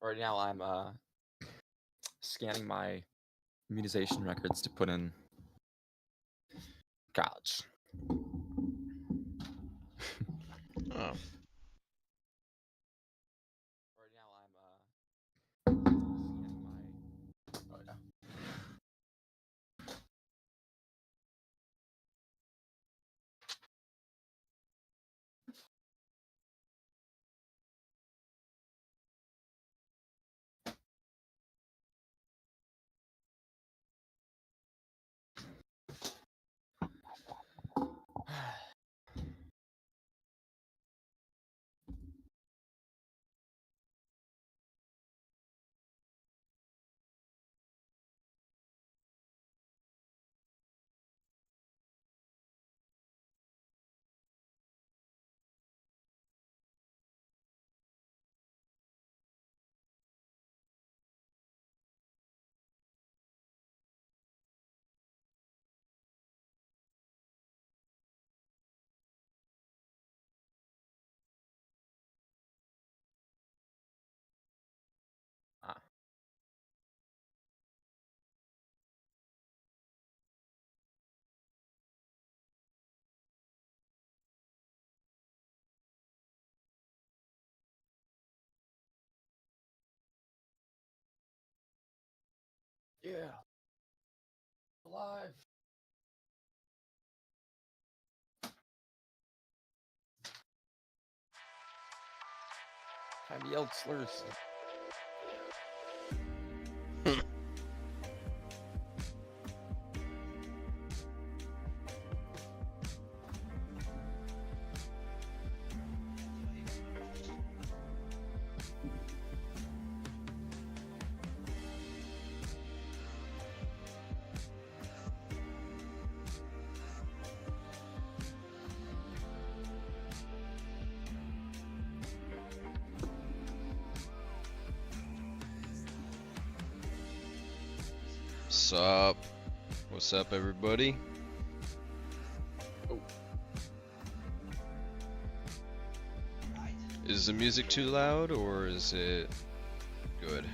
Right now, I'm scanning my immunization records to put in college. Oh. Right now, I'm scanning my. Oh yeah. Ah. Yeah. Alive. Time to yell slurs. Sup? What's up, everybody? Oh. Is the music too loud or is it good?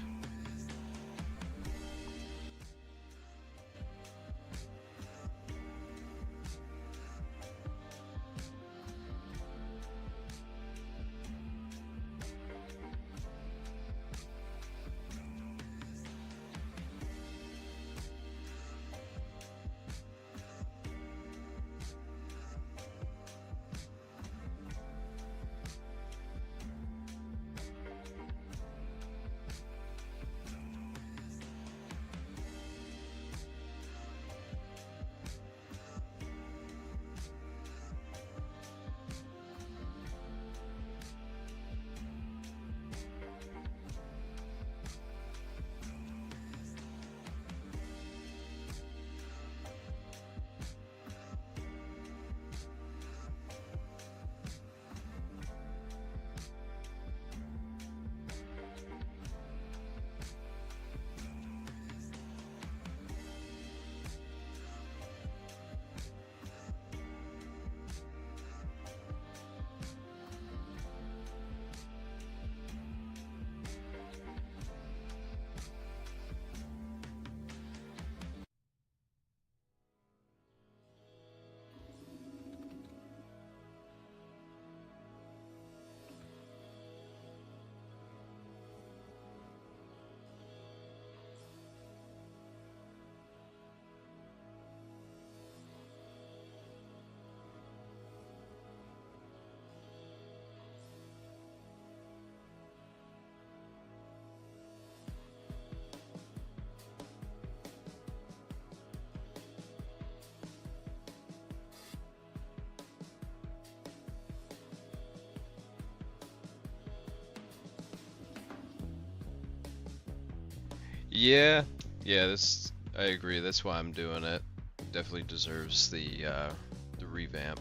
Yeah, I agree. That's why I'm doing it. Definitely deserves the revamp.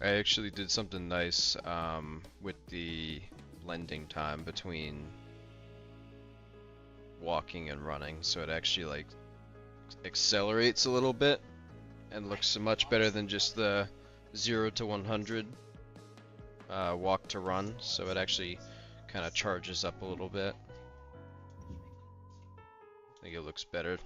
I actually did something nice with the blending time between walking and running, so it actually like accelerates a little bit and looks much better than just the 0 to 100 walk to run, so it actually kind of charges up a little bit. I think it looks better.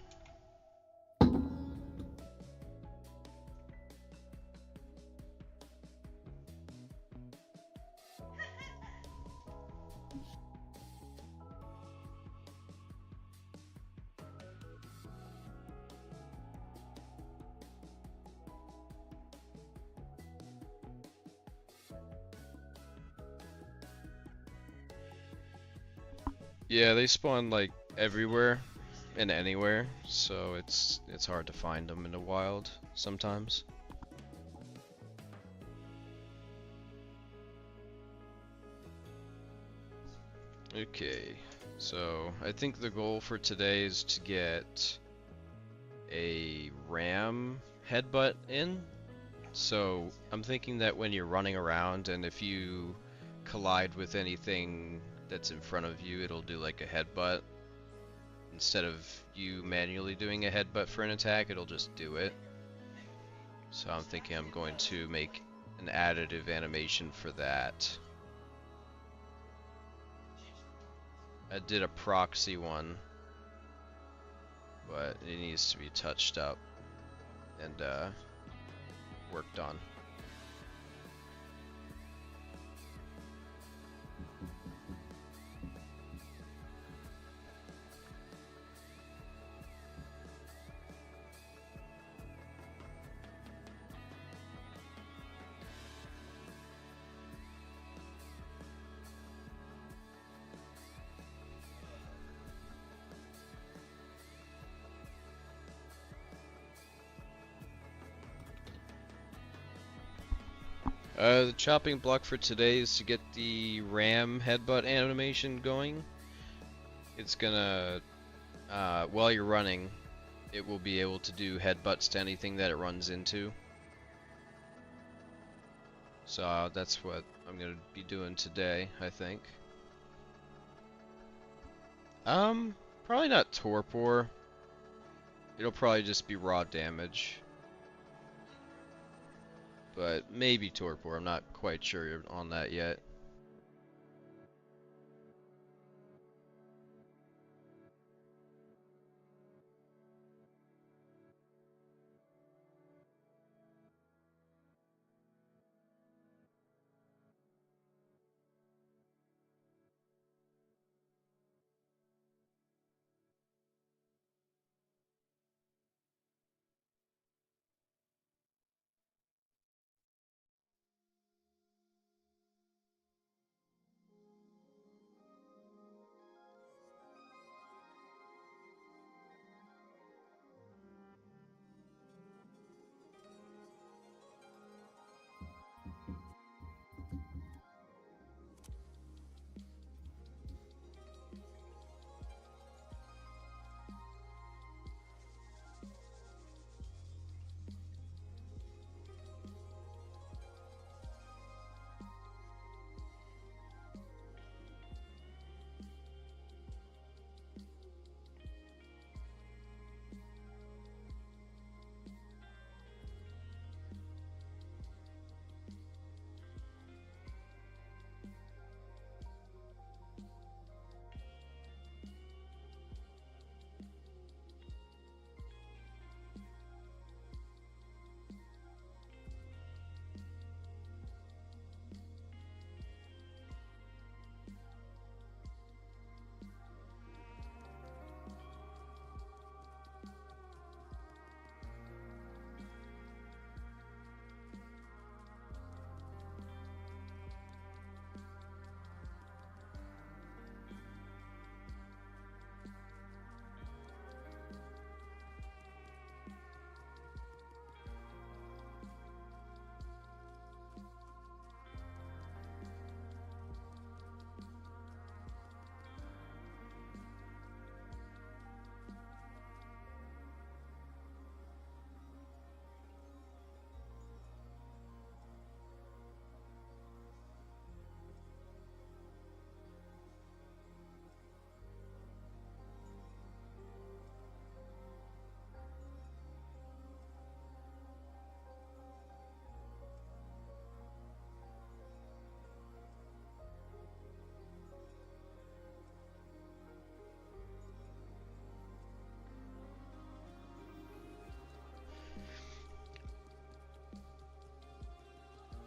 Yeah, they spawn like everywhere and anywhere, so it's hard to find them in the wild sometimes. Okay, so I think the goal for today is to get a ram headbutt in. So I'm thinking that when you're running around and if you collide with anything that's in front of you, it'll do like a headbutt. Instead of you manually doing a headbutt for an attack, it'll just do it. So I'm thinking I'm going to make an additive animation for that. I did a proxy one, but it needs to be touched up and worked on. The chopping block for today is to get the ram headbutt animation going. It's gonna, while you're running, it will be able to do headbutts to anything that it runs into. So that's what I'm gonna be doing today, I think. Probably not torpor. It'll probably just be raw damage. But maybe torpor, I'm not quite sure on that yet.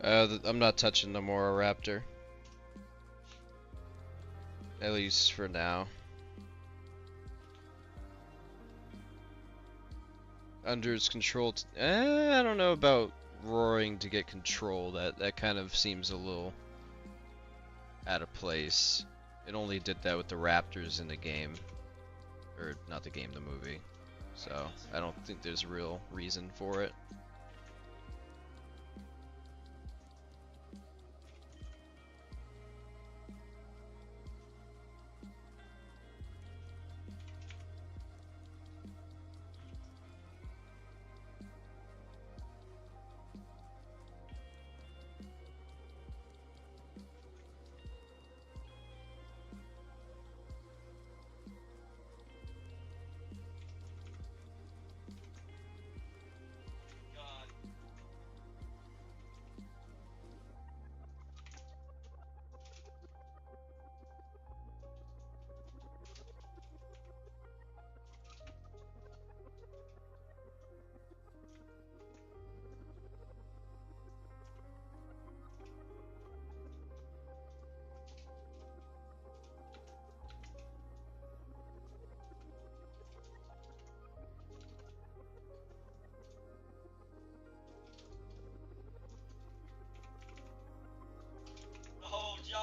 I'm not touching the MoroRaptor. At least for now. Under its control. I don't know about roaring to get control. That kind of seems a little out of place. It only did that with the Raptors in the game, or not the game, the movie. So I don't think there's a real reason for it. Oh, John.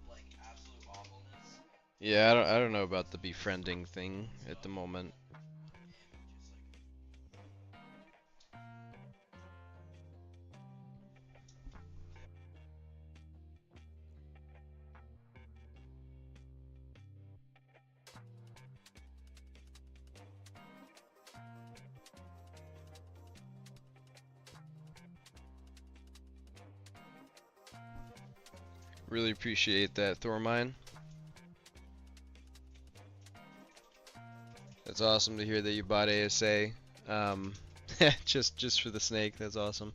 Like absolute awfulness. Yeah, I don't know about the befriending thing at the moment. Really appreciate that, Thormine. That's awesome to hear that you bought ASA. Just for the snake. That's awesome.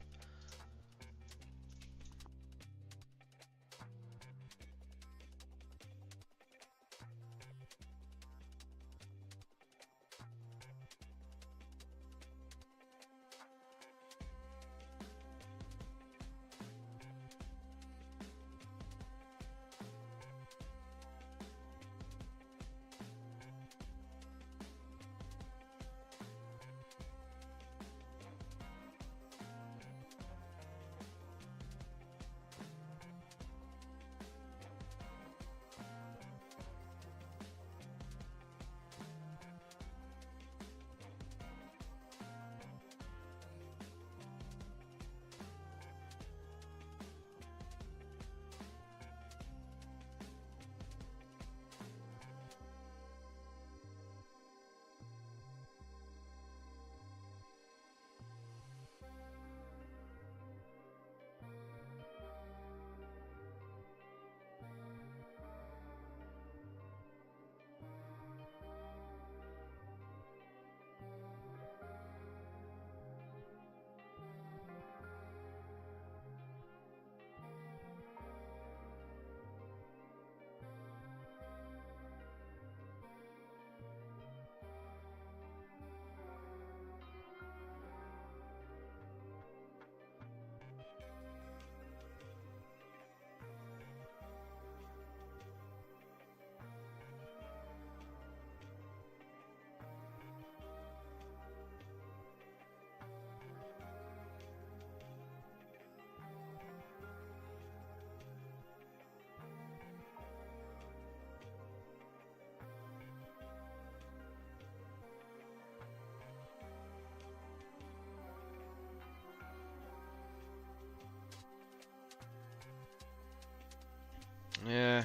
Yeah.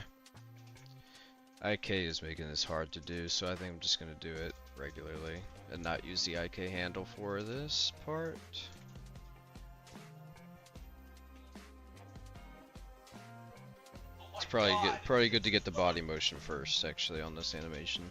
IK is making this hard to do, so I think I'm just gonna do it regularly and not use the IK handle for this part. Oh my It's God. probably good to get the body motion first, actually, on this animation.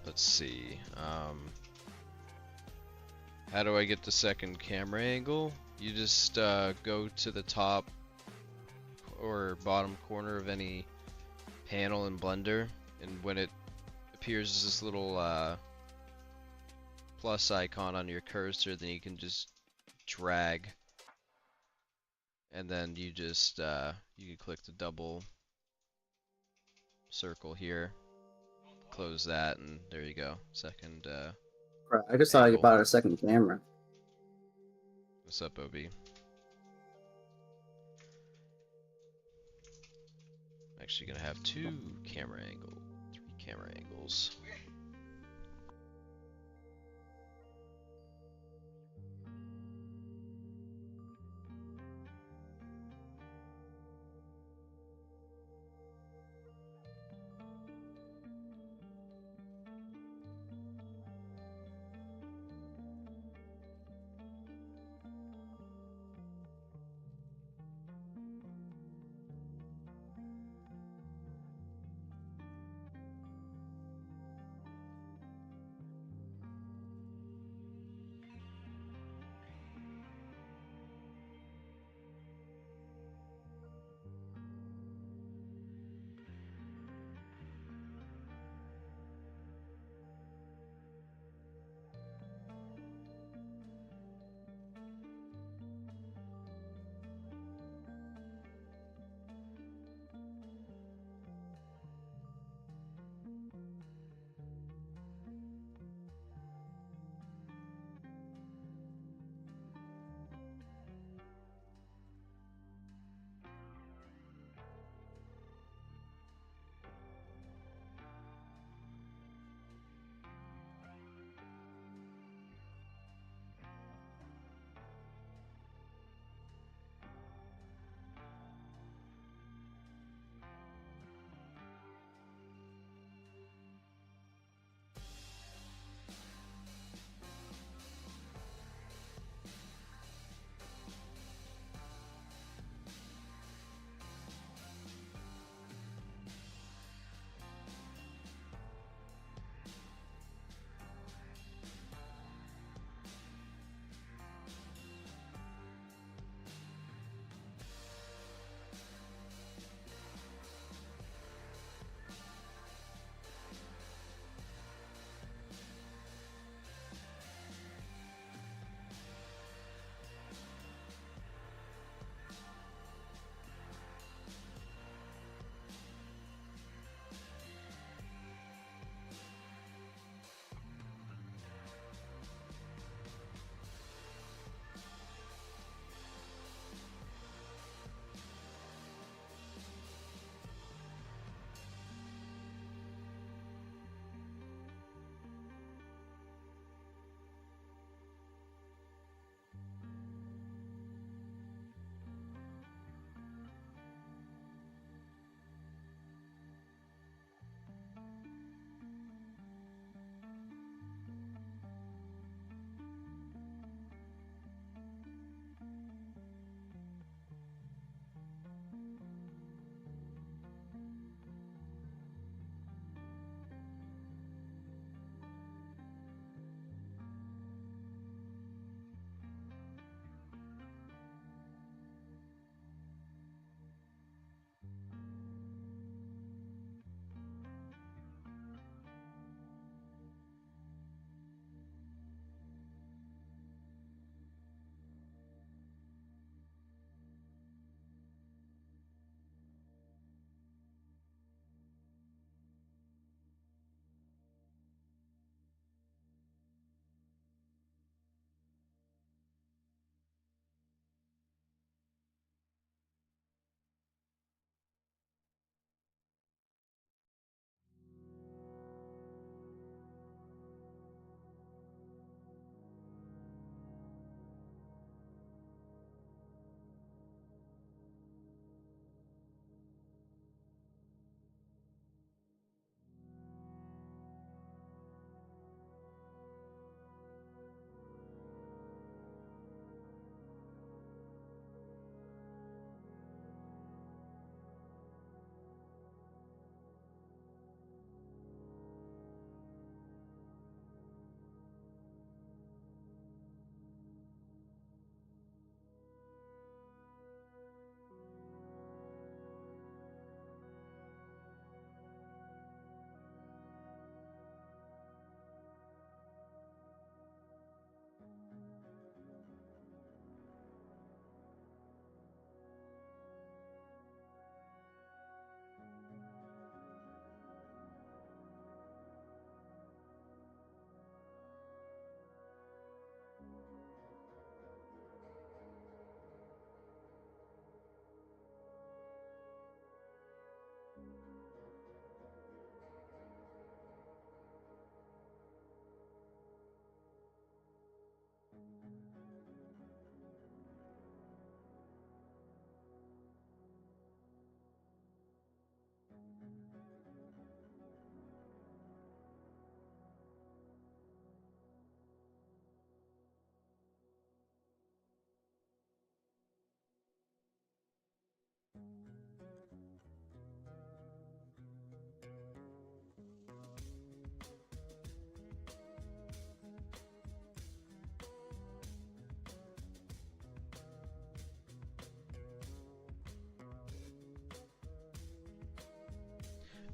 Let's see. How do I get the second camera angle? You just go to the top or bottom corner of any panel in Blender, and when it appears as this little plus icon on your cursor, then you can just drag, and then you just you can click the double circle here, close that, and there you go. Second Right, I just saw you angle. bought a second camera. What's up, OB? Actually gonna have three camera angles.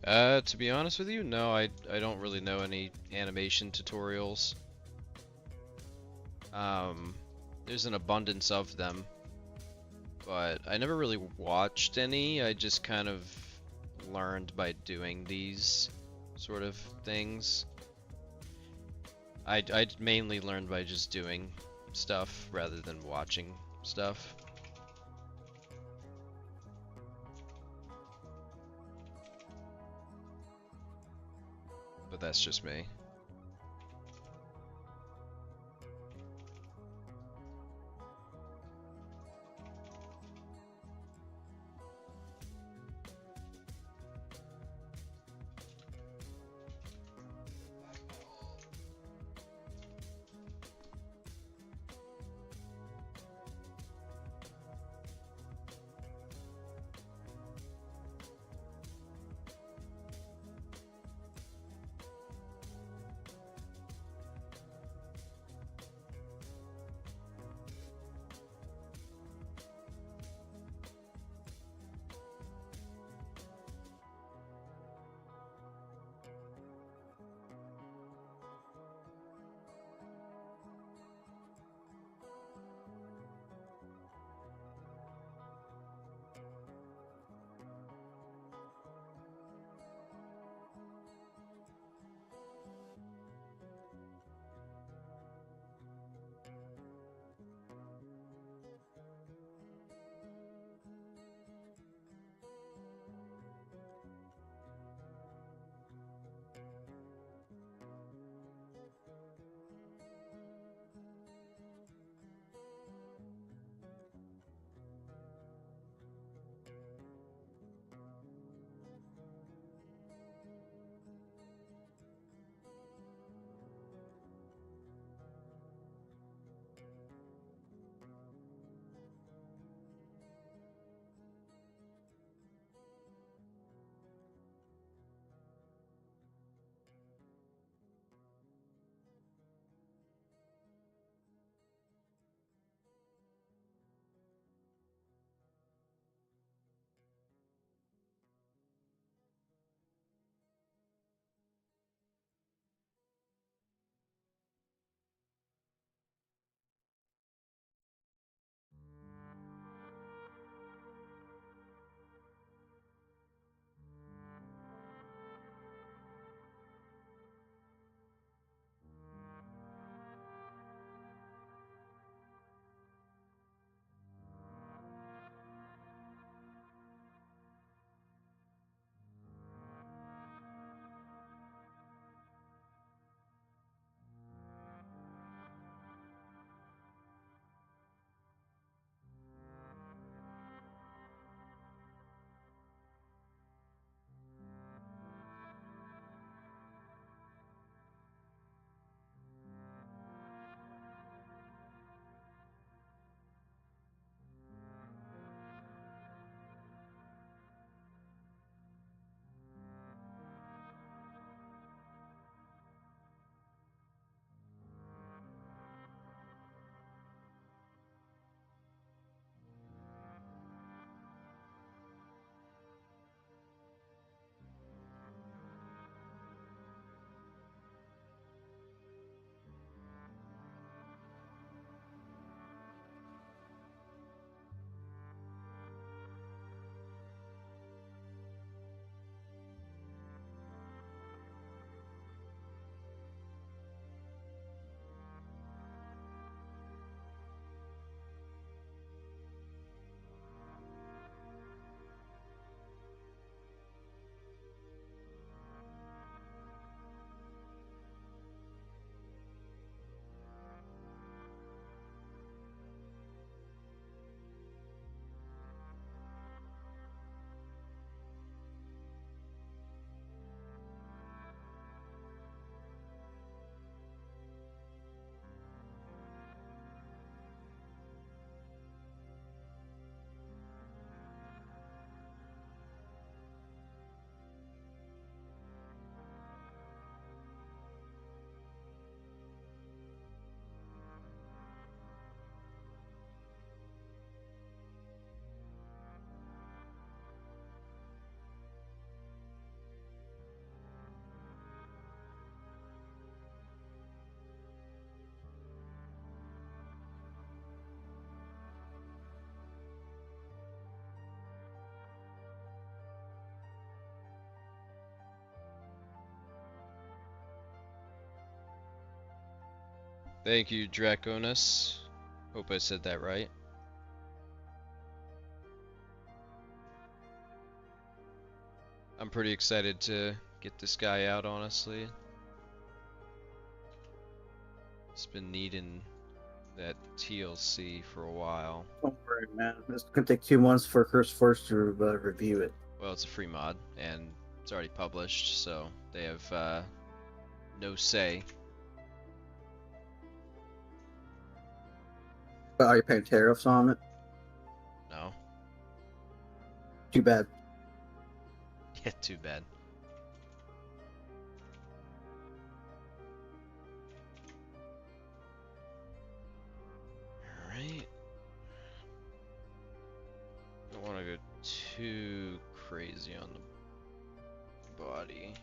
To be honest with you, no, I don't really know any animation tutorials. There's an abundance of them, but I never really watched any. I just kind of learned by doing these sort of things. I mainly learned by just doing stuff rather than watching stuff. But that's just me. Thank you, Draconis. Hope I said that right. I'm pretty excited to get this guy out, honestly. It's been needing that TLC for a while. Don't worry, man. It's gonna take 2 months for Chris Force to review it. Well, it's a free mod, and it's already published, so they have no say. But are you paying tariffs on it? No? Too bad. Yeah, too bad. Alright. Don't want to go too crazy on the body.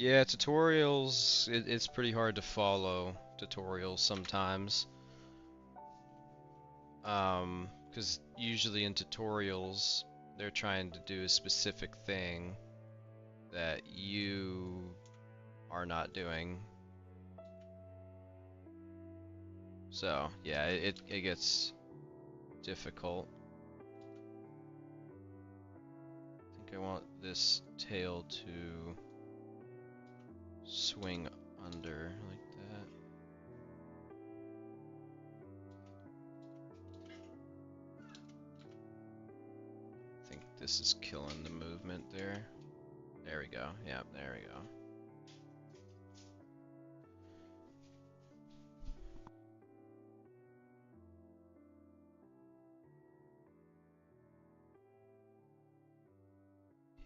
Yeah, tutorials, it's pretty hard to follow tutorials sometimes. Because usually in tutorials, they're trying to do a specific thing that you are not doing. So, yeah, it gets difficult. I think I want this tail to swing under like that. this is killing the movement there. There we go. Yeah, there we go.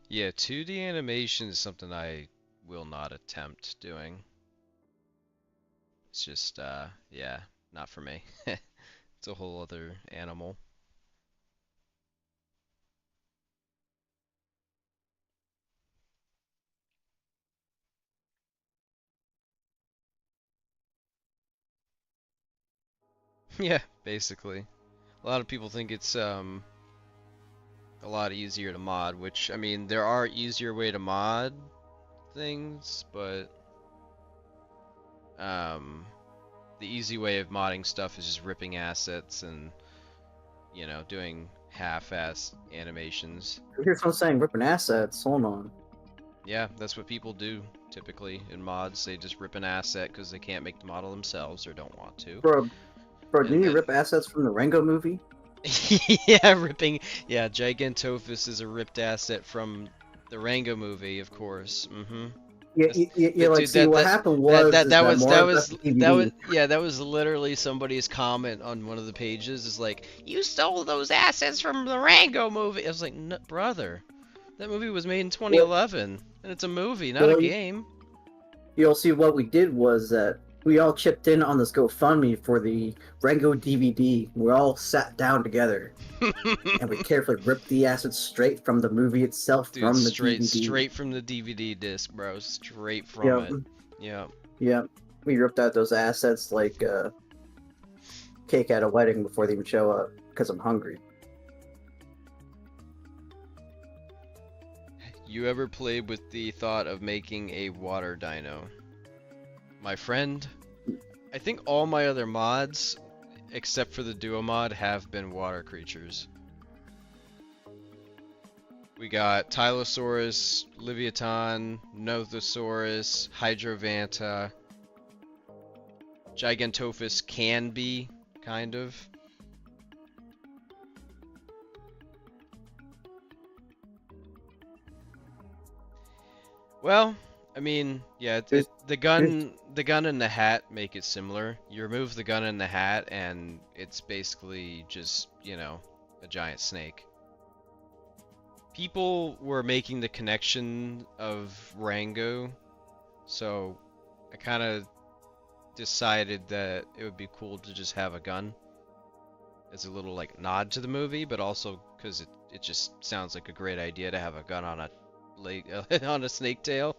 Yeah, 2D animation is something I will not attempt doing. It's just, yeah, not for me. It's a whole other animal. Yeah, basically. A lot of people think it's a lot easier to mod, which, I mean, there are easier way to mod things, but the easy way of modding stuff is just ripping assets and, you know, doing half-ass animations. Here's what I'm saying, ripping assets. Hold on. Yeah, that's what people do typically in mods. They just rip an asset because they can't make the model themselves or don't want to. Bro, And didn't you then- rip assets from the Rango movie? Yeah, ripping. Yeah, Gigantophus is a ripped asset from the Rango movie, of course. Mm-hmm. Yeah, That's- yeah, but like, dude, see, what happened was that was literally somebody's comment on one of the pages. Is like, you stole those assets from the Rango movie. I was like, brother, that movie was made in 2011, and it's a movie, not a game. You'll see what we did was that we all chipped in on this GoFundMe for the Rango DVD. We all sat down together and we carefully ripped the assets straight from the movie itself, Dude, from the straight DVD. from the DVD disc, bro. Straight from it. Yeah. Yeah. We ripped out those assets like cake at a wedding before they even show up because I'm hungry. You ever played with the thought of making a water dino? My friend, I think all my other mods, except for the duo mod, have been water creatures. We got Tylosaurus, Leviathan, Nothosaurus, Hydrovanta, Gigantophus can be, kind of. Well, I mean, yeah, the gun and the hat make it similar. You remove the gun and the hat, and it's basically just, you know, a giant snake. People were making the connection of Rango, so I kind of decided that it would be cool to just have a gun as a little like nod to the movie, but also because it just sounds like a great idea to have a gun on a on a snake tail.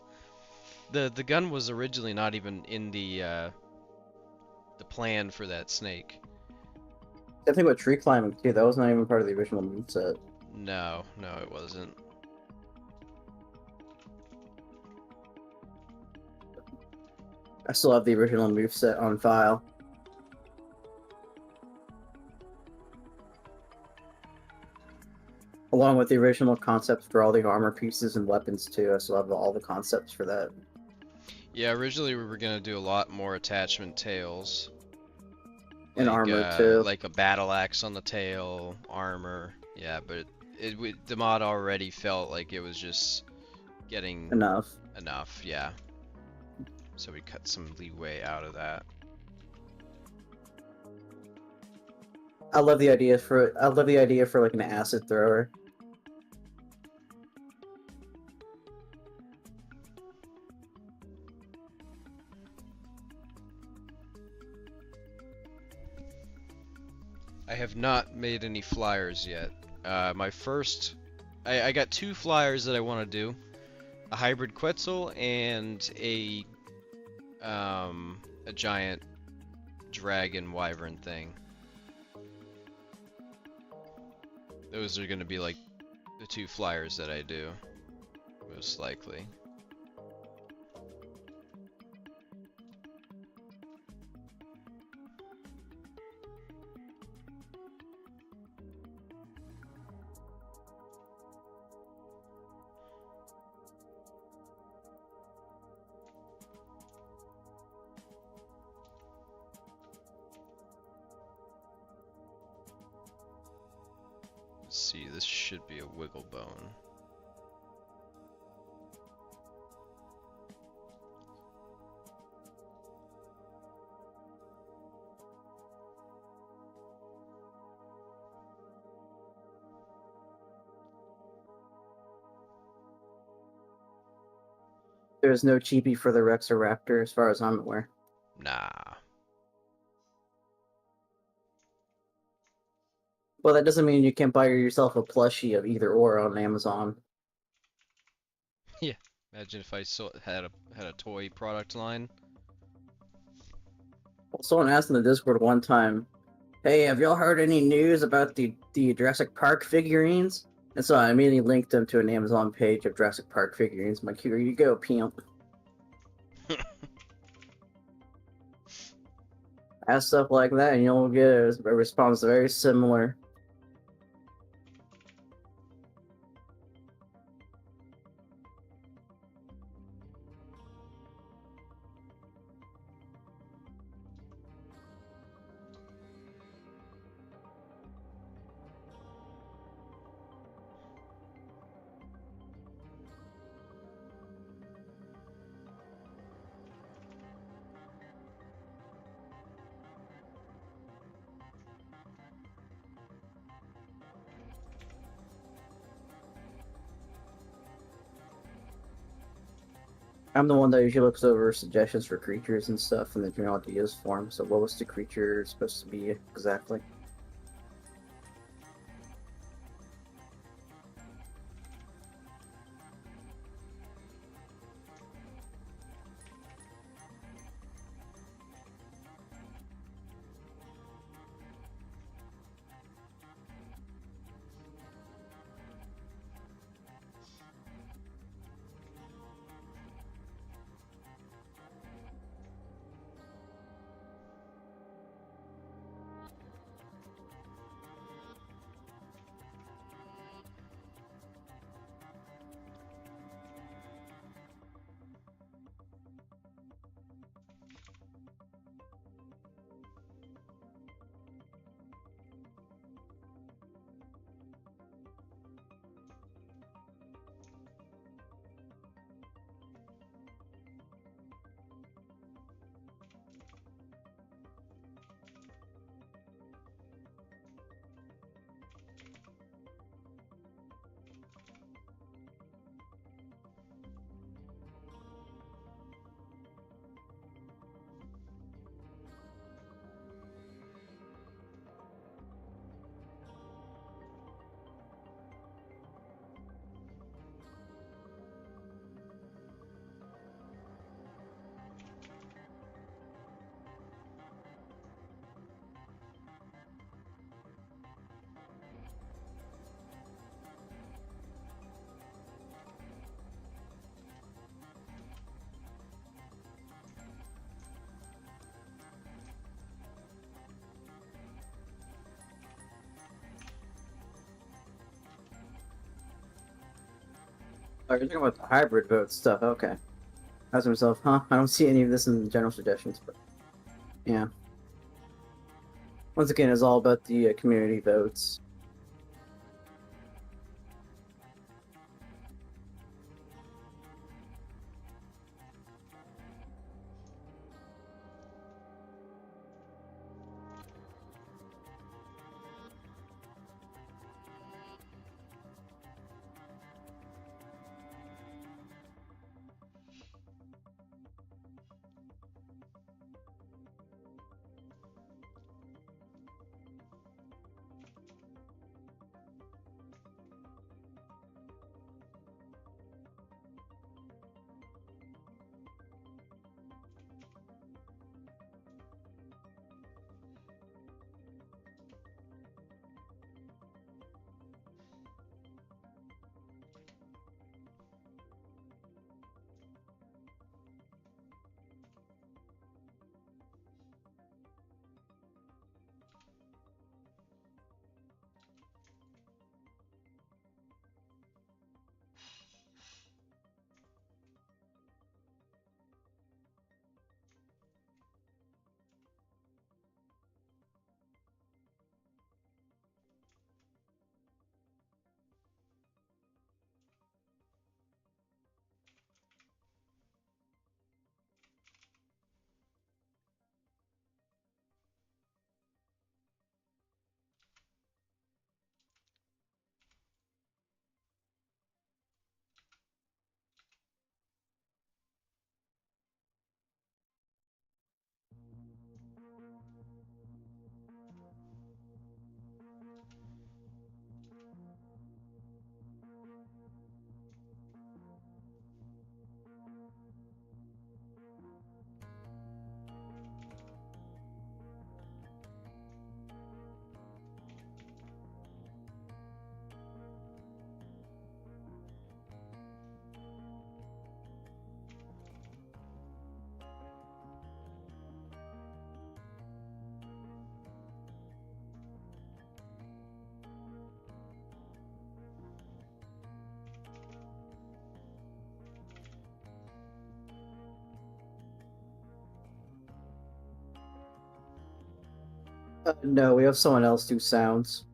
The gun was originally not even in the plan for that snake. I think about tree climbing too. That was not even part of the original moveset. No, it wasn't. I still have the original moveset on file. Along with the original concepts for all the armor pieces and weapons too. I still have all the concepts for that. Yeah, originally we were gonna do a lot more attachment tails. And armor too. Like a battle axe on the tail, armor. Yeah, but the mod already felt like it was just getting Enough. Yeah. So we cut some leeway out of that. I love the idea for like an acid thrower. I have not made any flyers yet. My first, I got 2 flyers that I want to do, a hybrid Quetzal and a giant dragon wyvern thing. Those are gonna be like the 2 flyers that I do, most likely. Let's see, this should be a wiggle bone. There's no chibi for the Rexoraptor, as far as I'm aware. Nah. Well, that doesn't mean you can't buy yourself a plushie of either or on Amazon. Yeah. Imagine if I had a toy product line. Well, someone asked in the Discord one time, "Hey, have y'all heard any news about the Jurassic Park figurines?" And so I immediately linked them to an Amazon page of Jurassic Park figurines. I'm like, here you go, pimp. Ask stuff like that, and you'll get a response very similar. I'm the one that usually looks over suggestions for creatures and stuff and the general ideas for them. So what was the creature supposed to be exactly? Oh, you're talking about the hybrid vote stuff. Okay. I was myself, huh? I don't see any of this in the general suggestions, but yeah. Once again, it's all about the community votes. No, we have someone else do sounds.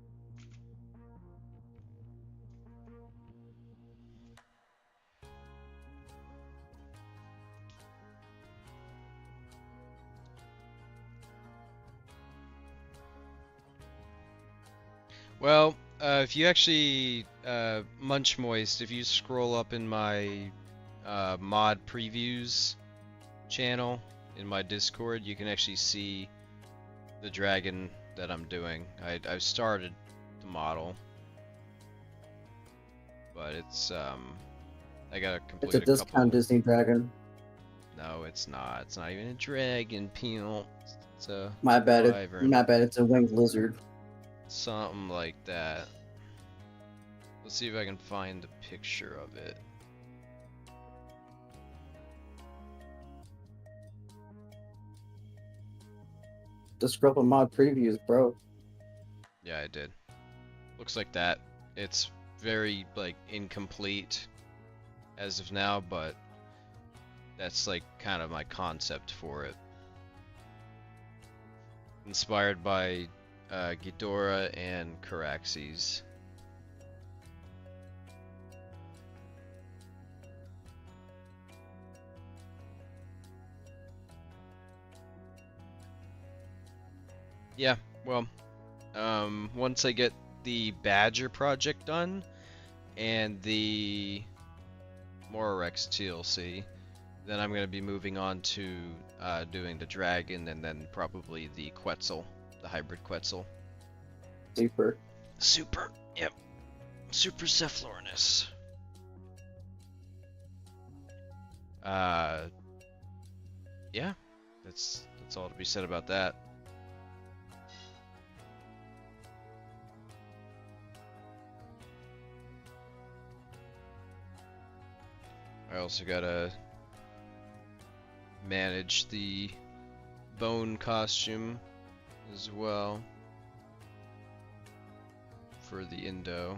Well, if you actually Munch Moist, if you scroll up in my mod previews channel in my Discord, you can actually see the dragon that I'm doing. I've started the model, but it's I gotta complete It's a a couple. discount Disney dragon. No, it's not. It's not even a dragon, Peel. It's a My bad. wyvern. My bad. It's a winged lizard. Something like that. Let's see if I can find a picture of it. Just scroll up on mod previews, bro. Yeah, I did. Looks like that. It's very, like, incomplete as of now, but that's, like, kind of my concept for it. Inspired by Ghidorah and Caraxes. Yeah, well, once I get the Badger project done and the MoroRex TLC, then I'm going to be moving on to doing the Dragon and then probably the Quetzal, the hybrid Quetzal. Super. Yep. Super Cephalornis. Yeah, that's all to be said about that. I also gotta manage the bone costume as well for the Indo.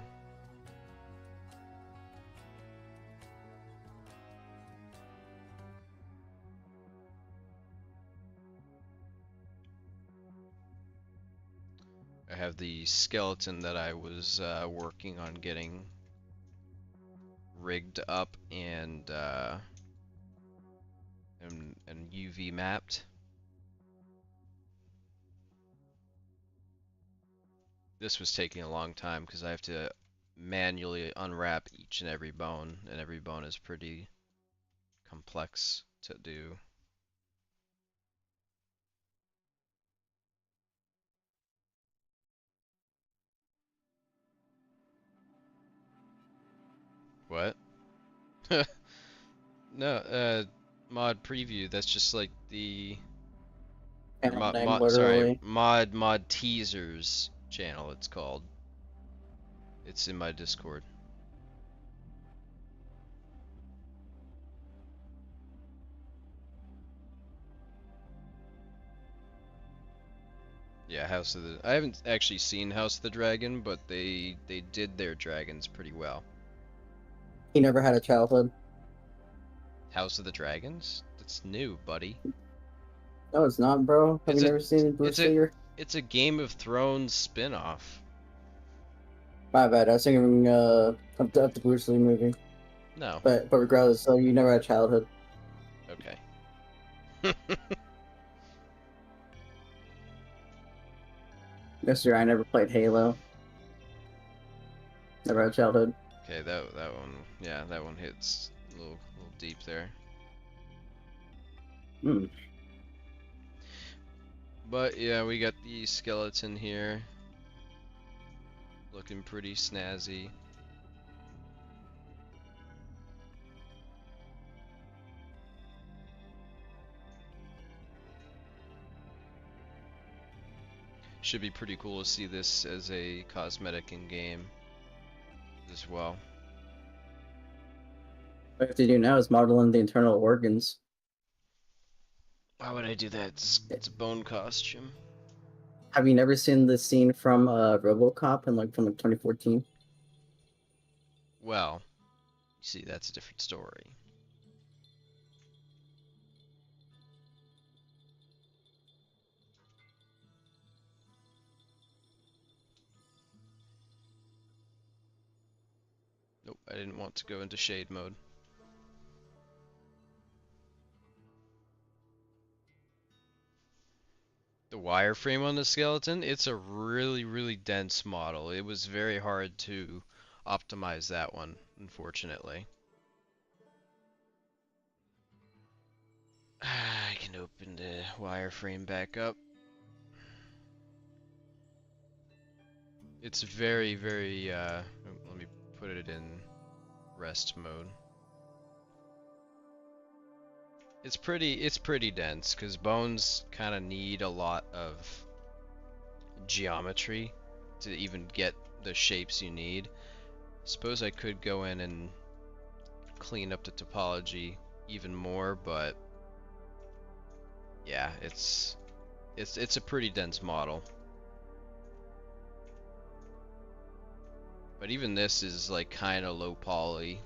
I have the skeleton that I was working on getting rigged up and UV mapped. This was taking a long time because I have to manually unwrap each and every bone is pretty complex to do. What? No, mod preview, that's just like the or Channel name, sorry, literally. mod teasers channel it's called. It's in my Discord. Yeah, I haven't actually seen House of the Dragon, but they did their dragons pretty well. He never had a childhood. House of the Dragons? That's new, buddy. No, it's not, bro. Have It's you a never seen Bruce Lee? it's a Game of Thrones spin-off. My bad. I was thinking of the Bruce Lee movie. No. But regardless, so you never had a childhood. Okay. Yes, sir. I never played Halo. Never had a childhood. Okay, that one, yeah, that one hits a little deep there. Hmm. But yeah, we got the skeleton here. Looking pretty snazzy. Should be pretty cool to see this as a cosmetic in game as well. What you have to do now is model in the internal organs. Why would I do that? It's a bone costume. Have you never seen the scene from RoboCop from 2014? Well, you see, that's a different story. I didn't want to go into shade mode. The wireframe on the skeleton, it's a really, really dense model. It was very hard to optimize that one, unfortunately. I can open the wireframe back up. It's very, very, let me put it in rest mode. It's pretty dense, because bones kind of need a lot of geometry to even get the shapes you need. Suppose I could go in and clean up the topology even more, but yeah, it's a pretty dense model. But even this is like kind of low poly,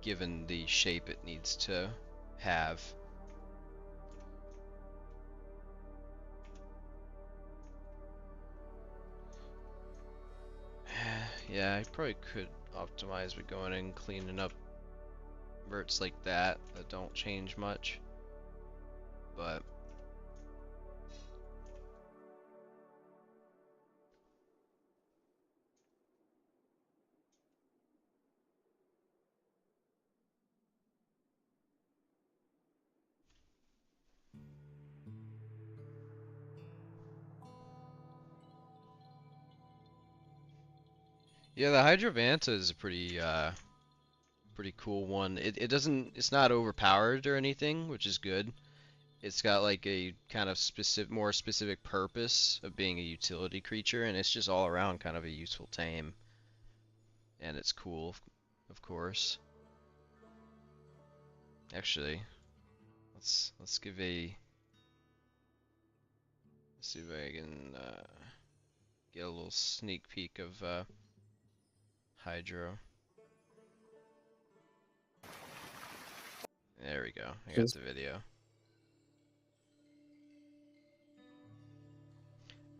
given the shape it needs to have. Yeah, I probably could optimize by going in and cleaning up verts like that don't change much, but yeah, the Hydrovanta is a pretty cool one. It's not overpowered or anything, which is good. It's got like a kind of more specific purpose of being a utility creature, and it's just all around kind of a useful tame. And it's cool, of course. Actually, let's see if I can get a little sneak peek of Hydro. There we go. I got the video.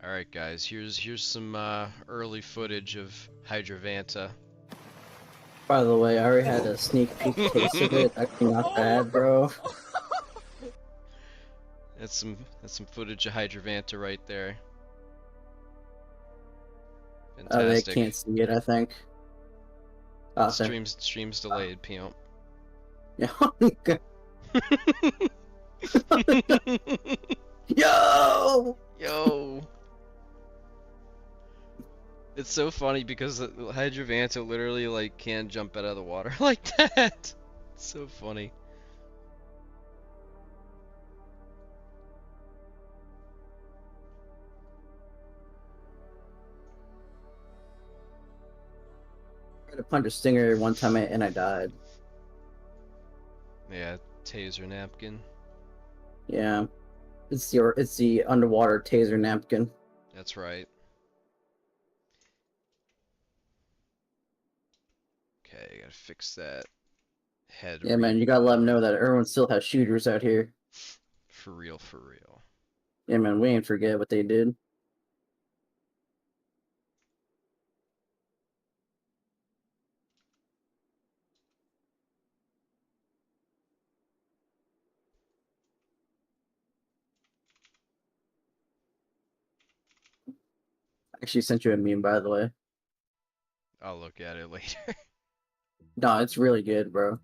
Alright guys, here's some early footage of Hydrovanta. By the way, I already had a sneak peek taste of it. Actually, not bad, bro. That's some footage of Hydrovanta right there. They Fantastic. can't see it, I think. Oh, Streams delayed, Pimp. Yeah. Yo! Yo! It's so funny because Hydrovanta literally like can jump out of the water like that. It's so funny. I tried to punch a stinger one time and I died. Yeah, taser napkin. Yeah. It's the underwater taser napkin. That's right. Okay, gotta fix that head. Yeah, man, you gotta let them know that everyone still has shooters out here. For real, for real. Yeah, man, we ain't forget what they did. I actually sent you a meme, by the way. I'll look at it later. No, it's really good, bro.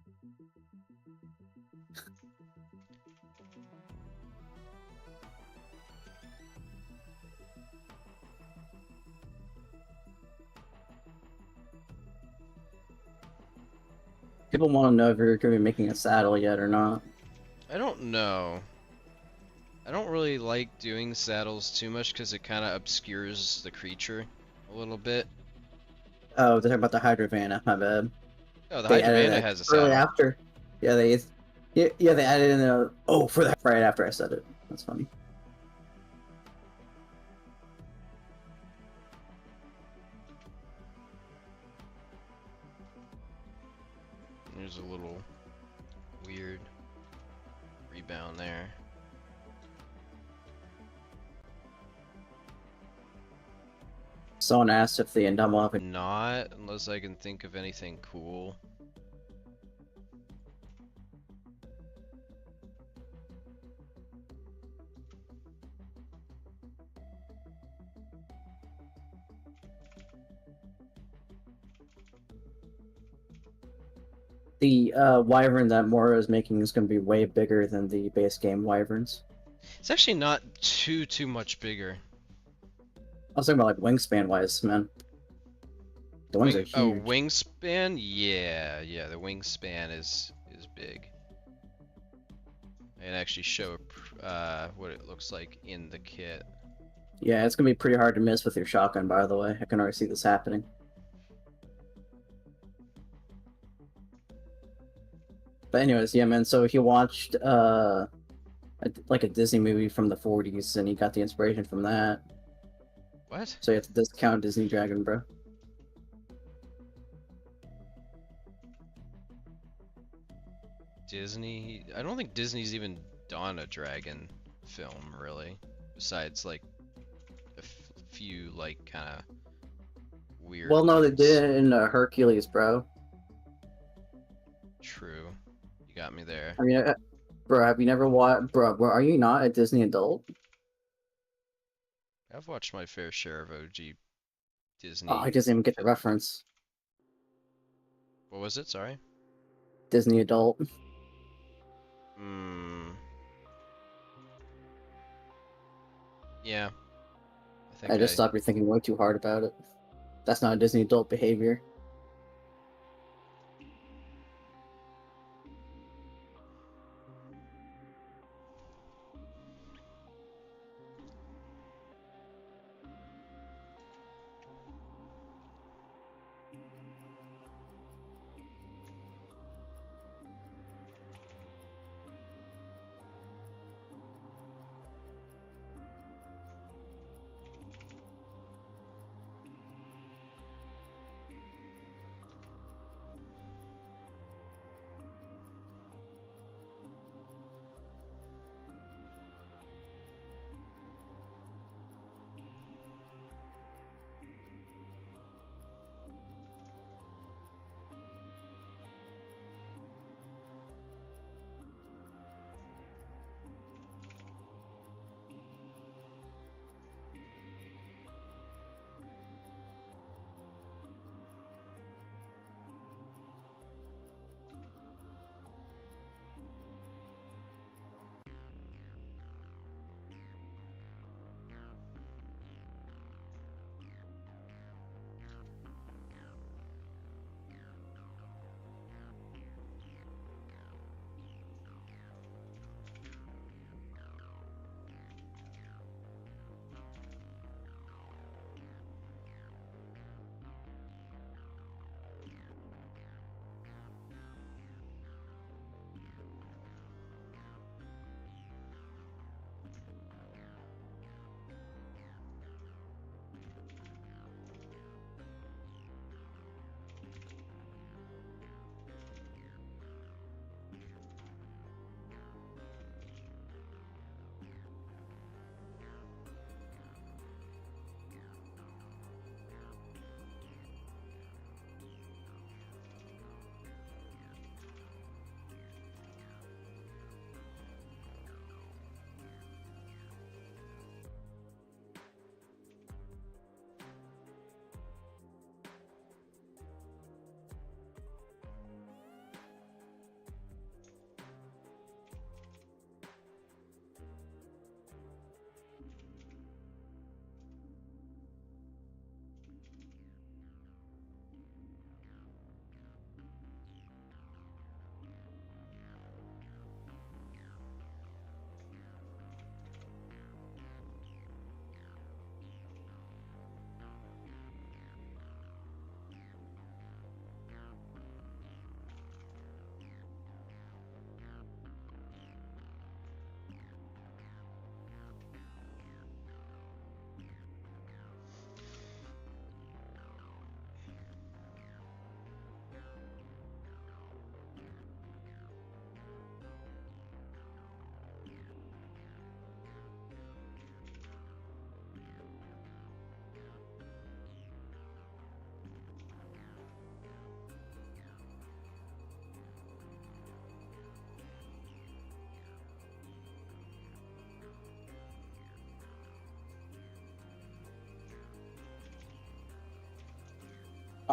People want to know if you're going to be making a saddle yet or not. I don't know. I don't really like doing saddles too much because it kind of obscures the creature a little bit. Oh, they're talking about the Hydrovanta, my bad. Oh, the They added Hydrovanta that has a early saddle. after. Yeah, they added in the for that right after I said it. That's funny. There's a little weird rebound there. Someone asked if the Indama have Not unless I can think of anything cool. the wyvern that Moro is making is going to be way bigger than the base game wyverns. It's actually not too much bigger. I was talking about like wingspan wise, man. The wings are huge. Oh, wingspan? Yeah, the wingspan is big. I can actually show what it looks like in the kit. Yeah, it's gonna be pretty hard to miss with your shotgun, by the way. I can already see this happening. But anyways, yeah, man, so he watched like a Disney movie from the 40s and he got the inspiration from that. What? So you have to discount Disney Dragon, bro. Disney? I don't think Disney's even done a dragon film, really. Besides, like, a few, like, kind of weird Well, no, they ones. did it in Hercules, bro. True. You got me there. I mean, bro, have you never watched? Bro, are you not a Disney adult? I've watched my fair share of OG Disney. Oh, he doesn't even get the reference. What was it? Sorry? Disney adult. Yeah. I think I just stopped you thinking way too hard about it. That's not Disney adult behavior.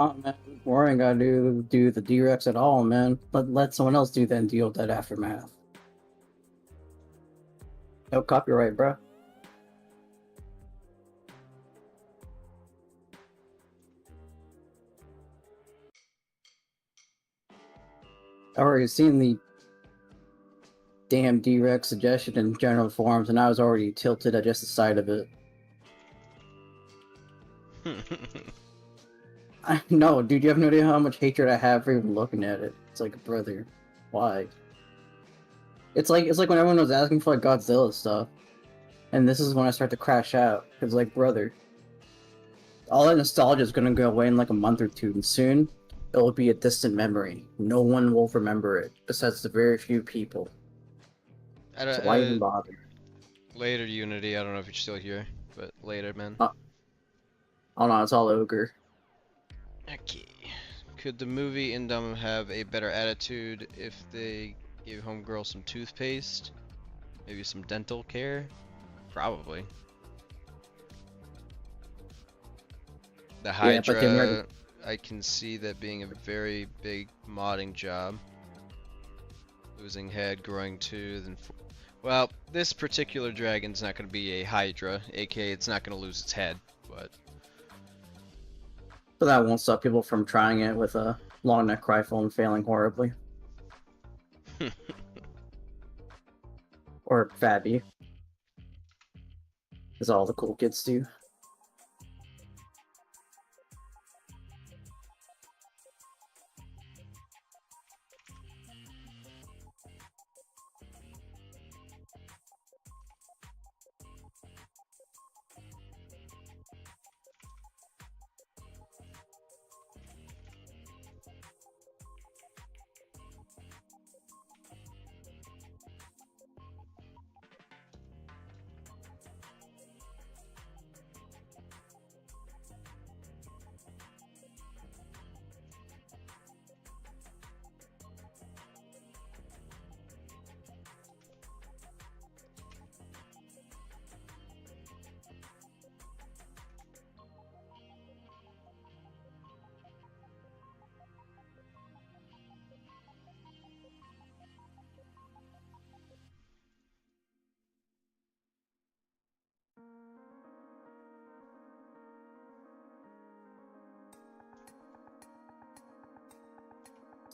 Oh man, we ain't gotta do the D-Rex at all, man. Let someone else do that and deal with that aftermath. No copyright, bro. I already seen the damn D-Rex suggestion in general forums, and I was already tilted at just the sight of it. I know, dude. You have no idea how much hatred I have for even looking at it. It's like, brother, why? It's like when everyone was asking for like Godzilla stuff, and this is when I start to crash out. Cause like, brother, all that nostalgia is gonna go away in like a month or two, and soon it will be a distant memory. No one will remember it, besides the very few people. I don't, So why even bother? later, Unity. I don't know if you're still here, but later, man. Oh no, it's all ogre. Okay. Could the movie Indom have a better attitude if they gave Homegirl some toothpaste? Maybe some dental care? Probably. The Yeah, but then Hydra, I can see that being a very big modding job. Losing head, growing tooth, and... Well, this particular dragon's not going to be a Hydra, aka it's not going to lose its head, but... But that won't stop people from trying it with a long neck rifle and failing horribly. Or Fabby. As all the cool kids do.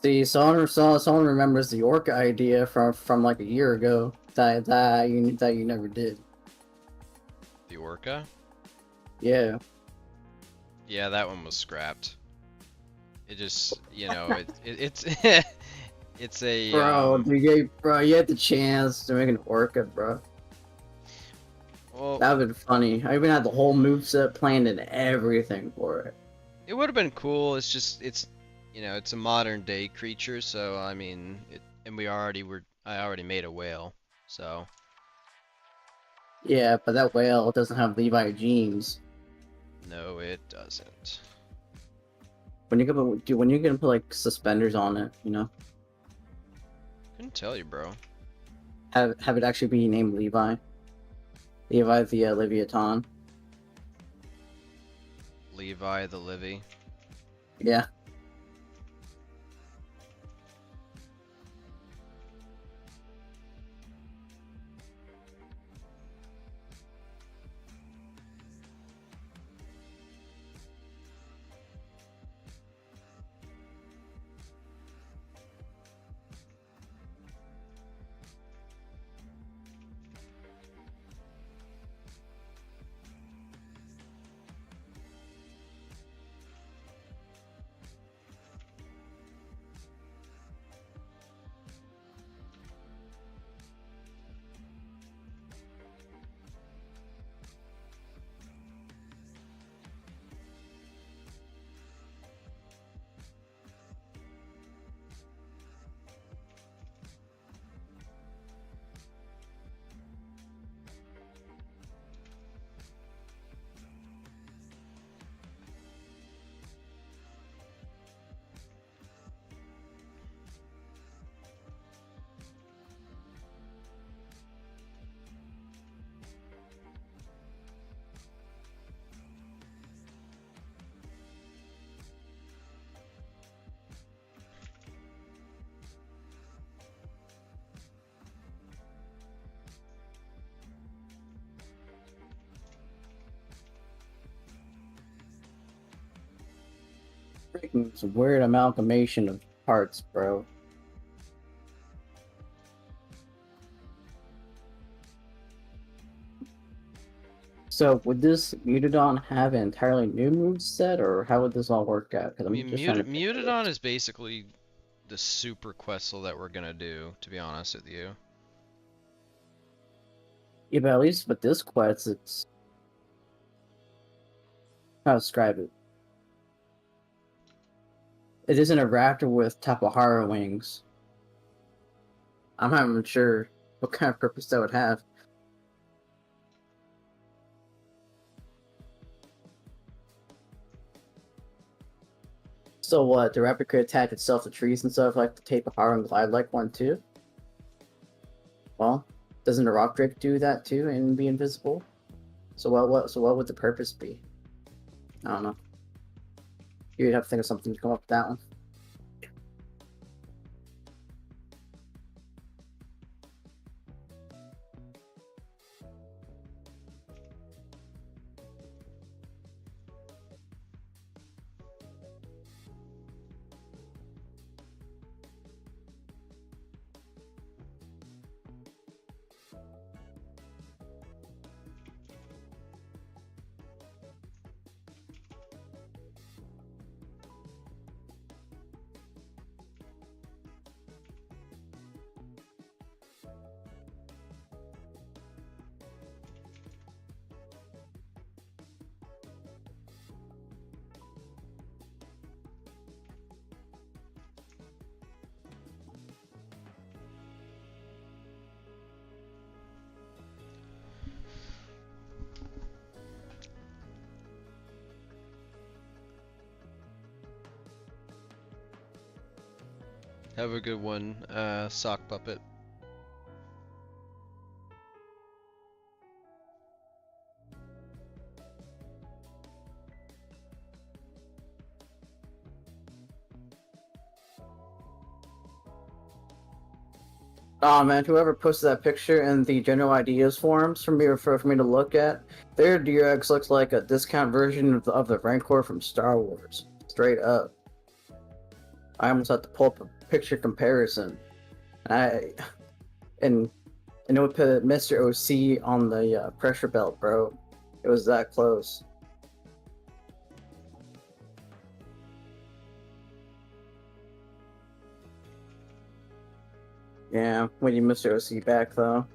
See, someone remembers the orca idea from like a year ago that you never did. The Orca? Yeah. Yeah, that one was scrapped. It just, you know, it's it's a Bro, you had the chance to make an orca, bro. well, That would've been funny. I even had the whole moveset planned and everything for it. it would have been cool. It's just you know, it's a modern day creature, so I mean, and I already made a whale, so Yeah, but that whale doesn't have Levi genes. no, it doesn't. When you're gonna put like suspenders on it, you know, Couldn't tell you, bro. have it actually be named Levi. Levi the Leviathan. Levi the Livy. Yeah. Freaking some weird amalgamation of parts, bro. So would this Mutadon have an entirely new move set, or how would this all work out? Because I I'm mean, just trying to picture Mutadon this. is basically the super Quetzal that we're gonna do, to be honest with you. Yeah, but at least with this quest, it's how to describe it. It isn't a raptor with Tapahara wings. I'm not even sure what kind of purpose that would have. So what? The raptor could attach itself to trees and stuff like the Tapahara and glide like one too? Well, doesn't the rock drake do that too and be invisible? So what would the purpose be? I don't know. You'd have to think of something to come up with that one. Have a good one, Sock Puppet. Oh man, whoever posted that picture in the general ideas forums for me to look at, their DRX looks like a discount version of the Rancor from Star Wars. Straight up. I almost had to pull up a picture comparison. And it would put Mr. OC on the pressure belt, bro. It was that close. Yeah, we need Mr. OC back though.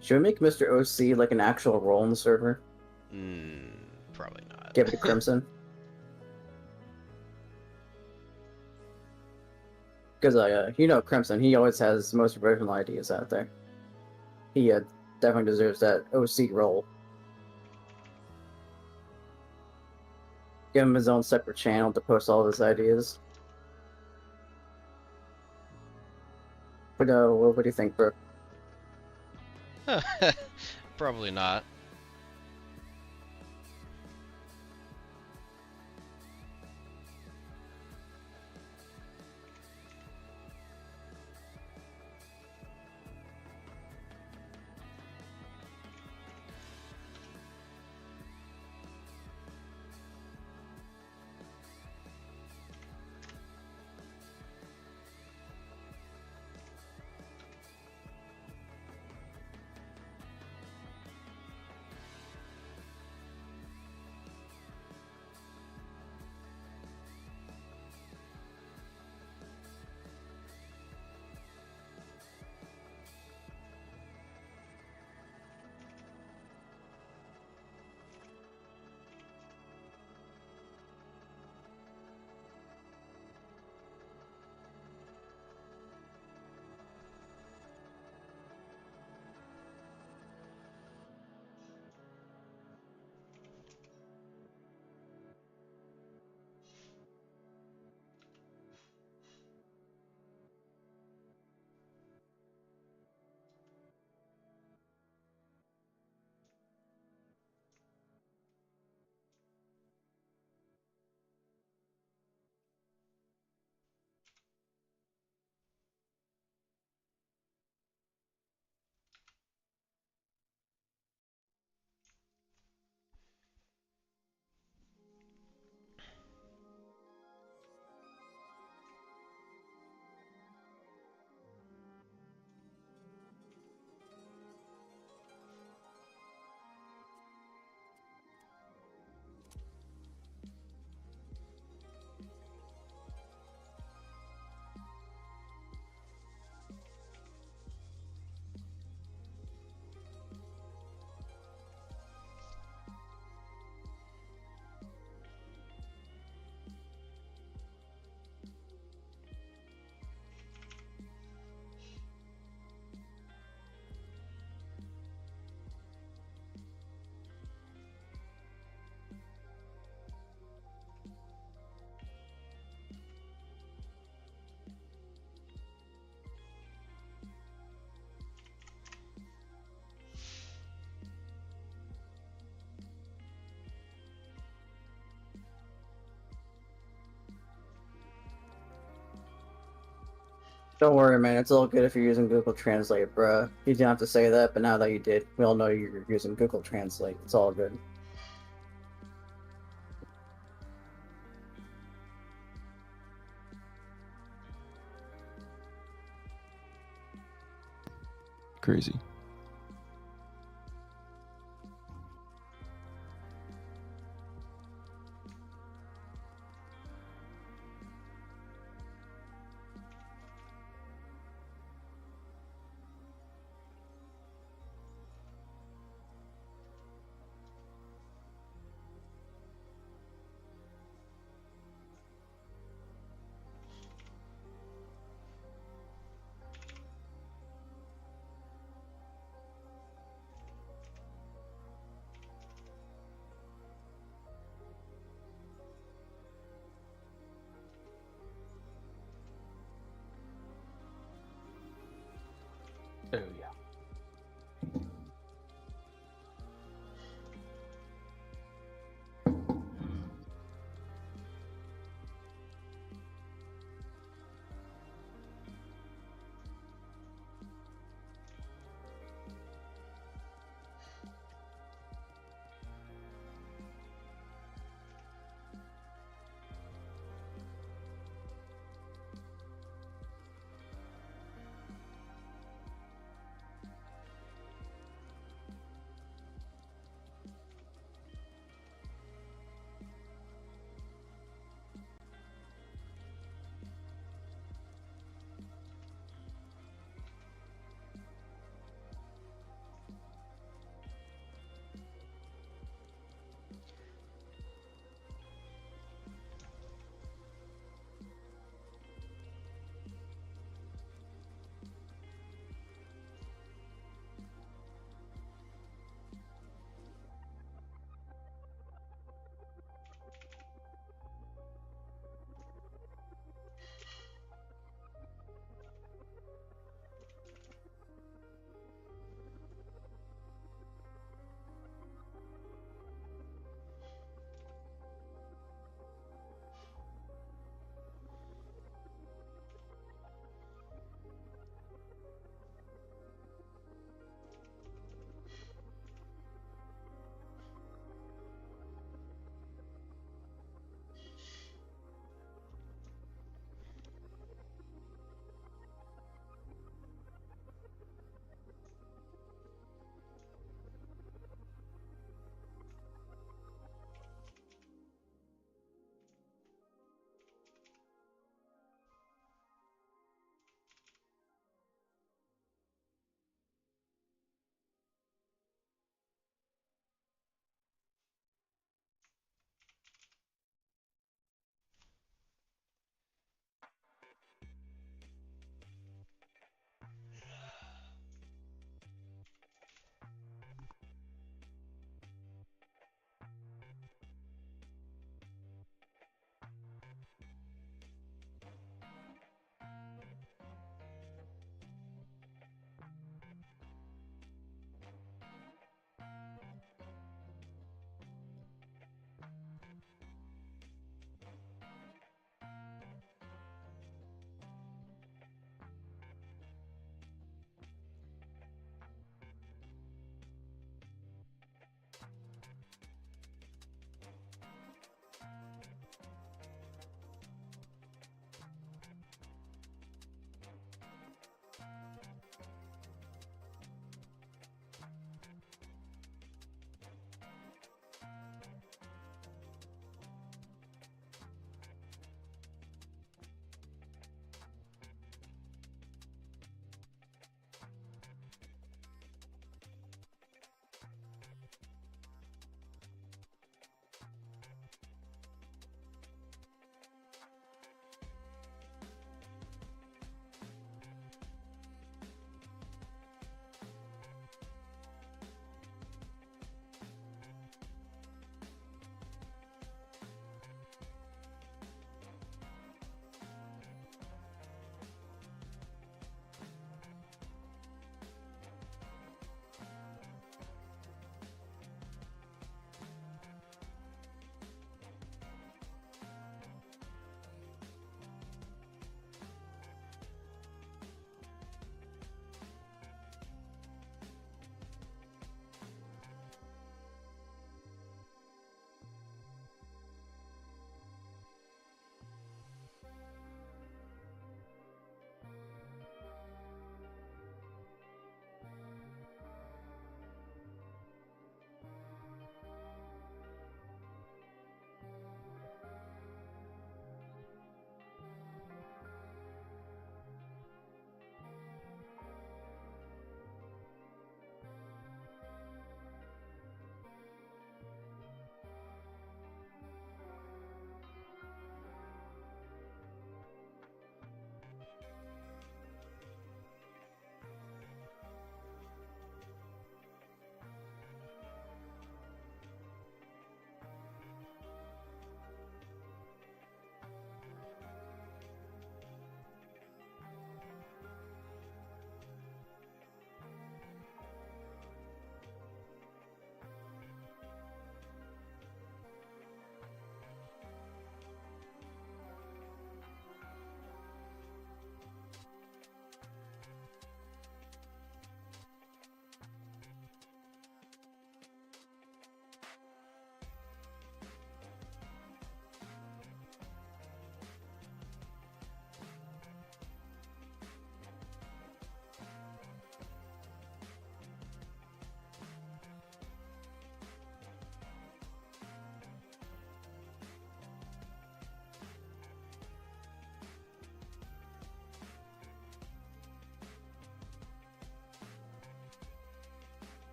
Should we make Mr. OC like an actual role in the server? Probably not. Give it to Crimson? Because you know Crimson, he always has the most original ideas out there. He definitely deserves that OC role. Give him his own separate channel to post all of his ideas. But what do you think, Brooke? Probably not. Don't worry, man. It's all good if you're using Google Translate, bruh. You didn't have to say that, but now that you did, we all know you're using Google Translate. It's all good. Crazy.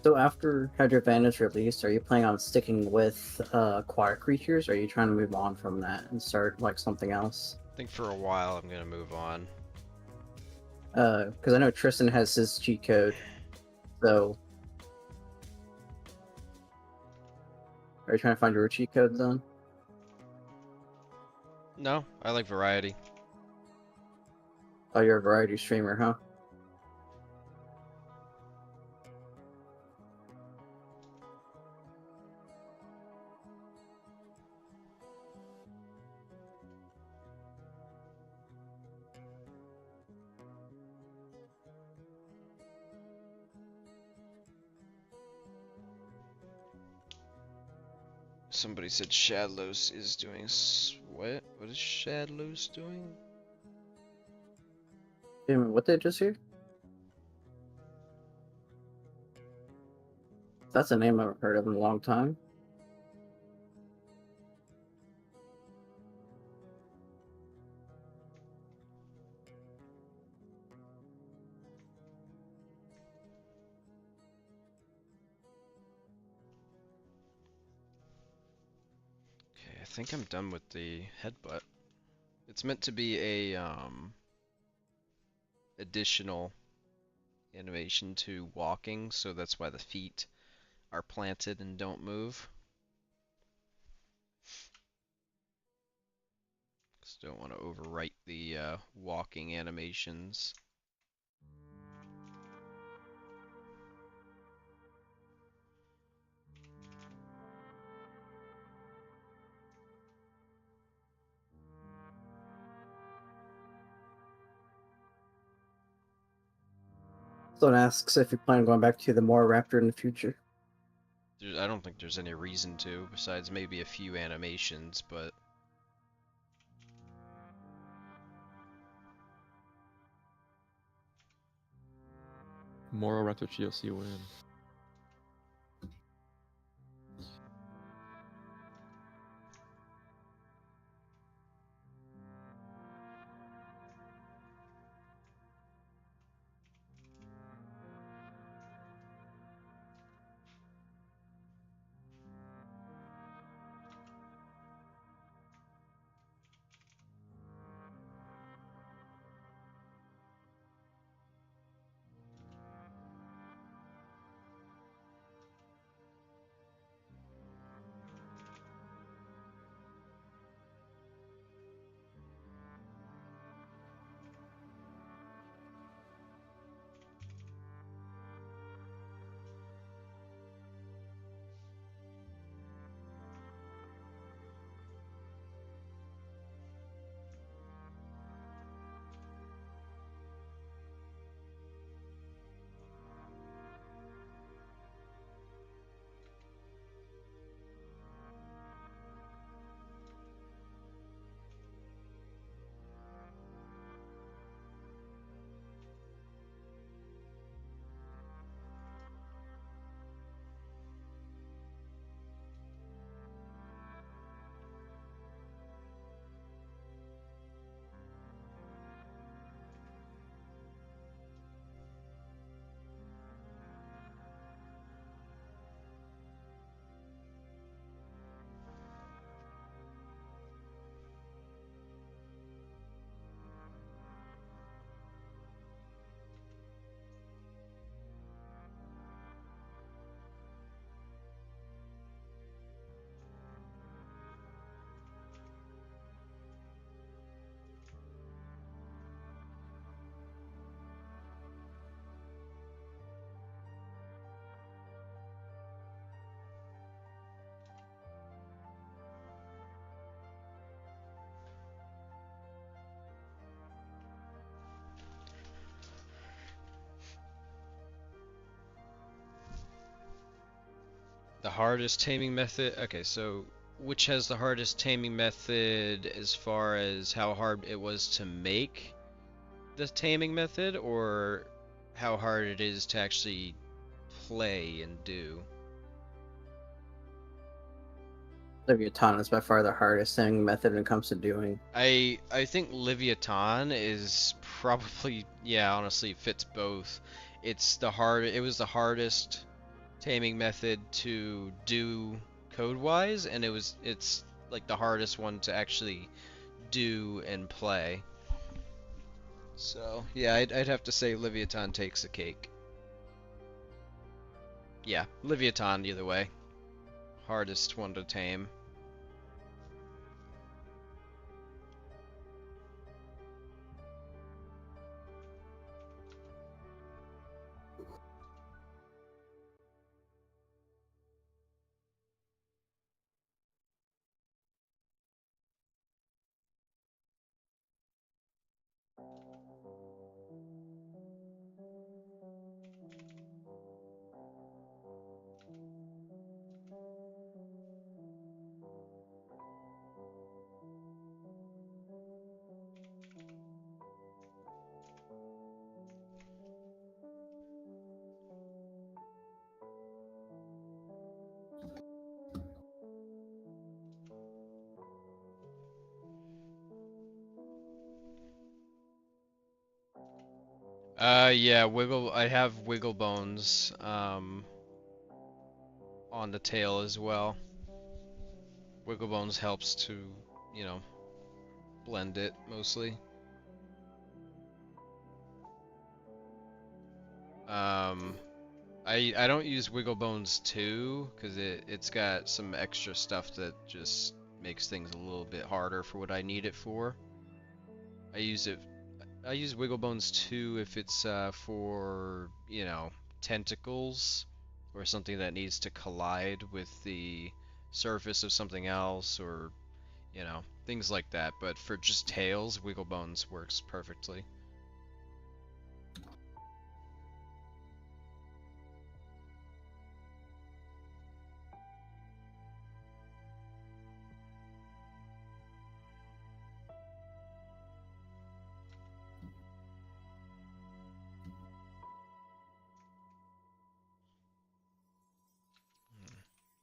So after Hydrovanta's released, are you planning on sticking with aquatic creatures, or are you trying to move on from that and start like something else? I think for a while I'm gonna move on. Because I know Tristan has his cheat code. So are you trying to find your cheat code then? No, I like variety. Oh, you're a variety streamer, huh? Somebody said Shadlos is doing what? What is Shadlos doing? Damn, what did I just hear? That's a name I haven't heard of in a long time. Okay, I think I'm done with the headbutt. It's meant to be a additional animation to walking, so that's why the feet are planted and don't move. Just don't want to overwrite the walking animations. Someone asks if you plan on going back to the MoroRaptor in the future. I don't think there's any reason to, besides maybe a few animations, but MoroRex TLC win. the hardest taming method. Okay, so which has the hardest taming method as far as how hard it was to make the taming method, or how hard it is to actually play and do? Leviathan is by far the hardest thing method when it comes to doing. I think Leviathan is probably, yeah, honestly fits both. It was the hardest taming method to do code-wise, and it's like the hardest one to actually do and play. So yeah, I'd have to say Leviathan takes the cake. Yeah, Leviathan either way. Hardest one to tame. Yeah, I have wiggle bones, on the tail as well. Wiggle bones helps to, you know, blend it mostly. Um, I don't use wiggle bones 2 because it's got some extra stuff that just makes things a little bit harder for what I need it for. I use wiggle bones 2 if it's for, you know, tentacles or something that needs to collide with the surface of something else, or, you know, things like that. But for just tails, wiggle bones works perfectly.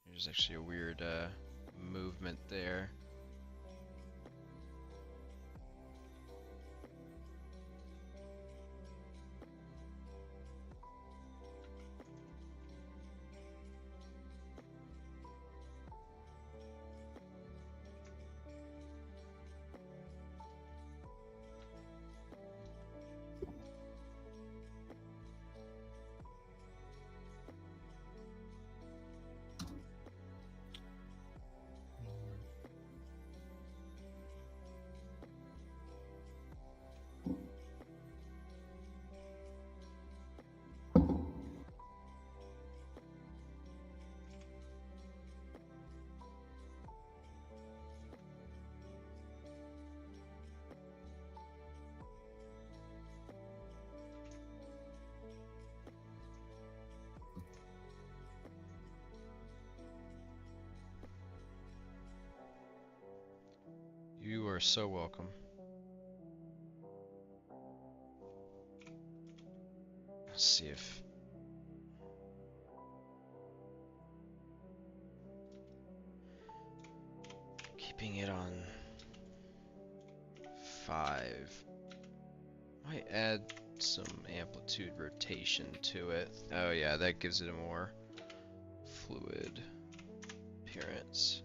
There's actually a weird movement there. You are so welcome. Let's see if keeping it on 5 might add some amplitude rotation to it. Oh yeah, that gives it a more fluid appearance.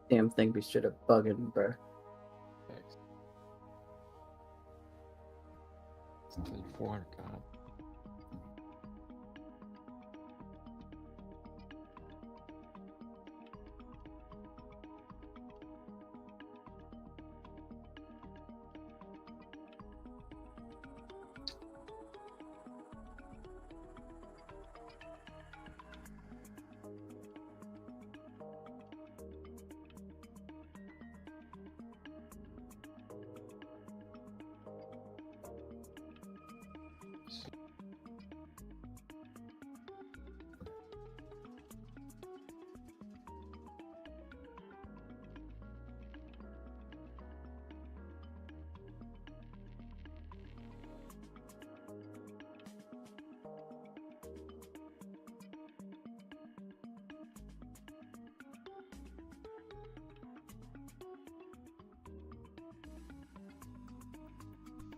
Damn thing be straight up bugging, bro. Thanks. It's 400, God.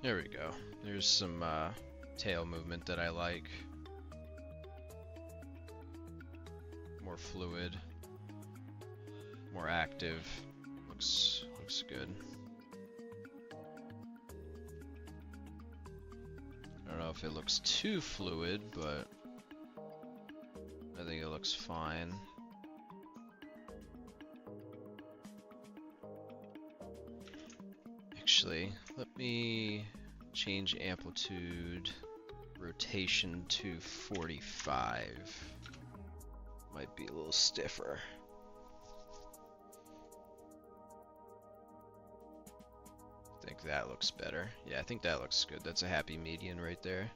There we go. There's some tail movement that I like. More fluid, more active. Looks good. I don't know if it looks too fluid, but I think it looks fine. Actually, let me change amplitude rotation to 45. Might be a little stiffer. I think that looks better. Yeah, I think that looks good. That's a happy median right there.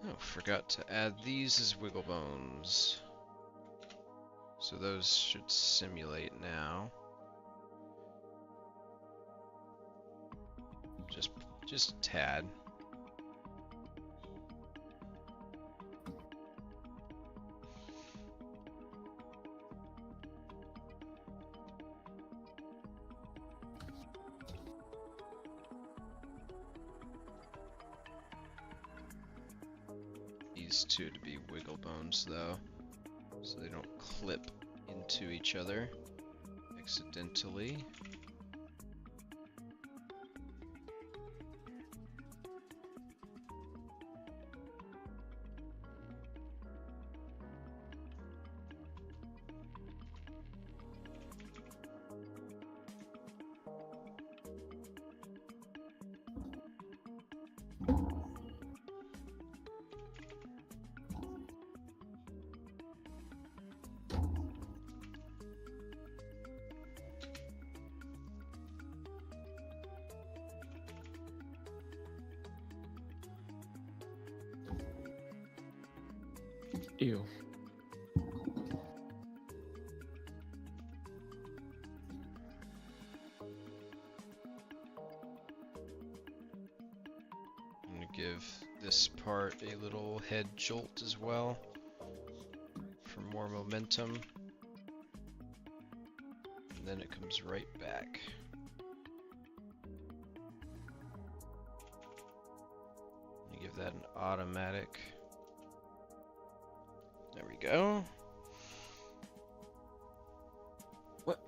Oh, forgot to add these as wiggle bones. So those should simulate now. Just a tad. These two to be wiggle bones though, so they don't clip into each other accidentally. Ew. I'm gonna give this part a little head jolt as well for more momentum. And then it comes right back. You give that an automatic. There we go. What?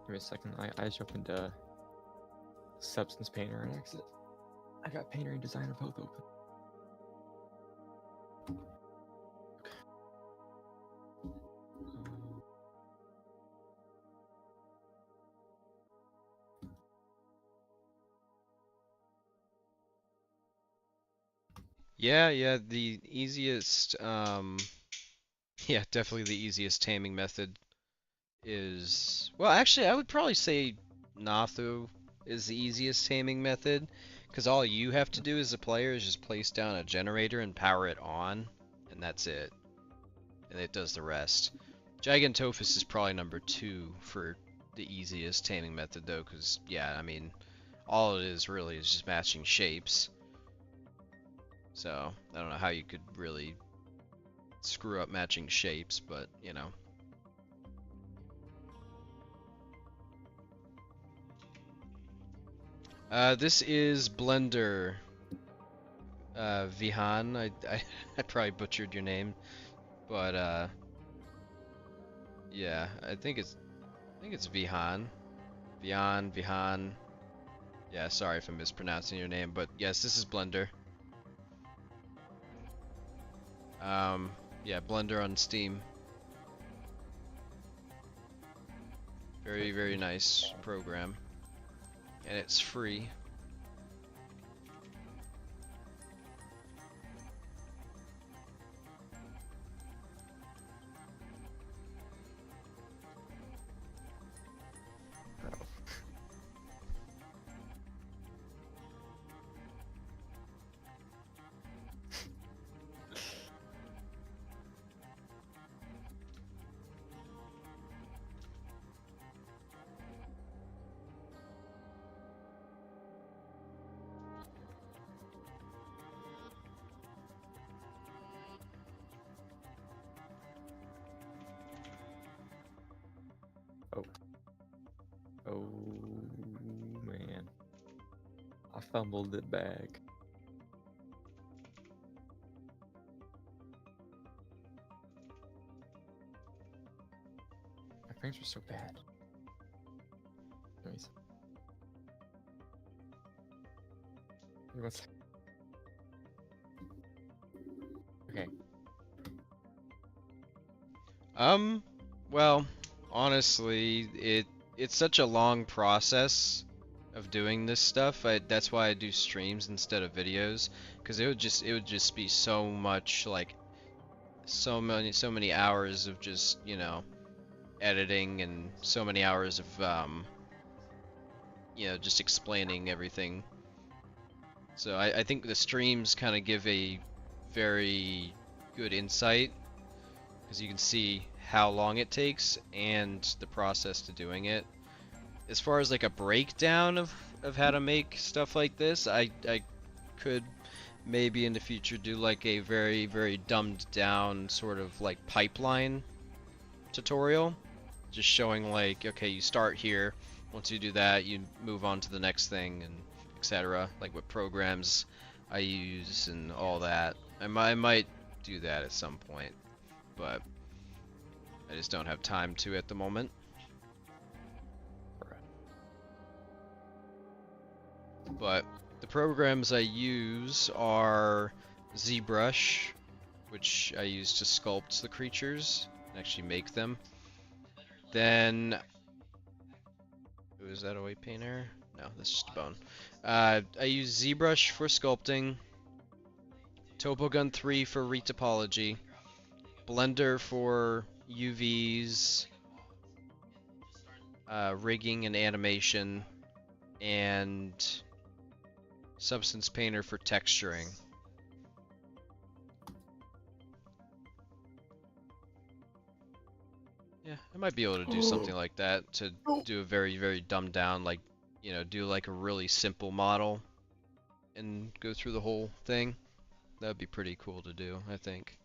Give me a second. I just opened Substance Painter and Exit. I got Painter and Designer both open. Yeah, the easiest, yeah, definitely the easiest taming method is, well, actually, I would probably say Nathu is the easiest taming method, because all you have to do as a player is just place down a generator and power it on, and that's it. And it does the rest. Gigantophus is probably number 2 for the easiest taming method, though, because, yeah, I mean, all it is really is just matching shapes. So I don't know how you could really screw up matching shapes, but you know. This is Blender Vihan. I probably butchered your name, but yeah, I think it's Vihan. Vihan. Yeah, sorry if I'm mispronouncing your name, but yes, this is Blender. Yeah, Blender on Steam. Very, very nice program. And it's free. Oh man, I fumbled it back. My frames are so bad. Anyways. Give me 1 sec. Okay. Well, honestly, it's such a long process of doing this stuff. That's why I do streams instead of videos, because it would just be so much, like so many hours of just, you know, editing, and so many hours of you know, just explaining everything. So I think the streams kind of give a very good insight, because you can see how long it takes and the process to doing it. As far as like a breakdown of how to make stuff like this, I could maybe in the future do like a very, very dumbed down sort of like pipeline tutorial, just showing like, okay, you start here, once you do that you move on to the next thing, and etc., like what programs I use and all that. I might do that at some point, but I just don't have time to at the moment. But the programs I use are ZBrush, which I use to sculpt the creatures and actually make them. Then, is that a white painter? No, that's just a bone. I use ZBrush for sculpting, Topogun 3 for retopology, Blender for UVs, rigging and animation, and Substance Painter for texturing. Yeah, I might be able to do something like that, to do a very, very dumbed down, like, you know, do like a really simple model and go through the whole thing. That would be pretty cool to do, I think.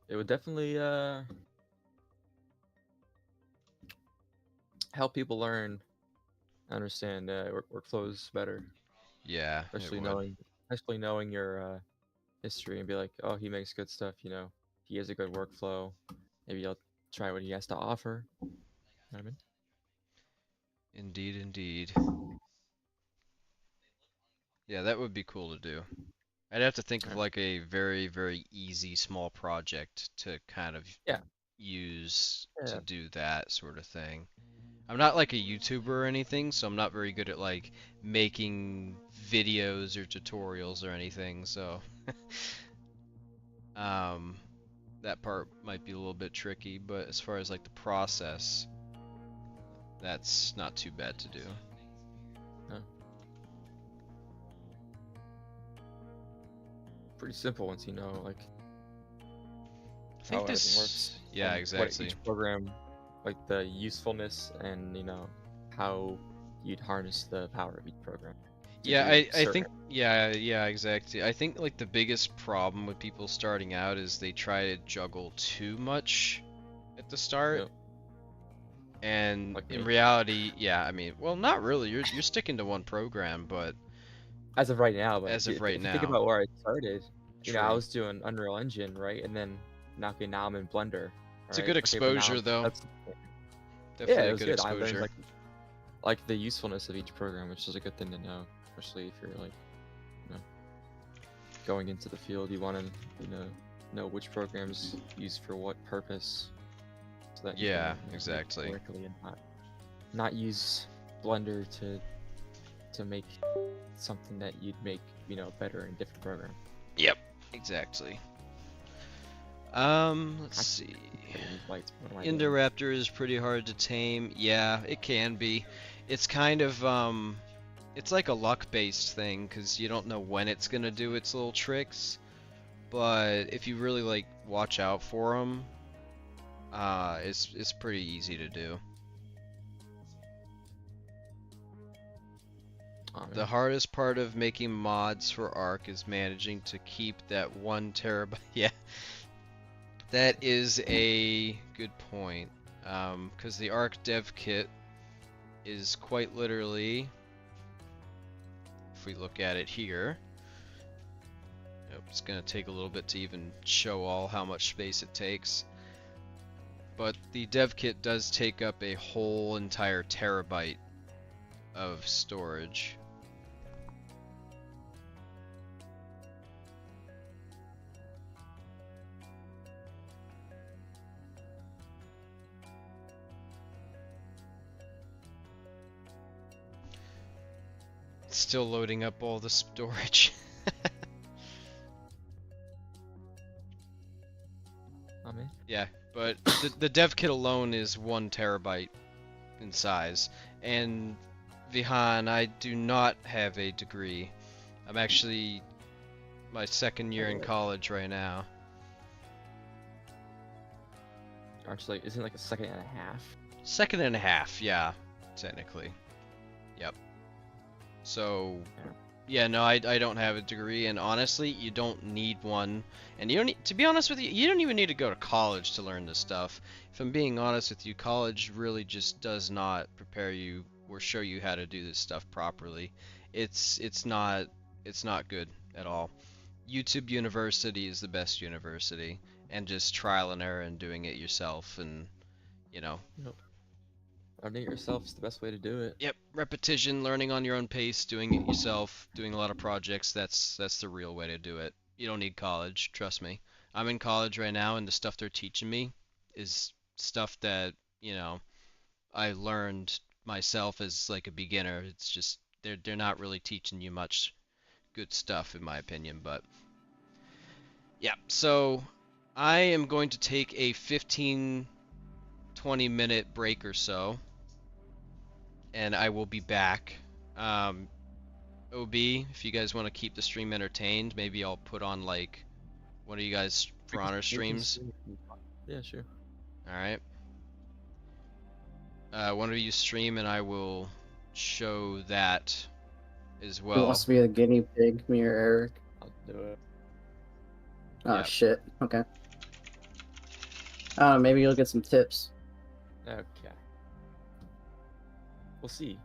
It would definitely help people learn, understand workflows better. Yeah, Especially knowing your history, and be like, oh, he makes good stuff, you know, he has a good workflow. Maybe I'll try what he has to offer. You know what I mean? Indeed, indeed. Yeah, that would be cool to do. I'd have to think of like a very, very easy small project to kind of use to do that sort of thing. I'm not like a YouTuber or anything, so I'm not very good at like making videos or tutorials or anything, so that part might be a little bit tricky, but as far as like the process, that's not too bad to do. Pretty simple once you know, like, I think how this everything works. Yeah, exactly. What each program, like the usefulness and, you know, how you'd harness the power of each program. to Yeah, do I certain- think yeah, exactly. I think like the biggest problem with people starting out is they try to juggle too much at the start. Yep. And Like in me. reality, yeah, I mean, well, not really. You're sticking to one program, but As of right now, but As of right if you think now. about where I started, you know, I True. was doing Unreal Engine, right? And then now I'm in Blender. It's a right? good Okay, but now exposure, though. That's, Definitely yeah, it a was good good. I exposure. learned like the usefulness of each program, which is a good thing to know, especially if you're like, you know, going into the field. You want to, know which programs used for what purpose, so that you Yeah, can, work exactly. correctly and not use Blender to make something that you'd make, better in a different program. Yep, exactly. Let's see. Lights, what am I doing? Indoraptor is pretty hard to tame. Yeah, it can be. It's kind of it's like a luck-based thing because you don't know when it's gonna do its little tricks. But if you really like watch out for them, it's pretty easy to do. Oh, The man. hardest part of making mods for Ark is managing to keep that 1 terabyte. Yeah, that is a good point. Because the Ark dev kit is quite literally, if we look at it here, it's going to take a little bit to even show all how much space it takes. But the dev kit does take up a whole entire terabyte of storage. It's still loading up all the storage. Oh, man. Yeah, but the dev kit alone is 1 terabyte in size. And Vihan, I do not have a degree. I'm actually my 2nd year in college right now. Actually, isn't it like a second and a half? 2nd and a half, yeah, technically. Yep. So, yeah, no, I don't have a degree, and honestly, you don't need one. And you don't need, to be honest with you, you don't even need to go to college to learn this stuff. If I'm being honest with you, college really just does not prepare you or show you how to do this stuff properly. It's not good at all. YouTube University is the best university, and just trial and error and doing it yourself, and Learning it yourself is the best way to do it. Yep, repetition, learning on your own pace, doing it yourself, doing a lot of projects, that's the real way to do it. You don't need college, trust me. I'm in college right now, and the stuff they're teaching me is stuff that, I learned myself as like a beginner. It's just they're not really teaching you much good stuff in my opinion, but yeah, so I am going to take a 15-20 minute break or so, and I will be back. OB, if you guys want to keep the stream entertained, maybe I'll put on like one of you guys for honor streams. Yeah, sure. Alright. One of you stream and I will show that as Who well. wants to be the guinea pig, me or Eric? I'll do it. Oh, Yeah. shit. Okay. Maybe you'll get some tips. Okay. We'll see.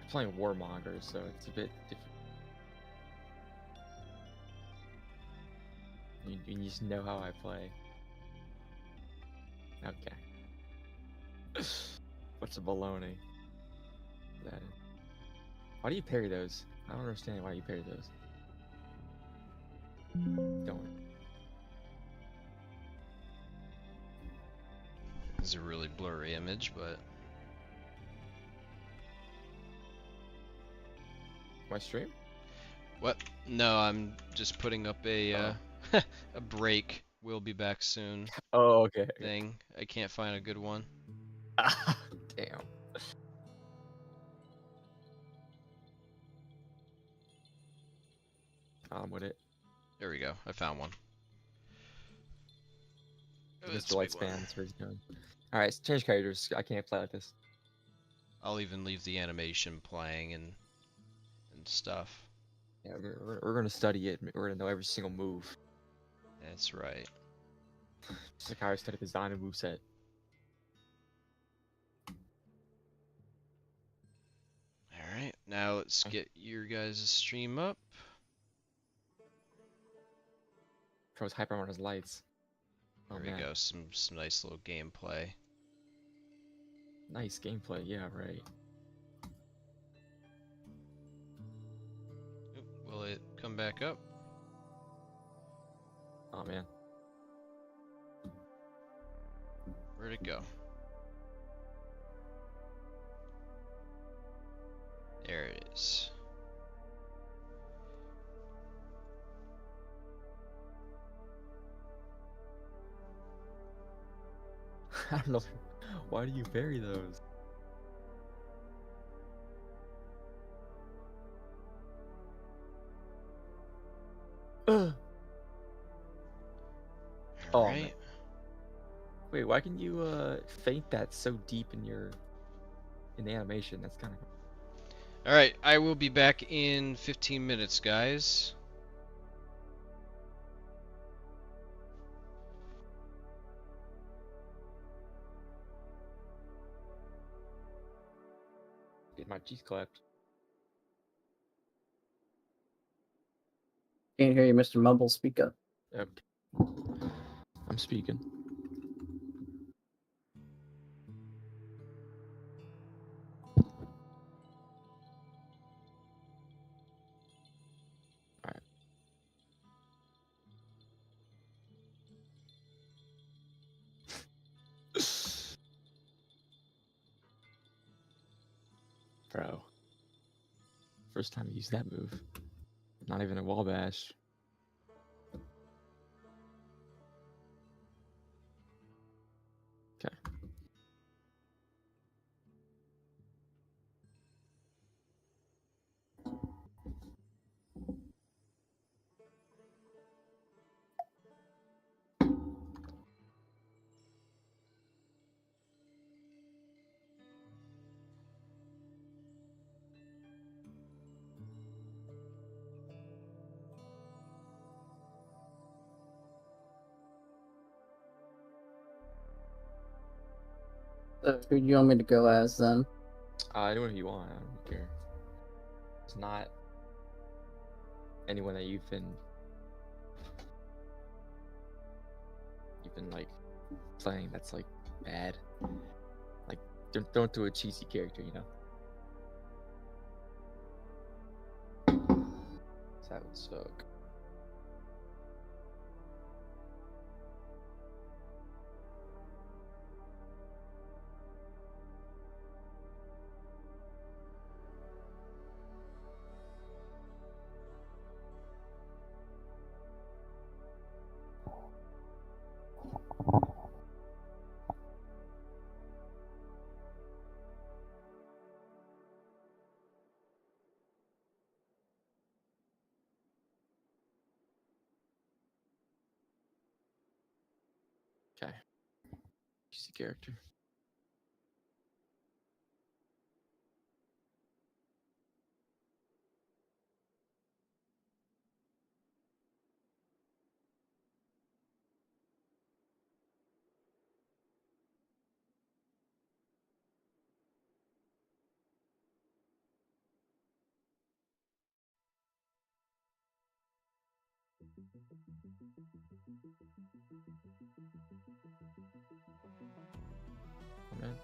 I'm playing Warmonger, so it's a bit different. You just know how I play. Okay. What's a baloney? That is. Why do you parry those? I don't understand why you parry those. Don't. It's a really blurry image, but My stream? what? No, I'm just putting up a a break. We'll be back soon Oh, okay. thing. I can't find a good one. Damn. problem with it. There we go. I found one. Oh, that's Mr. a big one. Lightspan, that's where he's going. Alright, change characters. I can't play like this. I'll even leave the animation playing and stuff. Yeah, we're gonna study it. We're gonna know every single move. That's right. Just like how I studied the Zyno moveset. Alright, now let's get your guys' stream up. Throws hyper on his lights. Oh, There we man. go, some nice little gameplay. Nice gameplay, yeah, right. Oop, will it come back up? Oh man. Where'd it go? There it is. I don't know. Why do you bury those? Oh, man. Alright. Wait, why can you faint that so deep in the animation? That's kind of. Alright, I will be back in 15 minutes, guys. Get my cheese clapped. Can't hear you, Mr. Mumble. Speak up. Yep. I'm speaking. Alright. Bro. First time I used that move. Not even a wall bash. Okay. Who do you want me to go as then? Anyone you want. I don't care. It's not anyone that you've been like playing that's like bad. Like don't do a cheesy character, you know. That would suck. Okay. Cheesy character. Oh, man.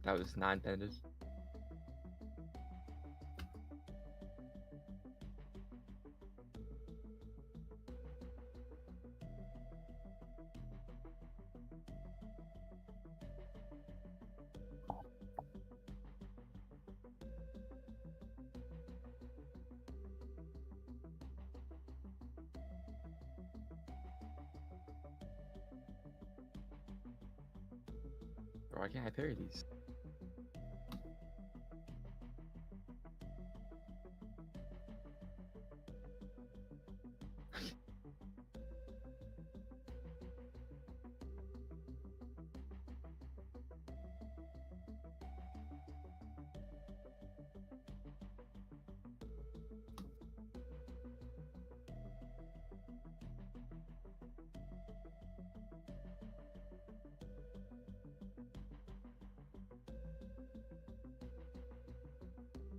That was not intended. Why can't I parry these?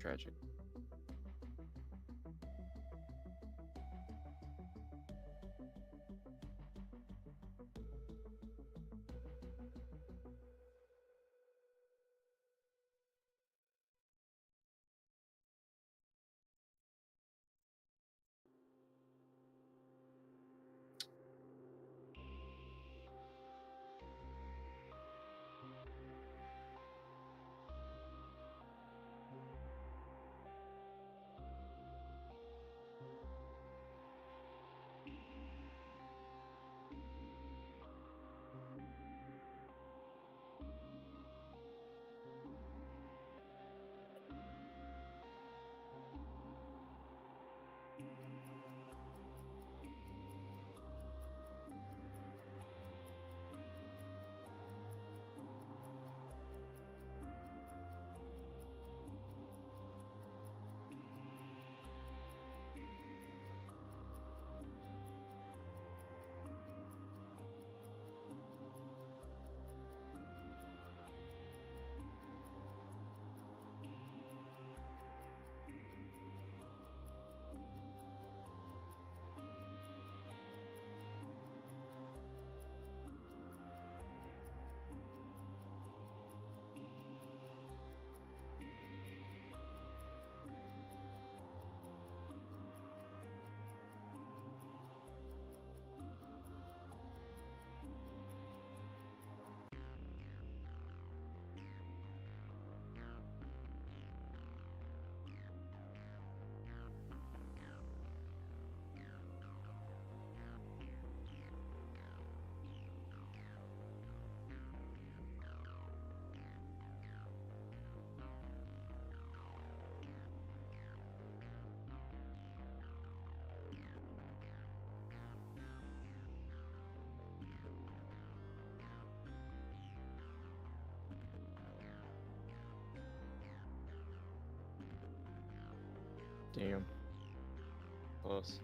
Tragic. Damn. Close.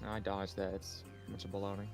I dodged that. It's a bunch of baloney.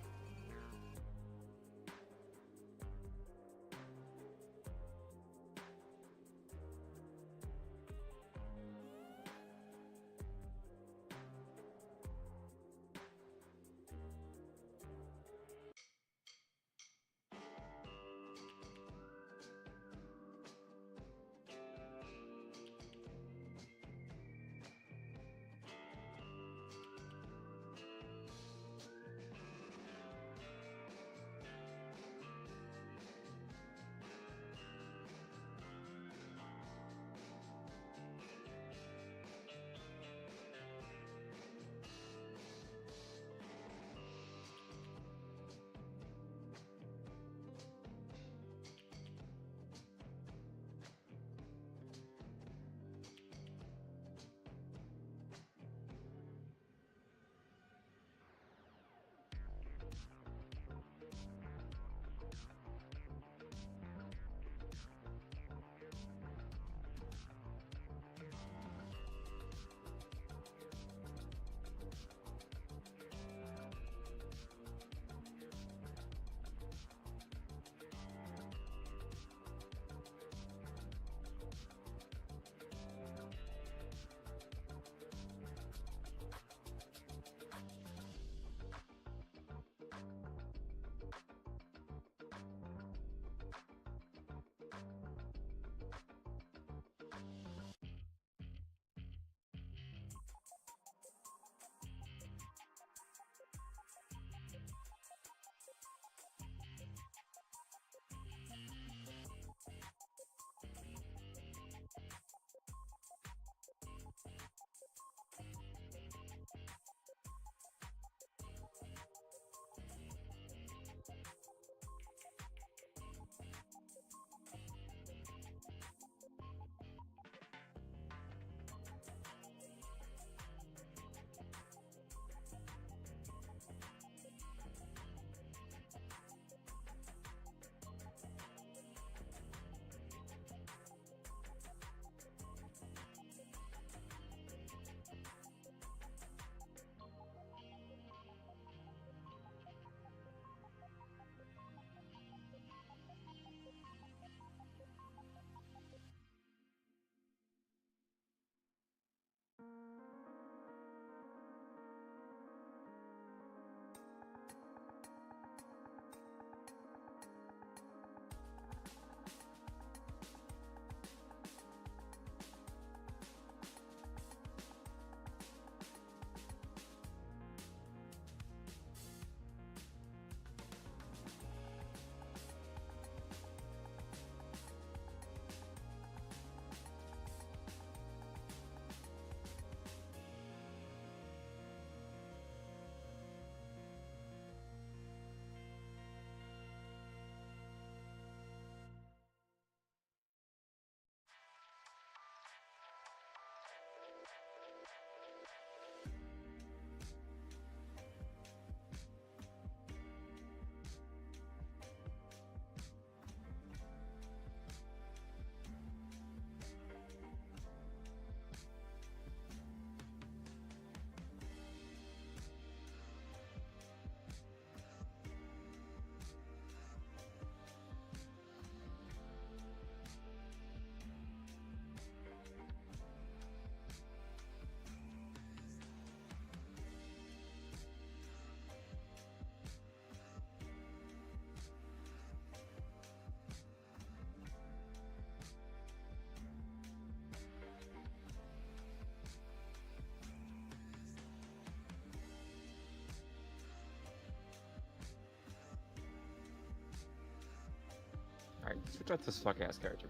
Alright, switch out this fuck ass character.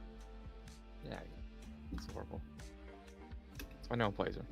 Yeah, it's horrible. That's why no one plays him.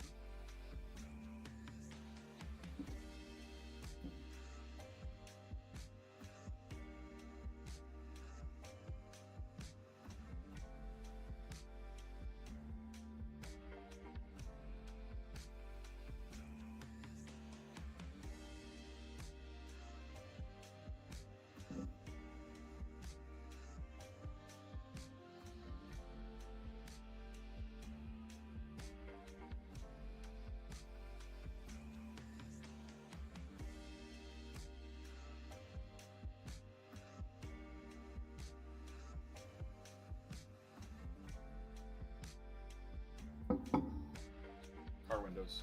Windows.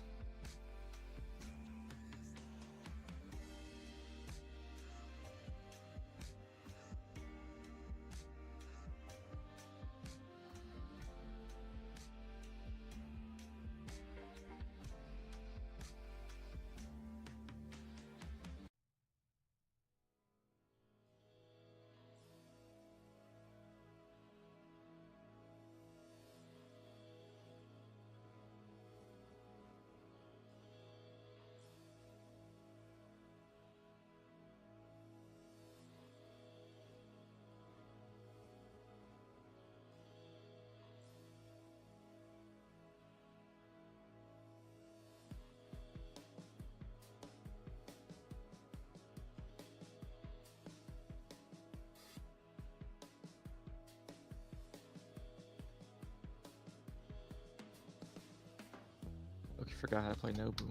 Okay, forgot how to play Nobu.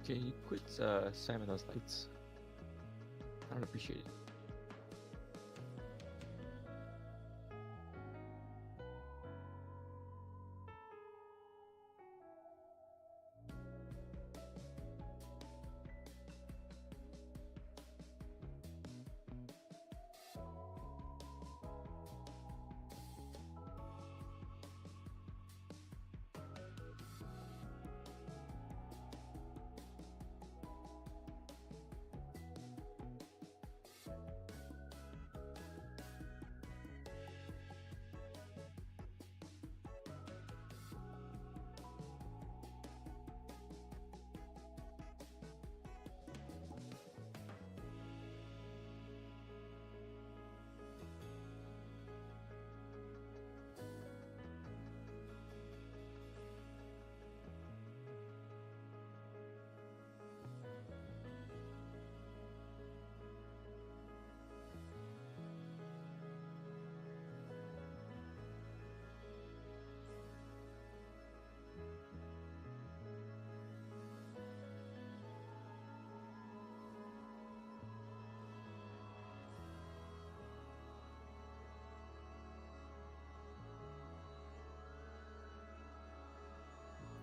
Can you quit spamming those lights? I don't appreciate it.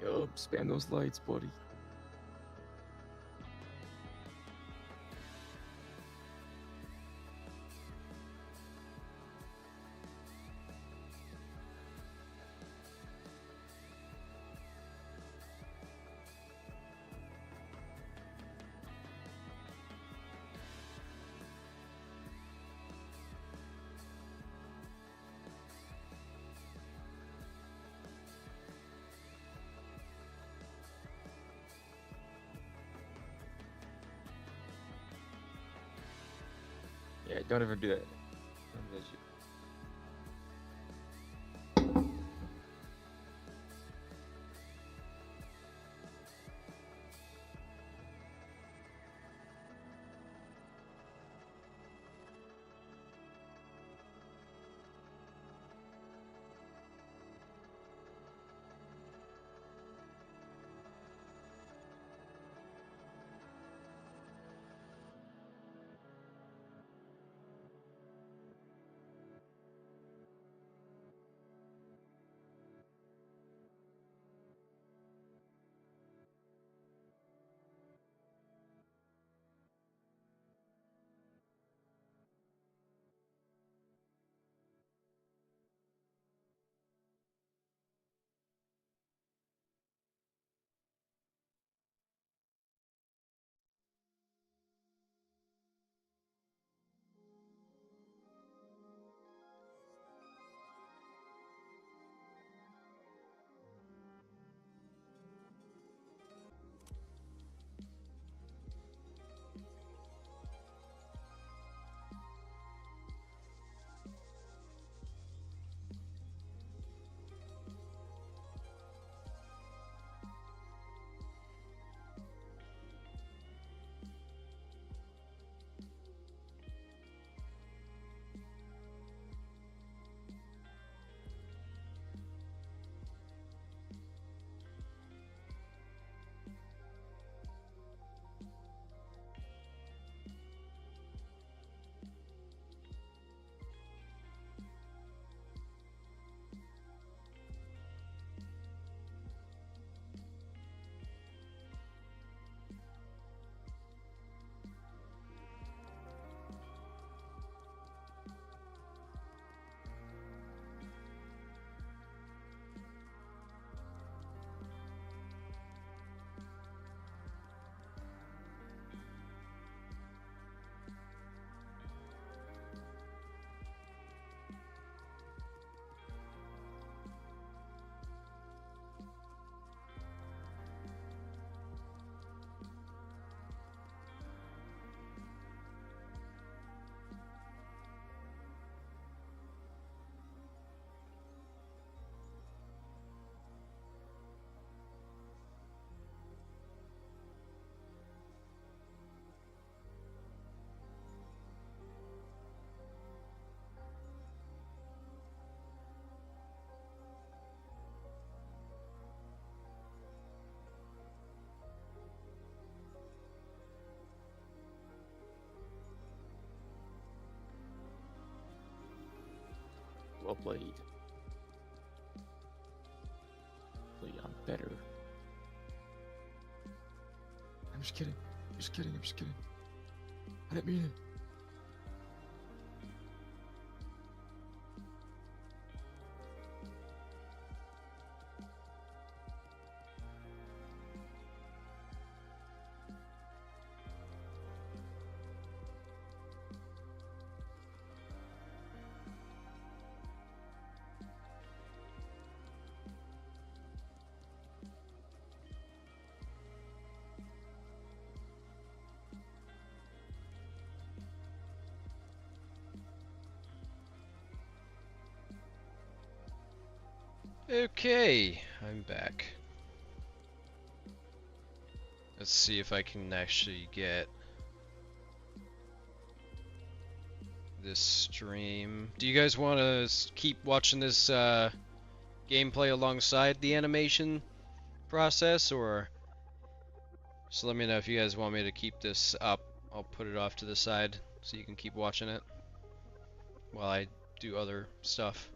Yup, spam those lights, buddy. Yeah, don't ever do that. Don't do that shit. a blade. I'm better. I'm just kidding. I'm just kidding. I'm just kidding. I didn't mean it. Okay, I'm back. Let's see if I can actually get this stream. Do you guys want to keep watching this gameplay alongside the animation process, or just let me know if you guys want me to keep this up. I'll put it off to the side so you can keep watching it while I do other stuff.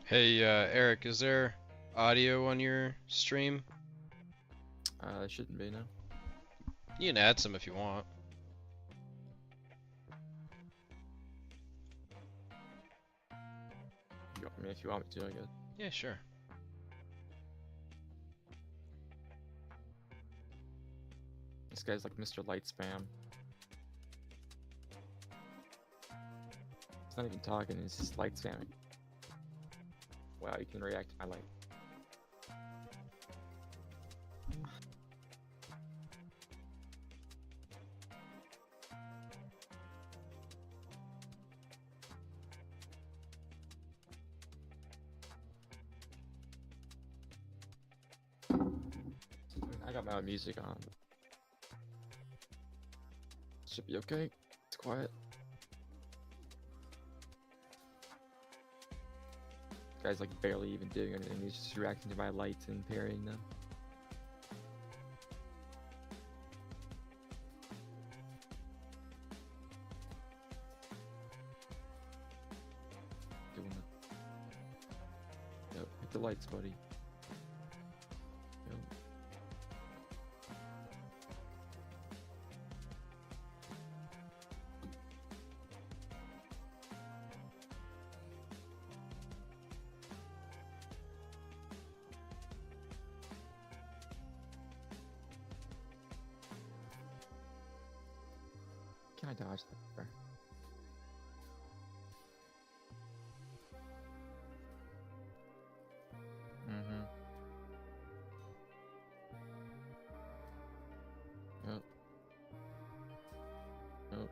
Hey, Eric, is there audio on your stream? It shouldn't be, no. You can add some if you want. I mean, if you want me to, I guess. Yeah, sure. This guy's like Mr. Light Spam. He's not even talking, he's just light spamming. Wow, you can react to my light. I got my own music on. Should be okay. It's quiet. Guy's like barely even doing anything. He's just reacting to my lights and parrying them. Doing it. Yep, hit the lights, buddy. Yep. Can I dodge that? Mm-hmm. Yep. Yep.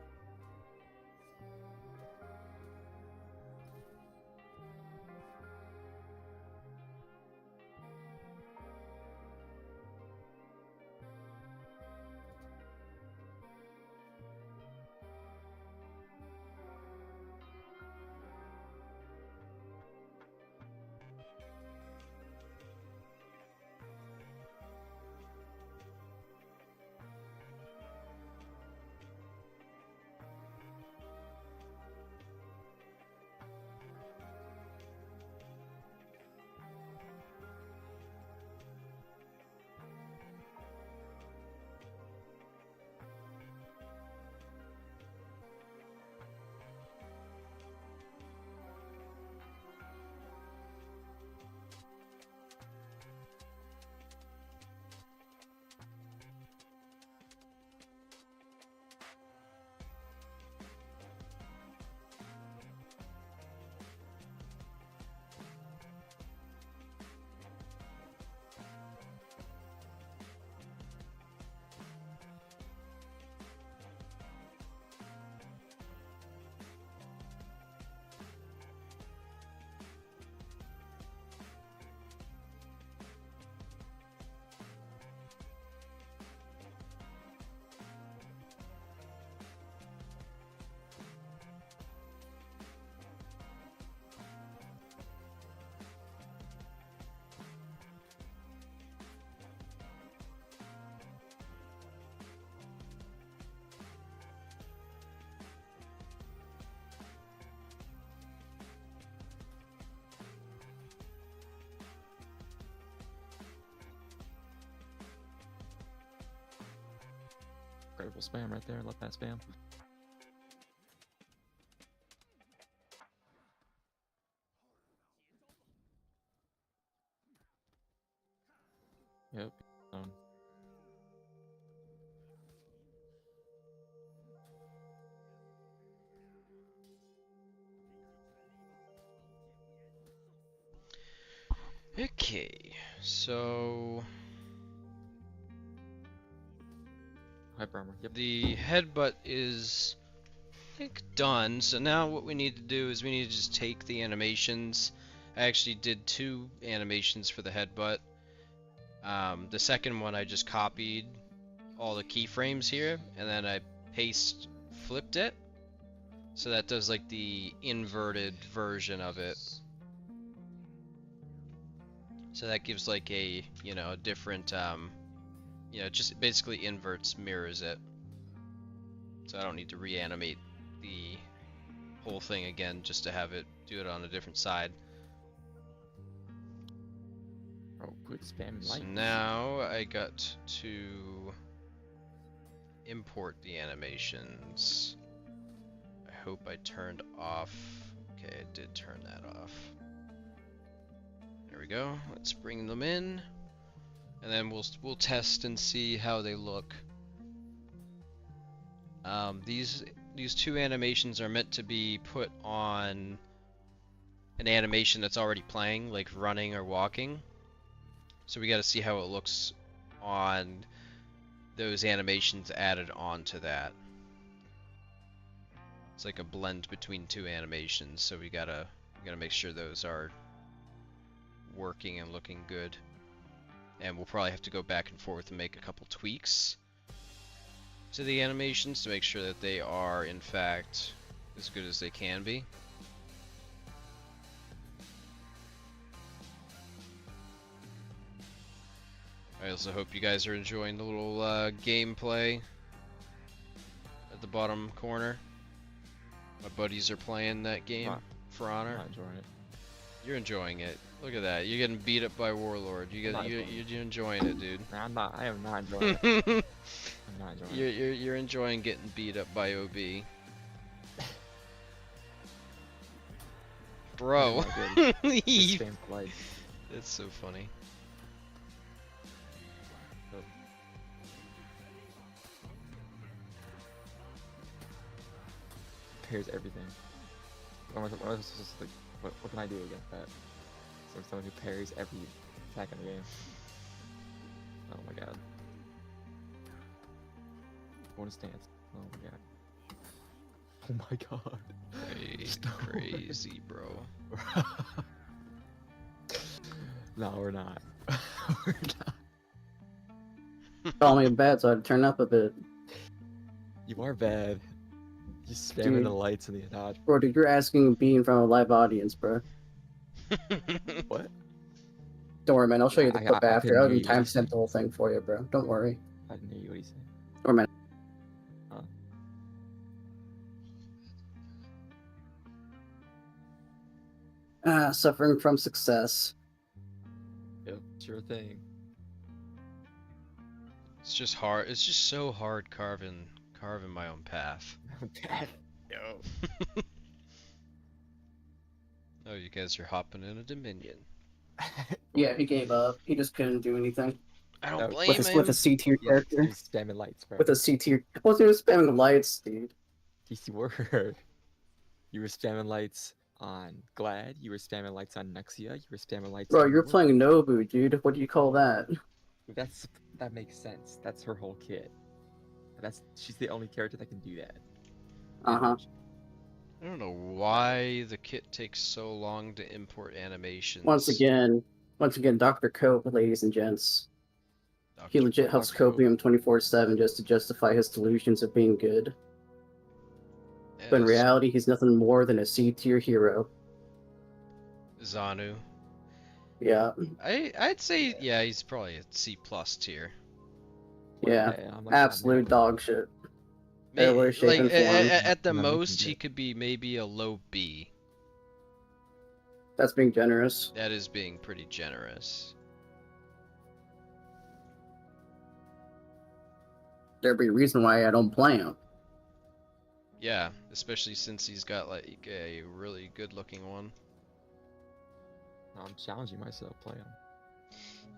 Incredible spam right there. Love that spam. Yep. Okay, so Hyper armor. Yep. the headbutt is, I think, done. So now what we need to do is we need to just take the animations. I actually did 2 animations for the headbutt. The second one I just copied all the keyframes here, and then I flipped it. So that does like the inverted version of it. So that gives like a, a different, just basically inverts, mirrors it. So I don't need to reanimate the whole thing again just to have it do it on a different side. Oh, quit spamming So lights. now I got to import the animations. I hope I turned off. Okay, I did turn that off. There we go. Let's bring them in, and then we'll test and see how they look. These 2 animations are meant to be put on an animation that's already playing, like running or walking. So we got to see how it looks on those animations added onto that. It's like a blend between 2 animations, so we gotta make sure those are working and looking good. And we'll probably have to go back and forth and make a couple tweaks to the animations to make sure that they are in fact as good as they can be. I also hope you guys are enjoying the little gameplay at the bottom corner. My buddies are playing that game for honor. I'm not enjoying it. You're enjoying it. Look at that. You're getting beat up by Warlord. You're enjoying it, dude. I'm not. I am not enjoying it. I'm not enjoying it. You're enjoying getting beat up by OB. Bro. Oh my God. Just He- spam lights. That's so funny. Oh. Pairs everything. What can I do against that? So someone who parries every attack in the game. Oh my god. Bonus stance. Oh my god. Oh my god. Crazy, bro. No, we're not. We're not. Call me bad, so I'd turn up a bit. You are bad. You spamming Dude. the lights and the dodge. Bro, dude, you're asking being from a live audience, bro. What? Don't worry, man. I'll show you the I clip after. couldn't I'll hear even you. timestamp the whole thing for you, bro. Don't worry. I didn't hear you. What he said. Or man. Suffering from success. Yep, sure thing. It's just hard. It's just so hard carving my own path. Yo. Oh, you guys are hopping in a Dominion. Yeah, he gave up. He just couldn't do anything. I No, don't blame With him. a C tier Yeah, character. he's spamming lights, bro. With a C tier. Well, he was spamming lights, dude. DC word. You were spamming lights on Glad. You were spamming lights on Nexia. You were spamming lights. Bro, on you're Wood. playing Nobu, dude. What do you call that? That makes sense. That's her whole kit. She's the only character that can do that. Uh-huh. I don't know why the kit takes so long to import animations. Once again, Dr. Cope, ladies and gents. He legit helps Dr. Cope. Copium 24/7 just to justify his delusions of being good. But in Yes, reality, he's nothing more than a C tier hero. Zanu. Yeah, I'd say yeah, he's probably a C+ tier. yeah. I'm like, Absolute dog shit. Everywhere, shape, Like and form. at the I'm not making most, he it. could be maybe a low B. That's being generous. That is being pretty generous. there'd be a reason why I don't play him. Yeah, especially since he's got like a really good looking one. I'm challenging myself playing.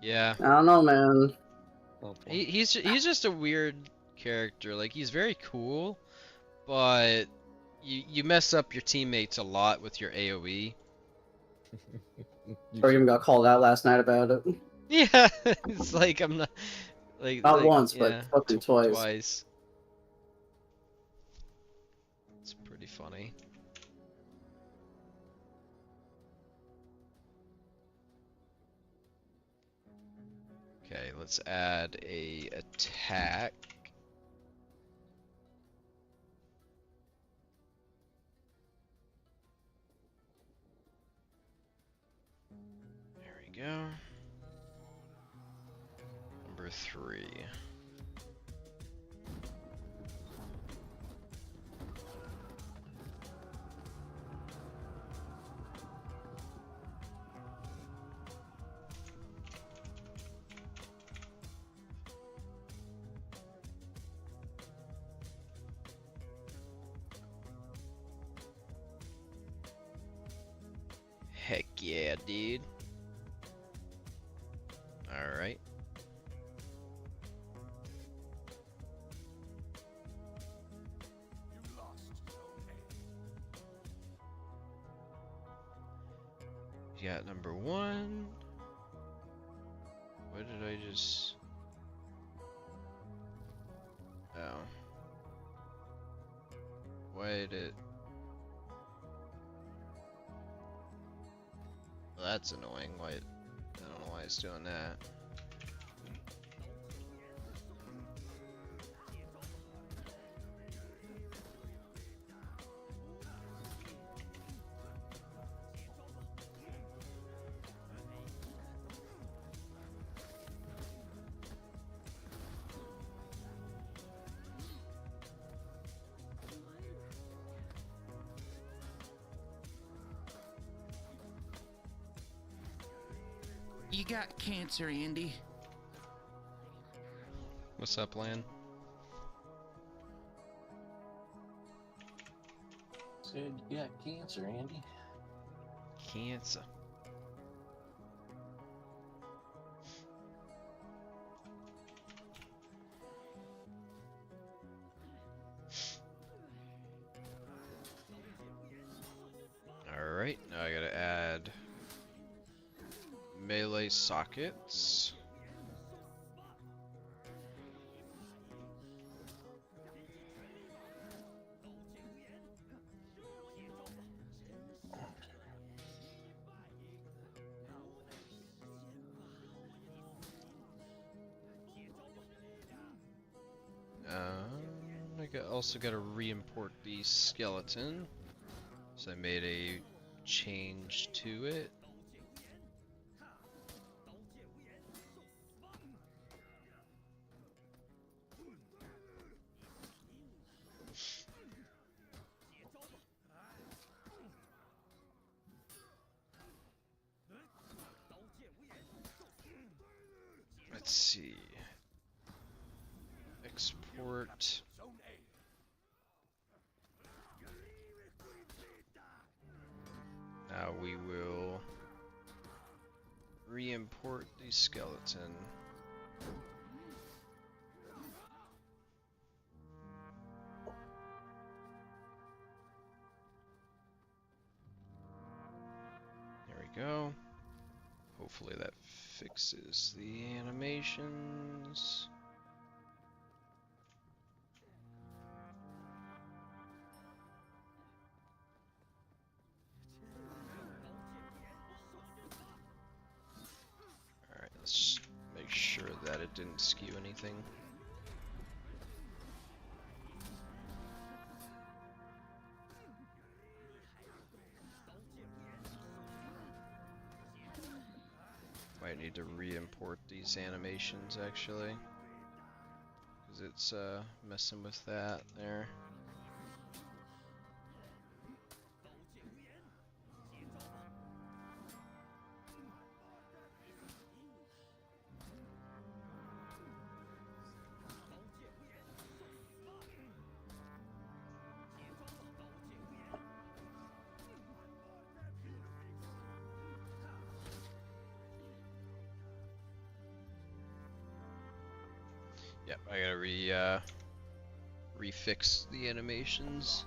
Yeah, I don't know, man. Oh, boy. he's just a weird character. Like he's very cool, but you mess up your teammates a lot with your AOE. Or even got called out last night about it. Yeah, it's like I'm not like Not once, but yeah, fucking twice. twice. It's pretty funny. Okay, let's add a attack. There we go. Number 3. Heck yeah, dude. Alright. You got number 1. What did I just... Oh. Why did it... Well, that's annoying. Why? I don't know why it's doing that. You got cancer, Andy. What's up, Lan? Said you got cancer, Andy. Cancer. Alright, now I gotta add melee sockets. Also got to re-import the skeleton, so I made a change to it. Let's see. Export. Now we will re-import the skeleton. There we go. Hopefully that fixes the animations. Alright, let's just make sure that it didn't skew anything. Might need to re-import these animations actually, because it's messing with that there. Yep, I gotta refix the animations.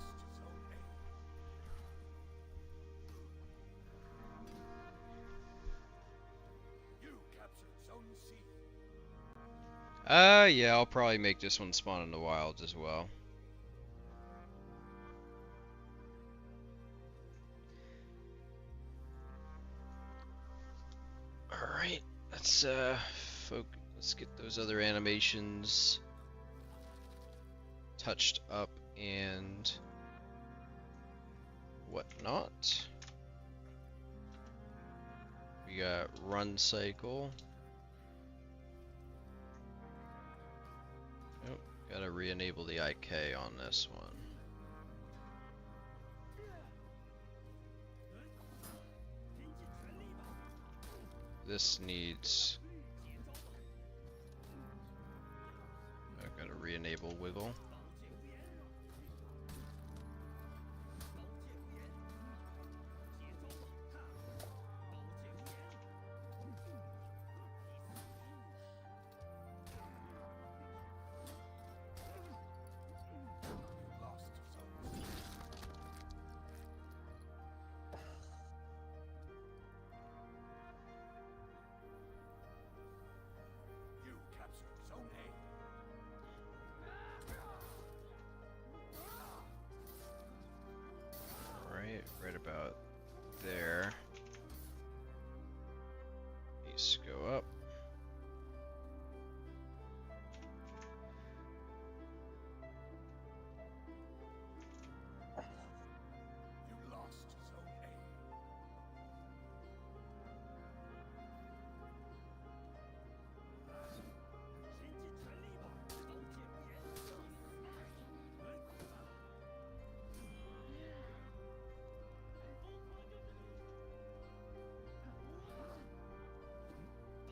Yeah, I'll probably make this one spawn in the wild as well. Alright, let's let's get those other animations touched up and whatnot. We got run cycle. Oh, gotta re-enable the IK on this one. This needs... I've gotta re-enable wiggle. Right about there. Needs to go up.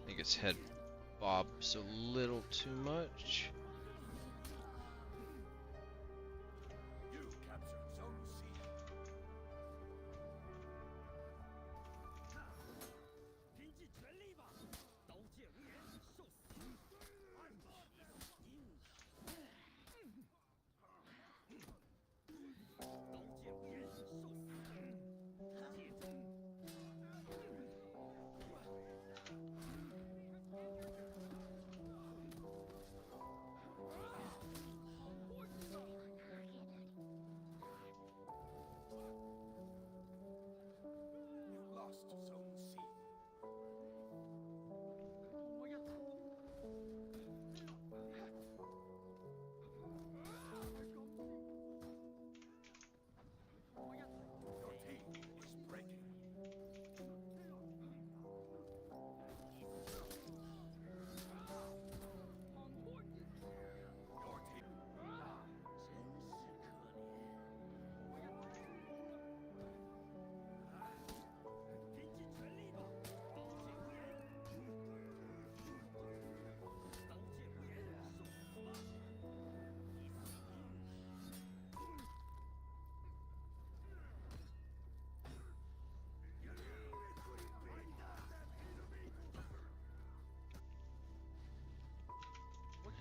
I think its head bobs a little too much.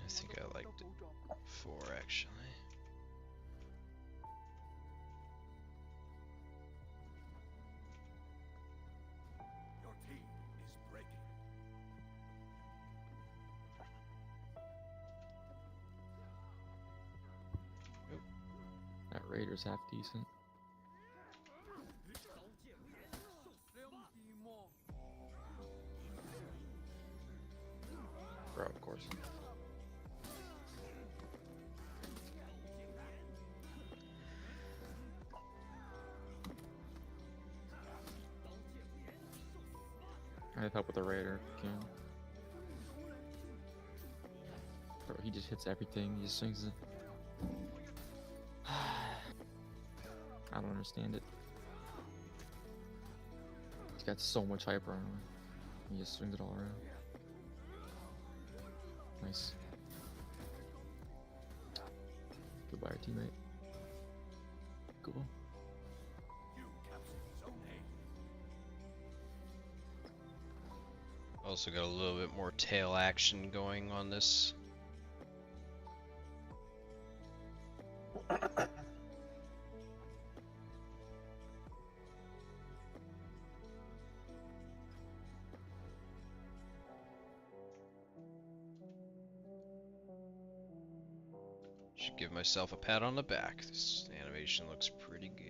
I think I liked it 4 actually. Your team is breaking. That Raider's half decent. Bro, of course. I have help with the Raider if you can. Bro, he just hits everything, he just swings it. I don't understand it. He's got so much hyper on him. He just swings it all around. Nice. Goodbye, teammate. Cool. You captured Zone A. Also got a little bit more tail action going on this Should give myself a pat on the back. This animation looks pretty good.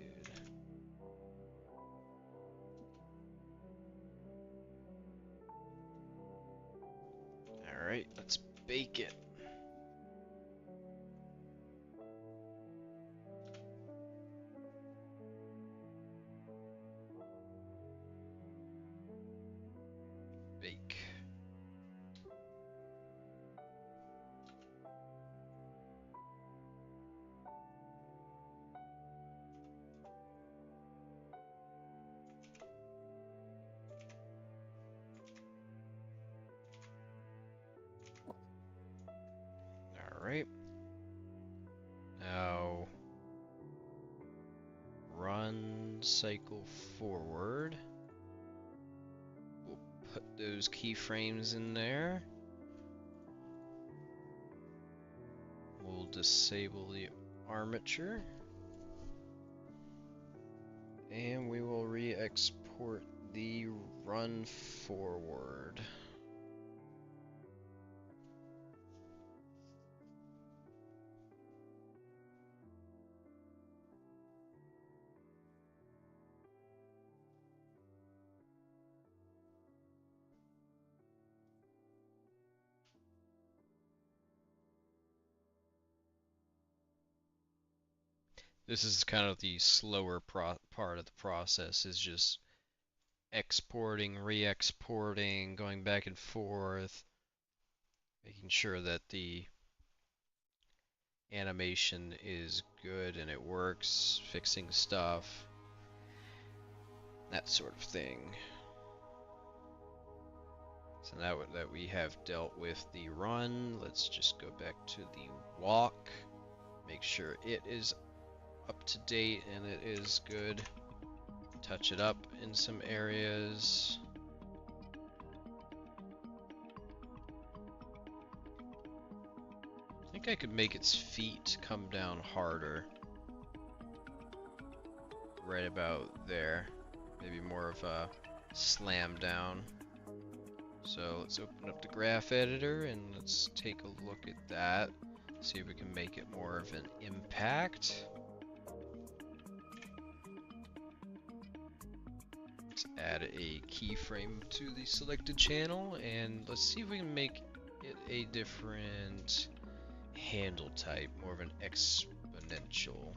Alright, let's bake it. Bake. Alright. Now run cycle forward. We'll put those keyframes in there. We'll disable the armature. And we will re-export the run forward. This is kind of the slower part of the process, is just exporting, re-exporting, going back and forth, making sure that the animation is good and it works, fixing stuff, that sort of thing. So now that we have dealt with the run, let's just go back to the walk, make sure it is up to date and it is good. Touch it up in some areas. I think I could make its feet come down harder. Right about there. Maybe more of a slam down. So let's open up the graph editor and let's take a look at that. See if we can make it more of an impact. Let's add a keyframe to the selected channel and let's see if we can make it a different handle type, more of an exponential.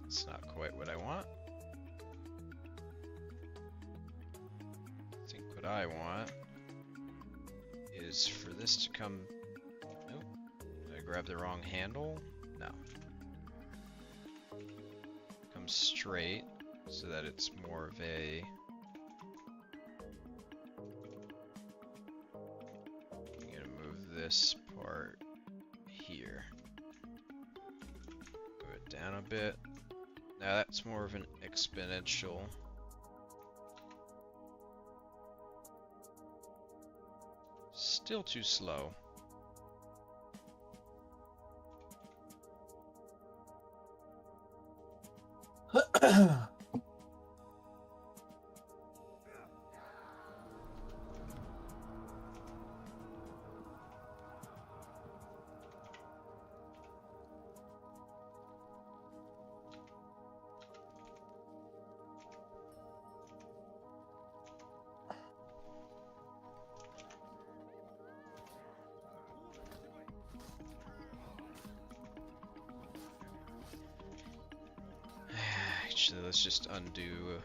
It's not quite what I want. I think what I want is for this to come. Nope. Did I grab the wrong handle? No. Come straight so that it's more of a. I'm gonna move this part here. Move it down a bit. Now that's more of an exponential. Still too slow. Actually, let's just undo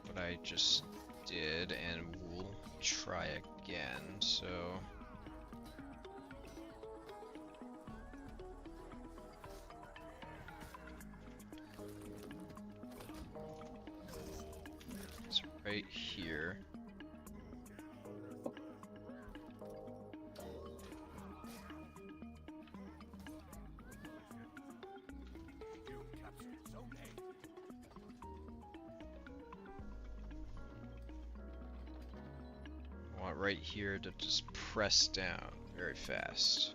what I just did and we'll try again. So it's right here. Right here to just press down. very fast.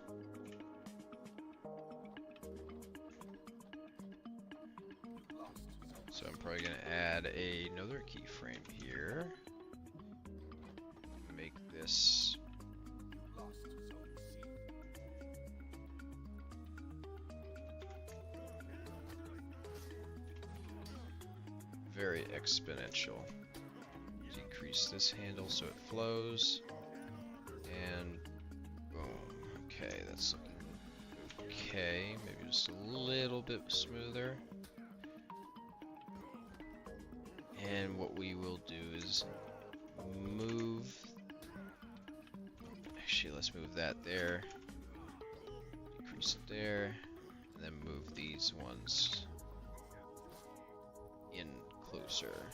So I'm probably gonna add another keyframe here. Make this very exponential. Decrease this handle so it flows. And boom. Okay, that's looking okay. Maybe just a little bit smoother. And what we will do is move. Actually, let's move that there. Decrease it there. And then move these ones in closer.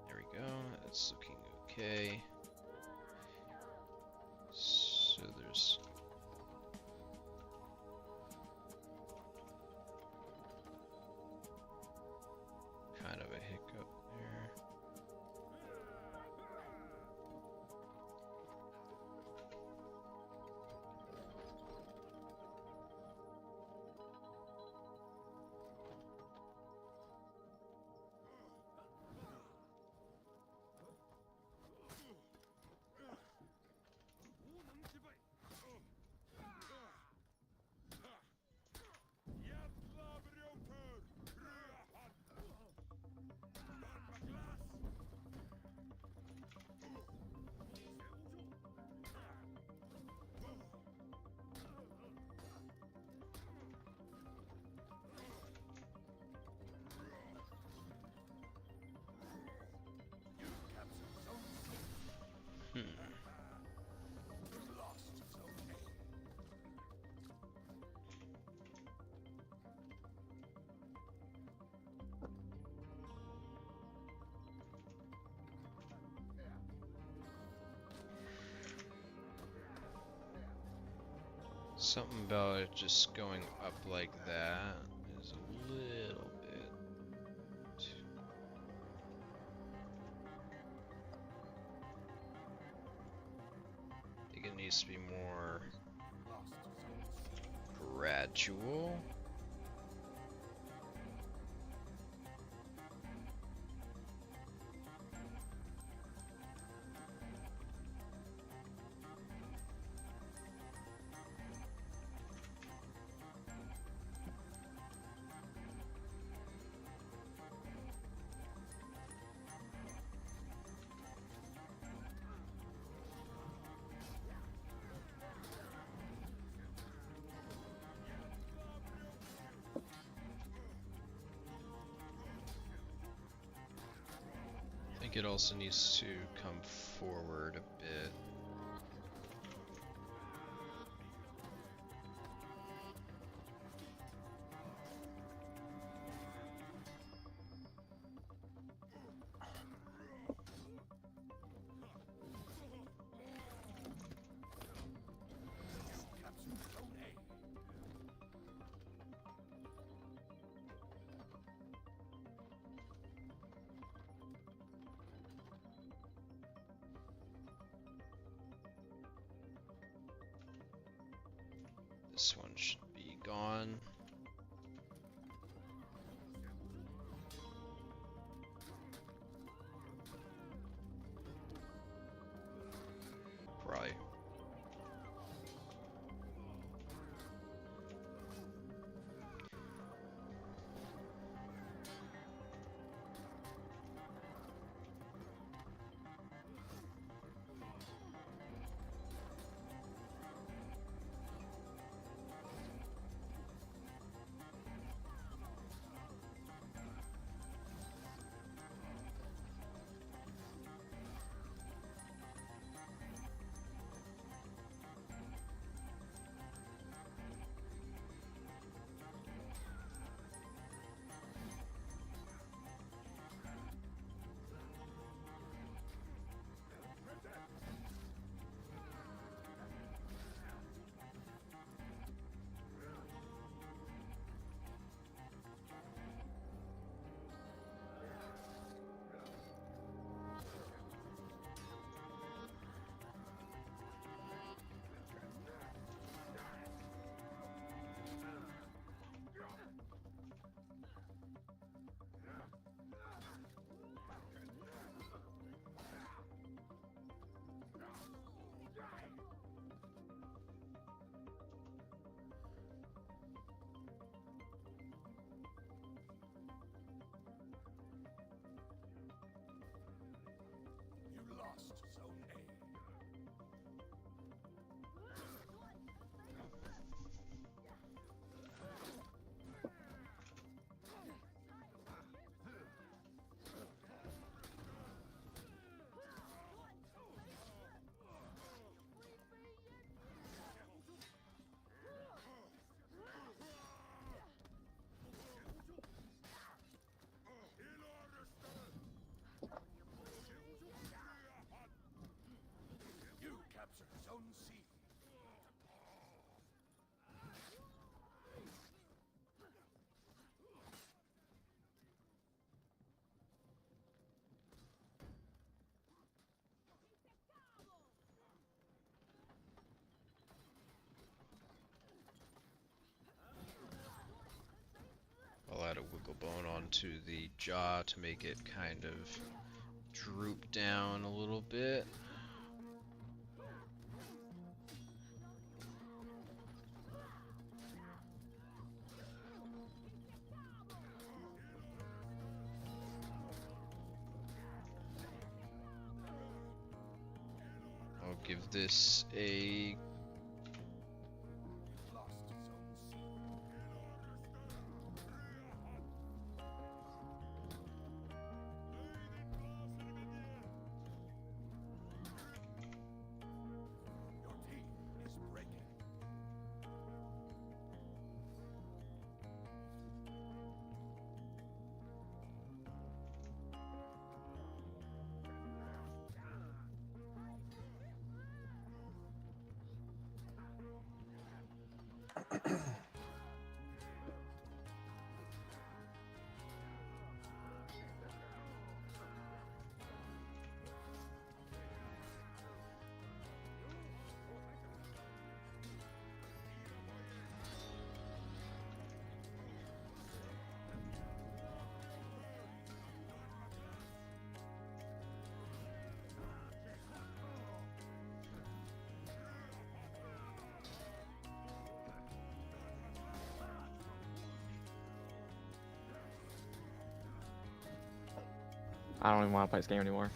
There we go. That's looking okay. So there's kind of a hiccup there. Something about it just going up like that is a little bit. I think it needs to be more gradual. I think it also needs to come forward a bit. This one should be gone. Probably. onto the jaw to make it kind of droop down a little bit. I'll give this a Your team is breaking. I don't even want to play this game anymore.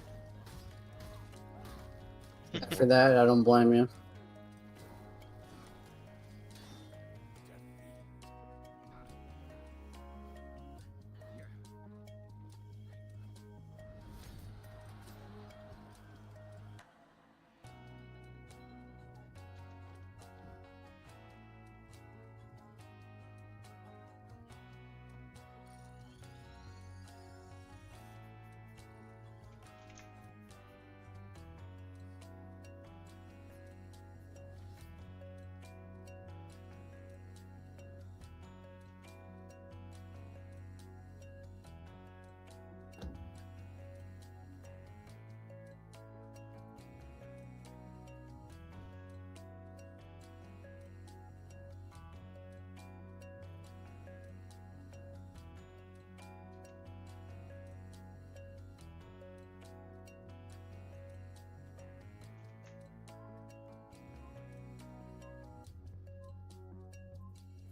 For that, I don't blame you.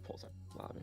Pulls up lobby.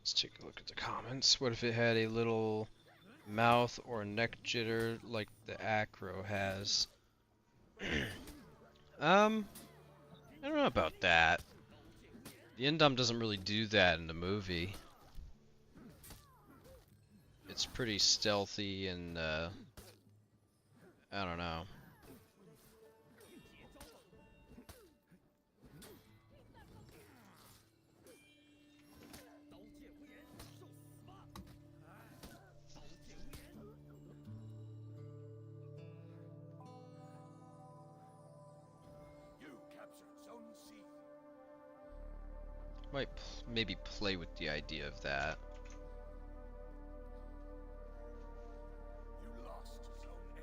Let's take a look at the comments. What if it had a little mouth or neck jitter like the acro has? I don't know about that. The Indom doesn't really do that in the movie. It's pretty stealthy and I don't know. You captured Zone C. Might maybe play with the idea of that. You lost Zone A.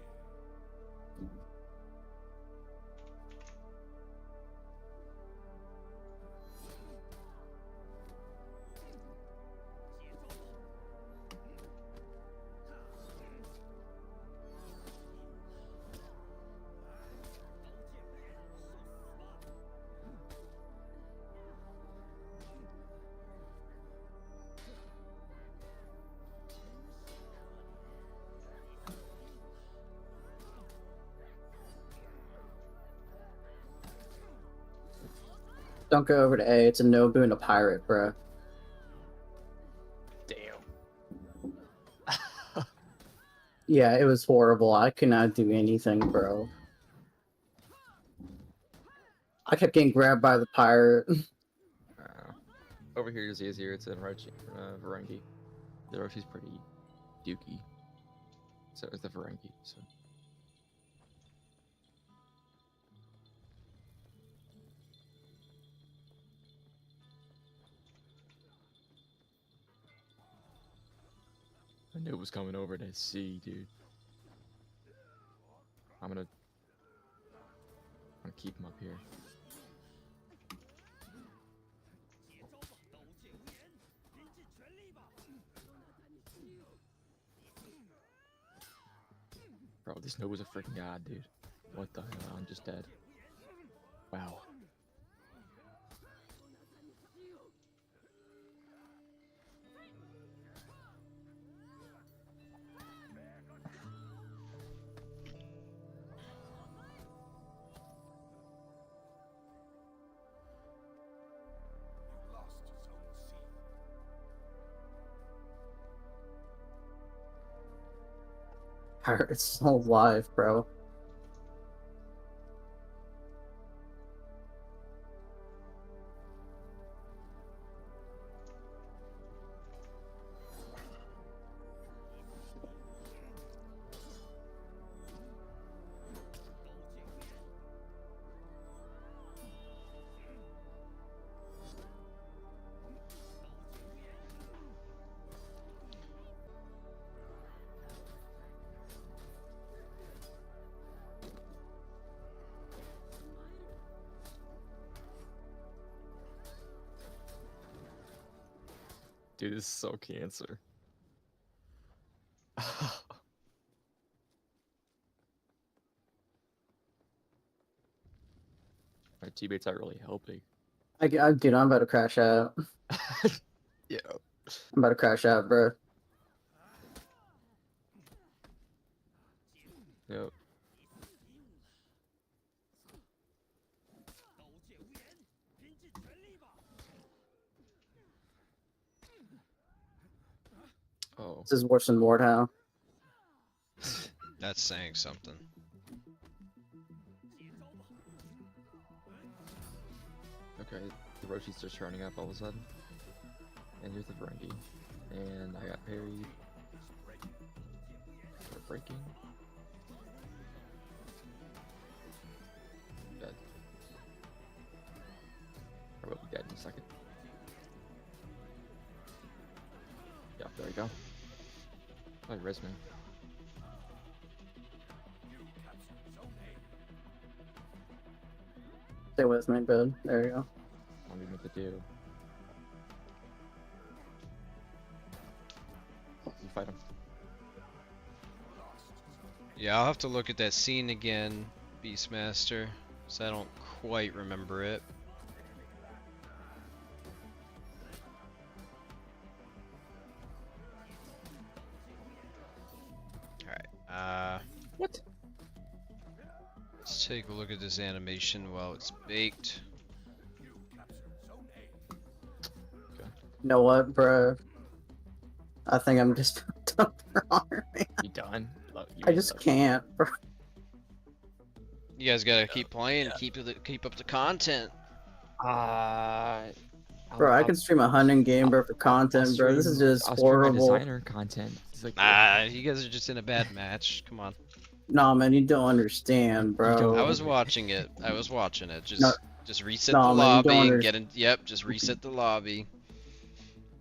Don't go over to A. It's a Nobu and a pirate, bro. Damn. Yeah, it was horrible. I could not do anything, bro. I kept getting grabbed by the pirate. Over here is easier. It's in Varengi. The Roshi's pretty dukey. So is the Varengi. So. I knew it was coming over to C, dude. I'm gonna keep him up here. Bro, this Nobu's a freaking god, dude. What the hell? I'm just dead. Wow. You lost Zone C. Pirate's still alive, bro. Dude, this is so cancer. My teammates aren't really helping. Dude, I'm about to crash out. Yeah. I'm about to crash out, bro. Yep. Oh. This is worse than Mordhau. That's saying something. Okay, the Roshi's just turning up all of a sudden. And here's the Varengi. And I got parried. For breaking. Dead. I will be dead in a second. Yeah, there you go. Oh, res me. You captured Zone A. Stay with me, bud. There you go. What do you meant to do? You fight him. Yeah, I'll have to look at that scene again, Beastmaster, because I don't quite remember it. What? Let's take a look at this animation while it's baked. You know what, bro? I think I'm just done for honor, man. You done? I just can't, bro. You guys gotta keep playing, keep up the content. Bro, I can stream a hunting game, bro, for content, bro. This is just I'll stream my horrible. designer content. It's like, You guys are just in a bad match. Come on. Nah, man, you don't understand, bro. don't. I was watching it. Just No. just reset No, the man, you lobby don't and get in. Yep, just reset the lobby.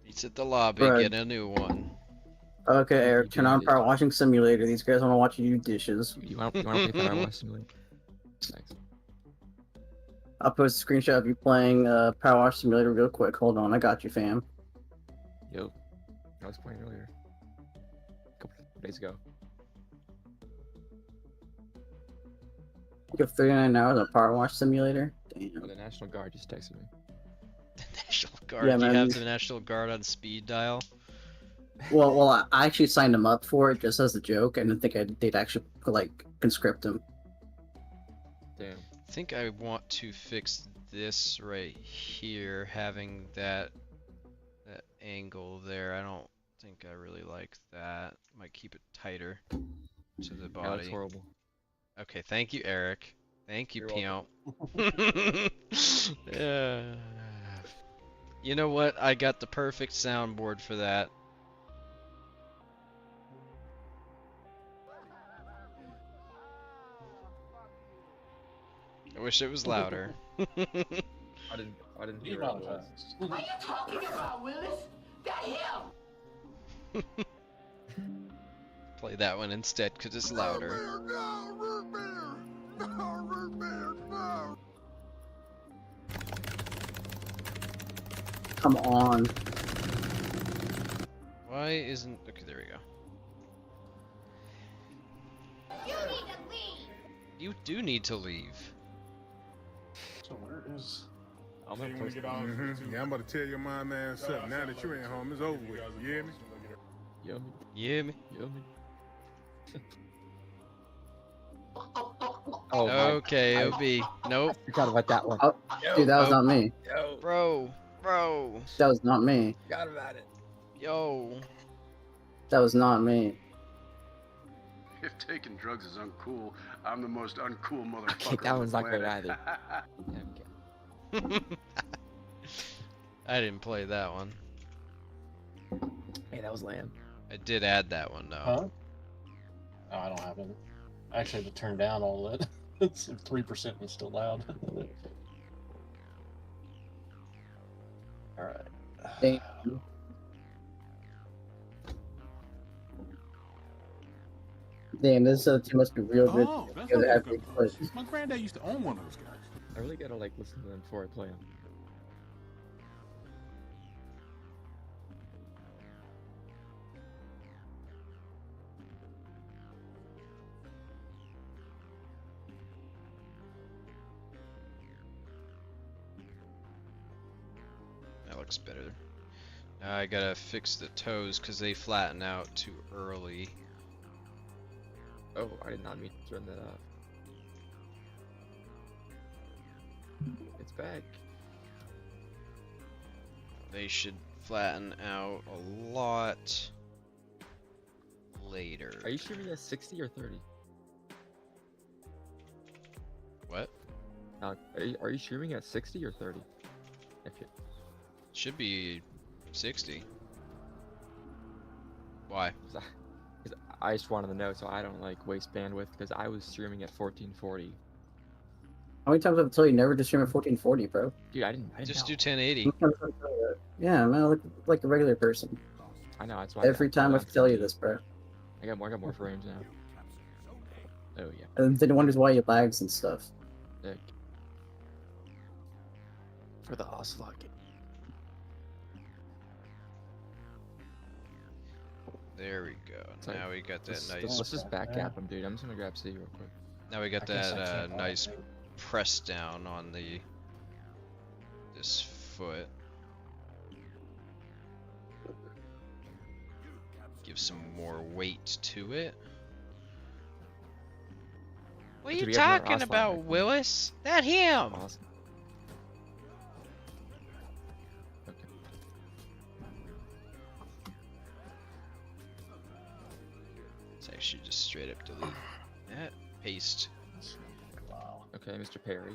Reset the lobby, Bruh. get a new one. Okay, Eric, turn on Dishes. Power Washing Simulator. These guys want to watch you do dishes. You want to play Power Wash Simulator? Nice. I'll post a screenshot of you playing Power Wash Simulator real quick. Hold on, I got you, fam. Yo, I was playing earlier. A couple days ago. You have 39 hours of Power Wash Simulator? Damn. Oh, the National Guard just texted me. The National Guard. Yeah, Do you man. have the National Guard on speed dial? Well, I actually signed him up for it just as a joke, and I think they'd actually like conscript him. Damn. I think I want to fix this right here, having that angle there. I don't think I really like that. Might keep it tighter to the Yeah, body. that's horrible. Okay, thank you, Eric. Thank you, You're Pion. You know what? I got the perfect soundboard for that. I wish it was louder. I didn't hear what it was. What are you talking about, Willis? That him! Play that one instead, because it's louder. Come on. Why isn't... Okay, there we go. You need to leave. You do need to leave. So where is? I'm gonna post it. Yeah, I'm about to tear your mom ass up. Now that you ain't home, it's over with. You hear me? Yo, Yeah, me. yo, me. Oh, my- Okay, I- OB. Nope. Forgot about that one. Oh, dude, that was not me. Yo, Bro. That was not me. forgot about it. Yo. That was not me. If taking drugs is uncool, I'm the most uncool motherfucker. Okay, that on the one's not good planet. either. Yeah, okay. I didn't play that one. Hey, that was lame. I did add that one though. Huh? No, I don't have it. I actually had to turn down all that. It's 3% and it's still loud. Alright. Damn. Damn, this team must be real good. Oh, that's Good how at you every got push. My granddad used to own one of those guys. I really gotta like listen to them before I play them. That looks better. Now I gotta fix the toes because they flatten out too early. Oh, I did not mean to turn that off. It's back. They should flatten out a lot later. Are you shooting at 60 or 30? What? Are you streaming at 60 or 30? If you, Should be 60. Why? 'cause I just wanted to know so I don't like waste bandwidth because I was streaming at 1440. How many times have I told you never to stream at 1440, bro? Dude, I didn't Just know. do 1080. How many times have I told you that? Yeah, man, I look like a regular person. I know, that's why. Every time I tell you this, bro. I got more frames now. Oh yeah. And then wonders why you lags and stuff. Sick. For the Ocelot game. There we go. Sorry. Now we got that Let's nice. just back gap him, dude. I'm just gonna grab C real quick. Now we got I guess I that can't nice buy it. press down on this foot. Give some more weight to it. What are Okay, you we have another talking Ocelot about, right Willis? That him! Awesome. Okay. Let's actually just straight up delete that. Paste. Wow. Okay, Mr. Perry.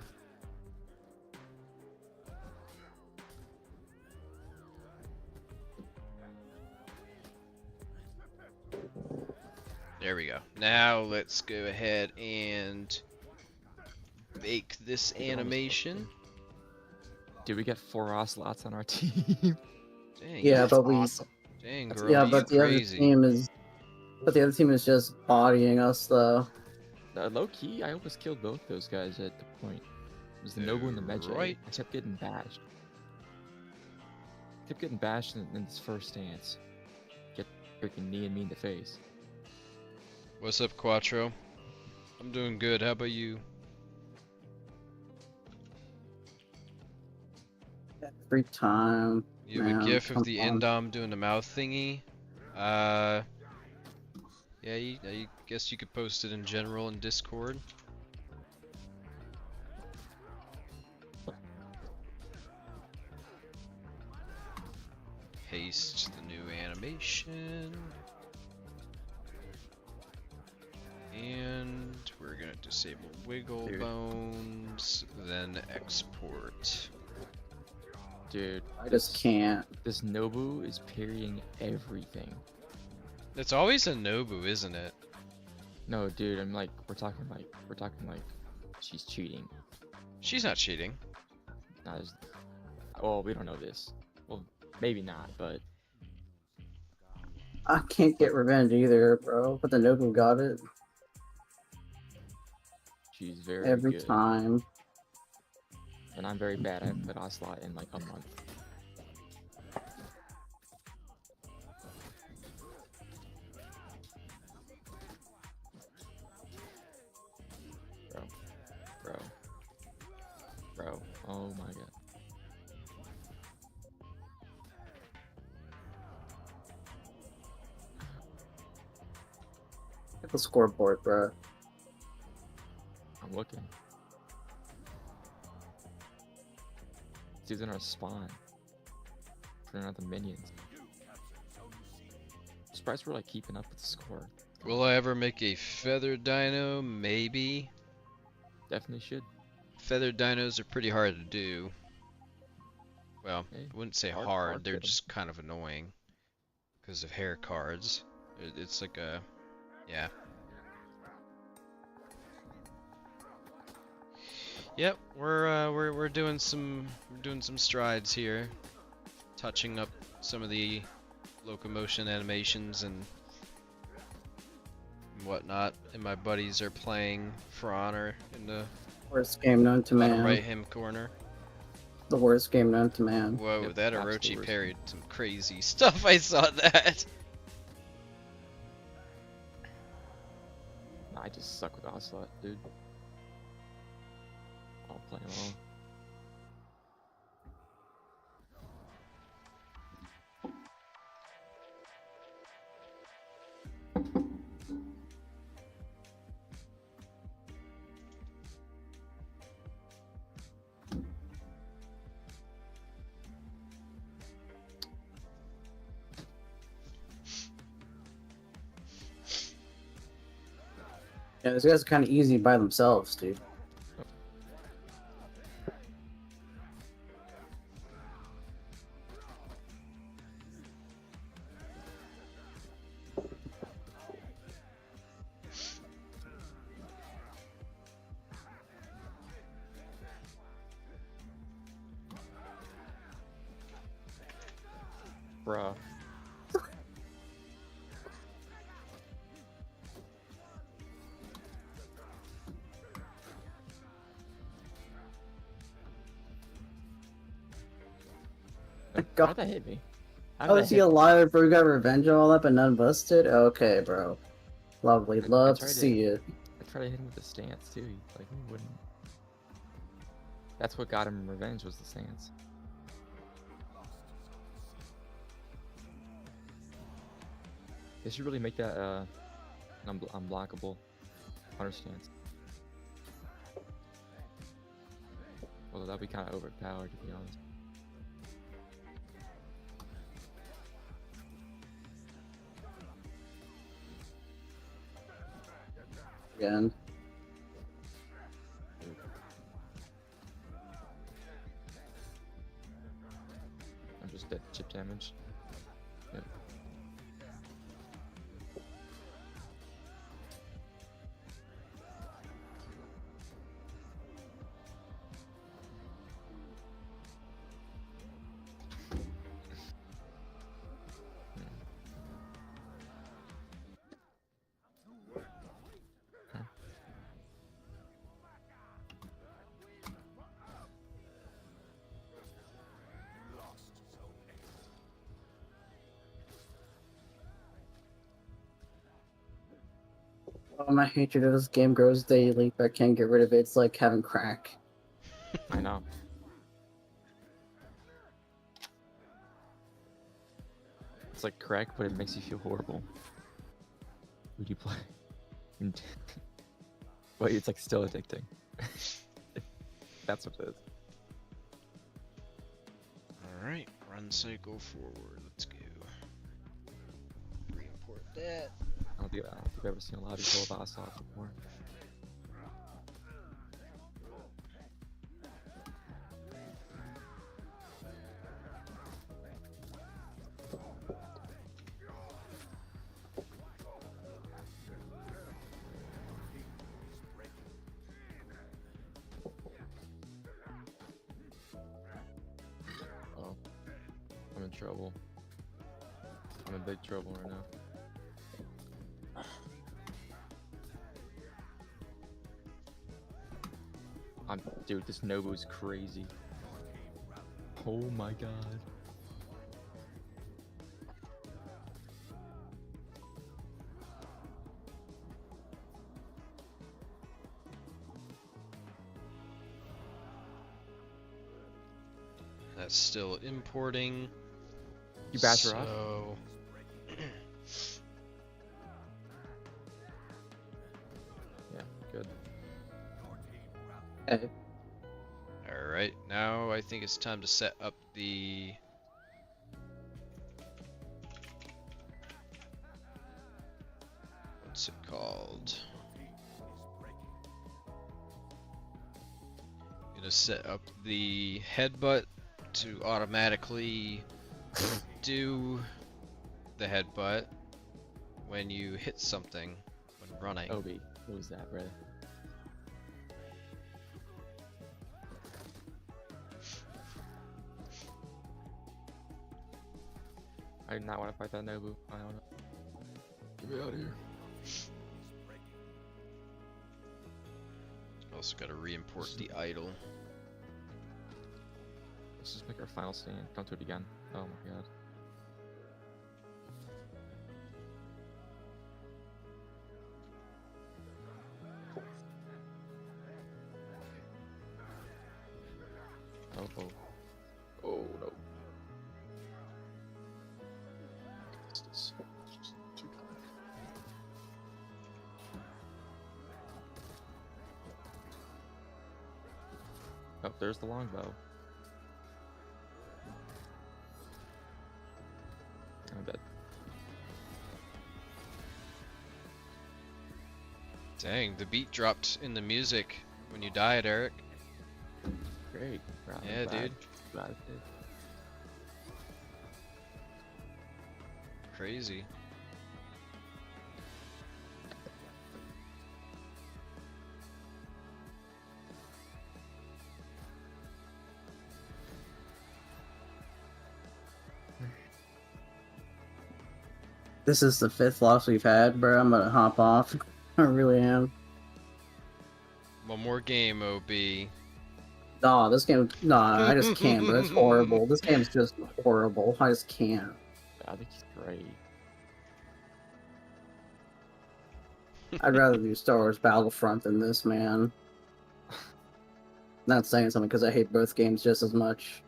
There we go. Now let's go ahead and bake this animation. Dude, we got 4 Ocelots on our team. Dang, Yeah, That's but we. awesome. dang, That's girl, Yeah, you but the other crazy. team is. But the other team is just bodying us, though. Low key, I almost killed both those guys at the point. It was the Nobu and the Medjay. Right. I kept getting bashed. Kept getting bashed in this first stance. Get freaking kneeing me in the face. What's up, Quattro? I'm doing good. How about you? Every time. You have a Man, gif of come the on. Indom doing the mouth thingy. Yeah, I guess you could post it in general in Discord. Paste the new animation. And we're gonna disable wiggle Dude. bones, then export. Dude, I just can't. this Nobu is parrying everything. It's always a Nobu, isn't it? No, dude, I'm like, we're talking like, she's cheating. She's not cheating. Not as, well, we don't know this. Well, maybe not, but I can't get revenge either, bro. But the Nobu got it she's very every good. time. And I'm very bad. I haven't played Ocelot in like a month. Bro. Oh my god. Hit the scoreboard, bro. I'm looking. Dude's in our spawn. Turning out the minions. Surprised we're like keeping up with the score. Will I ever make a feather dino? Maybe. Definitely should. Feather dinos are pretty hard to do. Well, Hey, I wouldn't say hard hard, they're get 'em. just kind of annoying. Because of hair cards. It's like a... yeah. Yep, we're doing some strides here. Touching up some of the locomotion animations and whatnot. And my buddies are playing For Honor in the Worst game known to bottom man. right hand corner. The worst game known to man. Whoa, Yep, that absolute Orochi worst parried some crazy stuff. I saw that. Nah, I just suck with Ocelot, dude. I'll play them all. Yeah, these guys are kind of easy by themselves, dude. Bruh. How'd that hit me? How'd Oh, that is he hit me? alive, bro? You got revenge and all that, but none busted? Okay, bro. Lovely. Love to tried see it. I tried to hit him with the stance too. He wouldn't. That's what got him revenge, was the stance. They should really make that unblockable hunter stance. Although that'd be kind of overpowered, to be honest. Again. I'm just dead chip damage. Yep. Oh, my hatred of this game grows daily, but I can't get rid of it. It's like having crack. I know. It's like crack, but it makes you feel horrible. Would you play? But it's like still addicting. That's what it is. Alright, run cycle forward. Let's go. Re-import that. I don't think I've ever seen a lot of people boss off before. Oh, I'm in trouble. I'm in big trouble right now. Dude, this Nobu's crazy. Oh my god. That's still importing. You bash her off? So Yeah, good. Okay. Alright, now I think it's time to set up the what's it called? Gonna set up the headbutt to automatically do the headbutt when you hit something when running. Obi, what was that, brother? I do not want to fight that Nobu. I don't know. Get me out of here. Also gotta re-import the idol. Let's just make our final stand. Don't do it again. Oh my god. Oh, oh. Oh no. It's just too kind. Oh, there's the longbow. I'm dead. Dang, the beat dropped in the music when you died, Eric. Great. Wow, Yeah, glad- dude. glad it did. Crazy. This is the 5th loss we've had, bro. I'm gonna hop off. I really am. One more game, OB. Nah, this game. Nah, I just can't, bro. It's horrible. This game's just horrible. I just can't. I think he's great. I'd rather do Star Wars Battlefront than this, man. Not saying something because I hate both games just as much.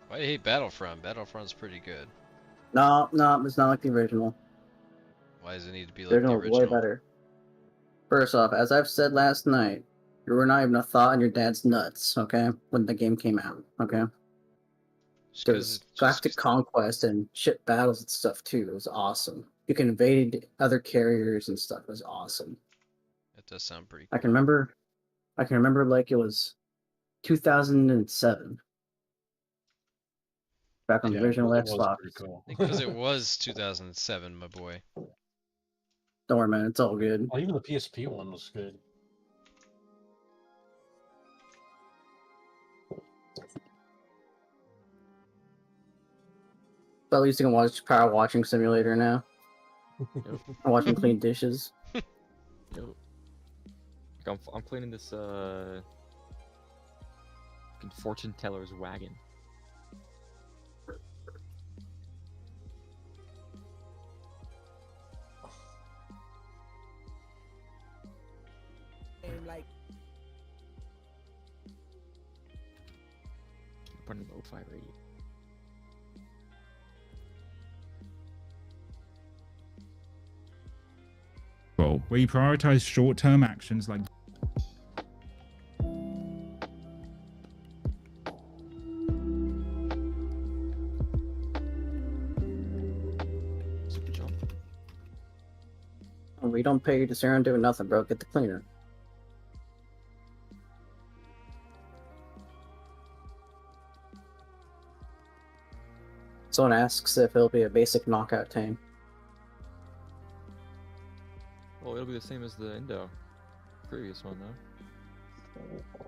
Why do you hate Battlefront? Battlefront's pretty good. No, it's not like the original. Why does it need to be like The the original was way original? better. First off, as I've said last night, You were not even a thought in your dad's nuts, okay? When the game came out, okay? Just There 'cause was it just galactic conquest and ship battles and stuff too. It was awesome. You can invade other carriers and stuff. It was awesome. That does sound pretty I cool. can remember. I can remember like it was 2007 back on the Yeah, original it was Xbox. pretty cool. Because it was 2007, my boy. Don't worry, man. It's all good. Well, even the PSP one was good. But at least you can watch Power Washing Simulator now. Yep. I'm watching clean dishes. Yo. Like I'm cleaning this fucking fortune teller's wagon. Like, Putting lo-fi radio. Where you prioritize short-term actions like Super jump. We don't pay you to sit around doing nothing, bro. Get the cleaner. Someone asks if it'll be a basic knockout tank. Well, it'll be the same as the Indo previous one though.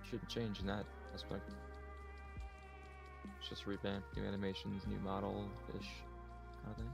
Shouldn't change in that aspect. It's just revamped, new animations, new model-ish kind of thing.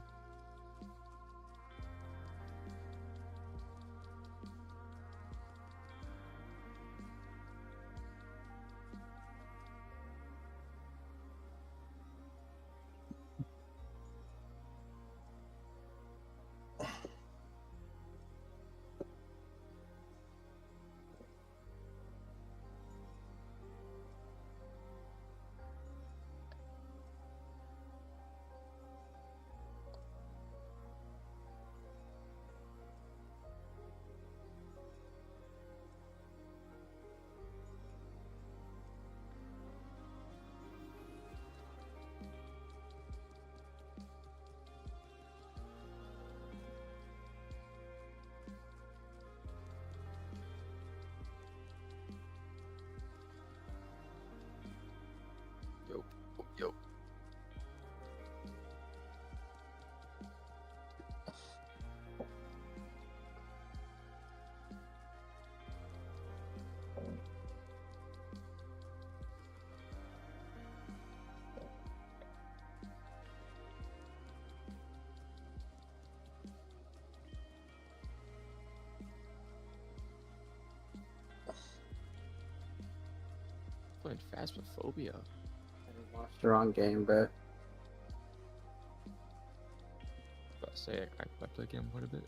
Yo, yo. Playing Phasmophobia. I watched the wrong game, but But I say I play again quite a bit.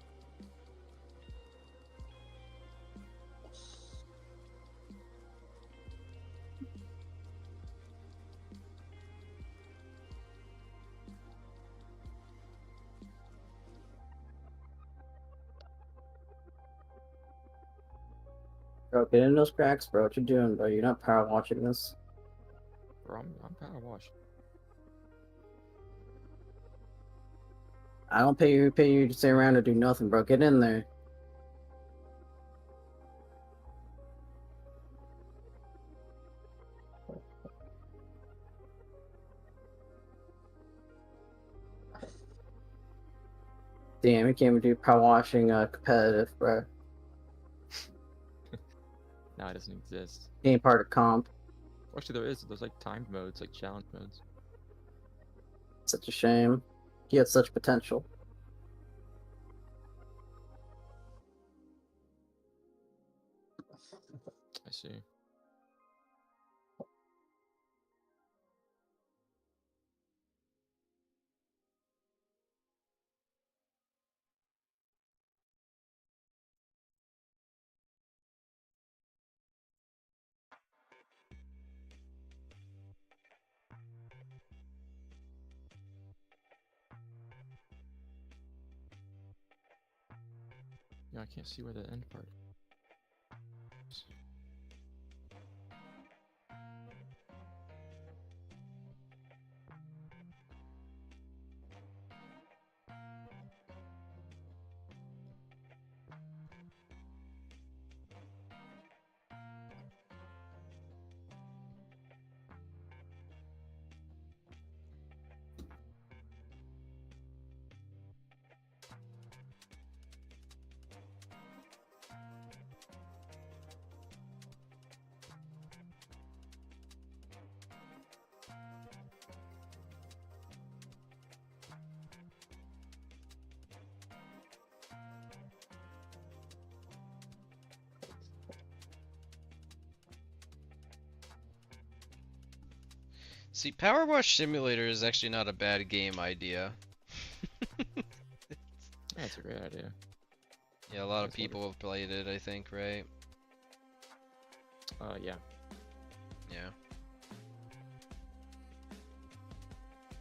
bro, get in those cracks, bro. What you doing, bro? You're not power watching this. Bro, I'm power wash. I don't pay you to sit around and do nothing, bro. Get in there. Damn, you can't even do power washing competitive, bro. Now it doesn't exist. He ain't part of comp. Actually, there is. There's like timed modes, like challenge modes. Such a shame. He had such potential. I see. Yeah, I can't see where the end part. See, Power Wash Simulator is actually not a bad game idea. That's a great idea. Yeah, a lot of That's people have played it, I think, right? Yeah, Yeah.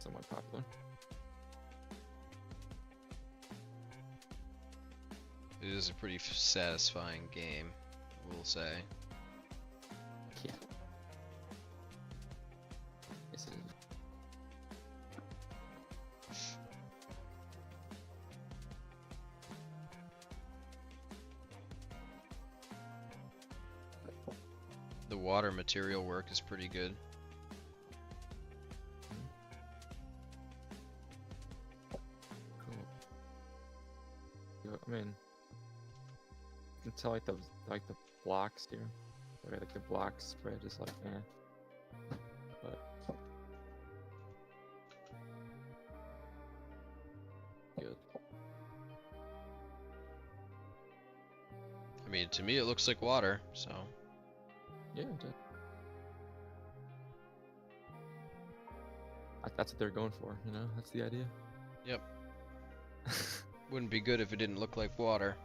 somewhat popular. It is a pretty satisfying game, I will say. Yeah. Yes, it is. The water material work is pretty good. Cool. Yeah, I mean, you can tell like the blocks here. Like the block spread is like but good. I mean, to me it looks like water, so. Yeah, it did. That's what they're going for, you know? That's the idea. Yep. Wouldn't be good if it didn't look like water.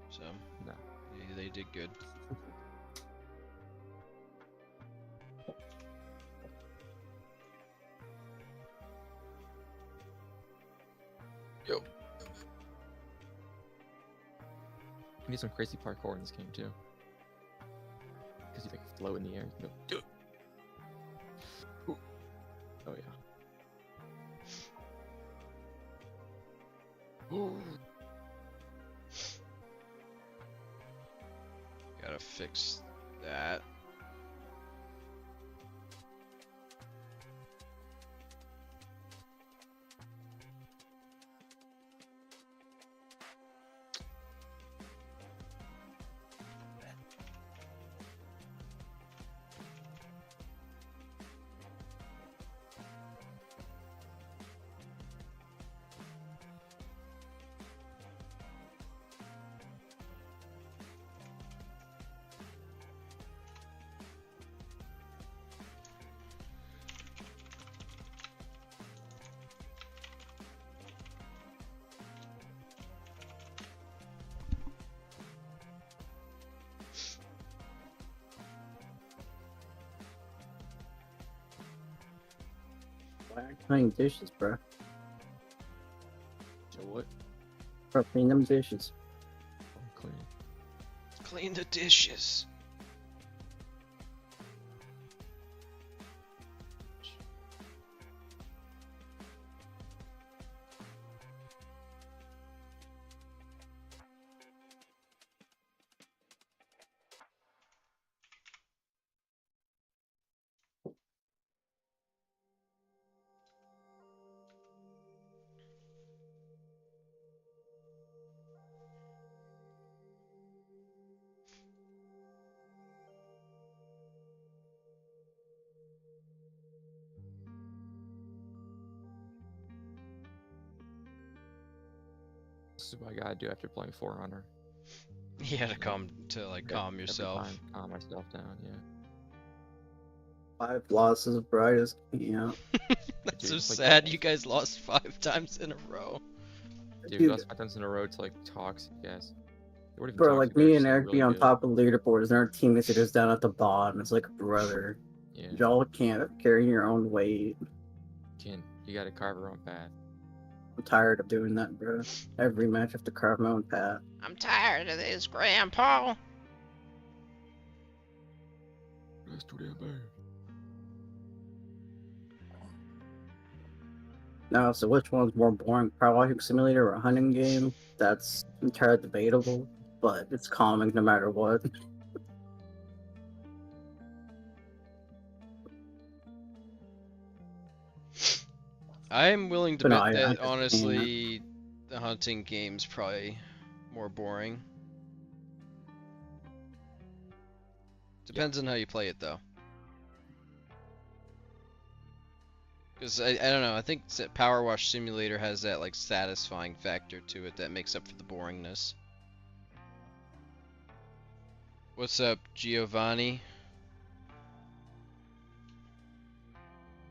So, No. yeah, they did good. Yo. You need some crazy parkour in this game too. Because you like float in the air. You go, do it. Ooh. Oh yeah. Ooh. Gotta fix that. Why aren't you cleaning dishes, bro? So what? Bro, clean them dishes. I'm clean. Clean the dishes. This is what I gotta do after playing Forerunner. You had to calm Every yourself. time, calm myself down, yeah. 5 losses, bro. I just can't. That's Dude, so it's like- sad. You guys lost 5 times in a row. Dude, Dude. that's 5 times in a row to like toxic, yes. They weren't even Bro, toxic, like they were me just, and like, Eric really be on good. top of leaderboards, and our teammates are just down at the bottom. It's like, brother, Yeah, y'all can't carry your own weight. you gotta carve your own path. I'm tired of doing that, bro. Every match I have to carve my own path. I'm tired of this, Grandpa. That's too damn bad. Now, so which one's more boring, Power Walking Simulator or a hunting game? That's entirely debatable, but it's calming no matter what. I'm willing to But no, bet I that just honestly, the hunting game's probably more boring. Depends on how you play it, though. Because I don't know, I think Power Wash Simulator has that like satisfying factor to it that makes up for the boringness. What's up, Giovanni?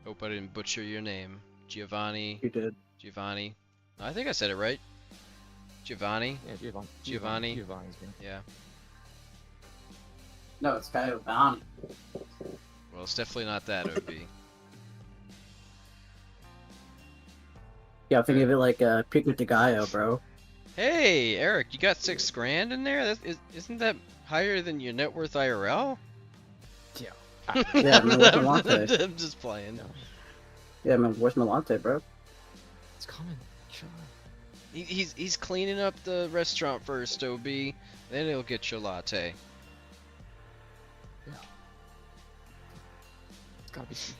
Hope I didn't butcher your name. Giovanni. You did. Giovanni. I think I said it right. Giovanni. Yeah, Giovanni. Giovanni's good. Yeah. No, it's Giovanni. Well, it's definitely not that, OB. Yeah, think of it like Pico de Gallo, bro. Hey, Eric, you got $6,000 in there? Isn't that higher than your net worth IRL? Yeah. Yeah, man, where's my latte? I'm just playing. No. Yeah, man, where's my latte, bro? It's coming. Sure. He's cleaning up the restaurant first, OB. Then he'll get your latte. Yeah. It's gotta be sweet.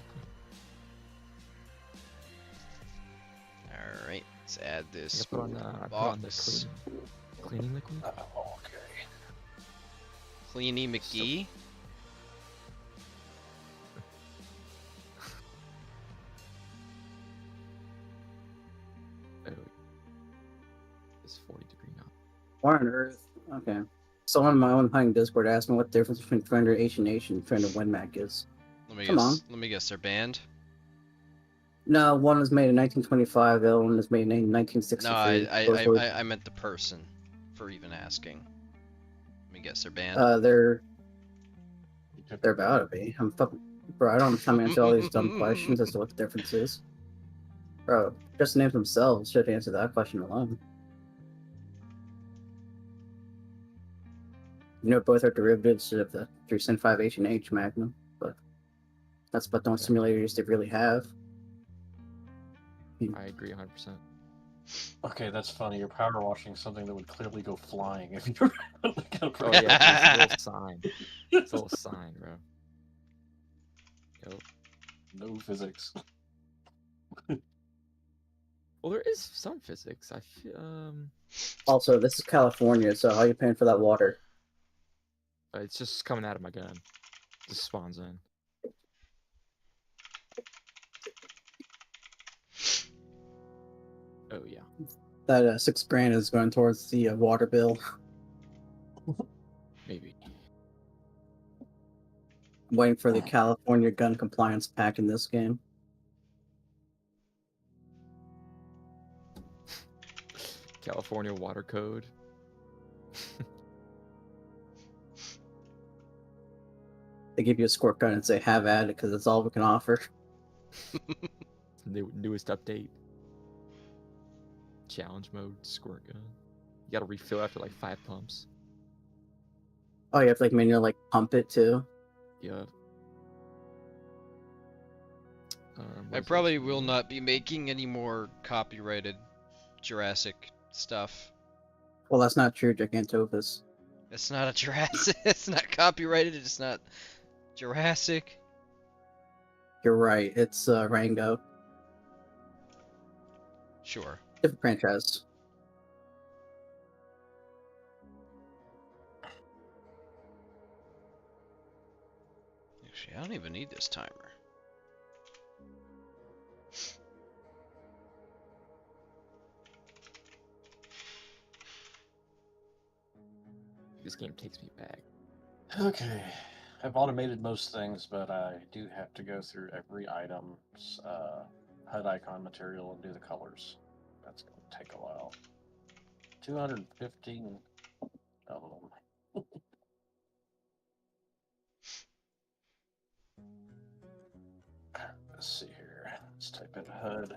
Alright, let's add this I put on the box. cleaning liquid. Okay. Cleany McGee? Oh, it's 40-degree now. Why on earth? Okay. Someone in my own playing Discord asked me what the difference between Friend or Asian Nation and Friend of WinMac is. Come on. Let me guess, they're banned? No, one was made in 1925, the other one was made in 1963. No, I meant the person for even asking. Let me guess, they're banned? They're about to be. I'm fucking... Bro, I don't have time to answer all these dumb questions as to what the difference is. Bro, just the names themselves should answer that question alone. You know, both are derivatives of the 3.5 H&H Magnum, but that's about the only simulators they really have. I agree 100%. Okay, that's funny. You're power washing something that would clearly go flying if you were looking at Oh yeah, it's a little sign. It's a little sign, bro. Yep. No physics. Well, there is some physics. I feel. Also, this is California, so how are you paying for that water? It's just coming out of my gun. Just spawns in. Oh yeah. That $6,000 is going towards the water bill. Maybe. I'm waiting for the California gun compliance pack in this game. California water code. They give you a squirt gun and say, have at it, because that's all we can offer. Newest update. Challenge mode, squirt gun. You gotta refill after like 5 pumps. Oh, you have to like manually like pump it too? Yeah. I probably will not be making any more copyrighted Jurassic stuff. Well, that's not true, Gigantophus. It's not a Jurassic. It's not copyrighted. It's not Jurassic. You're right, it's Rango. Sure. Different franchise. Actually, I don't even need this timer. This game takes me back. Okay. I've automated most things, but I do have to go through every item's HUD icon material and do the colors. That's going to take a while. 215 of them. Let's see here. Let's type in HUD.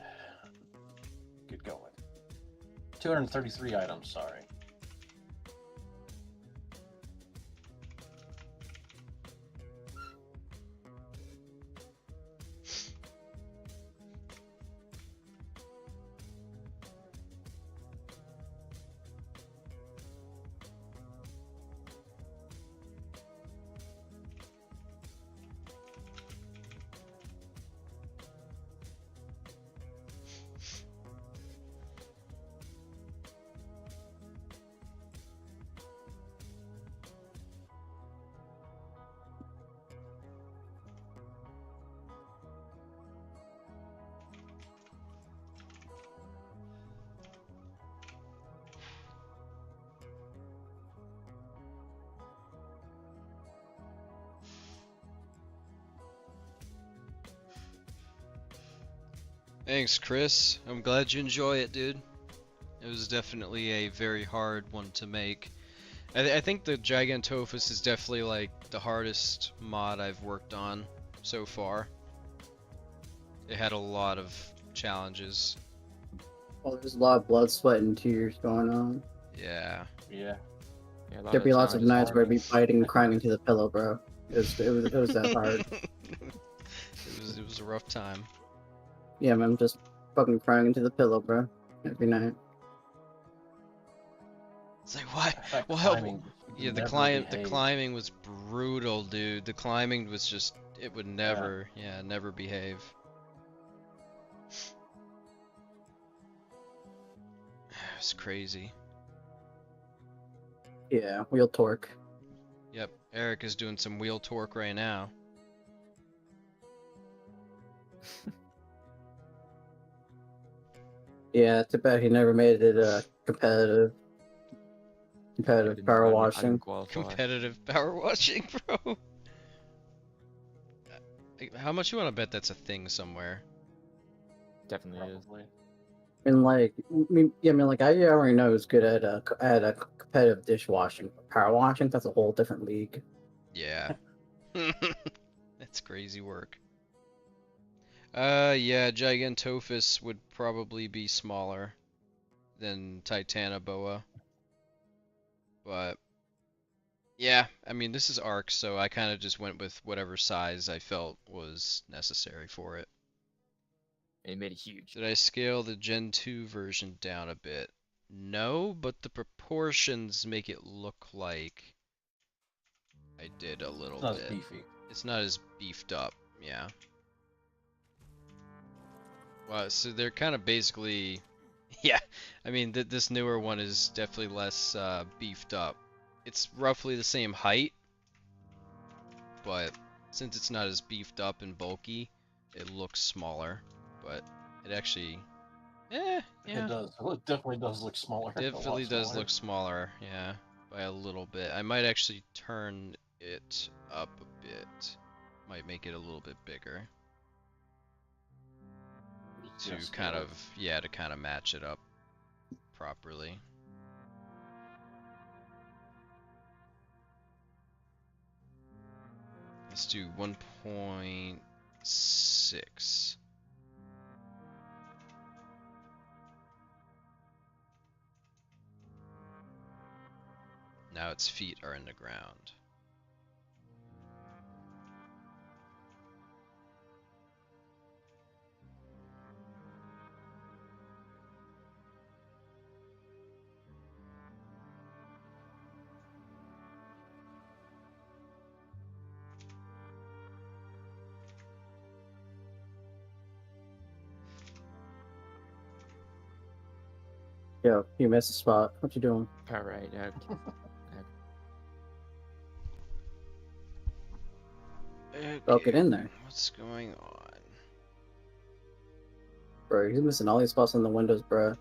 Get going. 233 items, sorry. Thanks, Chris. I'm glad you enjoy it, dude. It was definitely a very hard one to make. I think the Gigantophus is definitely like the hardest mod I've worked on so far. It had a lot of challenges. Well, there's a lot of blood, sweat, and tears going on. Yeah. Yeah. Yeah, a lot There'd be lots of challenges. nights where I'd be fighting and crying into the pillow, bro. It was that hard. It was a rough time. Yeah, man, I'm just fucking crying into the pillow, bro. Every night. It's like why? That Well, climbing yeah, never the behaved. climbing was brutal, dude. The climbing was just it would never, never behave. It was crazy. Yeah, wheel torque. Yep, Eric is doing some wheel torque right now. Yeah, too bad he never made it competitive. I Competitive didn't- power I didn't washing. qualify. Competitive power washing, bro. How much you want to bet that's a thing somewhere? Definitely is. Probably. And like, like I already know who's good at a competitive dishwashing. Power washing, that's a whole different league. Yeah. That's crazy work. Yeah, Gigantophus would probably be smaller than Titanoboa. But, yeah, I mean, this is Arc, so I kind of just went with whatever size I felt was necessary for it. And he made it huge. Did I scale the Gen 2 version down a bit? No, but the proportions make it look like I did a little It's not bit. as beefy. It's not as beefed up, yeah. Well, so they're kind of basically, yeah. I mean, this newer one is definitely less beefed up. It's roughly the same height, but since it's not as beefed up and bulky, it looks smaller. But it actually, yeah. It does. It definitely does look smaller. Definitely does look smaller, yeah, by a little bit. I might actually turn it up a bit. Might make it a little bit bigger. To kind of match it up properly. Let's do 1.6. Now its feet are in the ground. Yo, you missed a spot. What you doing? Alright, Okay, Bro, get in there. what's going on? Bro, you're missing all these spots on the windows, bro.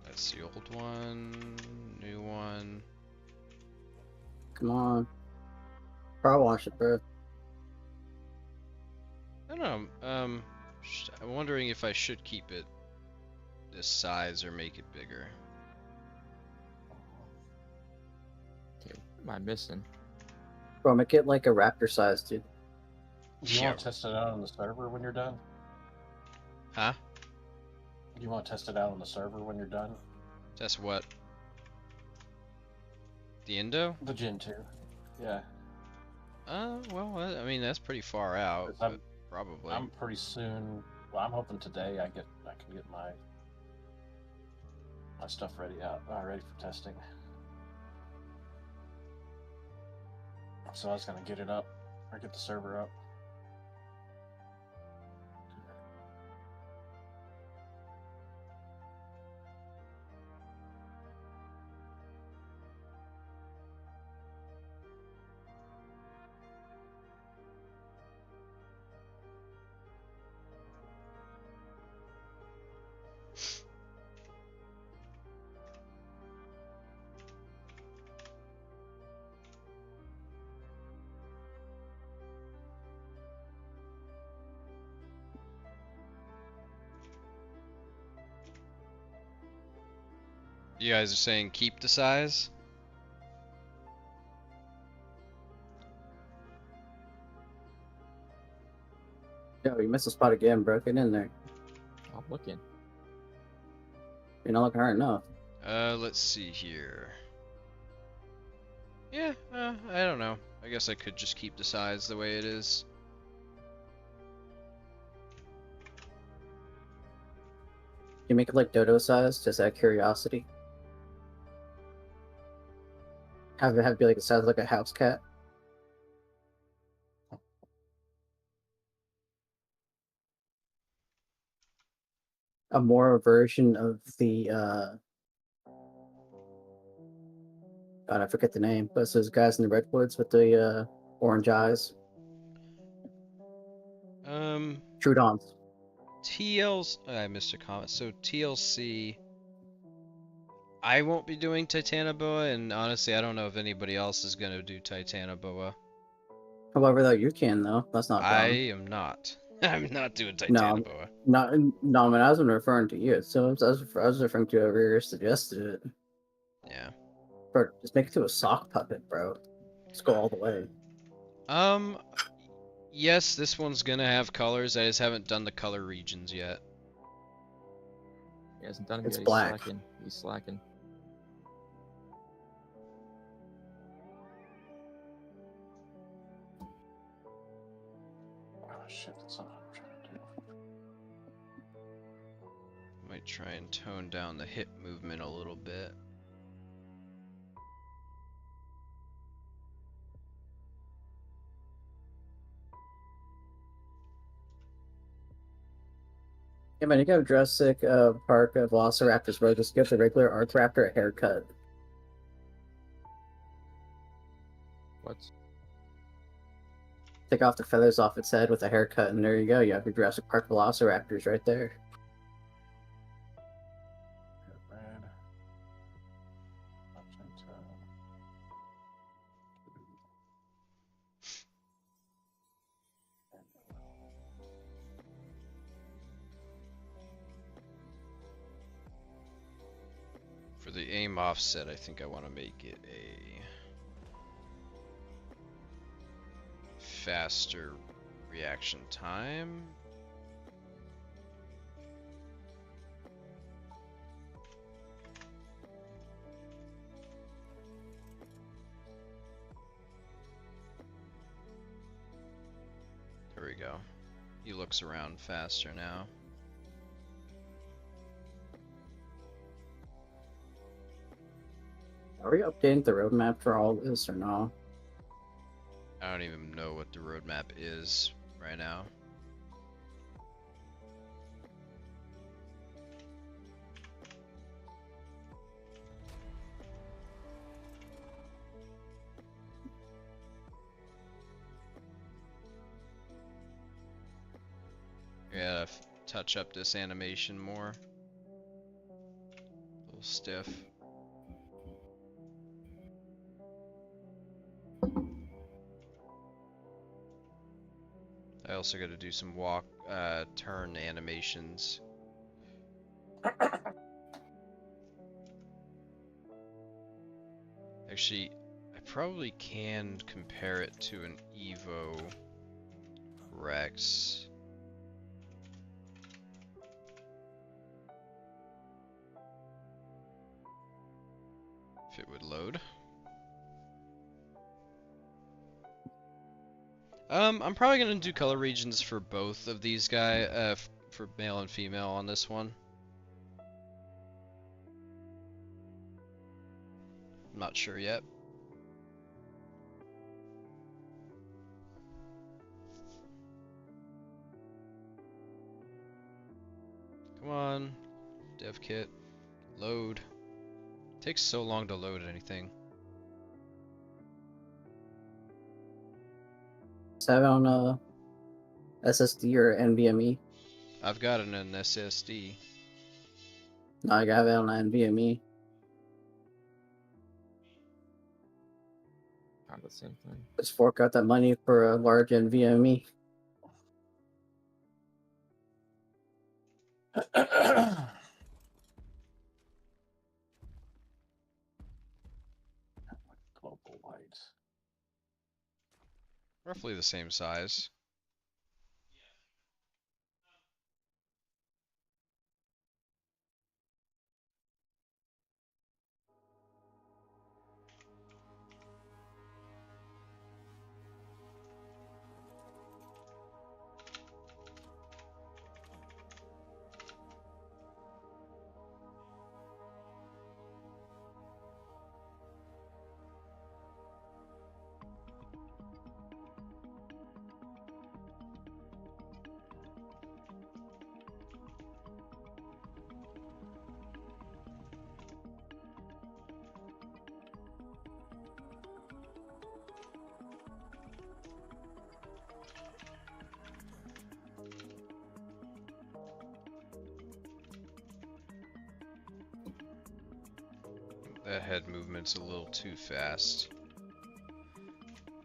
That's the old one, new one. Come on. Power wash it, bro. I don't know. I'm wondering if I should keep it this size or make it bigger. okay, what am I missing? Bro, make it like a raptor size, dude. Do you want to test it out on the server when you're done? Huh? Do you want to test it out on the server when you're done? Test what? The Indo? The Gen 2. Yeah. Well, I mean that's pretty far out, but probably. I'm pretty soon. Well, I'm hoping today I can get my stuff ready for testing. So I was gonna get it up, or get the server up. You guys are saying keep the size? Yo, you missed a spot again, bro. Get in there. I'm looking. You're not looking hard enough. Let's see here. Yeah, I don't know. I guess I could just keep the size the way it is. You make it like dodo size, just out of curiosity. Have it be like the size of like a house cat. A more version of the God, I forget the name, but it's those guys in the redwoods with the orange eyes. Trudons. I missed a comment. So TLC, I won't be doing Titanoboa, and honestly, I don't know if anybody else is gonna do Titanoboa. However, though, you can though. That's not I dumb. am not. I'm not doing No, Titanoboa. no. I mean, I wasn't referring to you. So I was referring to whoever here suggested it. Yeah. Bro, just make it to a sock puppet, bro. Let's go all the way. Yes, this one's gonna have colors. I just haven't done the color regions yet. He hasn't done it It's yet. black. He's slacking. He's slacking. Oh shit, that's not what I'm trying to do. Might try and tone down the hip movement a little bit. Yeah, man, you got Jurassic Park Velociraptors, bro. Just give the regular Archraptor a haircut. What? Take off the feathers off its head with a haircut, and there you go. You have your Jurassic Park Velociraptors right there. Red. Magenta. For the aim offset, I think I want to make it a faster reaction time. There we go. He looks around faster now. Are we updating the roadmap for all this or no? I don't even know what the roadmap is right now. Yeah, touch up this animation more. A little stiff. I also got to do some turn animations. Actually, I probably can compare it to an Evo Rex. If it would load. I'm probably gonna do color regions for both of these guys, for male and female on this one. I'm not sure yet. Come on, dev kit, load. Takes so long to load anything. Just have it on SSD or NVMe. I've got it in an SSD. No, I got it on NVMe. Kind of the same thing. Just fork out that money for a large NVMe. Roughly the same size. That head movement's a little too fast.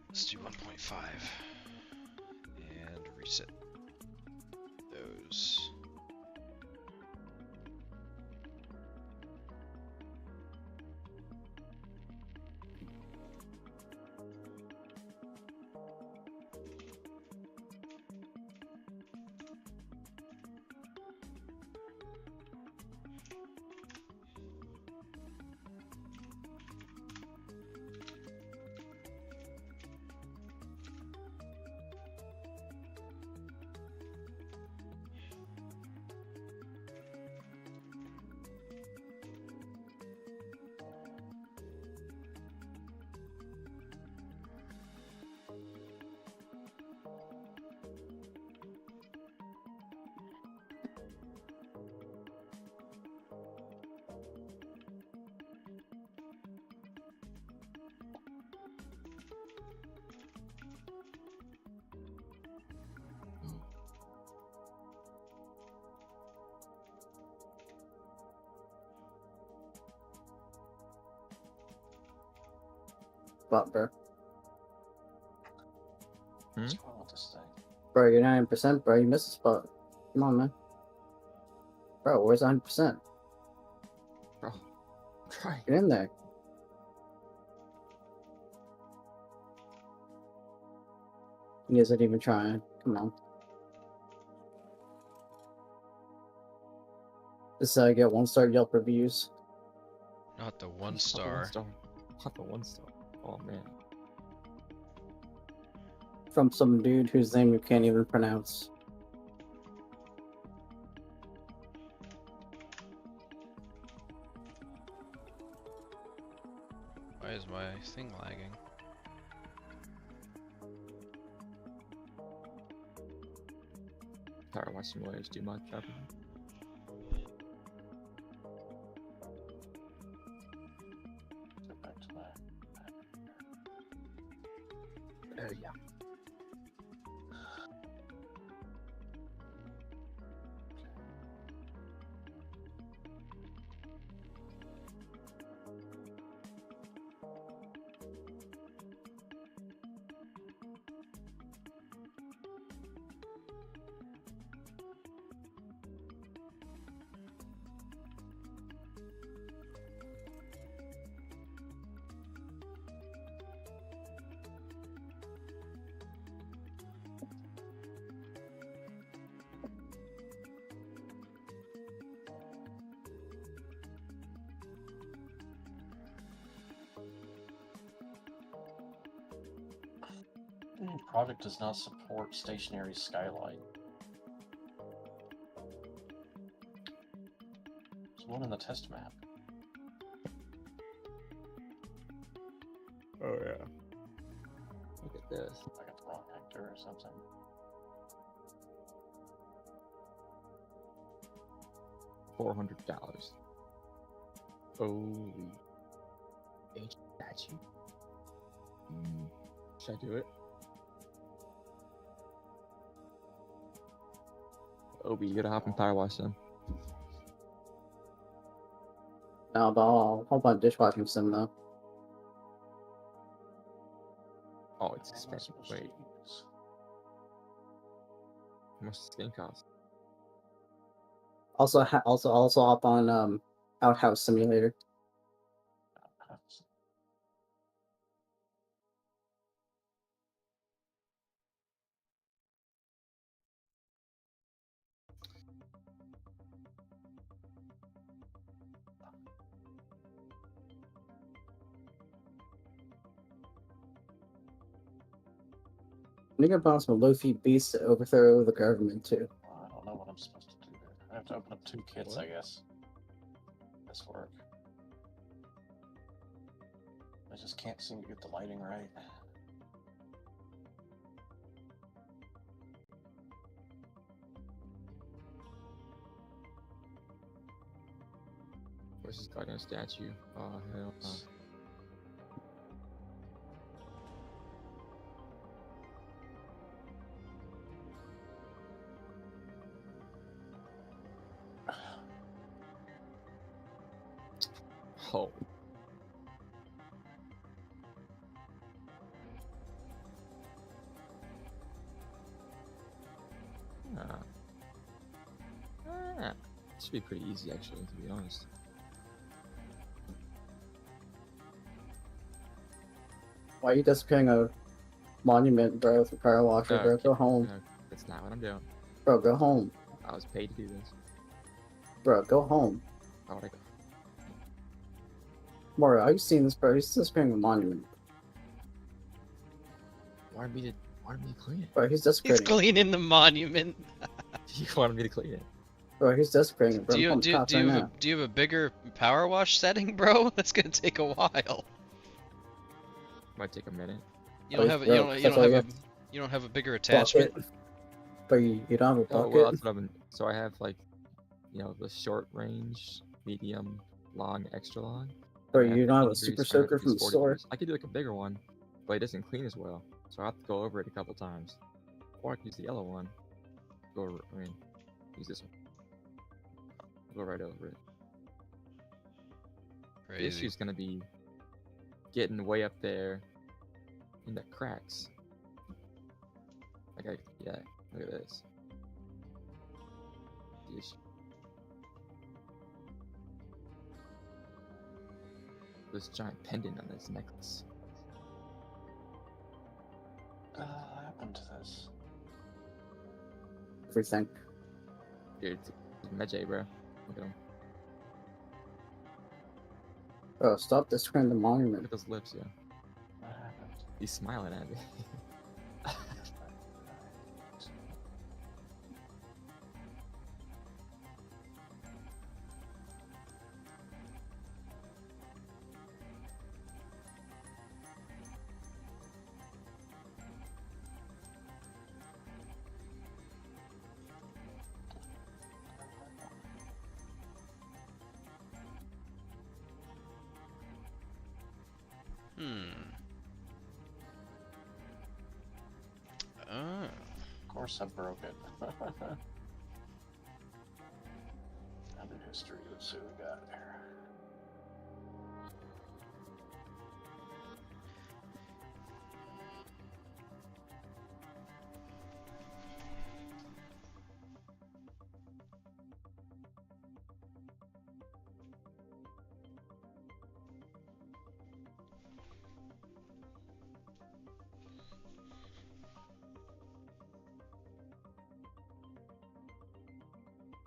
Let's do 1.5 and reset those. Spot, bro. What's wrong with this thing? Bro, you're 90%, bro. You missed a spot. Come on, man. Bro, where's 100%? Bro, try. Get in there. He isn't even trying. Come on. This is how I get 1-star Yelp reviews. Not the one Not the star. Not the 1-star. Oh man. From some dude whose name you can't even pronounce. Why is my thing lagging? Power Wash simulators do my job. Go back to that. Yeah. Product does not support stationary skylight. There's one in the test map. Oh yeah. Look at this. I got the wrong actor or something. $400. Holy H statue. Should I do it? Obi, you gotta hop in Power Wash then. No, but I'll hop on dishwashing sim though. Oh, it's What am I expensive. supposed to Wait, use? how much does this game cost? Also hop on Outhouse Simulator. think about some low-fee beasts to overthrow the government too. I don't know what I'm supposed to do here. I have to open up 2 kits, I guess. This work. I just can't seem to get the lighting right. Where's this goddamn statue? Oh, hell no. Oh. This should be pretty easy, actually, to be honest. Why are you disappearing a monument, bro, with a power washer, bro? Go home. No, that's not what I'm doing. Bro, go home. I was paid to do this. Bro, go home. Why would I go? Moro, are you seeing this, bro? He's disappearing a monument. Why me to clean it? Bro, he's He's disappearing. cleaning the monument. You wanted me to clean it? Bro, he's disappearing it, bro. Do you, I'm do, calling do, the you cops have right a, do you have a bigger power wash setting, bro? That's gonna take a while. Might take a minute. You Oh, don't have a, bro, you don't, you that's don't all have you a, you don't have a bigger now. attachment. Bucket. But you don't have a Oh, bucket? well, that's what I've been. So I have like, the short range, medium, long, extra long. Bro, and I you don't have a 10 super degrees, 100 soaker from the degrees, 40 store? degrees. I could do like a bigger one, but it doesn't clean as well. So I have to go over it a couple times. Or I can use the yellow one. Use this one. Go right over it. The Crazy. issue's gonna be getting way up there in the cracks. Yeah, look at this. The issue. This giant pendant on this necklace. What happened to this? Everything. Dude, it's Medjay, bro. Look at him. Bro, stop destroying the Look monument. at those lips, yeah. What happened? He's smiling at me. Of course I broke it. Under history, let's see what we got here.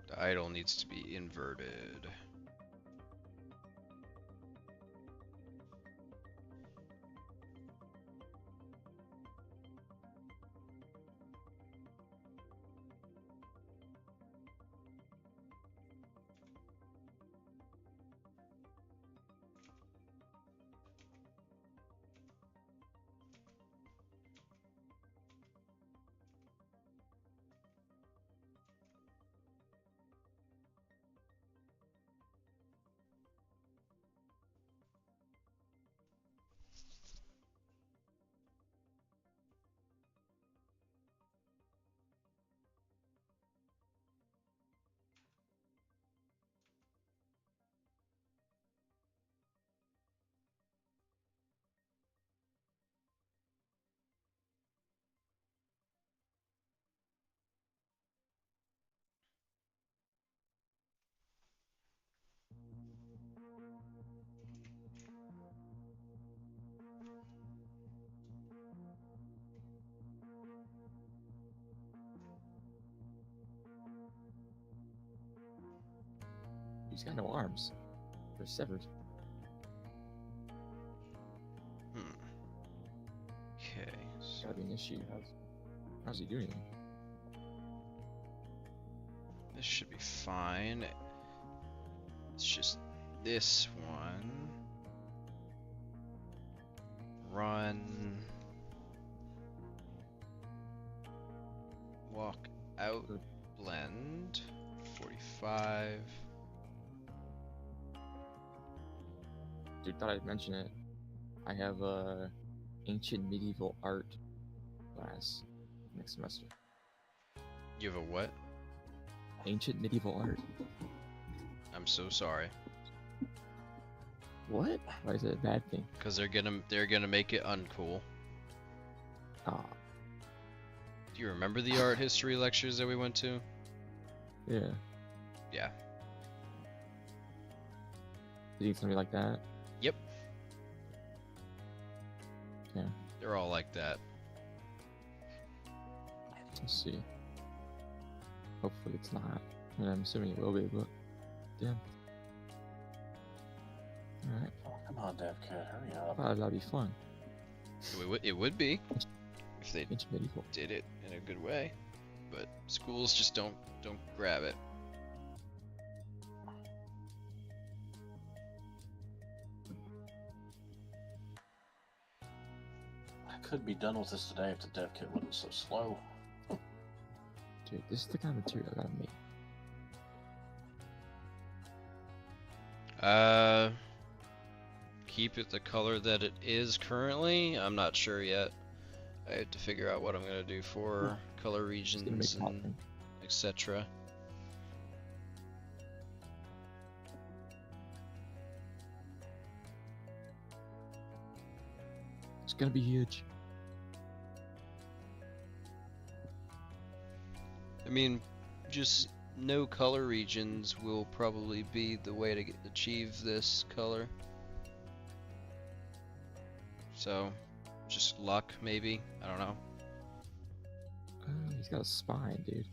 The idol needs to be inverted. He's got no arms. They're severed. Okay. Gotta be an issue. How's he doing? This should be fine. It's just this one. Run. Walk out. Blend. 45. Dude, thought I'd mention it. I have ancient medieval art class next semester. You have a what? Ancient medieval art. I'm so sorry. What? Why is it a bad thing? Cause they're gonna make it uncool. Ah, Do you remember the art history lectures that we went to? yeah. Yeah. Did you tell me like that? Yep. Yeah. They're all like that. Let's see. Hopefully it's not. I mean, I'm assuming it will be, but damn. Alright. Oh, come on, Dev Kid, hurry up. That'd be fun. It would be if they Ancient medieval. did it in a good way, but schools just don't grab it. I could be done with this today if the Dev Kit wasn't so slow. Dude, this is the kind of material I gotta make. Keep it the color that it is currently. I'm not sure yet. I have to figure out what I'm gonna do for color Just gonna regions make and popping. etc. It's gonna be huge. I mean, just no color regions will probably be the way to achieve this color. So, just luck, maybe. I don't know. He's got a spine, dude.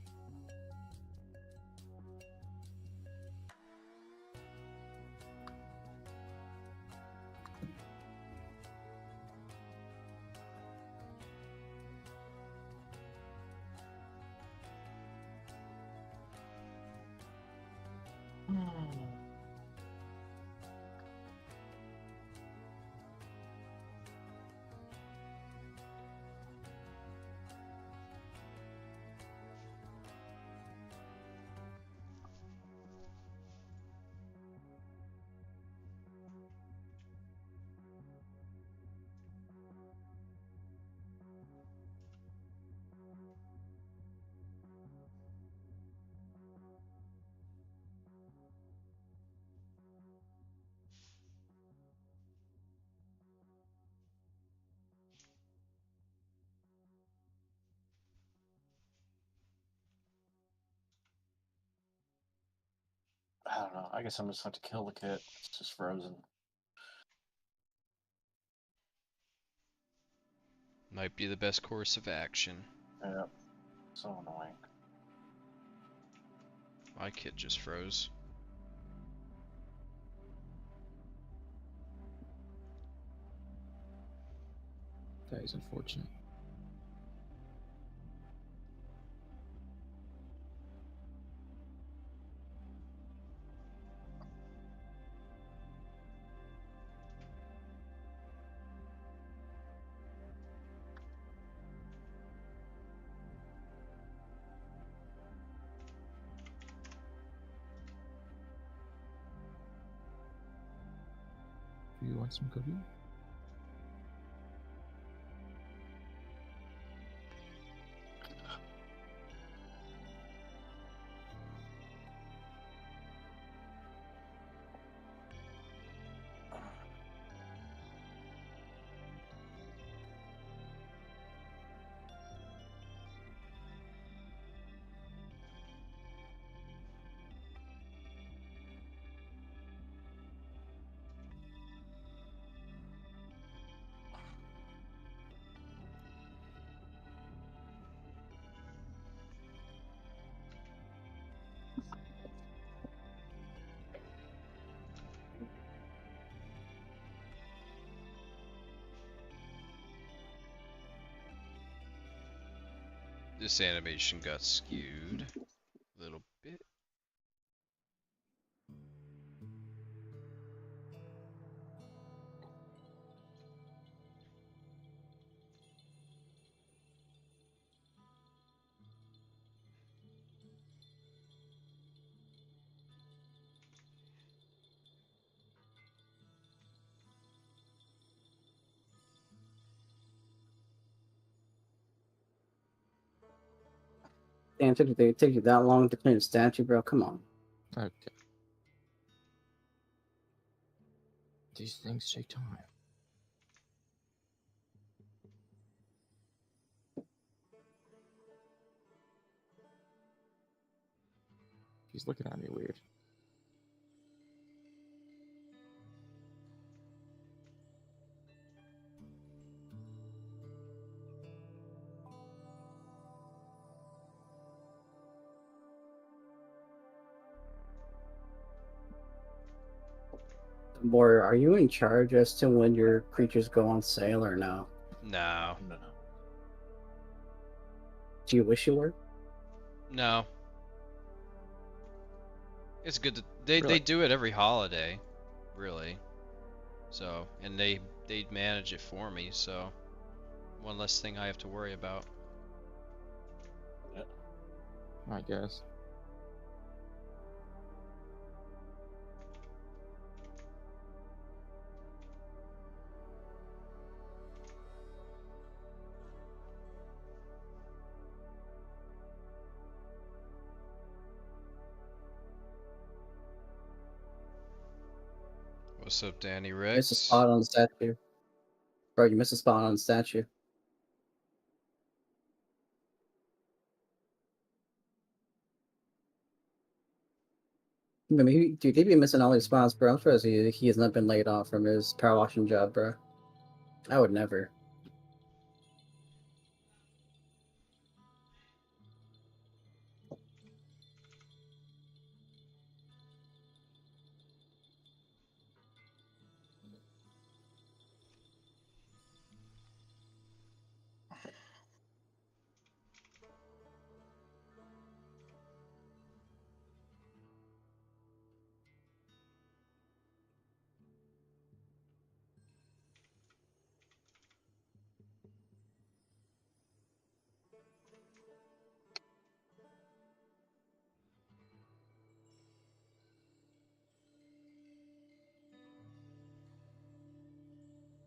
I don't know. I guess I'm just have to kill the kit. It's just frozen. Might be the best course of action. Yep. So annoying. My kid just froze. That is unfortunate. Do you want some cookie? This animation got skewed a little bit. Damn, it took you that long to clean a statue, bro. Come on. Okay. These things take time. He's looking at me weird. Warrior, are you in charge as to when your creatures go on sale or no? No. No. Do you wish you were? No. It's good to they Really? do it every holiday, really. So, and they manage it for me, so one less thing I have to worry about. I guess. What's up, Danny Missed a Rex? spot on the statue. Bro, you missed a spot on the statue. I mean, dude, they be missing all these spots, bro. I'm surprised he has not been laid off from his power washing job, bro. I would never.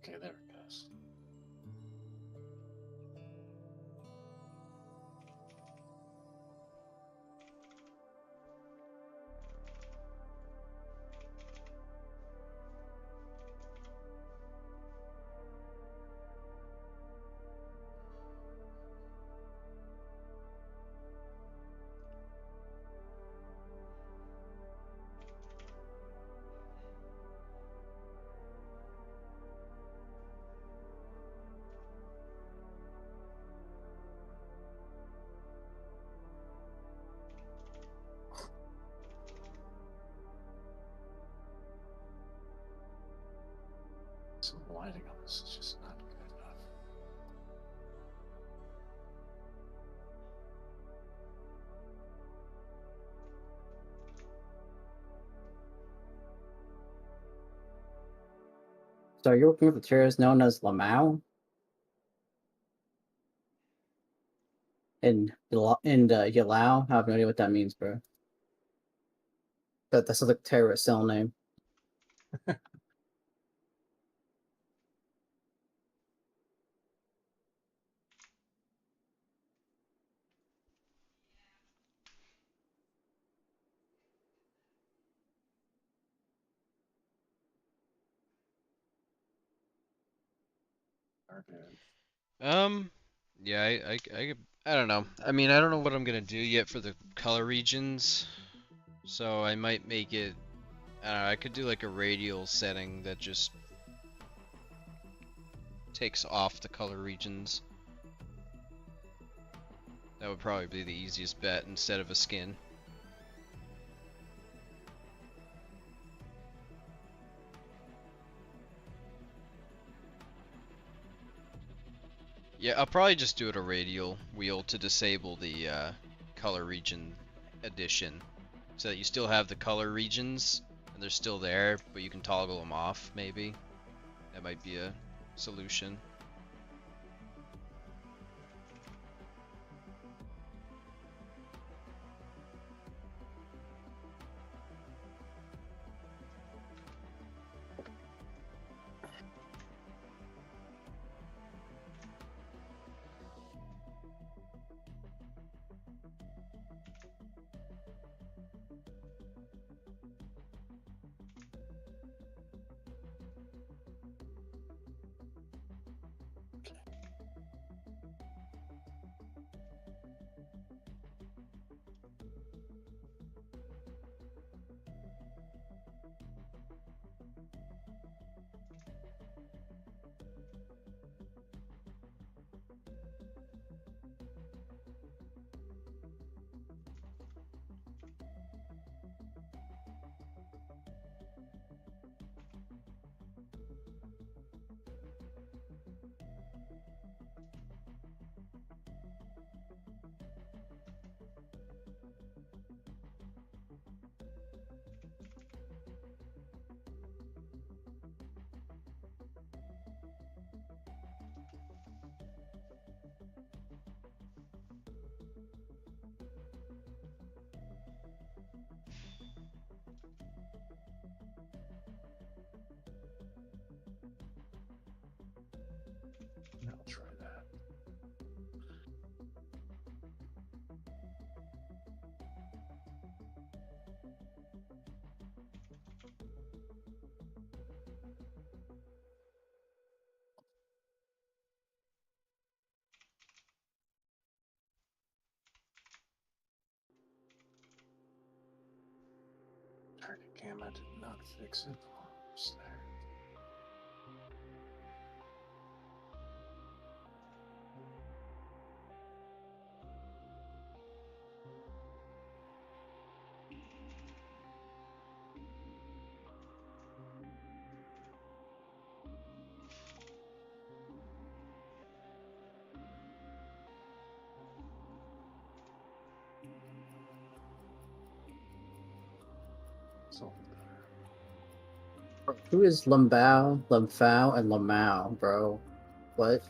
Okay, there it goes. Some lighting on this is just not good enough. So you're working with the terrorist known as Lamau? And Yalau? I have no idea what that means, bro. That's like a terrorist cell name. Yeah, I don't know. I mean, I don't know what I'm gonna do yet for the color regions, so I might make it. I don't know. I could do like a radial setting that just takes off the color regions. That would probably be the easiest bet instead of a skin. Yeah, I'll probably just do it a radial wheel to disable the color region addition, so that you still have the color regions and they're still there, but you can toggle them off. Maybe that might be a solution. I'll try that. Target gamma did not fix it. Oops, there. So Who is Lumbao, Lumfao, and Lamau, bro? What?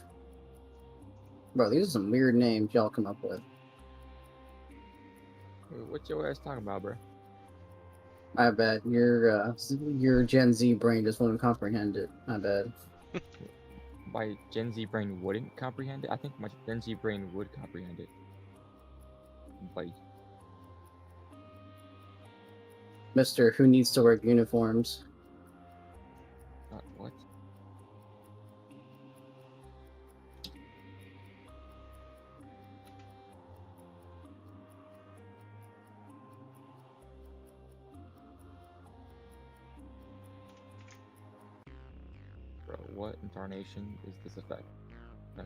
Bro, these are some weird names y'all come up with. What your ass talking about, bro? I bet your Gen Z brain just wouldn't comprehend it. I bet. My Gen Z brain wouldn't comprehend it. I think my Gen Z brain would comprehend it. But Mister, who needs to wear uniforms? what? Bro, what incarnation is this effect? No.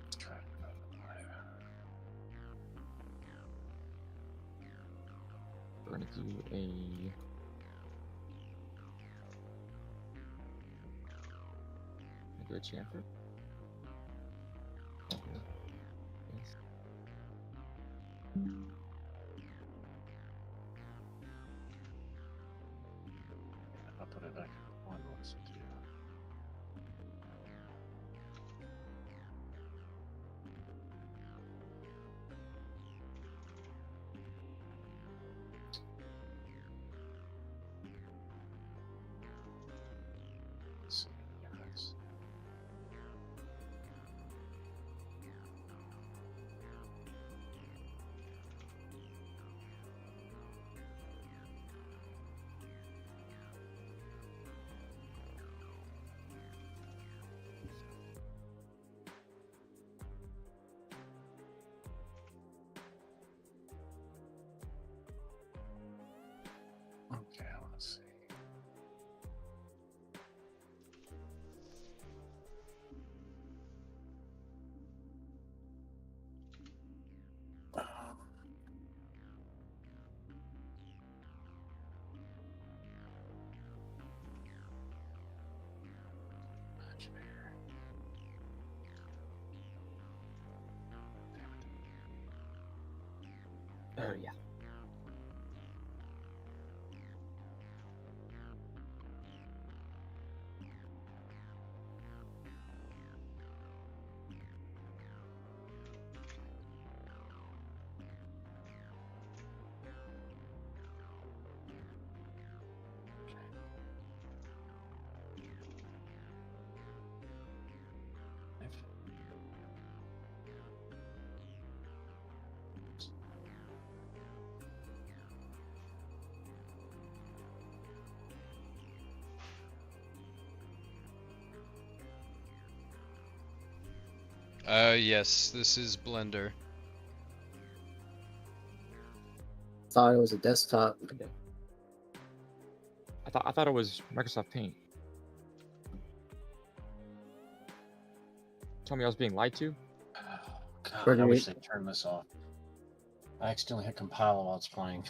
let's try it. We're gonna do a chamfer. Okay. Yes. I'll put it back on. What's it do? Let's see. Nice. Yeah. Yes, this is Blender. Thought it was a desktop. I thought it was Microsoft Paint. Told me I was being lied to. God, I wish they'd turn this off. I accidentally hit compile while it's playing.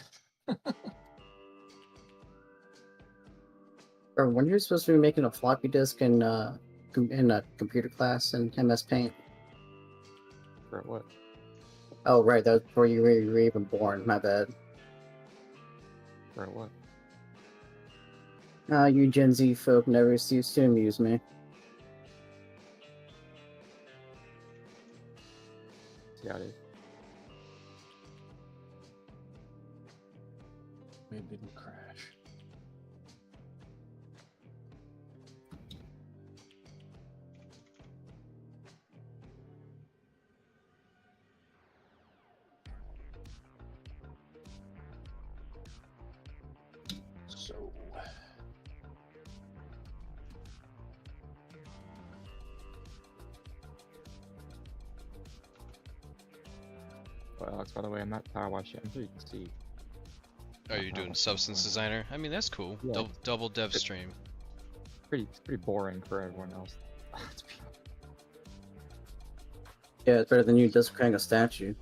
Or when you're supposed to be making a floppy disk in a computer class in MS Paint. For what? Oh right, that was before you were even born. My bad. For what? You Gen Z folk never used to amuse me. Got it. Maybe it didn't crash. So. Well, Alex, by the way, I'm not power wash yet. I'm sure you can see. Oh, you're doing Substance Designer? I mean, that's cool. Yeah. Double dev stream. It's pretty boring for everyone else. Yeah, it's better than you desecrating a statue.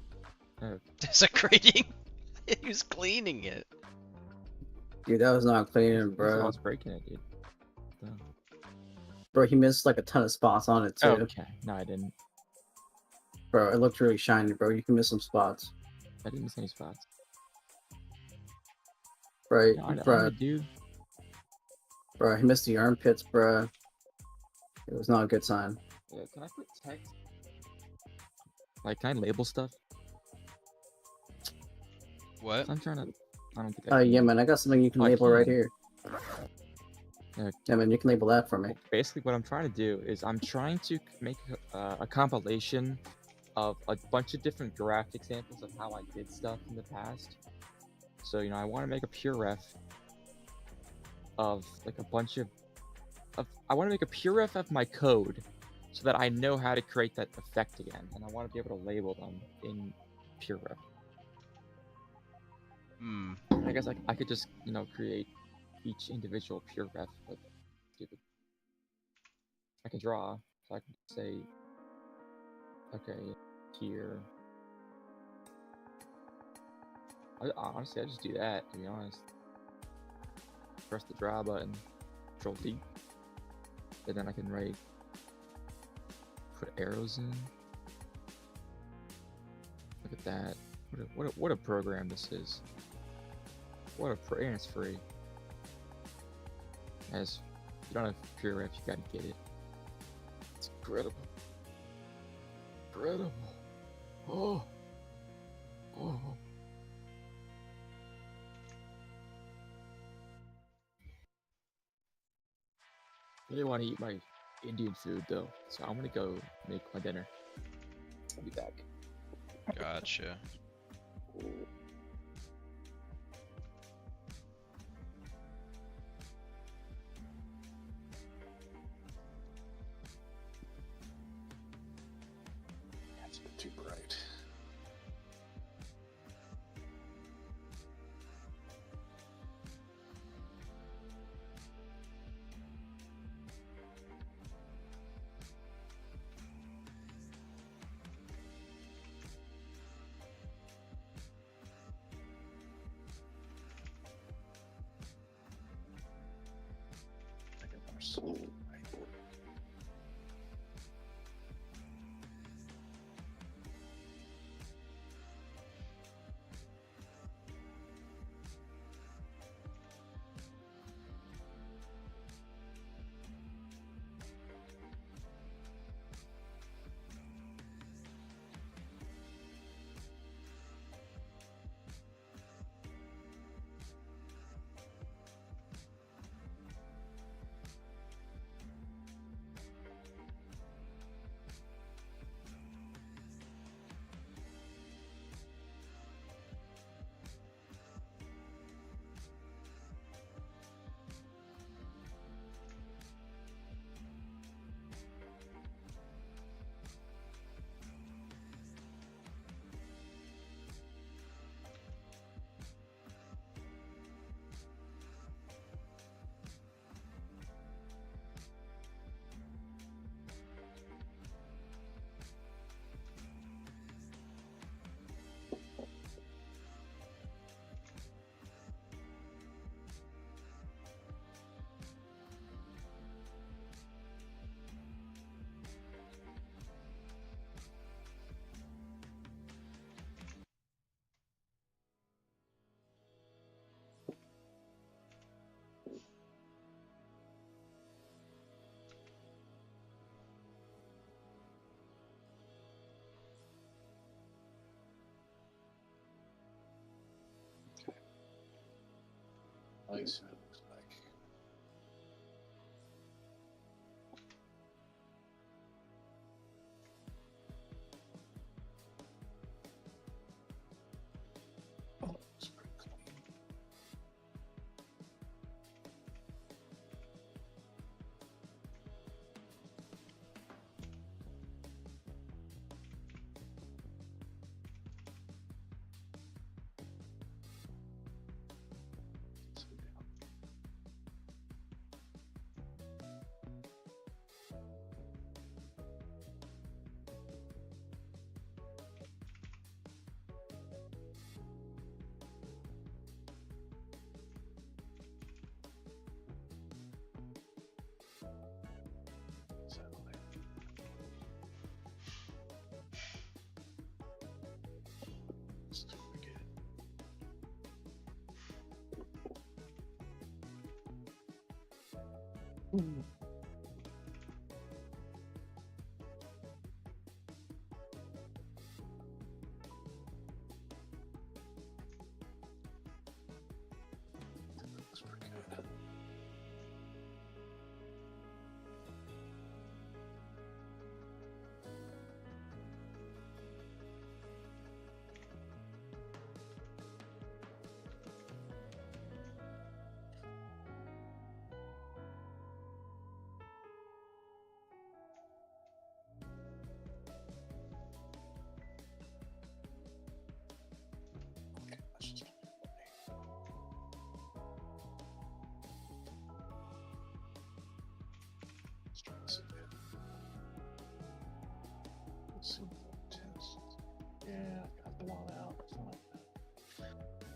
Desecrating? He was cleaning it. Dude, that was not cleaning, I bro. was breaking it, dude. Damn. Bro, he missed like a ton of spots on it too. Okay, no, I didn't. Bro, it looked really shiny, bro. You can miss some spots. I didn't miss any spots. Right, No, I'm bro. a dude. Bro, he missed the armpits, bro. It was not a good sign. Yeah, can I put text? Like, can I label stuff? What? I'm trying to. I don't think I can. Yeah, man, I got something you can label right here. Yeah, man, you can label that for me. Basically, what I'm trying to do is I'm trying to make a compilation of a bunch of different graph examples of how I did stuff in the past. So, you know, I want to make a pure ref of like a bunch of I want to make a pure ref of my code so that I know how to create that effect again, and I want to be able to label them in pure ref. I guess I could just, you know, create each individual pure ref, but stupid. I can draw, so I can say, okay, here. Honestly, I just do that, to be honest. Press the draw button, Control D, and then I can put arrows in. Look at that. What a program this is. And it's free. As you don't have pure ref, you gotta get it. It's incredible. Incredible. Oh. I really want to eat my Indian food though, so I'm gonna go make my dinner. I'll be back. Gotcha. That's a bit too bright. place. It looks like. Oh, it's pretty clean. Looks pretty good. Okay, let's just let's try this again. Let's see what the test. Yeah, I got blown out. Something like that.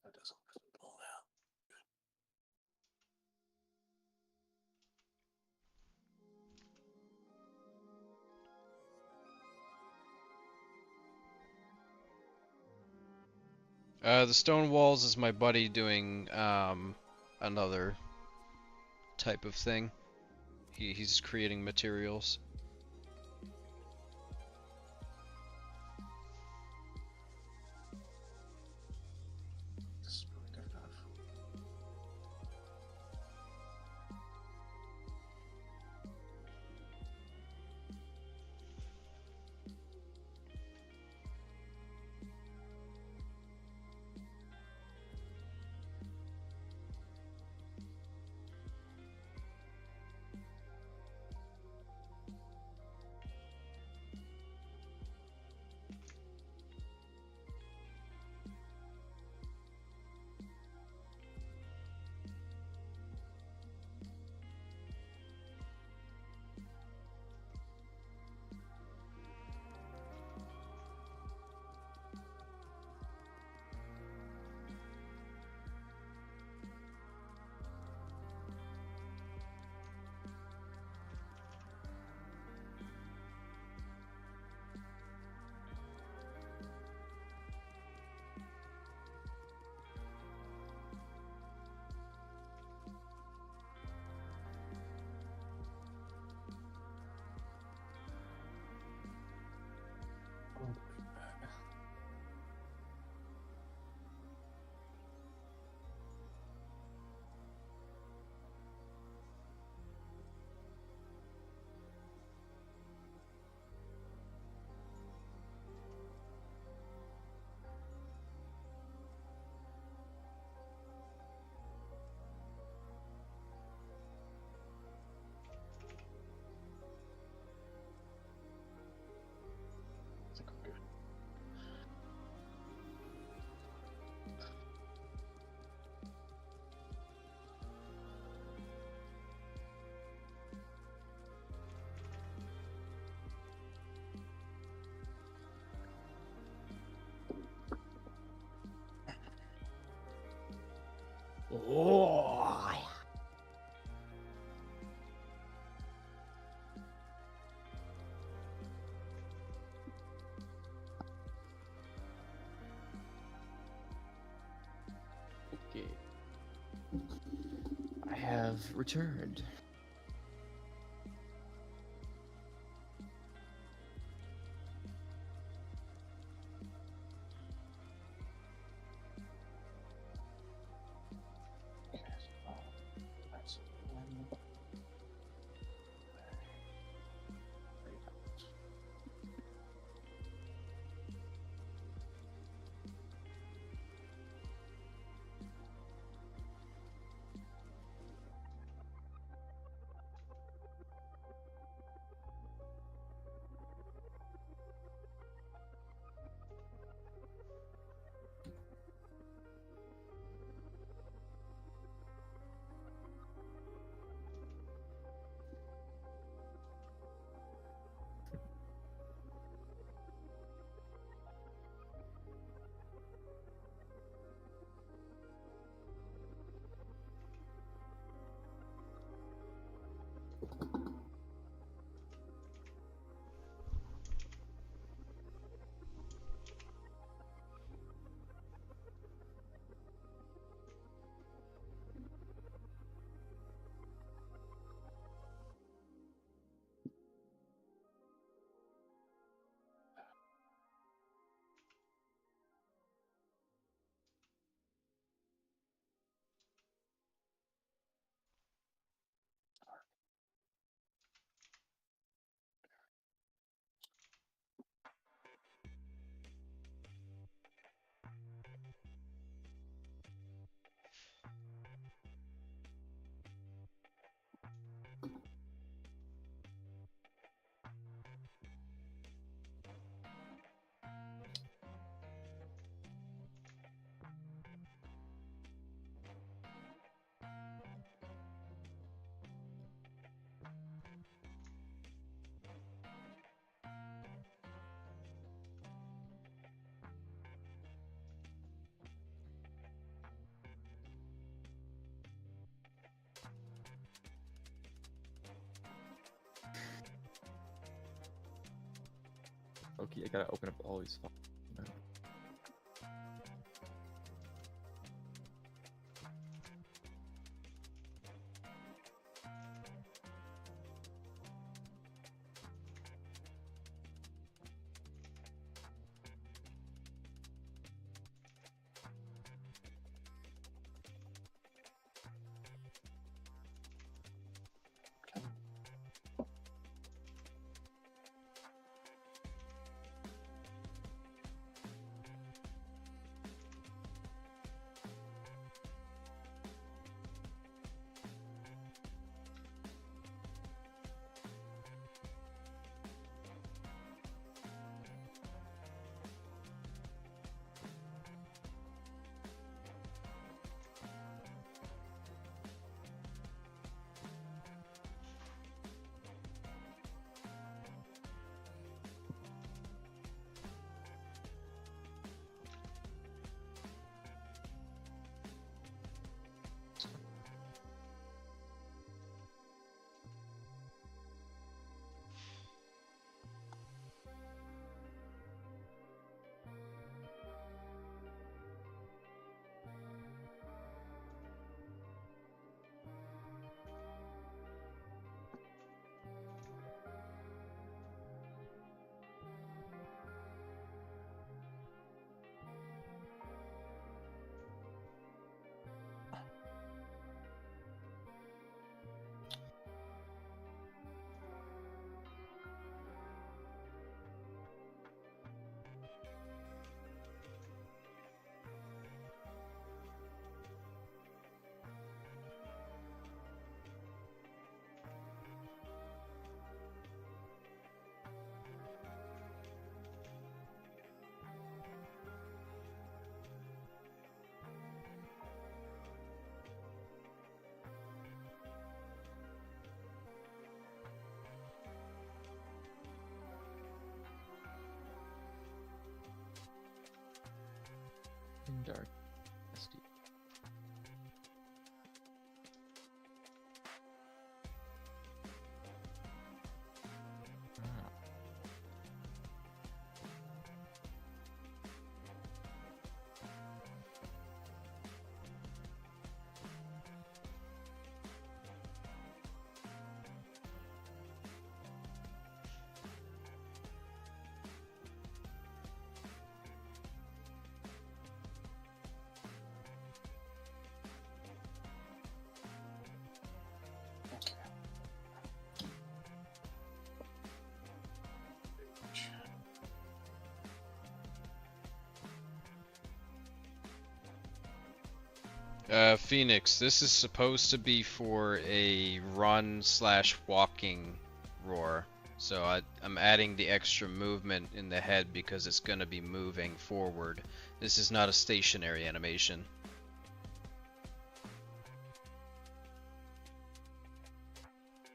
That doesn't pull out. The stone walls is my buddy doing another type of thing. He's creating materials. This is really good enough. Oh. Okay. I have returned. That's Okay, I gotta open up all these files. No. In dark. SD. Phoenix, this is supposed to be for a run/walking roar. So I'm adding the extra movement in the head because it's going to be moving forward. This is not a stationary animation.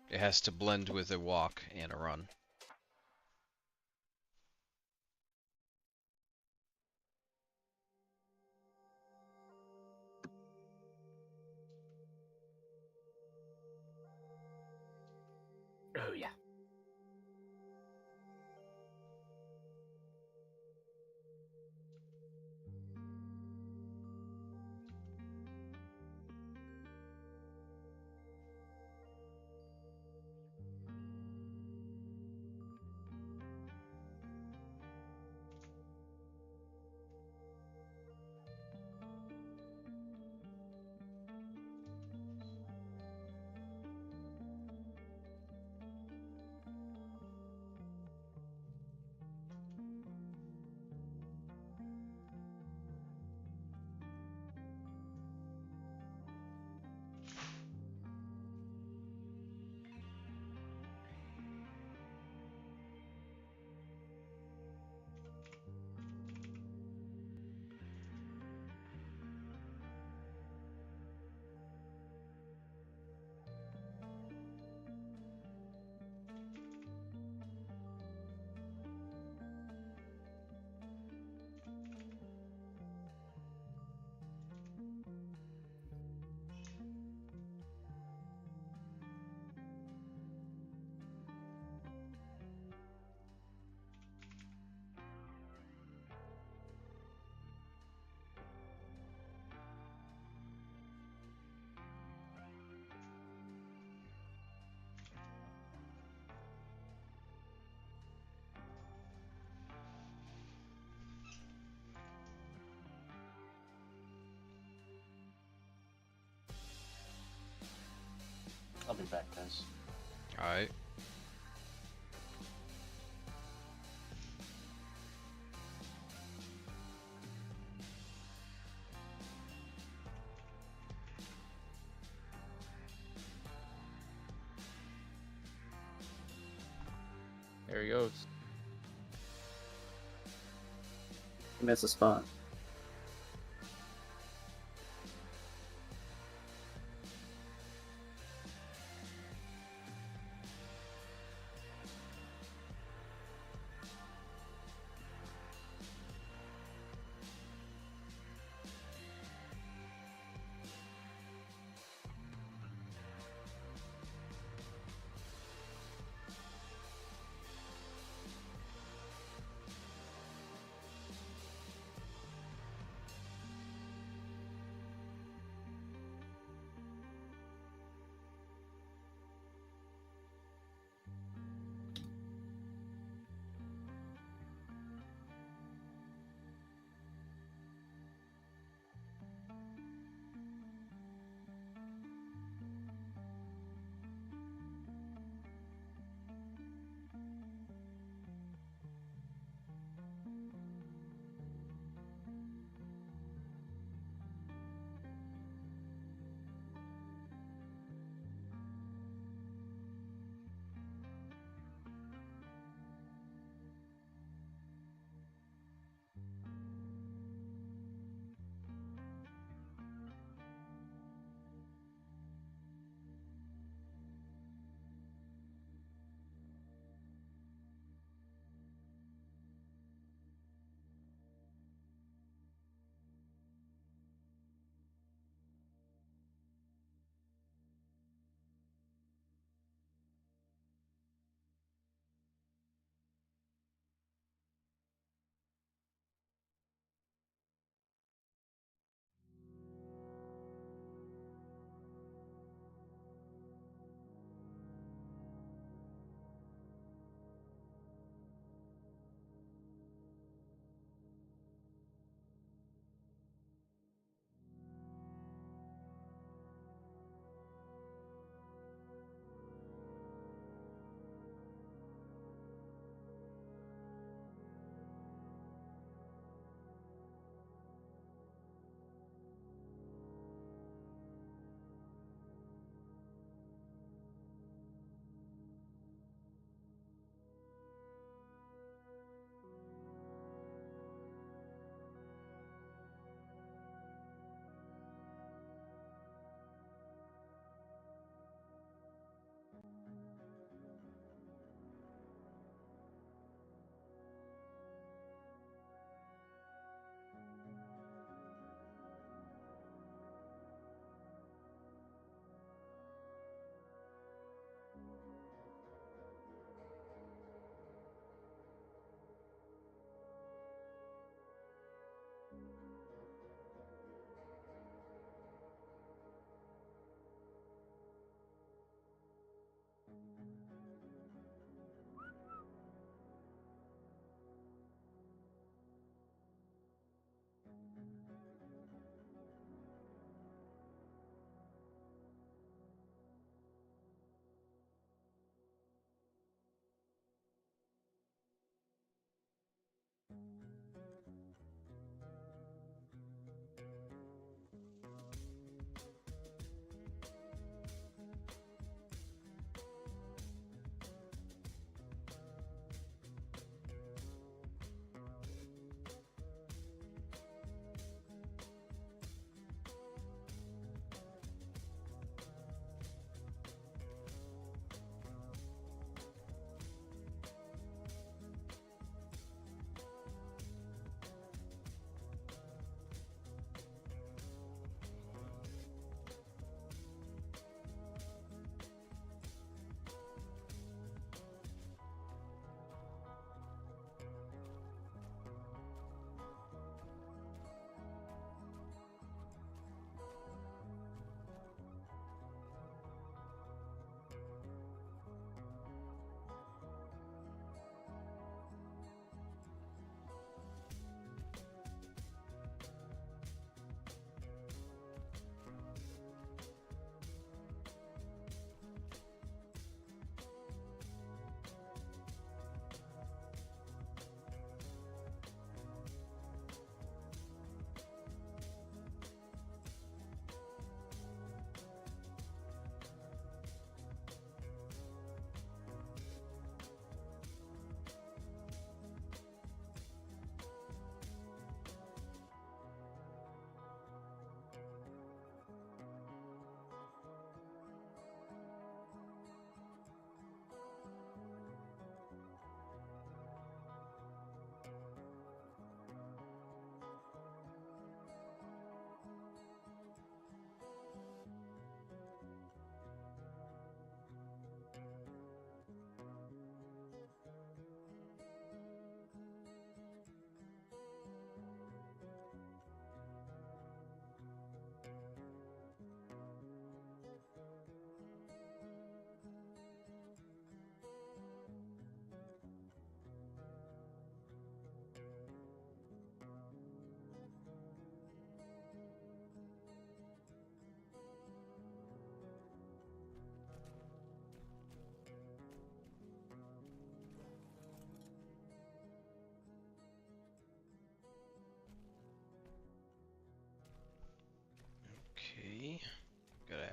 It has to blend with a walk and a run. Oh yeah. I'll be back, guys. Alright. There he goes. You missed a spot.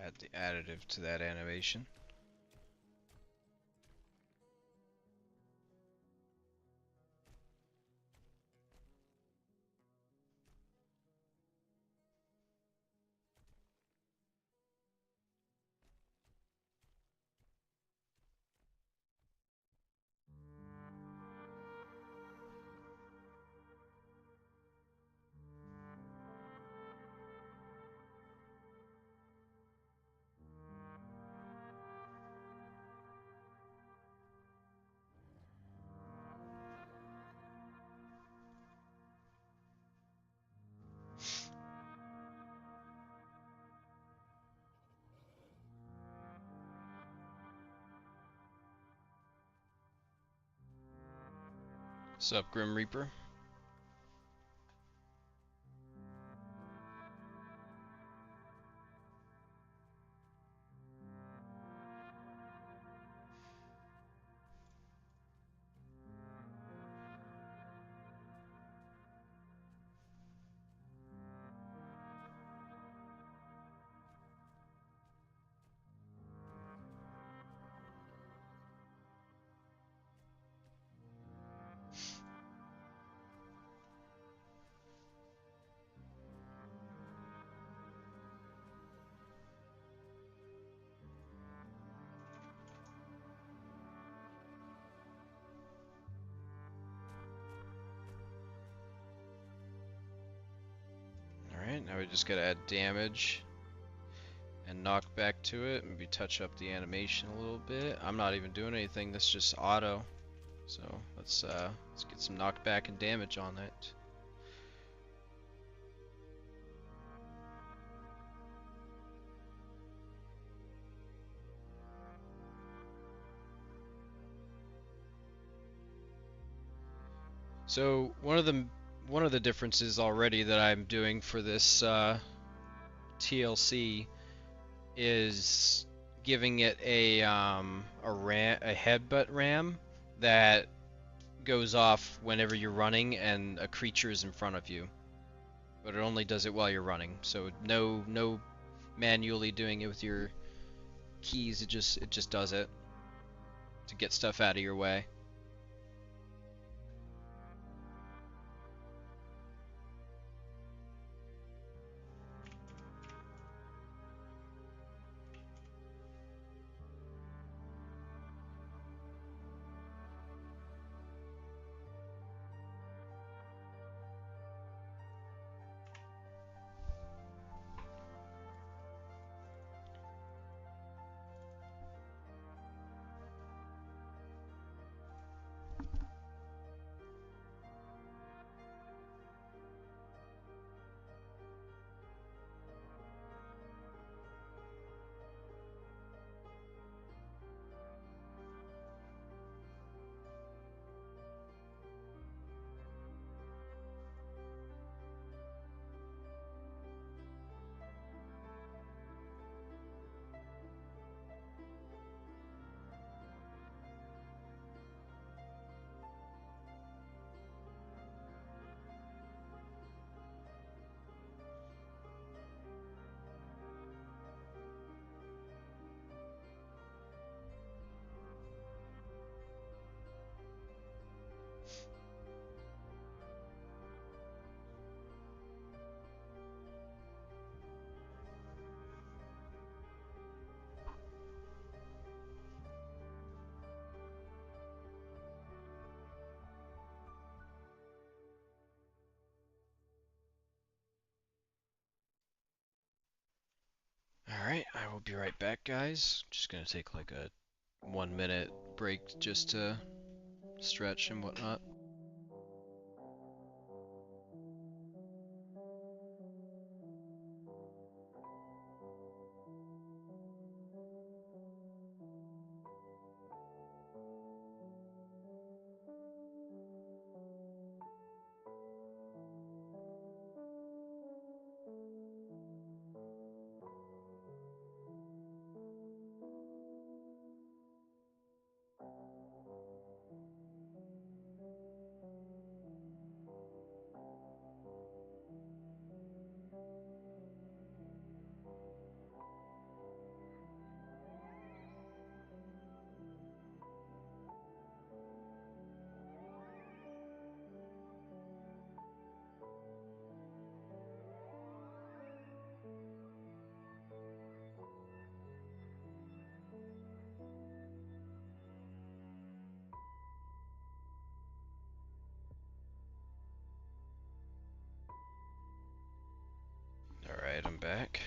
add the additive to that animation. Sup, Grim Reaper? Alright, now we just gotta add damage and knock back to it. Maybe touch up the animation a little bit. I'm not even doing anything, that's just auto. So let's get some knockback and damage on it. So one of the differences already that I'm doing for this TLC is giving it a headbutt ram that goes off whenever you're running and a creature is in front of you, but it only does it while you're running. So no manually doing it with your keys. It just does it to get stuff out of your way. Alright, I will be right back, guys. Just gonna take like a 1 minute break just to stretch and whatnot. back.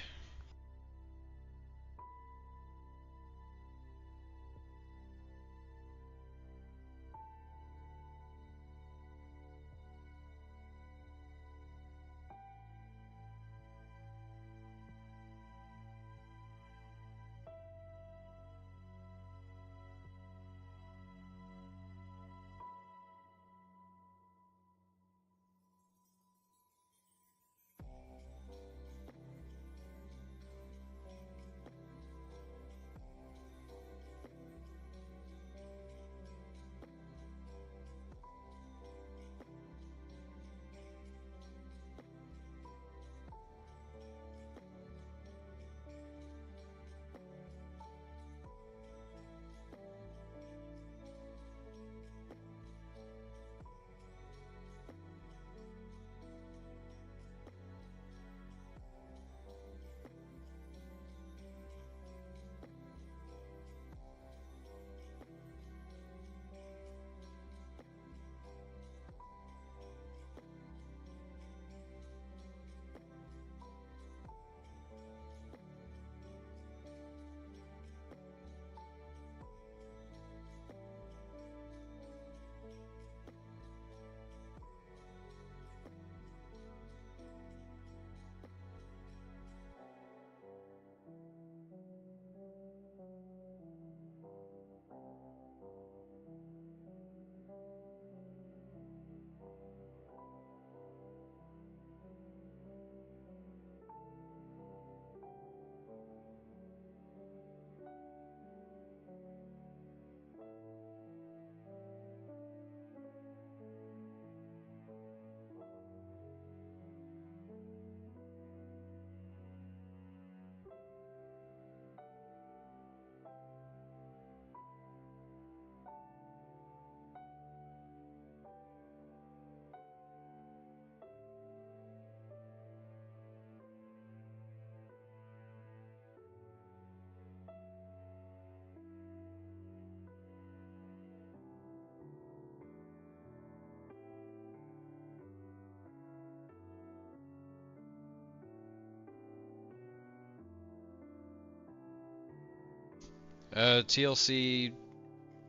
TLC,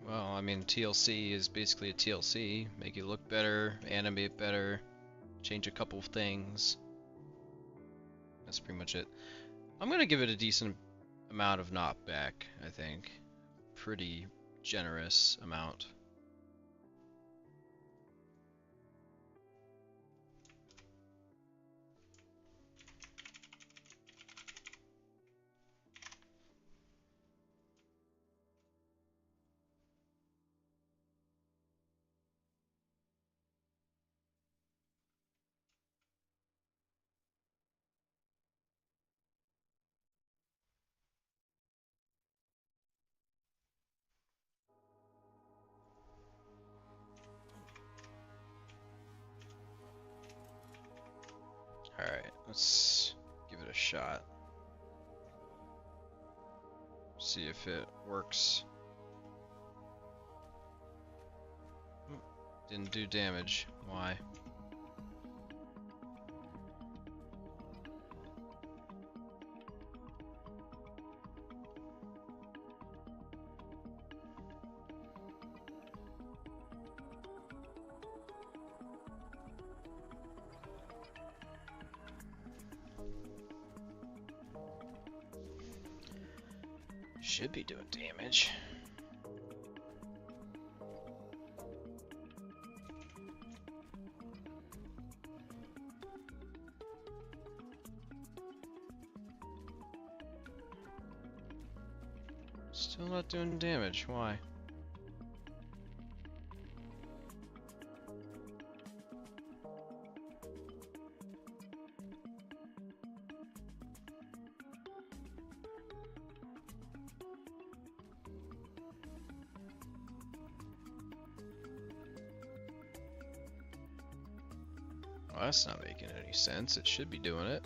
well, I mean, TLC is basically a TLC. Make it look better, animate better, change a couple of things. That's pretty much it. I'm gonna give it a decent amount of knockback, I think. Pretty generous amount. Alright, let's give it a shot. See if it works. Didn't do damage. Why? Should be doing damage. Still not doing damage. Why? Well, that's not making any sense. It should be doing it.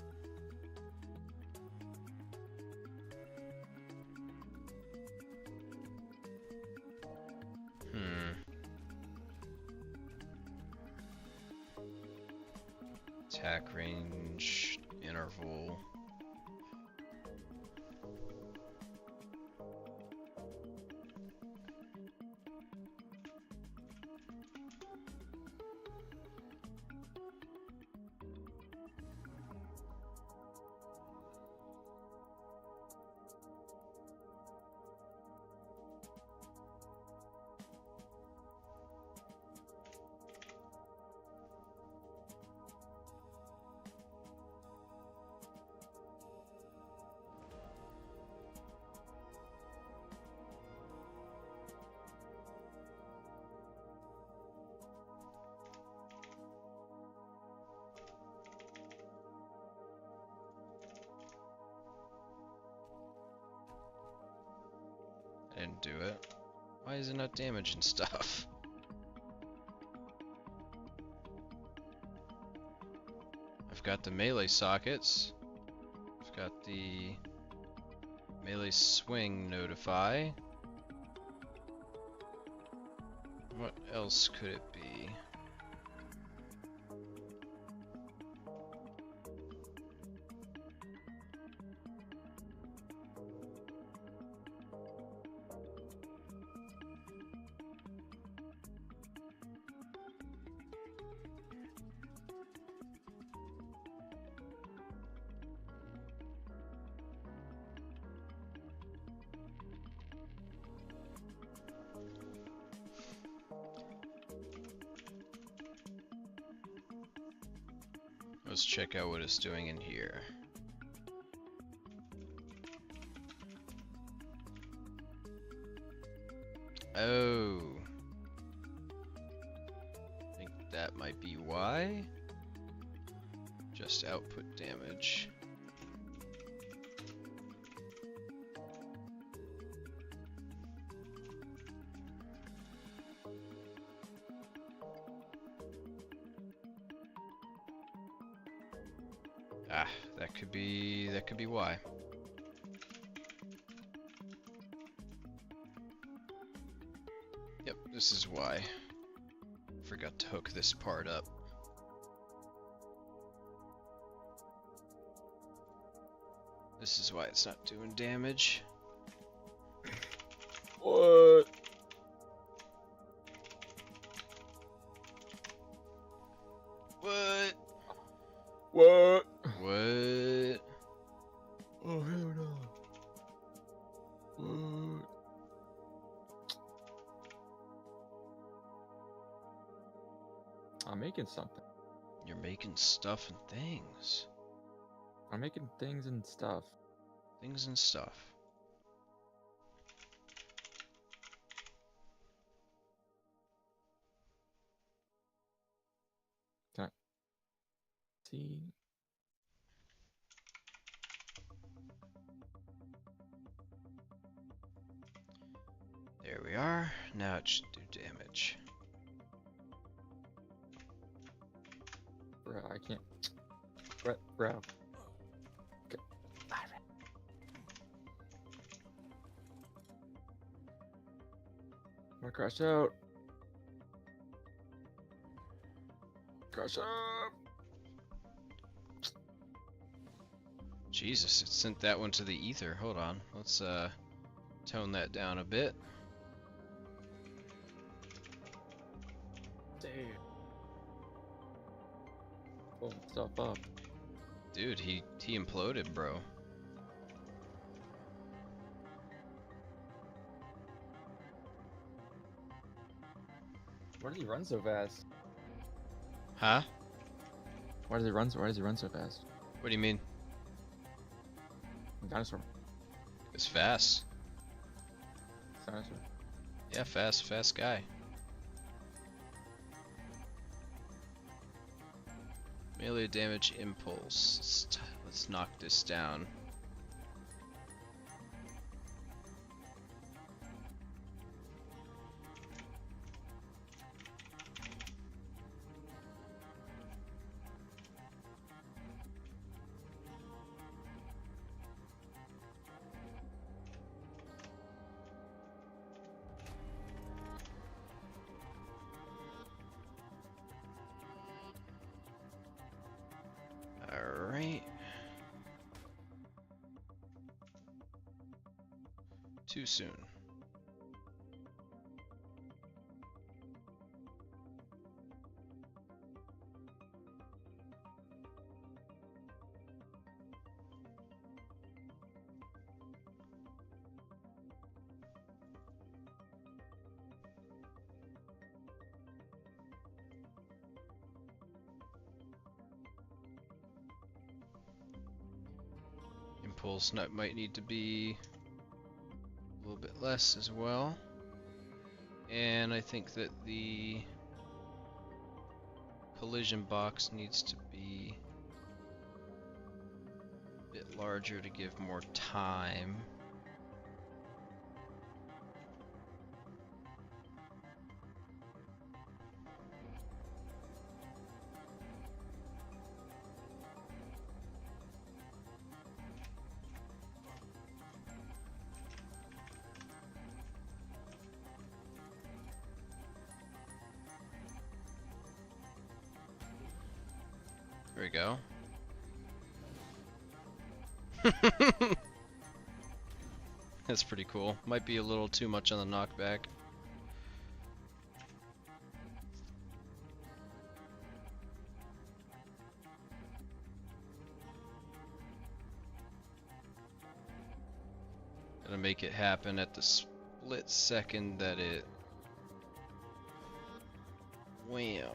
Attack range, interval. didn't do it. Why is it not damaging stuff? I've got the melee sockets. I've got the melee swing notify. What else could it be? Let's check out what it's doing in here. Oh. I think that might be why. Just output damage. Ah, that could be why. Yep, this is why. Forgot to hook this part up. This is why it's not doing damage. What? What? What? What? Oh, hell no. What? I'm making something. You're making stuff and things. I'm making things and stuff. Things and stuff. Can I see? There we are. Now it should do damage. Bro, I can't. Bro. Okay. I'm gonna crash out. Crash out. Jesus, it sent that one to the ether. Hold on. Let's tone that down a bit. Damn. Pulling stuff up. Dude, he imploded, bro. Why does he run so fast? Huh? Why does he run so fast? What do you mean? Dinosaur. It's fast. Dinosaur. Yeah, fast guy. Melee damage impulse. Let's knock this down. Alright. Too soon. Impulse nut might need to be a little bit less as well. And I think that the collision box needs to be a bit larger to give more time. we go. That's pretty cool. Might be a little too much on the knockback. Gonna make it happen at the split second that it... Wham.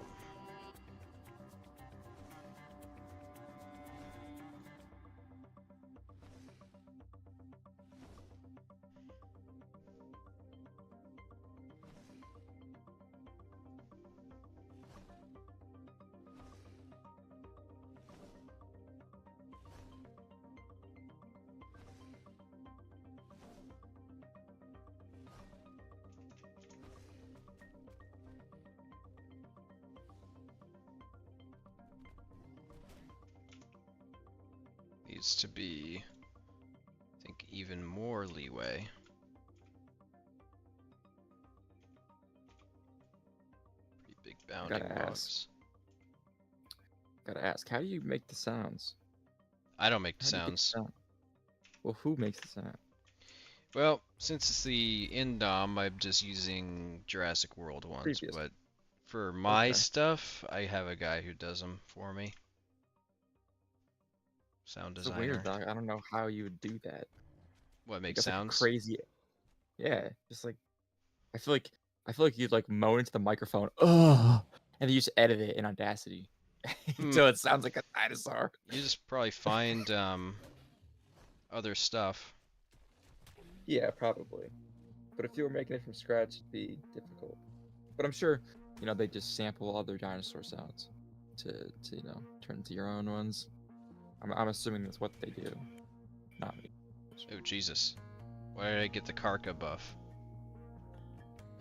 Needs to be, I think, even more leeway. Pretty big bounding bugs. Gotta ask, how do you make the sounds? I don't make the How do you get sounds. sound? Well, who makes the sound? Well, since it's the Indom, I'm just using Jurassic World ones, Previous. but for my Okay. stuff, I have a guy who does them for me. Sound It's designer. weird, dog. I don't know how you would do that. What, make That's like sounds? crazy. Yeah, just like I feel like you'd like moan into the microphone, oh, and then you just edit it in Audacity until it sounds like a dinosaur. You just probably find other stuff. Yeah, probably. But if you were making it from scratch, it'd be difficult. But I'm sure, you know, they just sample other dinosaur sounds to you know, turn into your own ones. I'm assuming that's what they do. Not me. Oh, Jesus. Why did I get the Karka buff?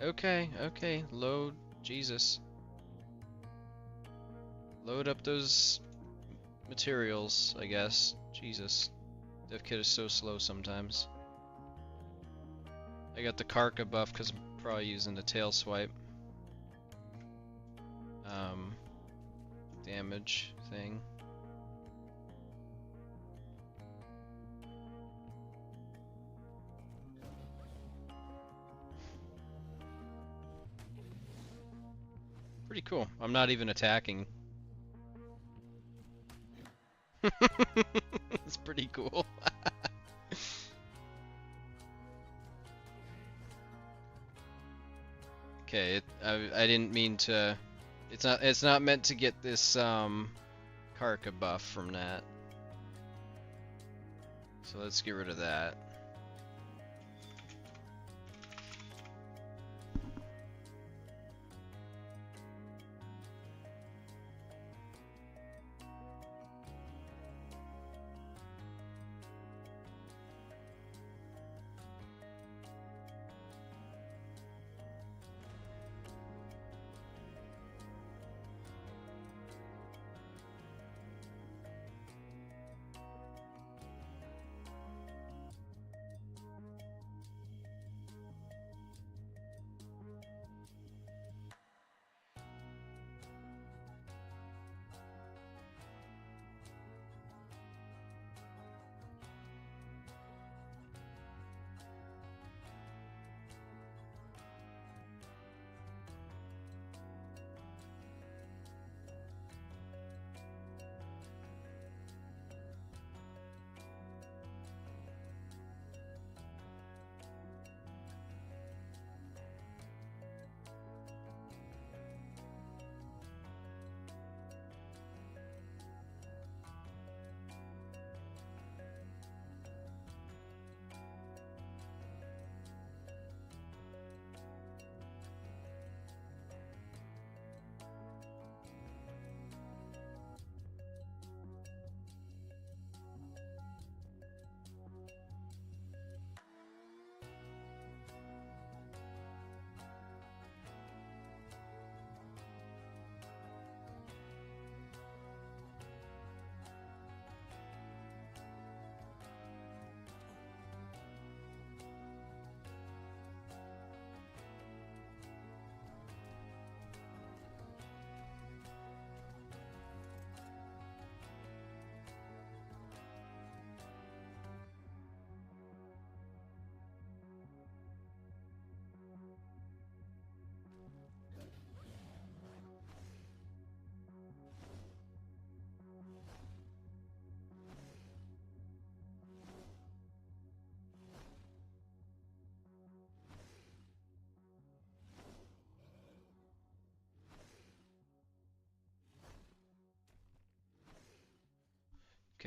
Okay, okay, load, Jesus. Load up those materials, I guess. Jesus. DevKit is so slow sometimes. I got the Karka buff because I'm probably using the tail swipe. Damage thing. Pretty cool. I'm not even attacking. It's pretty cool. Okay, I didn't mean to. It's not meant to get this Karka buff from that. So let's get rid of that.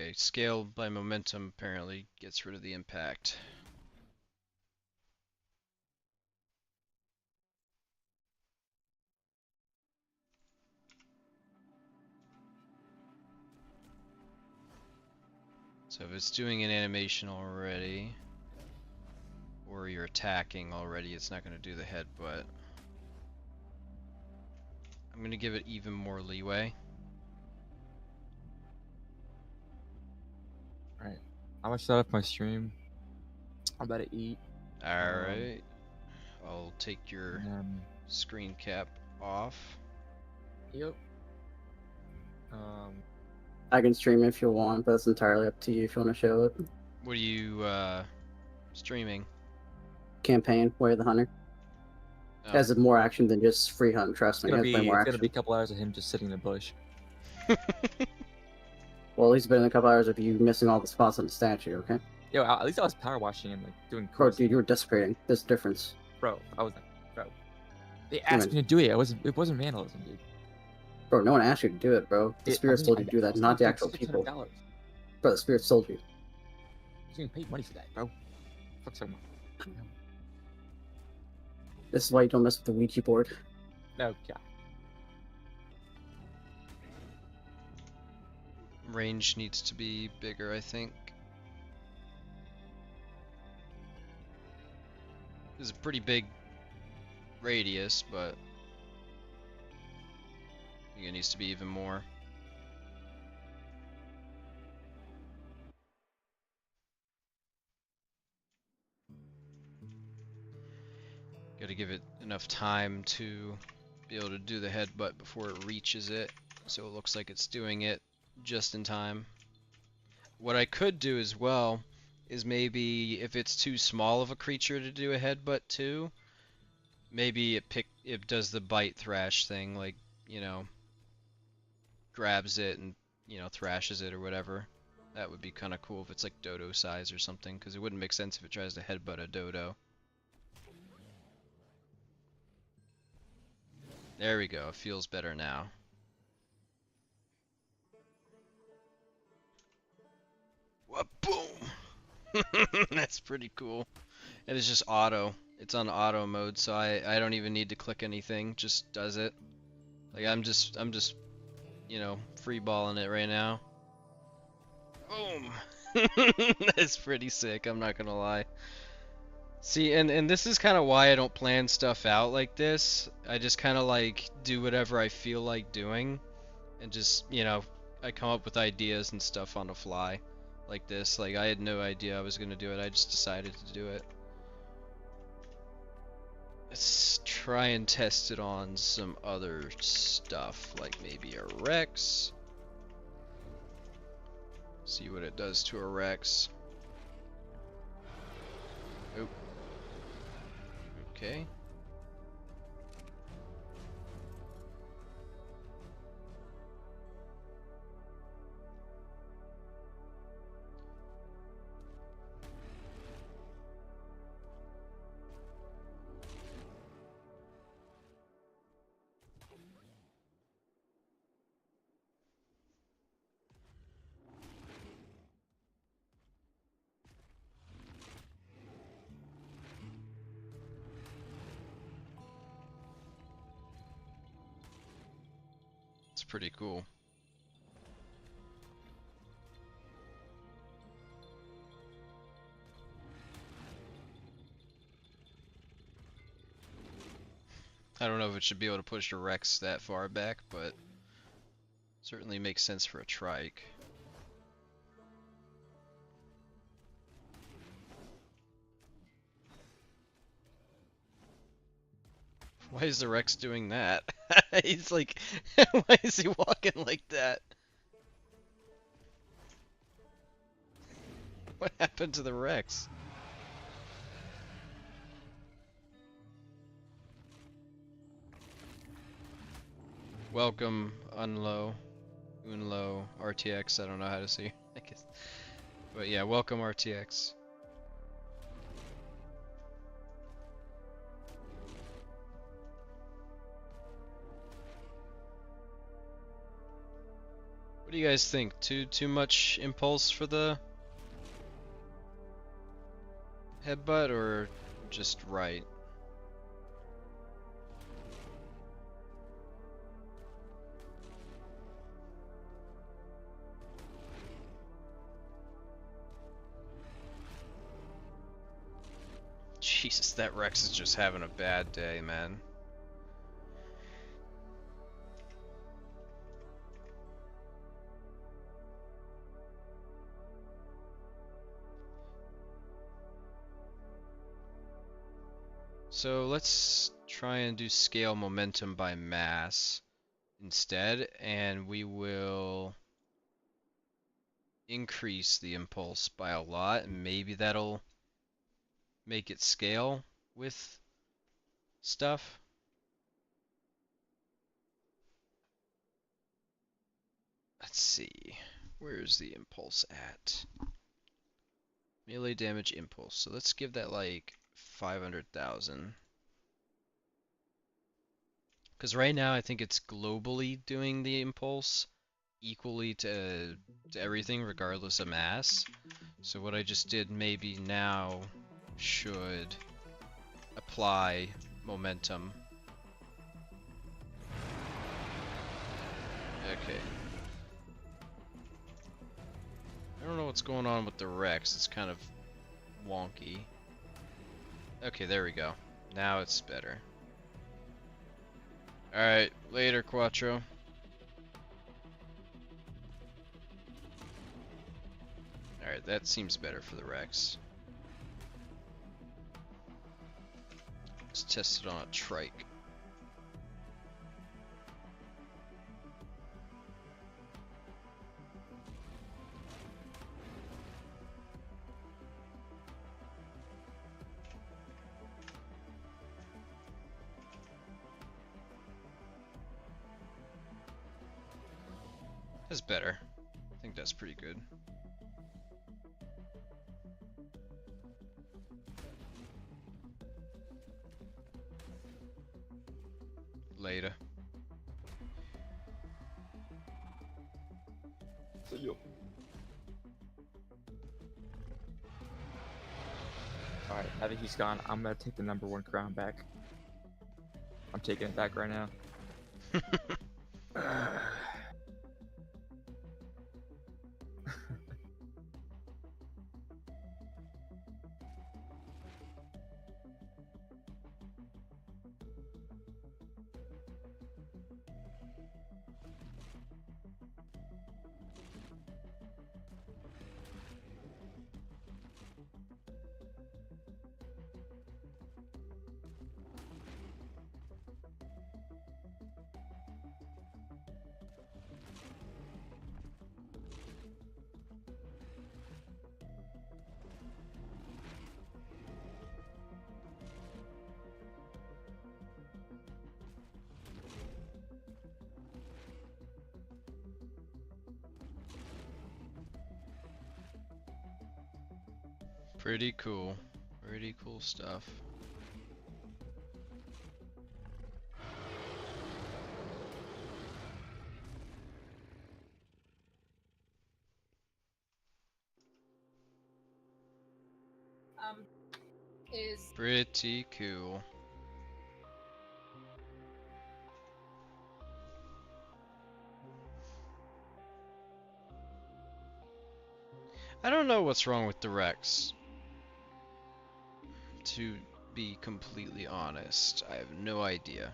Okay, scale by momentum apparently gets rid of the impact. So if it's doing an animation already, or you're attacking already, it's not going to do the headbutt. I'm going to give it even more leeway. Alright. I'm gonna set up my stream. I'm about to eat. Alright. I'll take your screen cap off. Yep. I can stream if you want, but it's entirely up to you if you want to show it. What are you streaming? Campaign, Way of the Hunter. Oh. Has more action than just free hunt, trust me. It has way more It's action. gonna be a couple hours of him just sitting in the bush. Well, at least better than a couple hours of you missing all the spots on the statue, okay? Yo, at least I was power washing and like doing cool Bro, stuff. dude, you were desecrating. There's a difference. Bro, they asked me to do it. It wasn't vandalism, dude. Bro, no one asked you to do it, bro. The spirits told you to do that, not the actual people. $600. Bro, the spirits told you. I was getting paid money for that, bro. Fuck so much. This is why you don't mess with the Ouija board. No, yeah. Range needs to be bigger, I think. It's a pretty big radius, but I think it needs to be even more. Gotta give it enough time to be able to do the headbutt before it reaches it, so it looks like it's doing it just in time. What I could do as well is maybe if it's too small of a creature to do a headbutt to, maybe it does the bite thrash thing, like, you know, grabs it and, you know, thrashes it or whatever. That would be kind of cool if it's like dodo size or something, because it wouldn't make sense if it tries to headbutt a dodo. There we go, it feels better now. What, boom! That's pretty cool. And it's just auto. It's on auto mode, so I don't even need to click anything, just does it. Like I'm just, you know, free balling it right now. Boom! That's pretty sick, I'm not gonna lie. See, and this is kind of why I don't plan stuff out like this. I just kind of like do whatever I feel like doing, and just, you know, I come up with ideas and stuff on the fly, like this. Like I had no idea I was gonna do it. I just decided to do it. Let's try and test it on some other stuff, like maybe a Rex. See what it does to a Rex. Oh. Okay. It's pretty cool. I don't know if it should be able to push a Rex that far back, but certainly makes sense for a trike. Why is the Rex doing that? He's like, why is he walking like that? What happened to the Rex? Welcome, Unlow, RTX, I don't know how to say, I guess. But yeah, welcome RTX. What What do you guys think? Too much impulse for the headbutt, or just right? Jesus, that Rex is just having a bad day, man. So let's try and do scale momentum by mass instead, and we will increase the impulse by a lot, and maybe that'll make it scale with stuff. Let's see, where's the impulse at? Melee damage impulse, so let's give that like 500,000. Because right now I think it's globally doing the impulse equally to everything regardless of mass. So what I just did maybe now should apply momentum. Okay. I don't know what's going on with the Rex, it's kind of wonky. Okay, there we go. Now it's better. Alright, later, Quattro. Alright, that seems better for the Rex. Let's test it on a trike. That's better. I think that's pretty good. Later. See you. Alright, now that he's gone, I'm gonna take the #1 crown back. I'm taking it back right now. Pretty cool. Pretty cool stuff. Pretty cool. I don't know what's wrong with the Rex. To be completely honest, I have no idea.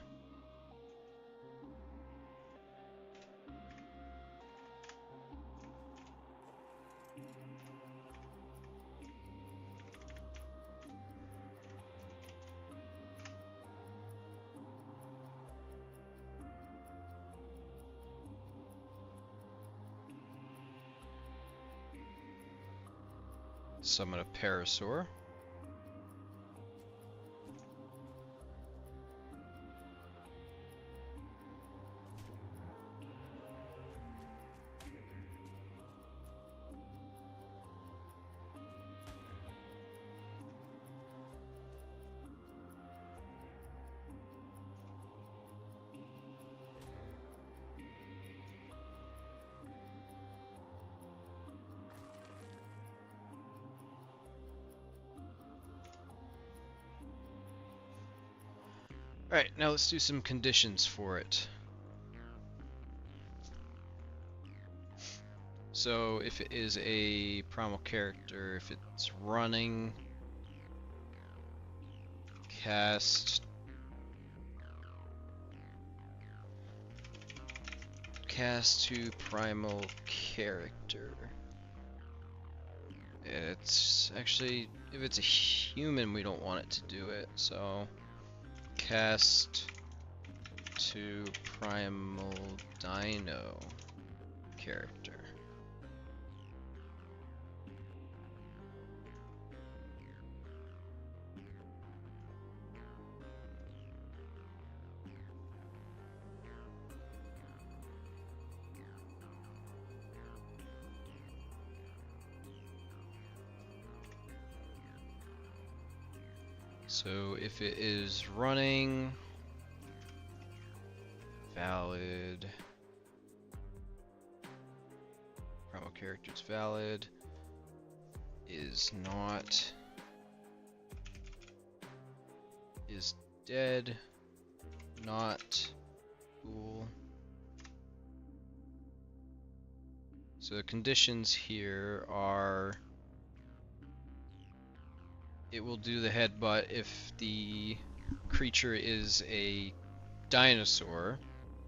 Summon a Parasaur. Alright, now let's do some conditions for it. So if it is a primal character, if it's running, cast to primal character. It's actually, if it's a human, we don't want it to do it, so cast to primal dino character. So if it is running, valid, primal character's valid, is not, is dead, not cool. So the conditions here are, it will do the headbutt if the creature is a dinosaur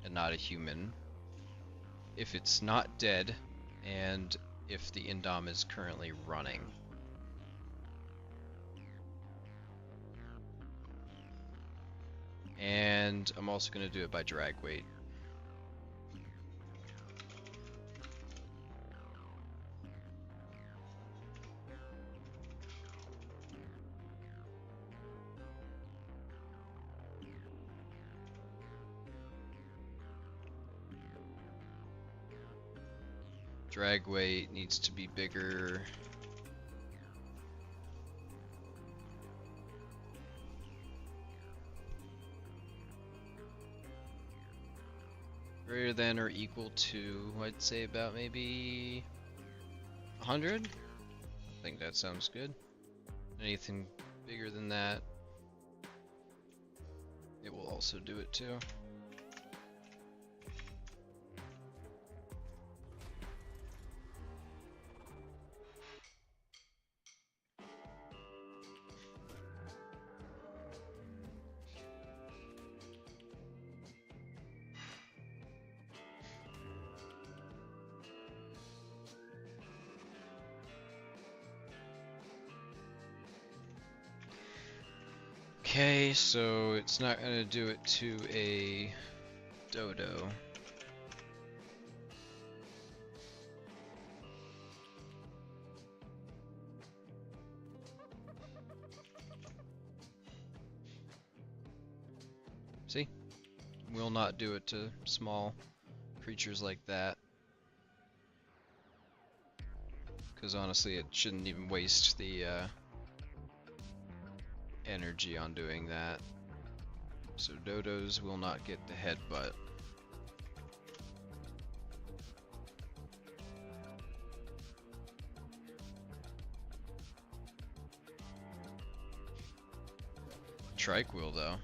and not a human, if it's not dead, and if the Indom is currently running. And I'm also going to do it by drag weight. Drag weight needs to be bigger. Greater than or equal to, I'd say about maybe 100? I think that sounds good. Anything bigger than that, it will also do it too. Okay, so it's not gonna do it to a dodo. See? Will not do it to small creatures like that. Because honestly, it shouldn't even waste the energy on doing that. So dodos will not get the headbutt. Trike will though.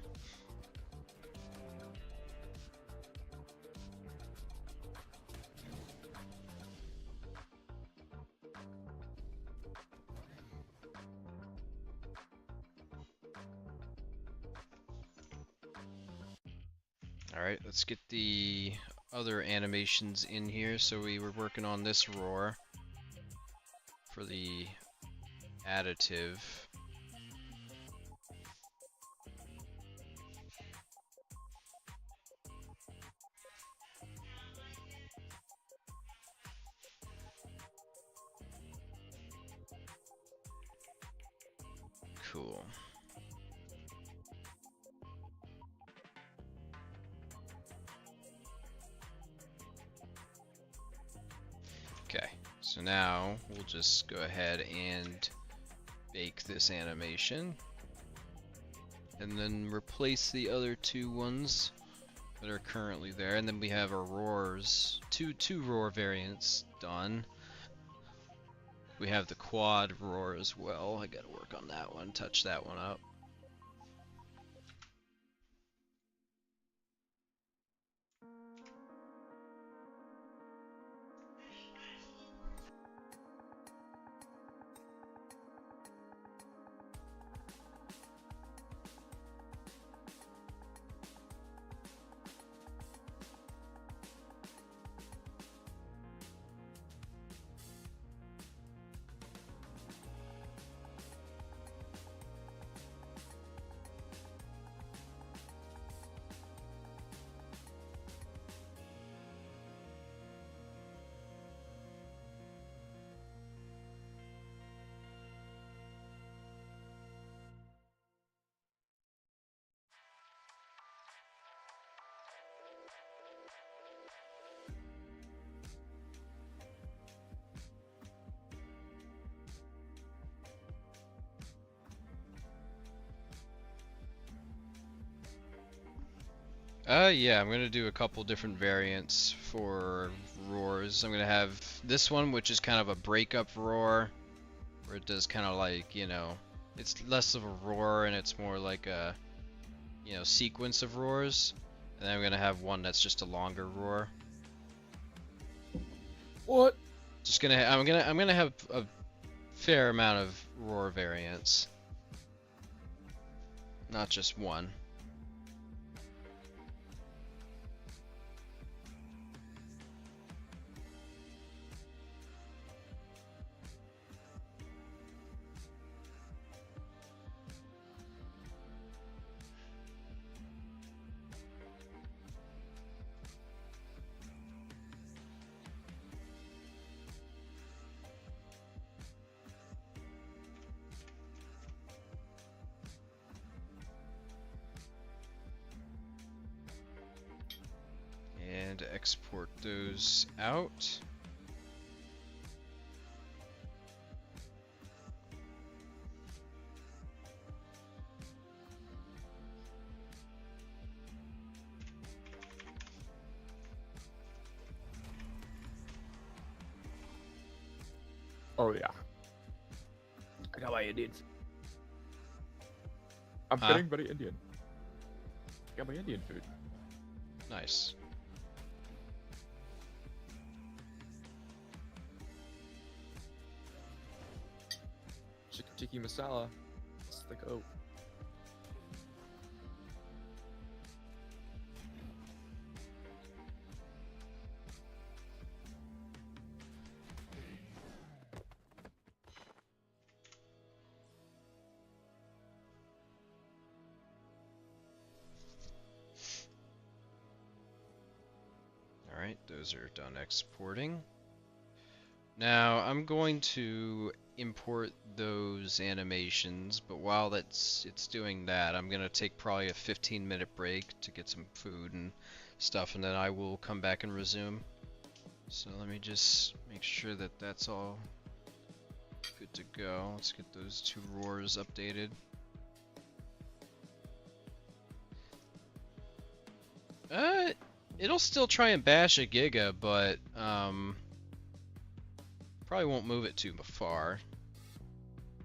Alright, let's get the other animations in here. So we were working on this roar for the additive. Cool. Okay, so now we'll just go ahead and bake this animation and then replace the other two ones that are currently there, and then we have our roars, two roar variants done. We have the quad roar as well. I gotta work on that one, touch that one up. Yeah, I'm gonna do a couple different variants for roars. I'm gonna have this one, which is kind of a breakup roar, where it does kind of like, you know, it's less of a roar and it's more like a, you know, sequence of roars. And then I'm gonna have one that's just a longer roar. What? I'm gonna have a fair amount of roar variants, not just one. And export those out. Oh yeah. I got my Indians. I'm Huh? getting very Indian. Got my Indian food. Nice. Chicken tikka masala. It's the goat. Alright, those are done exporting. Now I'm going to import those animations, but while it's doing that, I'm gonna take probably a 15-minute break to get some food and stuff, and then I will come back and resume. So let me just make sure that that's all good to go. Let's get those two roars updated. It'll still try and bash a Giga, but probably won't move it too far.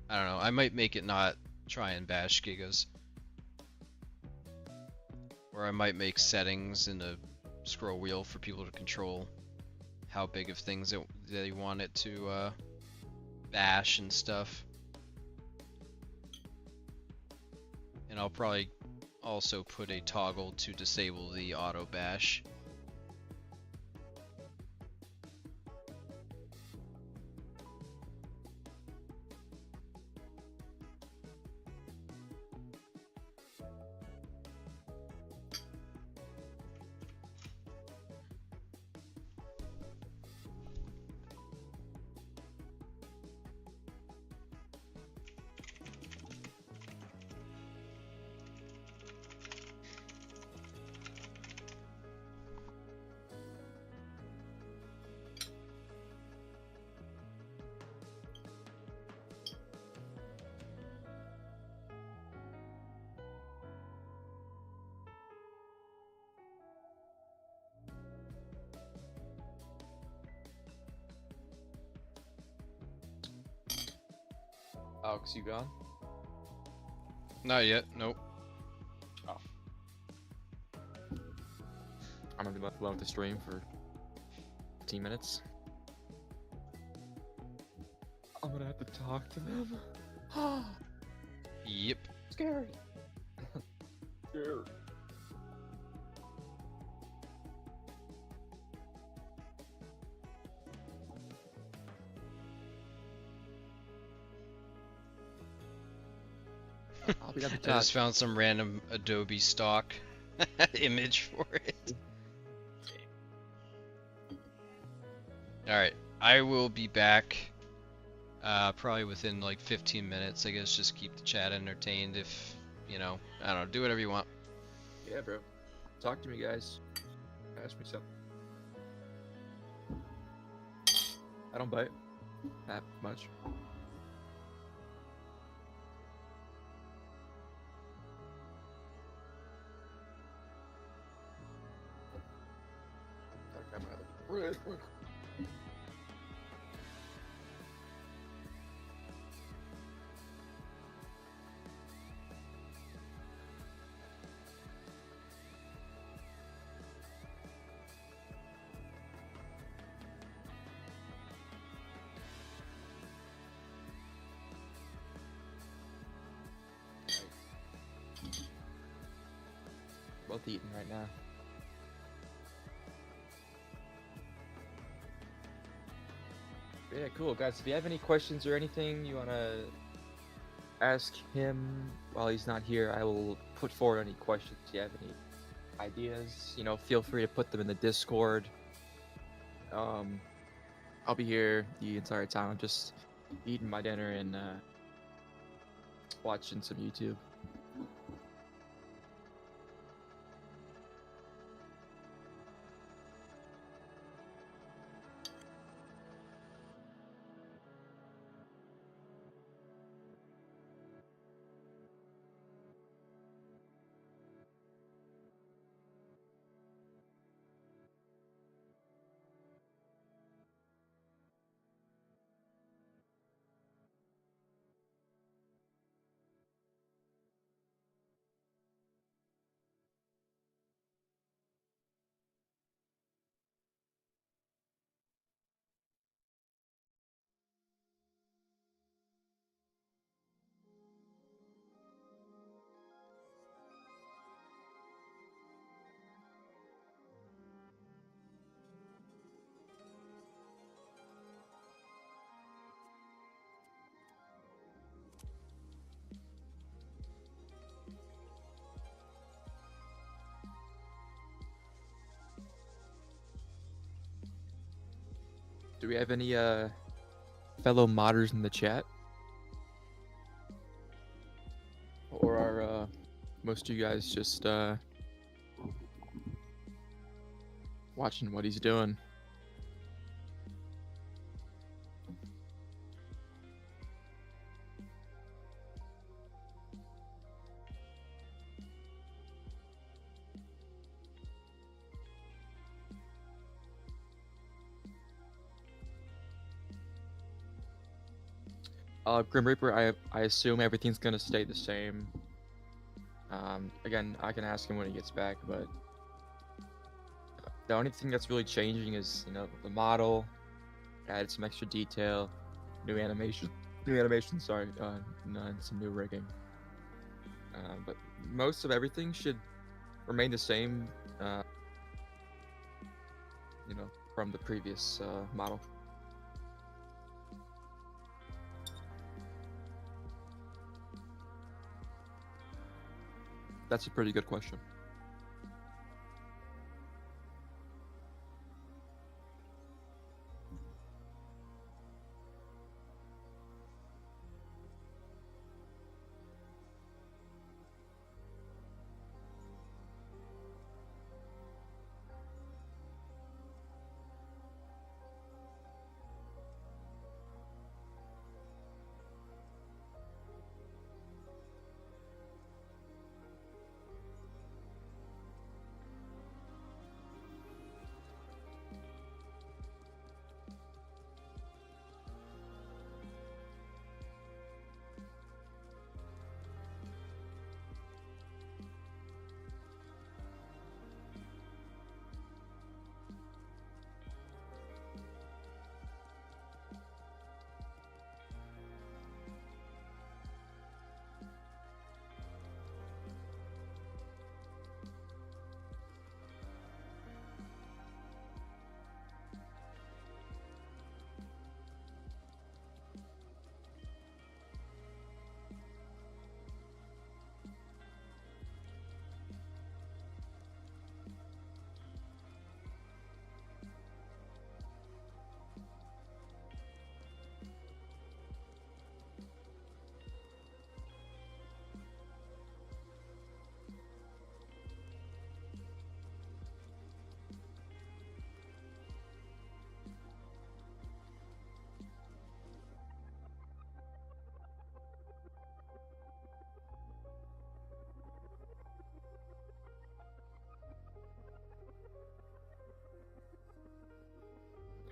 I don't know. I might make it not try and bash Gigas, or I might make settings in the scroll wheel for people to control how big of things they want it to bash and stuff. And I'll probably also put a toggle to disable the auto bash. Alex, you gone? Not yet, nope. Oh. I'm gonna be left alone with the stream for 15 minutes. I'm gonna have to talk to them. Yep. Scary. Scared. I just found some random Adobe stock image for it. Alright, I will be back probably within like 15 minutes. I guess just keep the chat entertained if, you know, I don't know, do whatever you want. Yeah, bro. Talk to me, guys. Ask me something. I don't bite that much. Both eating right now. Yeah, cool, guys. If you have any questions or anything you wanna ask him while he's not here, I will put forward any questions. If you have any ideas, you know, feel free to put them in the Discord. I'll be here the entire time. I'm just eating my dinner and watching some YouTube. Do we have any fellow modders in the chat? Or are most of you guys just watching what he's doing? Grim Reaper, I assume everything's gonna stay the same. Again, I can ask him when he gets back, but the only thing that's really changing is, you know, the model, added some extra detail, new animation, sorry, and some new rigging. But most of everything should remain the same, you know, from the previous model. That's a pretty good question.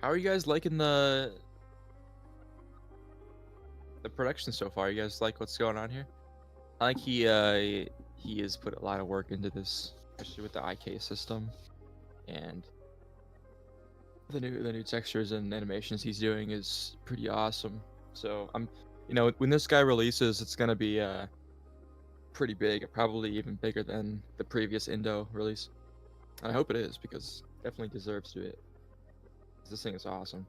How are you guys liking the production so far? You guys like what's going on here? I think he has put a lot of work into this, especially with the IK system, and the new textures and animations he's doing is pretty awesome. So when this guy releases, it's gonna be pretty big, probably even bigger than the previous Indo release. And I hope it is, because it definitely deserves to it. This thing is awesome.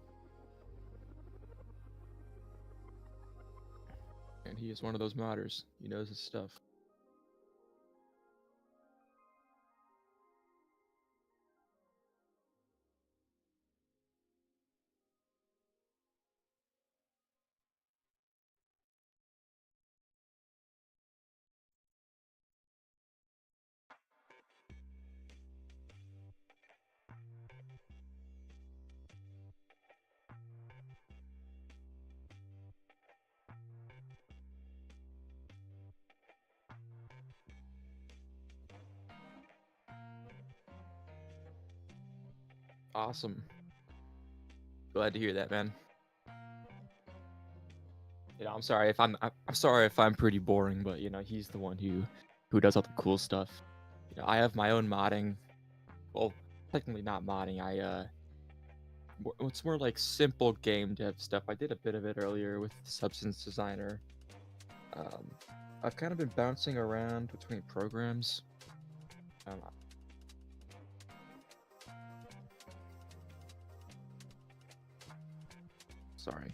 And he is one of those modders. He knows his stuff. Awesome. Glad to hear that, man. I'm sorry if I'm sorry if I'm pretty boring, but he's the one who does all the cool stuff. I have my own modding. Well, technically not modding. It's more like simple game dev stuff. I did a bit of it earlier with Substance Designer. I've kind of been bouncing around between programs. Sorry.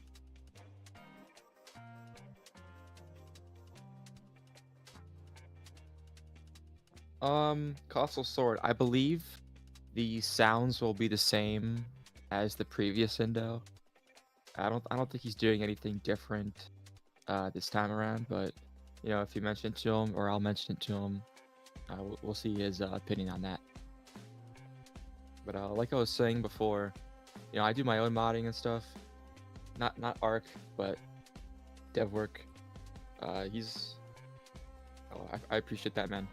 Colossal Sword. I believe the sounds will be the same as the previous Indo. I don't think he's doing anything different this time around, but if you mention it to him, or I'll mention it to him, we'll see his opinion on that. But like I was saying before, I do my own modding and stuff. Not Arc, but dev work. I appreciate that, man.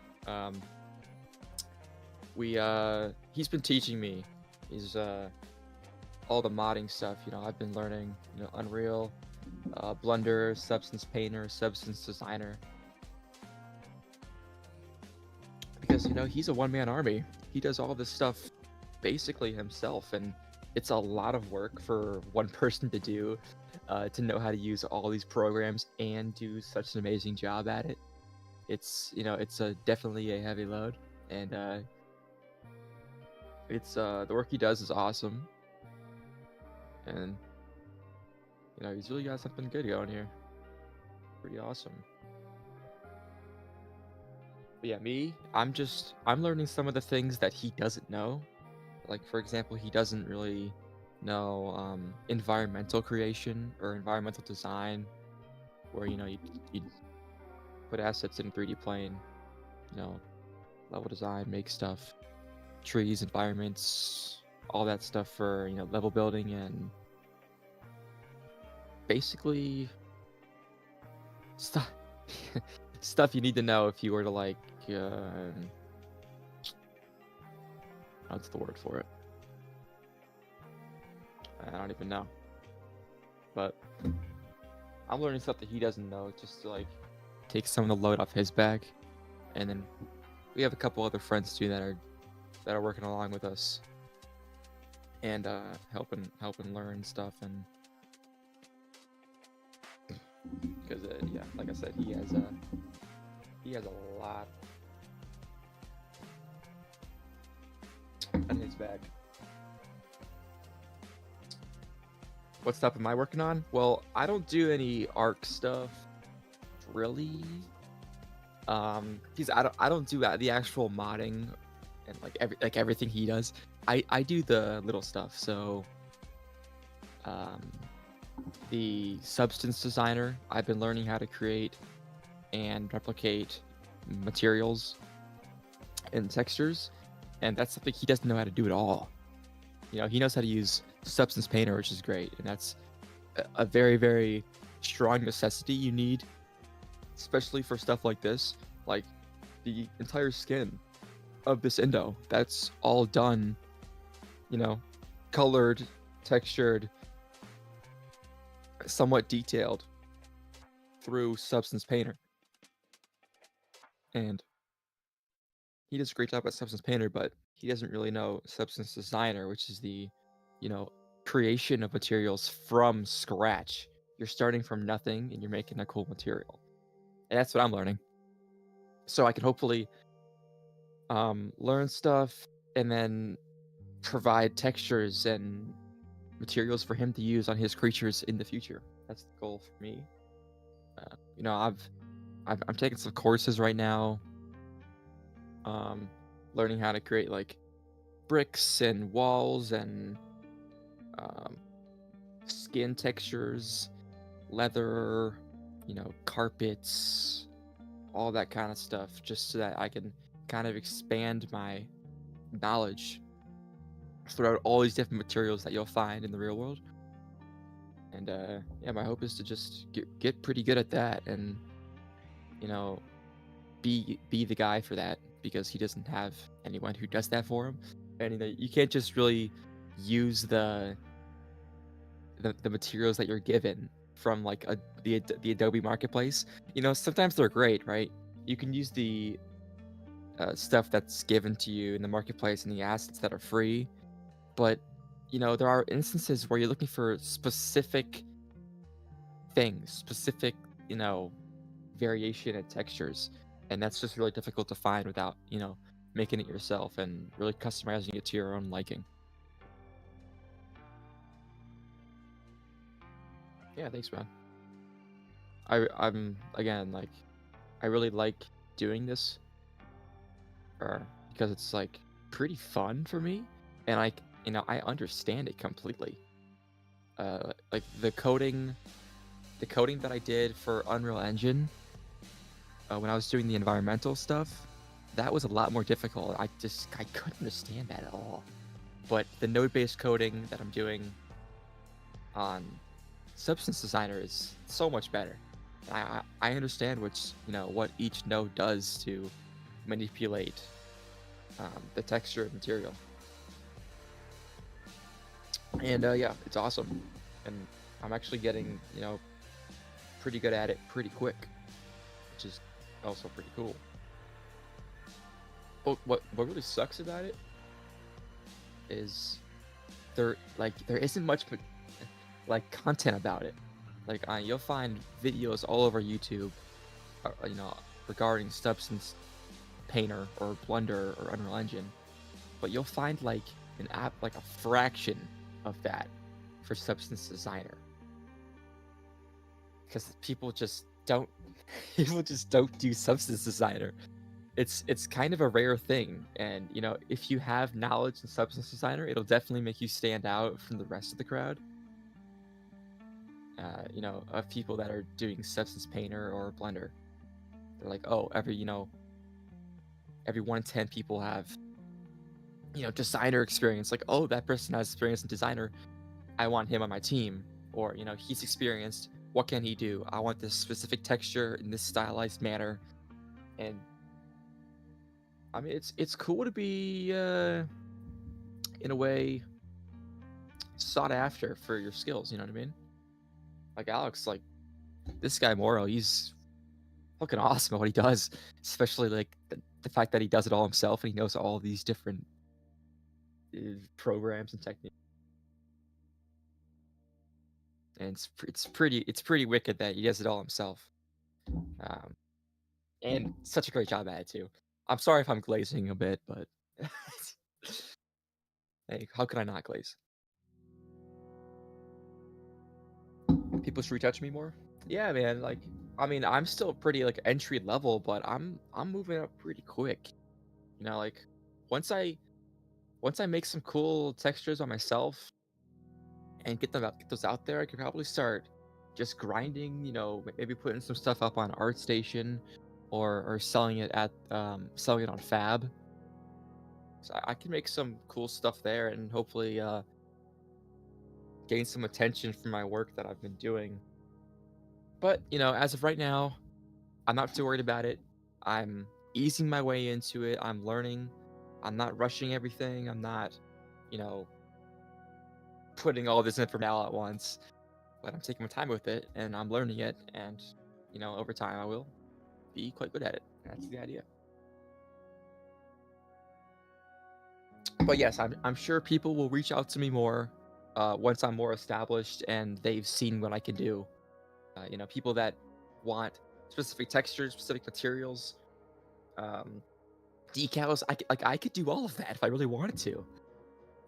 He's been teaching me. He's all the modding stuff. I've been learning. Unreal, Blender, Substance Painter, Substance Designer. Because he's a one-man army. He does all this stuff basically himself, and it's a lot of work for one person to do, to know how to use all these programs and do such an amazing job at it. It's definitely a heavy load, and the work he does is awesome, and he's really got something good going here. Pretty awesome. But yeah, I'm learning some of the things that he doesn't know. Like, for example, he doesn't really know environmental creation or environmental design, where you put assets in a 3D plane, level design, make stuff, trees, environments, all that stuff for level building, and basically stuff you need to know if you were to what's the word for it? I don't even know. But I'm learning stuff that he doesn't know, just to take some of the load off his back. And then we have a couple other friends too that are working along with us, and helping learn stuff. And because yeah, like I said, he has a lot on his back. What stuff am I working on? Well, I don't do any ARC stuff, really. Because I don't do the actual modding and everything he does. I do the little stuff. So, the Substance Designer, I've been learning how to create and replicate materials and textures, and that's something he doesn't know how to do at all. He knows how to use Substance Painter, which is great, and that's a very, very strong necessity you need, especially for stuff like this. Like the entire skin of this Indo, that's all done, colored textured, somewhat detailed through Substance Painter. And he does a great job at Substance Painter, but he doesn't really know Substance Designer, which is the, creation of materials from scratch. You're starting from nothing and you're making a cool material. And that's what I'm learning. So I can hopefully learn stuff and then provide textures and materials for him to use on his creatures in the future. That's the goal for me. I'm taking some courses right now, learning how to create like bricks and walls and skin textures, leather, carpets, all that kind of stuff, just so that I can kind of expand my knowledge throughout all these different materials that you'll find in the real world. And my hope is to just get pretty good at that, and be the guy for that, because he doesn't have anyone who does that for him. And you can't just really use the materials that you're given from like the Adobe Marketplace. Sometimes they're great, right? You can use the stuff that's given to you in the marketplace and the assets that are free, but there are instances where you're looking for specific things, specific variation and textures, and that's just really difficult to find without making it yourself and really customizing it to your own liking. Yeah, thanks, man. I'm again, like, I really like doing this, because it's like pretty fun for me, and I understand it completely. Like the coding that I did for Unreal Engine, when I was doing the environmental stuff, that was a lot more difficult. I couldn't understand that at all. But the node-based coding that I'm doing on Substance Designer is so much better. I understand what each node does to manipulate the texture of material. And it's awesome. And I'm actually getting, pretty good at it pretty quick, which is also pretty cool. But what really sucks about it is there isn't much like content about it. Like you'll find videos all over YouTube, regarding Substance Painter or Blender or Unreal Engine, but you'll find like an app, like a fraction of that for Substance Designer, because people just don't do Substance Designer. It's kind of a rare thing, and if you have knowledge in Substance Designer, it'll definitely make you stand out from the rest of the crowd. Of people that are doing Substance Painter or Blender, they're like, oh, every 1 in 10 people have designer experience. Like, oh, that person has experience in designer, I want him on my team. Or he's experienced, what can he do? I want this specific texture in this stylized manner. And I mean, it's cool to be in a way sought after for your skills, you know what I mean? Like Alex, like this guy Moro, he's fucking awesome at what he does, especially like the fact that he does it all himself and he knows all these different programs and techniques. And it's pretty wicked that he does it all himself, and such a great job at it too. I'm sorry if I'm glazing a bit, but hey, how could I not glaze? People should retouch me more. Yeah, man. Like, I mean, I'm still pretty like entry level, but I'm moving up pretty quick. Like once I make some cool textures on myself and get those out there, I could probably start just grinding. Maybe putting some stuff up on ArtStation, or selling it on Fab. So I can make some cool stuff there, and hopefully gain some attention from my work that I've been doing. But as of right now, I'm not too worried about it. I'm easing my way into it. I'm learning. I'm not rushing everything. I'm not, putting all this information out at once, but I'm taking my time with it and I'm learning it, and over time I will be quite good at it. That's the idea. But yes, I'm sure people will reach out to me more once I'm more established and they've seen what I can do. People that want specific textures, specific materials, decals. I could do all of that if I really wanted to,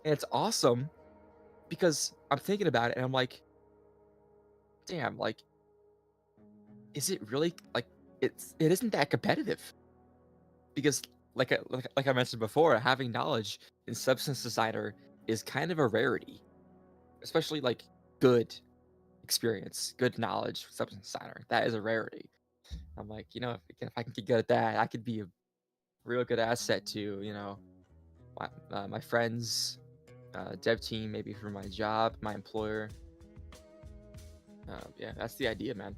and it's awesome because I'm thinking about it and I'm like, damn, like, is it really like it isn't that competitive? Because like I mentioned before, having knowledge in substance designer is kind of a rarity, especially like good experience, good knowledge substance designer. That is a rarity. I'm like, if I can get good at that, I could be a real good asset to my friends, dev team, maybe for my job, my employer. Yeah, that's the idea, man.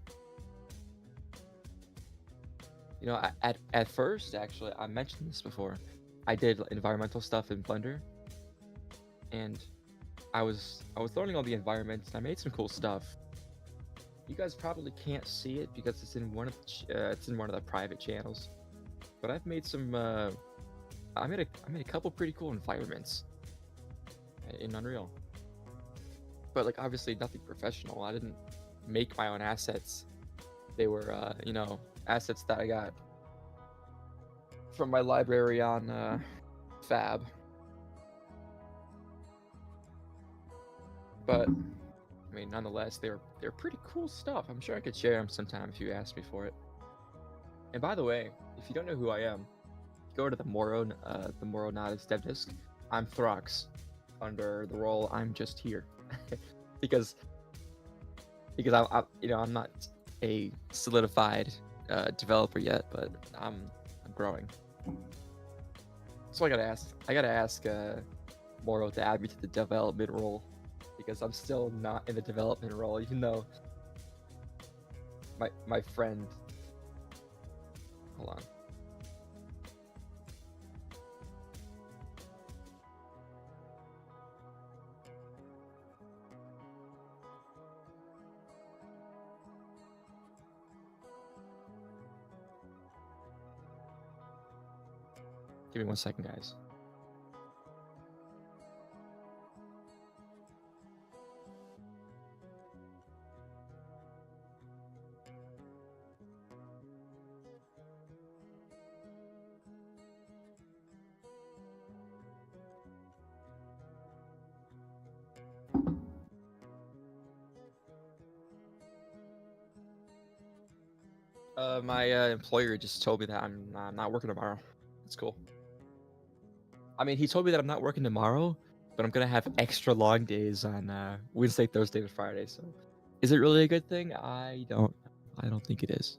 At first, actually, I mentioned this before. I did environmental stuff in Blender, and I was learning all the environments, and I made some cool stuff. You guys probably can't see it because it's in one of the private channels, but I've made some. I made a couple pretty cool environments in Unreal, but like obviously nothing professional. I didn't make my own assets. They were assets that I got from my library on Fab. But I mean, nonetheless, they're pretty cool stuff. I'm sure I could share them sometime if you asked me for it. And by the way, if you don't know who I am, go to the Moro Nautics dev disc. I'm Throx, under the role I'm just here, because I'm not a solidified developer yet, but I'm growing. So I gotta ask Moro to add me to the development role, because I'm still not in the development role, even though my friend. Hold on. Give me 1 second, guys. My employer just told me that I'm not working tomorrow. It's cool. I mean, he told me that I'm not working tomorrow, but I'm gonna have extra long days on Wednesday, Thursday, and Friday. So, is it really a good thing? I don't think it is.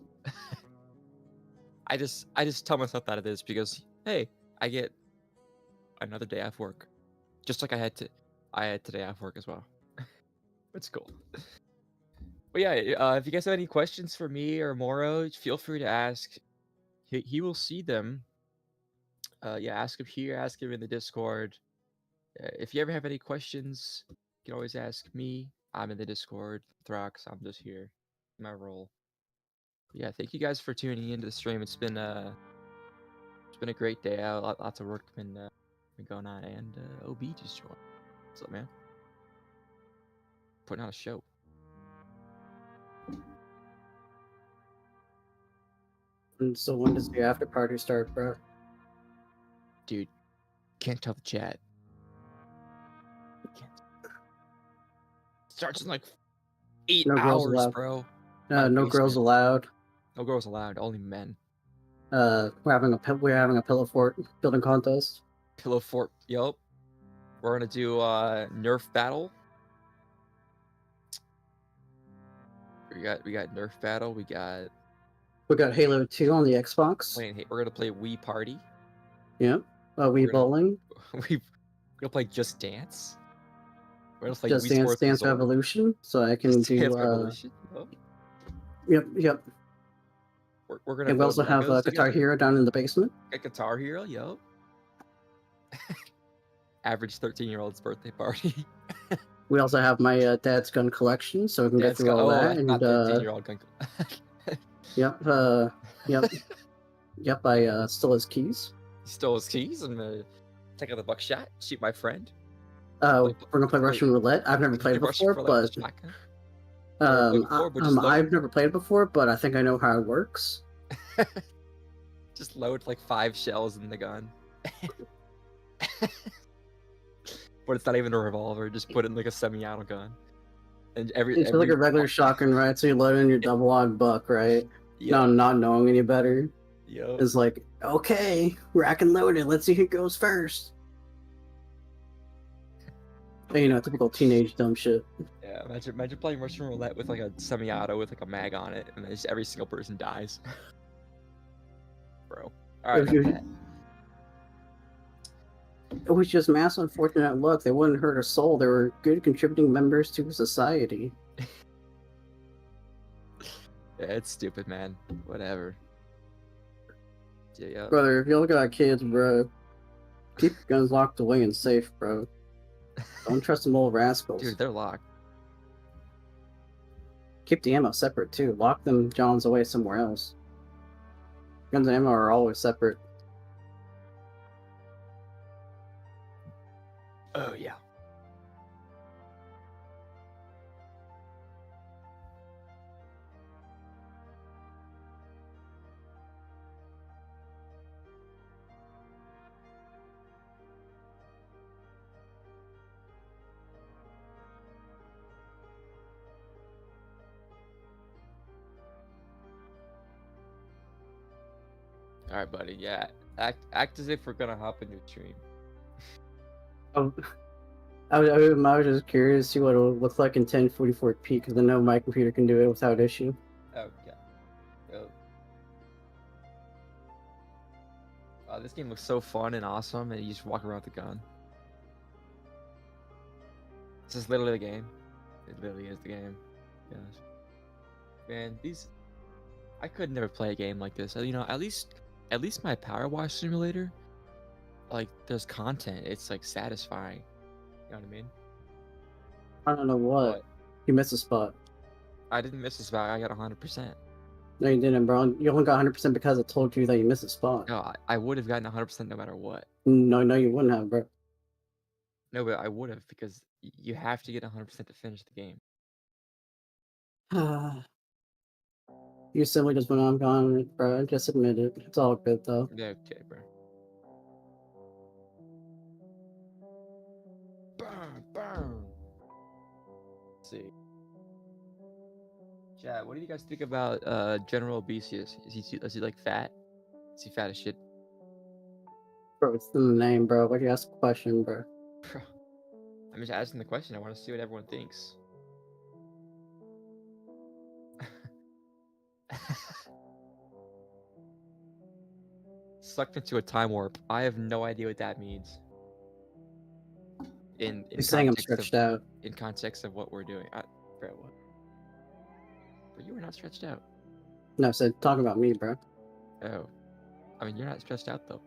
I just tell myself that it is because hey, I get another day off work, just like I had today off work as well. It's cool. But yeah, if you guys have any questions for me or Moro, feel free to ask. He will see them. Yeah, ask him here, ask him in the Discord. If you ever have any questions, you can always ask me. I'm in the Discord. Throx, I'm just here. My role. But yeah, thank you guys for tuning into the stream. It's been a great day out. Lots of work been going on, and OB just joined. What's up, man? Putting on a show. And so when does the after party start, bro? Dude, can't tell the chat. Starts in like 8 hours, bro. No girls allowed. No girls allowed. Only men. We're having a pillow fort building contest. Pillow fort. Yup. We're gonna do Nerf battle. We got Nerf battle. We got Halo 2 on the Xbox. We're gonna play Wii Party. Yep. Wii Bowling. We're gonna play Just Dance. We're gonna play Just Wii Dance Sports Dance Resort. Revolution. So I can Just do. Dance Revolution. Oh. Yep. We're gonna. And we also have Guitar Hero down in the basement. A Guitar Hero, yup. Average 13-year-old's birthday party. We also have my dad's gun collection, so we can get Dad's through got, all oh, that. that's And not 13-year-old gun. yep, yep. I stole his keys. He stole his keys and take out the buckshot, shoot my friend. We're gonna play Russian roulette. I've never played it before, but I've never played it before, but I think I know how it works. Just load like 5 shells in the gun. But it's not even a revolver. Just put it in like a semi-auto gun. And It's like a regular shotgun, right? So you load in your double aught buck, right? Yep. No, not knowing any better. Yep. It's like, okay, rack and load it. Let's see who goes first. You know, typical teenage dumb shit. Yeah, imagine playing Russian roulette with like a semi-auto with like a mag on it, and then just every single person dies. Bro. Alright, it was just mass unfortunate luck. They wouldn't hurt a soul. They were good contributing members to society. Yeah, it's stupid, man. Whatever. Yeah. Brother, if you look at kids, bro, keep your guns locked away and safe, bro. Don't trust them little rascals. Dude, they're locked. Keep the ammo separate, too. Lock them Johns away somewhere else. Guns and ammo are always separate. Oh, yeah. Alright, buddy. Yeah. Act as if we're gonna hop in your stream. I was just curious to see what it would look like in 1044p, because I know my computer can do it without issue. Okay. This game looks so fun and awesome, and you just walk around with the gun. This is literally the game. It literally is the game. Yes. Man, I could never play a game like this. You know, at least my Power Wash Simulator, like, there's content. It's like satisfying. You know what I mean? I don't know what. You missed a spot. I didn't miss a spot. I got 100%. No, you didn't, bro. You only got 100% because I told you that you missed a spot. No, I would have gotten 100% no matter what. No, you wouldn't have, bro. No, but I would have, because you have to get 100% to finish the game. You simply just went on gone, bro. Just admit it. It's all good, though. Yeah, okay, bro. Burn. Let's see. Chat, what do you guys think about General Obesius? Is he like fat? Is he fat as shit? Bro, it's in the name, bro. Why do you ask a question, bro? Bro, I'm just asking the question. I want to see what everyone thinks. Sucked into a time warp. I have no idea what that means. In You're saying I'm stretched out. In context of what we're doing. Bro, what? But you were not stretched out. No, I said talking about me, bro. Oh. I mean, you're not stretched out, though.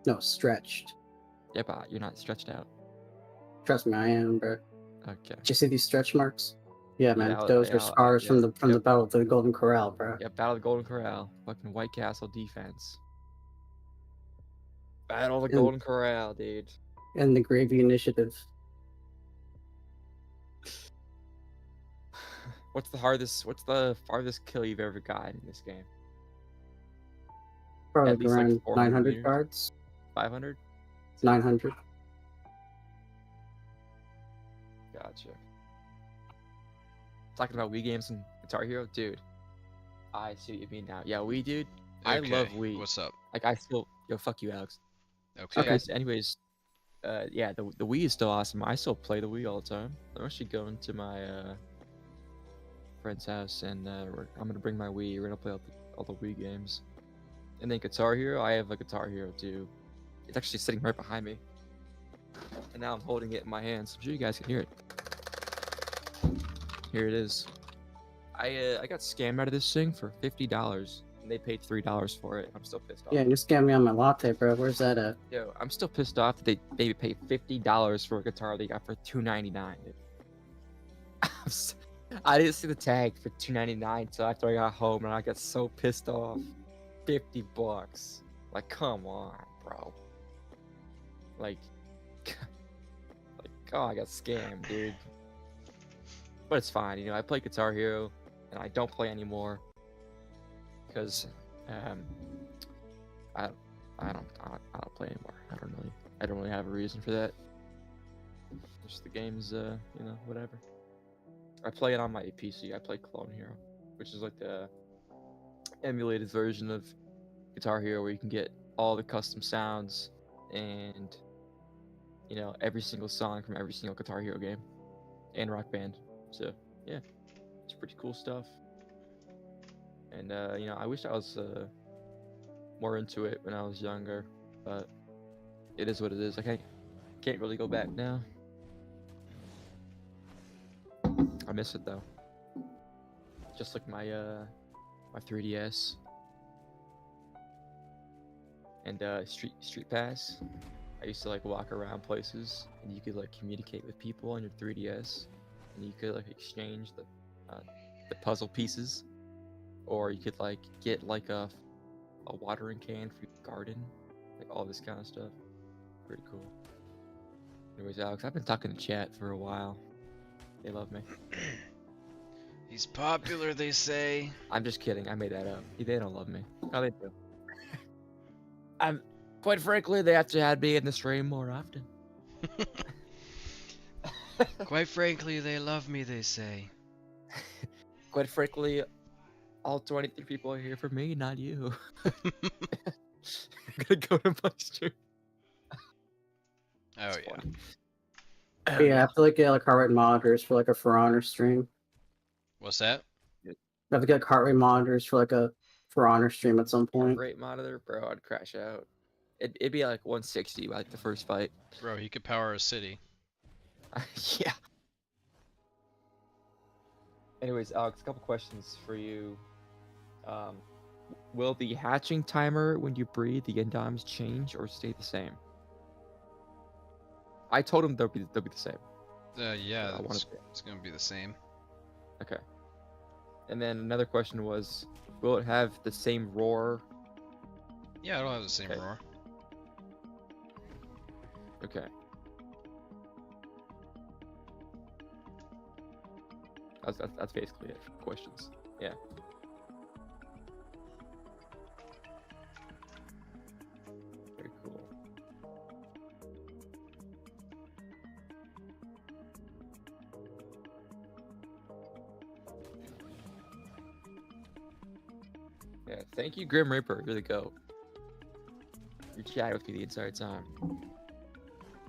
No, stretched. Yeah, but you're not stretched out. Trust me, I am, bro. Okay. Did you see these stretch marks? Yeah, man. Yeah, Those are scars from the Battle of the Golden Corral, bro. Yeah, Battle of the Golden Corral. Fucking White Castle defense. Battle of the Golden Corral, dude. And the Gravy Initiative. What's the farthest kill you've ever gotten in this game? Probably around like 900 cards. 500? 900. Gotcha. Talking about Wii games and Guitar Hero? Dude. I see what you mean now. Yeah, Wii, dude. Okay. I love Wii. What's up? Like, I still... Yo, fuck you, Alex. Okay. Guys, anyways, yeah, the Wii is still awesome. I still play the Wii all the time. I'm actually going to my friend's house, and I'm gonna bring my Wii. We're gonna play all the Wii games. And then Guitar Hero, I have a Guitar Hero too. It's actually sitting right behind me, and now I'm holding it in my hands. I'm sure you guys can hear it. Here it is. I got scammed out of this thing for $50, and they paid $3 for it. I'm still pissed off. Yeah, you scammed me on my latte, bro. Where's that at? Yo, I'm still pissed off that they paid $50 for a guitar they got for $2.99. I didn't see the tag for $2.99 till after I got home, and I got so pissed off. $50. Like, come on, bro. Like, oh, I got scammed, dude. But it's fine, you know. I play Guitar Hero, and I don't play anymore because I don't play anymore. I don't really have a reason for that. Just the game's you know, whatever. I play it on my PC. I play Clone Hero, which is like the emulated version of Guitar Hero where you can get all the custom sounds and, you know, every single song from every single Guitar Hero game and Rock Band. So yeah, it's pretty cool stuff. And you know, I wish I was more into it when I was younger, but it is what it is. I can't really go back now. I miss it though. Just like my my 3DS and Street Pass. I used to like walk around places and you could like communicate with people on your 3DS, and you could like exchange the puzzle pieces, or you could like get like a watering can for your garden, like all this kind of stuff. Pretty cool. Anyways, Alex, I've been talking to chat for a while. They love me. He's popular, they say. I'm just kidding. I made that up. They don't love me. Oh, they do. Quite frankly, they have to have me in the stream more often. Quite frankly, they love me, they say. Quite frankly, all 23 people are here for me, not you. I'm gonna go to my stream. Oh, yeah. Funny. Yeah, I have to like get like heart rate monitors for like a For Honor stream. What's that? I have to get heart rate monitors for like a For Honor stream at some point. Great monitor, bro. I'd crash out. It'd be like 160 by like the first fight. Bro, he could power a city. Yeah. Anyways, Alex, a couple questions for you. Will the hatching timer when you breed the endoms change or stay the same? I told him they'll be the same. Yeah, I it's gonna be the same. Okay. And then another question was, will it have the same roar? Yeah, it'll have the same roar. Okay. That's basically it for questions. Yeah. Very cool. Yeah, thank you, Grim Reaper. You're the GOAT. You chatted with me the entire time.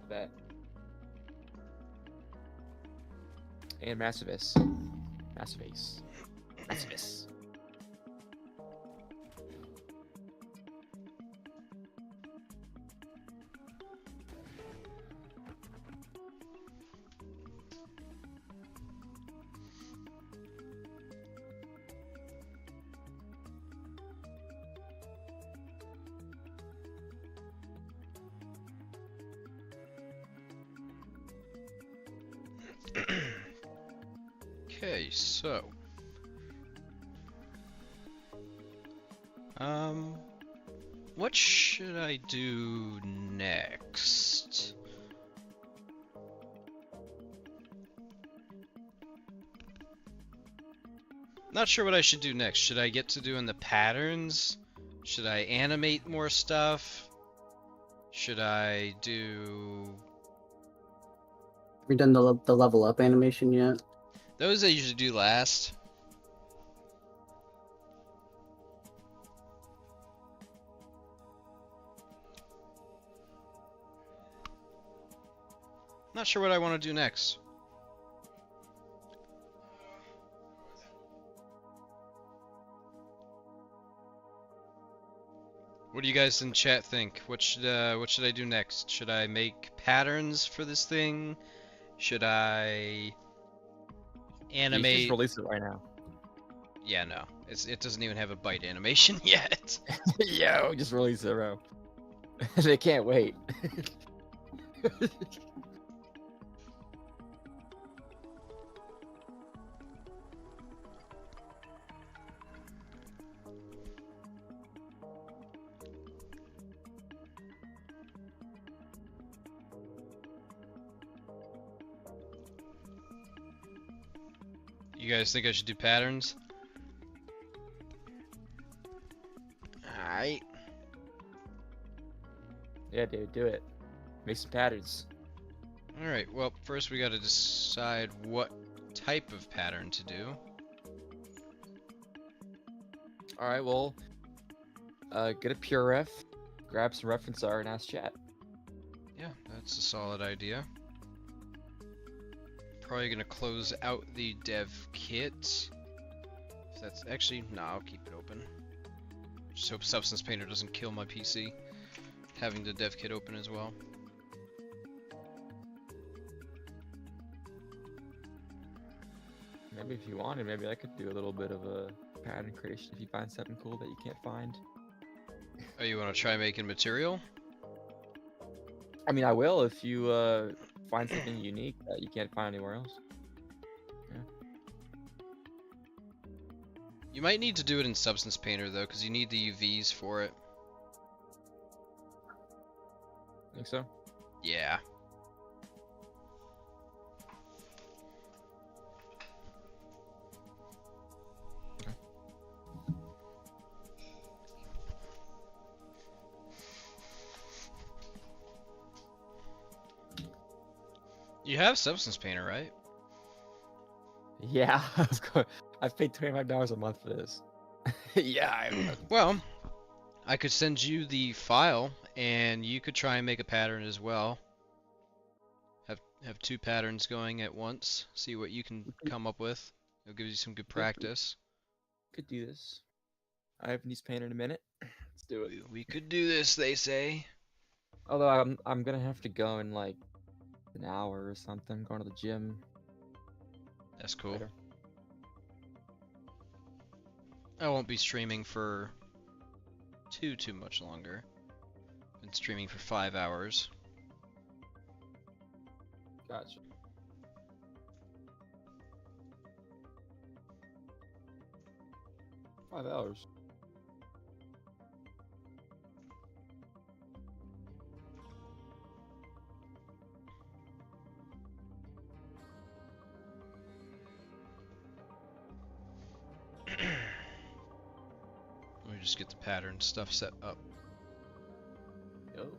Bet. And Massivis. Massivis. Massivis. Okay, so what should I do next? Not sure what I should do next. Should I get to doing the patterns? Should I animate more stuff? Should I do... Have you done the level up animation yet? Those I usually do last. Not sure what I want to do next. What do you guys in chat think? What should I do next? Should I make patterns for this thing? Should I animate? You just release it right now. Yeah, no. It doesn't even have a bite animation yet. Yo, just release it, bro. They can't wait. You guys think I should do patterns? Alright. Yeah, dude, do it. Make some patterns. Alright, well, first we gotta decide what type of pattern to do. Alright, well, get a pure ref, grab some reference art, and ask chat. Yeah, that's a solid idea. Probably gonna close out the dev kit. If that's actually, no, I'll keep it open. Just hope Substance Painter doesn't kill my PC. Having the dev kit open as well. Maybe if you wanted, maybe I could do a little bit of a pattern creation if you find something cool that you can't find. Oh, you wanna try making material? I mean, I will if you find something unique that you can't find anywhere else. You might need to do it in Substance Painter though, because you need the UVs for it. Think so? Yeah. You have Substance Painter, right? Yeah, of course. I've paid $25 a month for this. Yeah. Well, I could send you the file, and you could try and make a pattern as well. Have two patterns going at once. See what you can come up with. It'll give you some good practice. Could do this. I haven't used Painter in a minute. Let's do it. We could do this, they say. Although I'm gonna have to go in like an hour or something. I'm going to the gym. That's cool. Later. I won't be streaming for too much longer. Been streaming for 5 hours. Gotcha. Five hours. Let me just get the pattern stuff set up. Yo.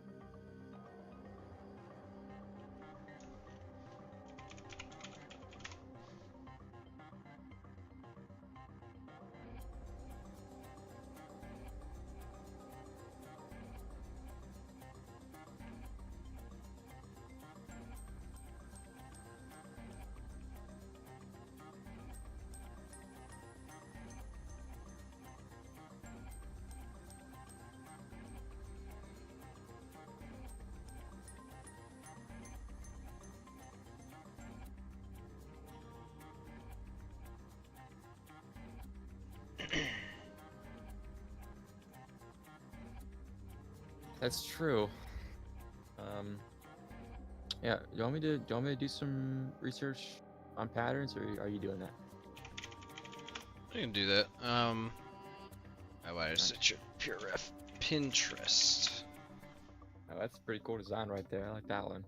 That's true. Yeah. Do you want me to do some research on patterns, or are you doing that? I can do that. I want to set your pure ref Pinterest. Oh, that's a pretty cool design right there. I like that one.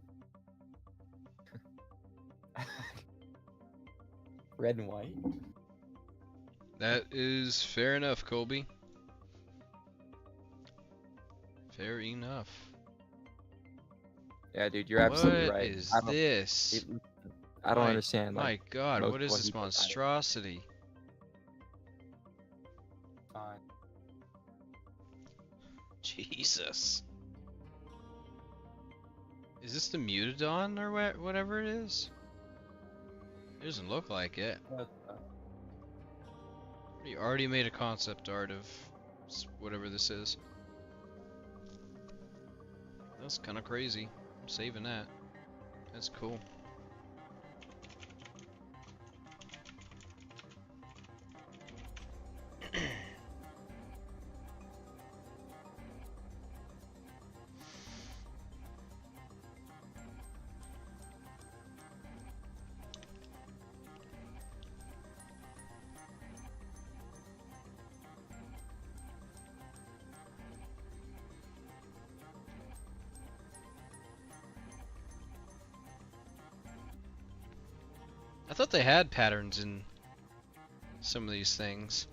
Red and white. That is fair enough, Colby. Fair enough. Yeah, dude, you're absolutely right. What is this? I don't understand. My Like, God, most what is what this he does. monstrosity? Fine. Jesus. Is this the Mutadon or whatever it is? It doesn't look like it. You already made a concept art of whatever this is. That's kind of crazy. I'm saving that. That's cool. I thought they had patterns in some of these things.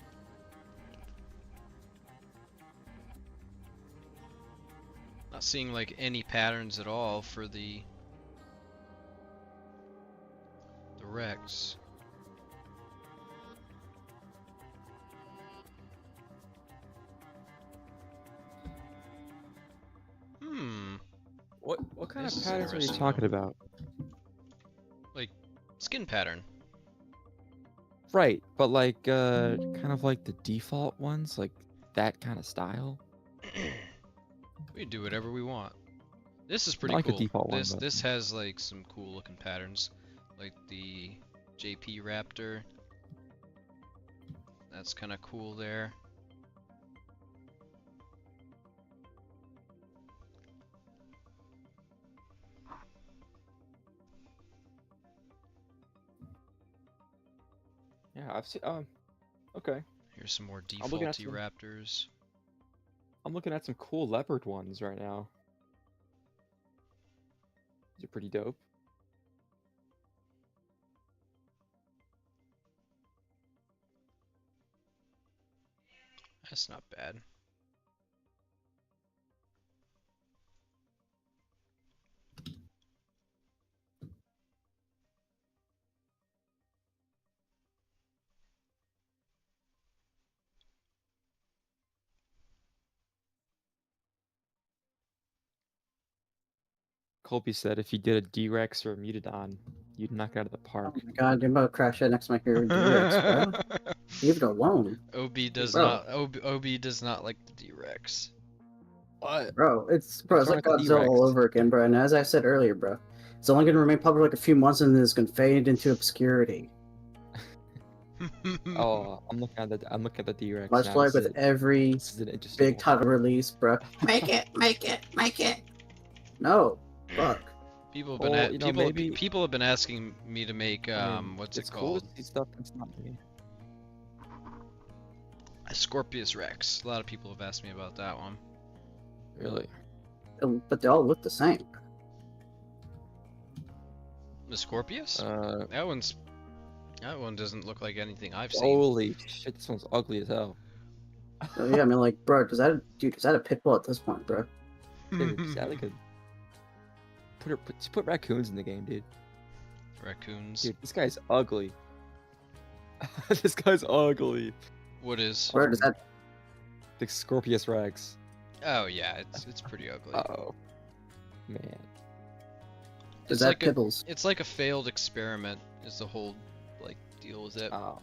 Not seeing like any patterns at all for the Rex. What kind This of is patterns are you interesting, talking though. about? Like skin pattern. Right, but like kind of like the default ones, like that kind of style. We do whatever we want. This is pretty Not like the cool. default one, This but- this has like some cool looking patterns, like the JP Raptor. That's kind of cool there. Yeah, I've seen. Okay. Here's some more I'm looking at defaulty some- Raptors. I'm looking at some cool leopard ones right now. These are pretty dope. That's not bad. Colby said if you did a D-Rex or a Mutadon, you'd knock it out of the Oh park. my god, you're about to crash that next to my hero D-Rex, bro. Leave it alone. OB does Bro. not. OB does not like the D-Rex. What? Bro, it's What's like wrong with the Godzilla all D-Rex? over again, bro. And as I said earlier, bro, it's only gonna remain popular like a few months and then it's gonna fade into obscurity. Oh, I'm looking at the D-Rex Much now. like This with is- every this is an interesting big one. title release, bro. Make it, make it, make it. No, fuck. People have been Well, you know, maybe- people have been asking me to make I mean, what's it's it cool called? to see stuff that's not me. A Scorpius Rex. A lot of people have asked me about that one. Really? But they all look the same. The Scorpius? That one doesn't look like anything I've seen. Holy shit, this one's ugly as hell. So, yeah, I mean, like, bro, is that a pit bull at this point, bro? Dude, is that like a... Put raccoons in the game, dude. Raccoons. Dude, this guy's ugly. This guy's ugly. What is? Where does that? The Scorpius Rex. Oh yeah, it's pretty ugly. Uh-oh. Man. Is It's that like a, Pibbles? it's like a failed experiment. Is the whole like deal with it? Oh.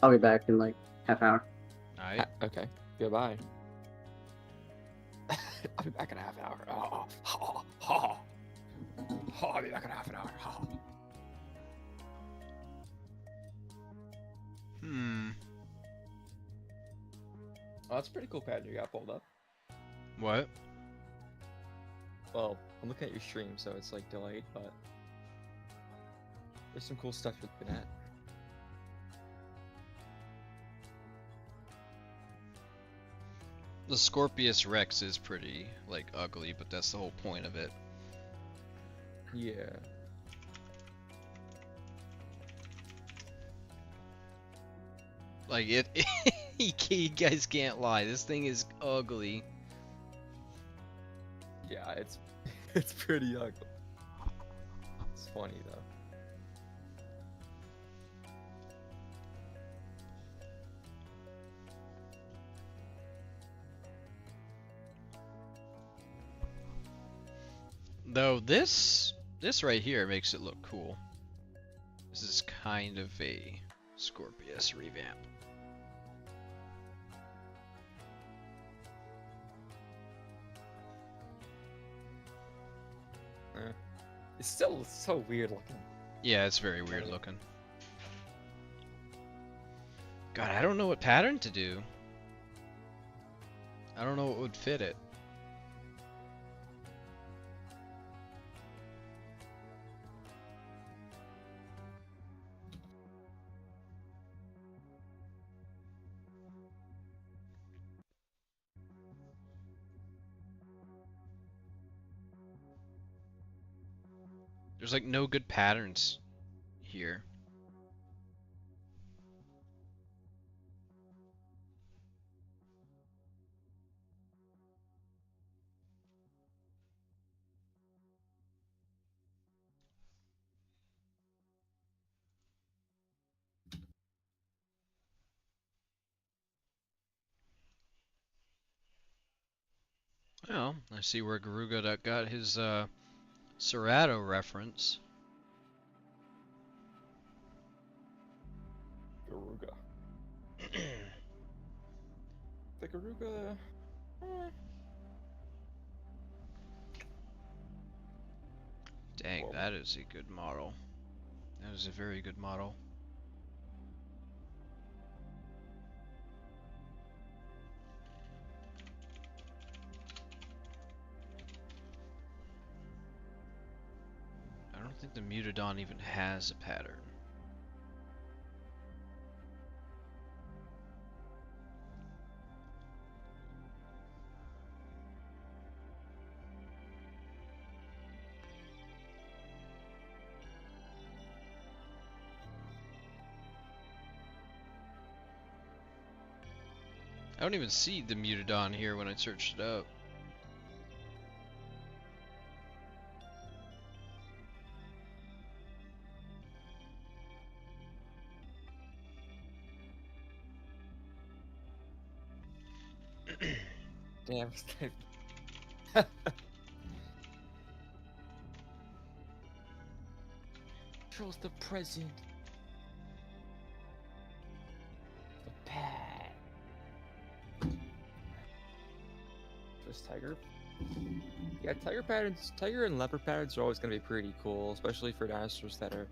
I'll be back in like half hour. Alright. Okay. Goodbye. I'll be back in a half an hour. I'll be back in a half an hour. Oh, that's a pretty cool pattern you got pulled up. What? Well, I'm looking at your stream, so it's like delayed, but there's some cool stuff you're looking at. The Scorpius Rex is pretty like ugly, but that's the whole point of it. Yeah. Like it, you guys can't lie. This thing is ugly. Yeah, it's pretty ugly. It's funny though. Though this right here makes it look cool. This is kind of a Scorpius revamp. It's still so weird looking. Yeah, it's very weird looking. God, I don't know what pattern to do. I don't know what would fit it. There's like no good patterns here. Well, I see where Garuga got his Serato reference. Garuga. The Garuga. Dang, Whoa. that is a good model. That is a very good model. I don't think the Mutadon even has a pattern. I don't even see the Mutadon here when I searched it up. Damn. Controls the present. The past. Just tiger. Yeah, tiger patterns, tiger and leopard patterns are always going to be pretty cool, especially for dinosaurs that are,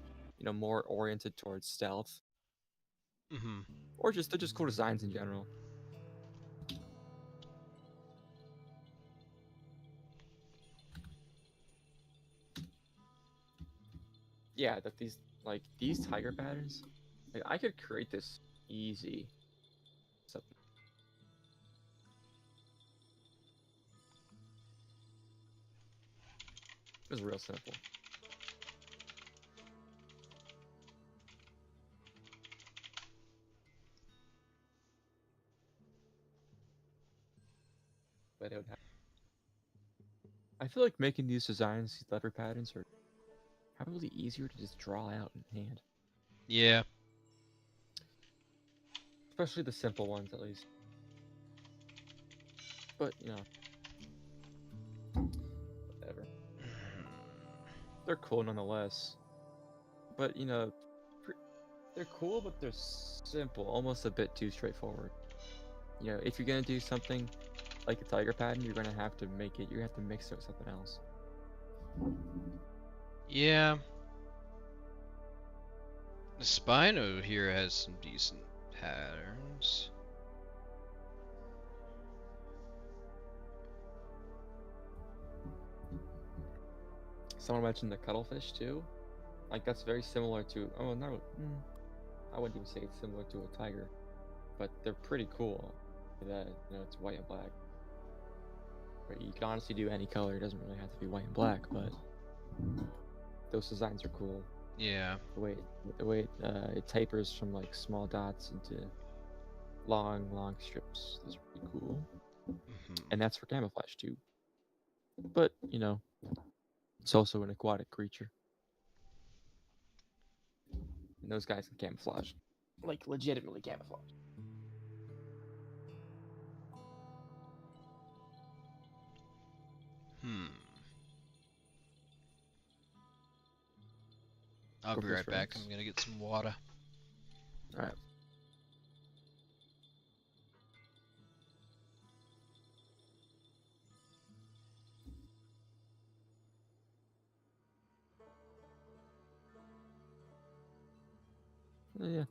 more oriented towards stealth. Mm-hmm. Or they're just cool designs in general. Yeah, that these tiger patterns, I could create this easy. So, it was real simple. But it would have. I feel like making these designs, these leopard patterns, are probably easier to just draw out in hand. Yeah. Especially the simple ones, at least. But, whatever. They're cool nonetheless. But, they're cool, but they're simple, almost a bit too straightforward. If you're gonna do something like a tiger pattern, you're gonna have to mix it with something else. Yeah. The Spino here has some decent patterns. Someone mentioned the cuttlefish too. That's very similar to. Oh no, I wouldn't even say it's similar to a tiger, but they're pretty cool. That it's white and black. But you can honestly do any color. It doesn't really have to be white and black, but those designs are cool. Yeah. The way it tapers from small dots into long strips. Those are pretty cool. Mm-hmm. And that's for camouflage too. But it's also an aquatic creature. And those guys can camouflage. Legitimately camouflage. I'll Go be for right back. strikes. I'm gonna get some water. Alright. Yeah.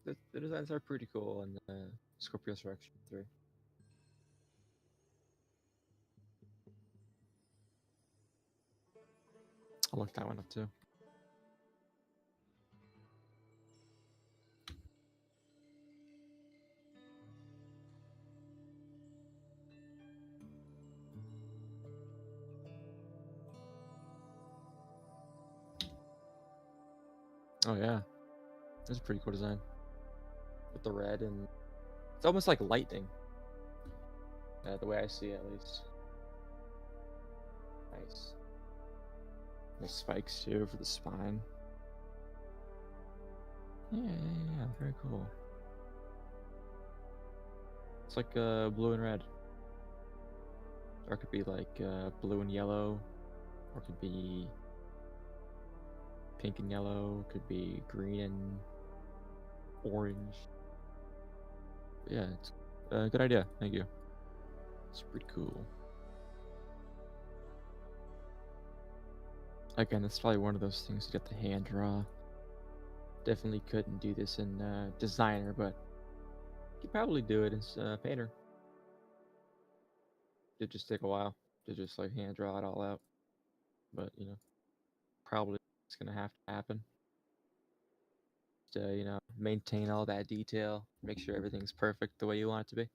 The designs are pretty cool in Scorpio Resurrection 3. I'll look that one up too. Oh yeah, that's a pretty cool design. With the red and it's almost like lightning. The way I see it, at least. Nice. Nice spikes too for the spine. Yeah, very cool. It's like blue and red. Or it could be like blue and yellow. Or it could be pink and yellow. It could be green and orange. Yeah, it's a good idea. Thank you. It's pretty cool. Again, it's probably one of those things you have to hand draw. Definitely couldn't do this in designer, but you could probably do it as painter. It'd just take a while to just like hand draw it all out, but you know, probably it's gonna have to happen to maintain all that detail, make sure everything's perfect the way you want it to be.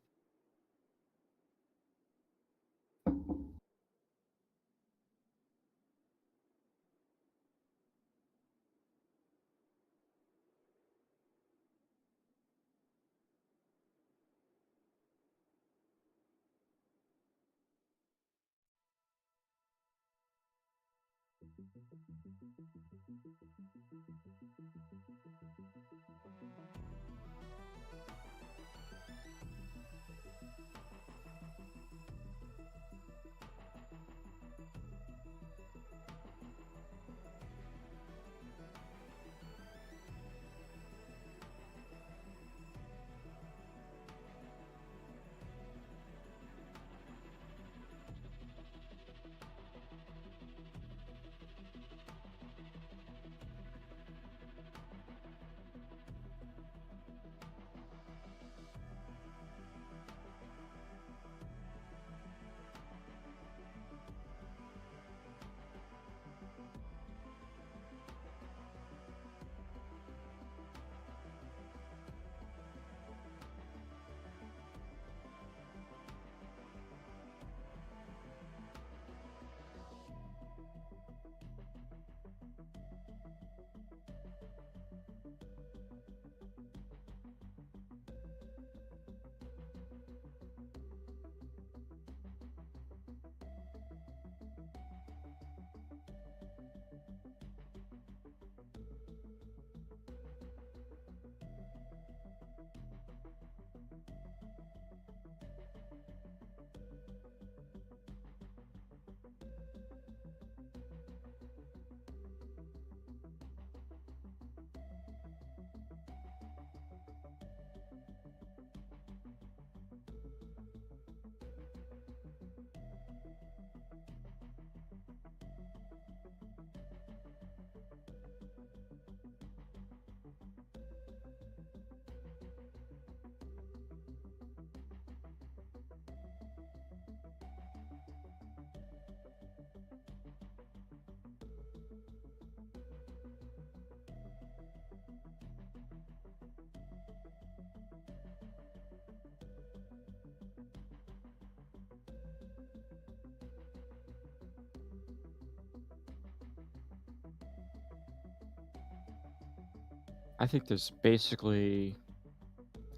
I think there's basically,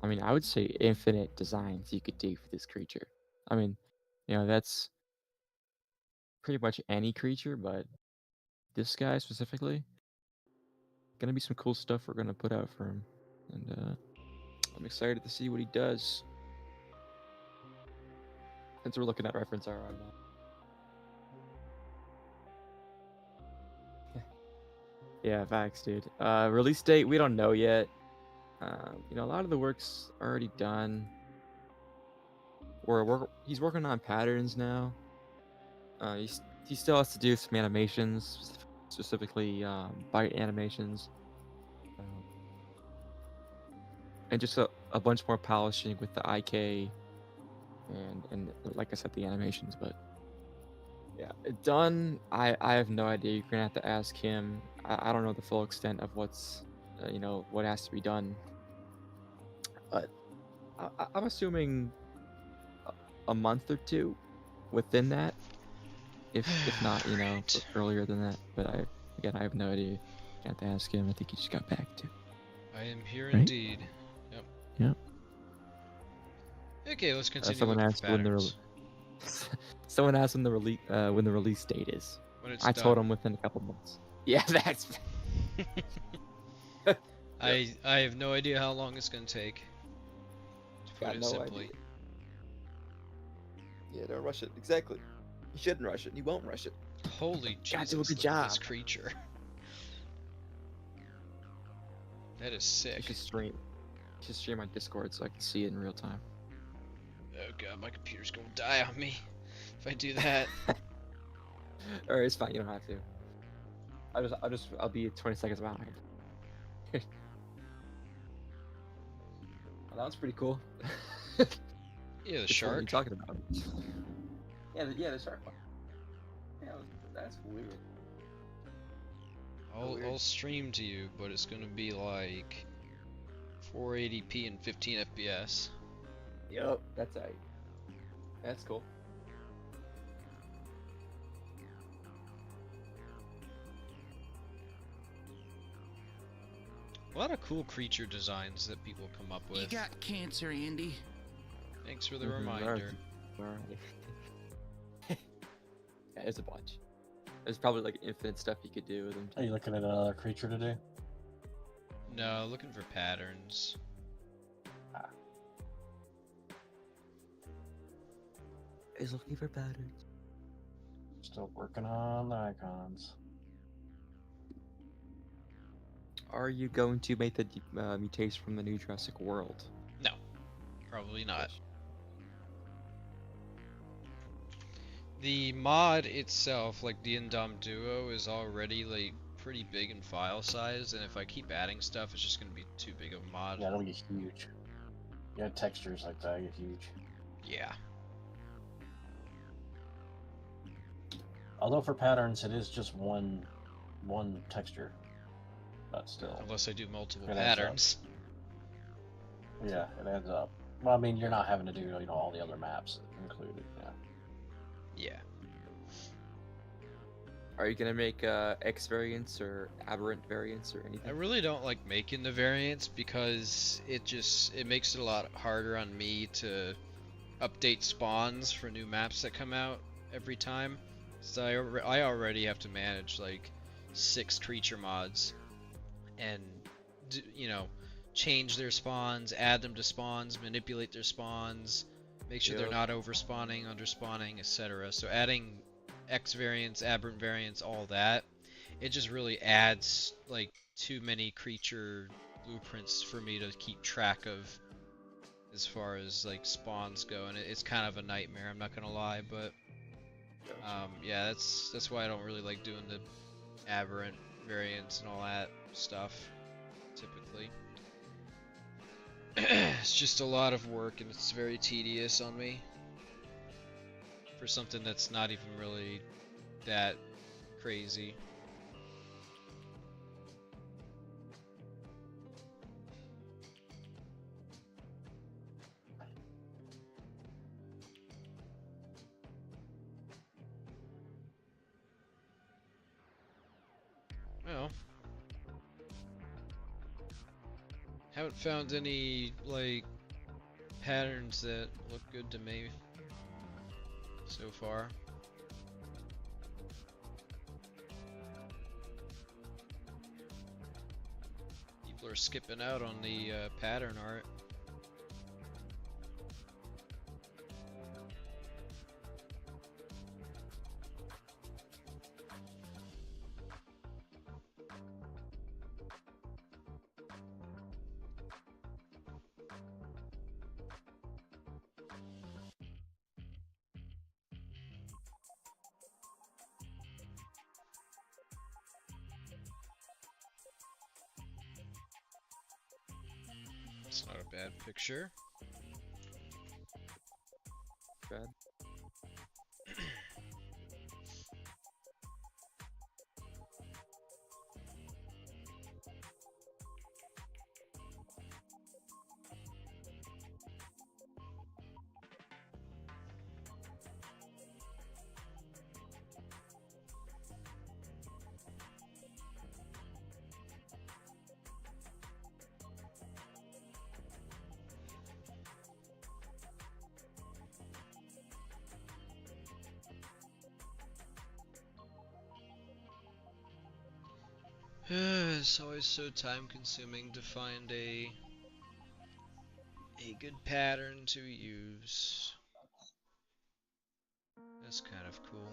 I would say infinite designs you could do for this creature. That's pretty much any creature, but this guy specifically, gonna be some cool stuff we're gonna put out for him, and I'm excited to see what he does. Since we're looking at reference art right now. Yeah, facts, dude. Release date, we don't know yet. A lot of the work's already done. He's working on patterns now. He still has to do some animations, specifically bite animations, and just a bunch more polishing with the IK, and like I said, the animations. But yeah, done. I have no idea. You're gonna have to ask him. I don't know the full extent of what's what has to be done, but I'm assuming a month or two within that, if not earlier than that. But I have no idea. Got to ask him. I think he just got back too. I am here Right? indeed. Yep. Yep. Okay, let's continue Someone looking asked for patterns. Someone asked when the release date is. When it's I told done. him within a couple months. Yeah, that's. I have no idea how long it's gonna take. To put Got it no simply. idea. Yeah, don't rush it. Exactly. You shouldn't rush it. You won't rush it. Holy Gotta Jesus! do a good Look at this job. creature. That is You sick. should stream. You should stream on Discord so I can see it in real time. Oh god, my computer's gonna die on me if I do that. Or it's fine. You don't have to. I'll be 20 seconds behind. Oh, that was pretty cool. Yeah, the Which one are you shark. talking about? Yeah, the shark one. Yeah, that's weird. I'll stream to you, but it's gonna be like 480p and 15 FPS. Yup, that's right. That's cool. A lot of cool creature designs that people come up You with. got cancer, Andy. Thanks for the Mhm, reminder. Alright. Yeah, there's a bunch. There's probably like infinite stuff you could do with them. Are you looking at another creature today? No, looking for patterns. Is looking for patterns. Still working on the icons. Are you going to make the mutation from the new Jurassic World? No, probably not. The mod itself, like the Indom Duo, is already like pretty big in file size, and if I keep adding stuff, it's just gonna be too big of a mod. Yeah, it'll get huge. Yeah, textures like that get huge. Yeah. Although for patterns, it is just one texture, but still. Unless I do multiple It adds up. patterns. Yeah, it adds up. Well, I mean, you're not having to do all the other maps included. Yeah. Yeah. Are you gonna make X variants or aberrant variants or anything? I really don't like making the variants because it makes it a lot harder on me to update spawns for new maps that come out every time. So I already have to manage like 6 creature mods and change their spawns, add them to spawns, manipulate their spawns, make sure they're not overspawning, underspawning, etc. So adding X variants, aberrant variants, all that, it just really adds like too many creature blueprints for me to keep track of as far as like spawns go, and it's kind of a nightmare, I'm not gonna lie, but yeah, that's why I don't really like doing the aberrant variants and all that stuff typically. It's just a lot of work and it's very tedious on me for something that's not even really that crazy. Well, haven't found any like patterns that look good to me so far. People are skipping out on the pattern art. It's not a bad picture. Bad. It's always so time consuming to find a good pattern to use. That's kind of cool.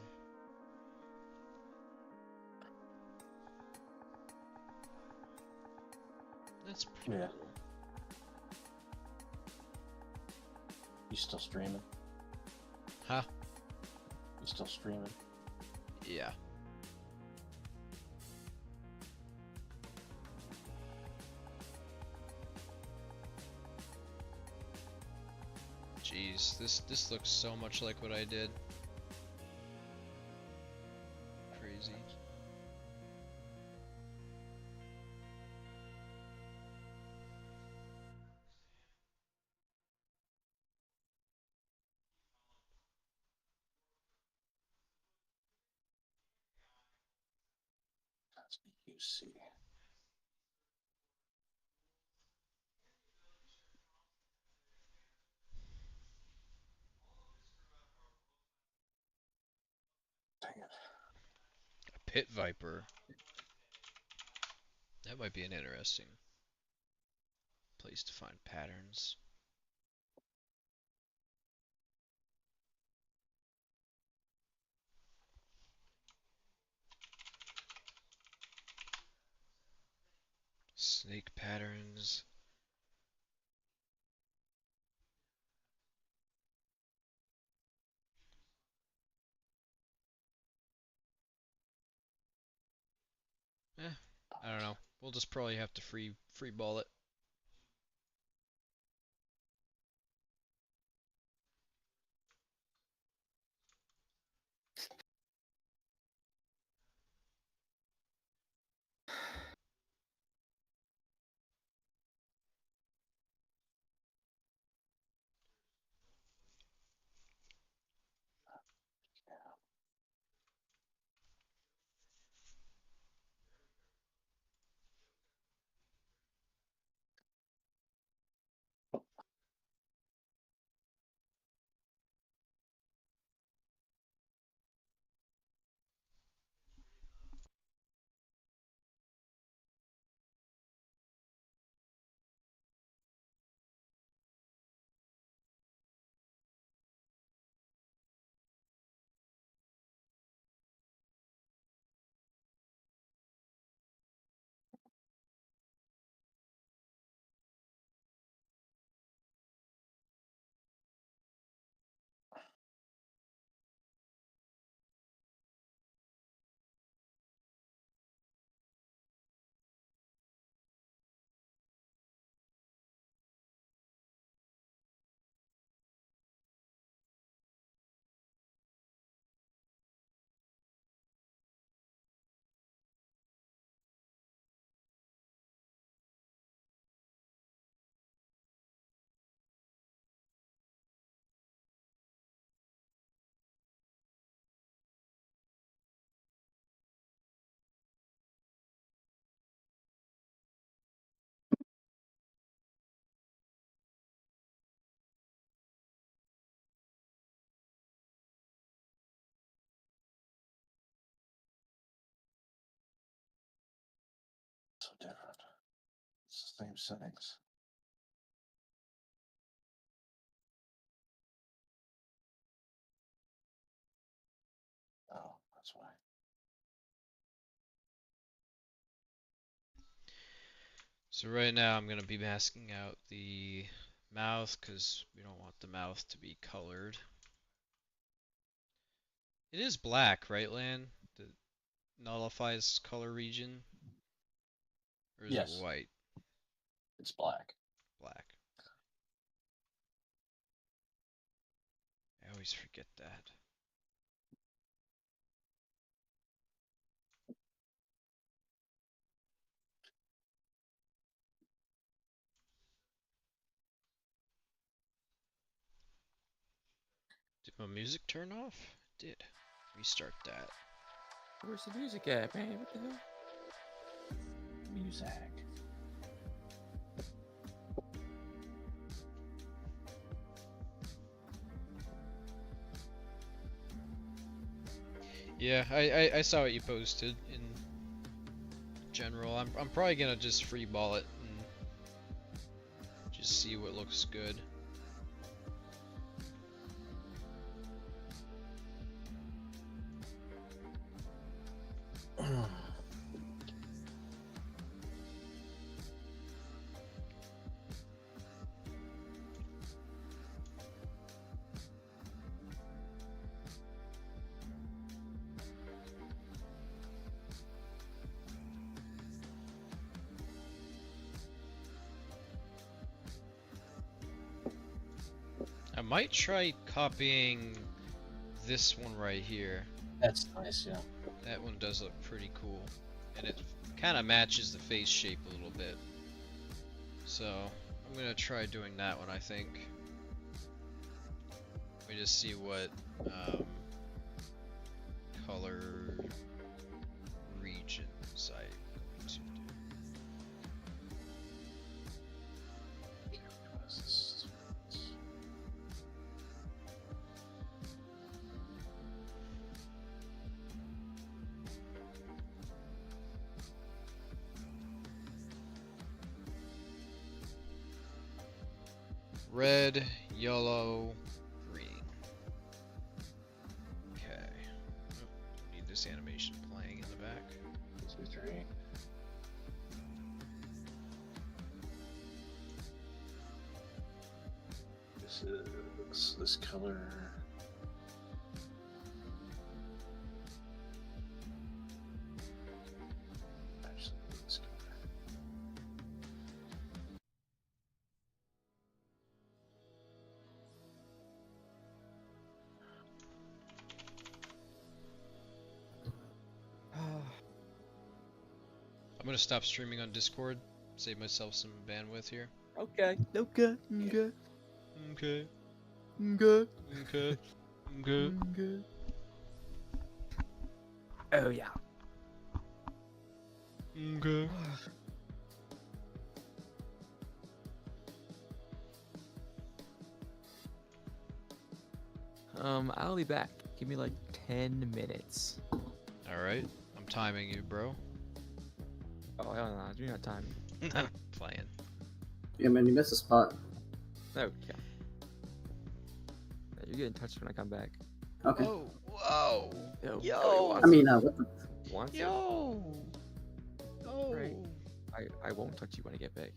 That's pretty Yeah. cool. You still streaming? Huh? You still streaming? Yeah. Jeez, this looks so much like what I did. Crazy. That's UC. Dang it. A pit viper. That might be an interesting place to find patterns. Snake patterns. I don't know. We'll just probably have to free ball it. So different. It's the same settings. Oh, that's why. So right now I'm going to be masking out the mouth because we don't want the mouth to be colored. It is black, right, Lan? That nullifies color region? Or is Yes. it white? It's black. Black. I always forget that. Did my music turn off? It did. Restart that. Where's the music at, man? What the hell? Music. Yeah, I saw what you posted in general. I'm probably gonna just free ball it and just see what looks good. I might try copying this one right here. That's nice, yeah. That one does look pretty cool. And it kind of matches the face shape a little bit. So, I'm gonna try doing that one, I think. Let me just see what color regions I'm going to do. Red, yellow, green. Okay. Oh, need this animation playing in the back. 2, 3. This is this color. Actually, this color. I'm gonna stop streaming on Discord, save myself some bandwidth here. Okay. Okay. Okay. Okay. Okay. Okay. Okay. Okay. Oh yeah. Okay. I'll be back. Give me like 10 minutes. Alright. I'm timing you, bro. Oh hell no, you're not timing. I'm playing. Yeah, man, you missed a spot. Okay. Yeah, you get in touch when I come back. Okay. Oh, whoa! Yo! I mean, what the... Once? Yo! Oh! Right. I won't touch you when I get back.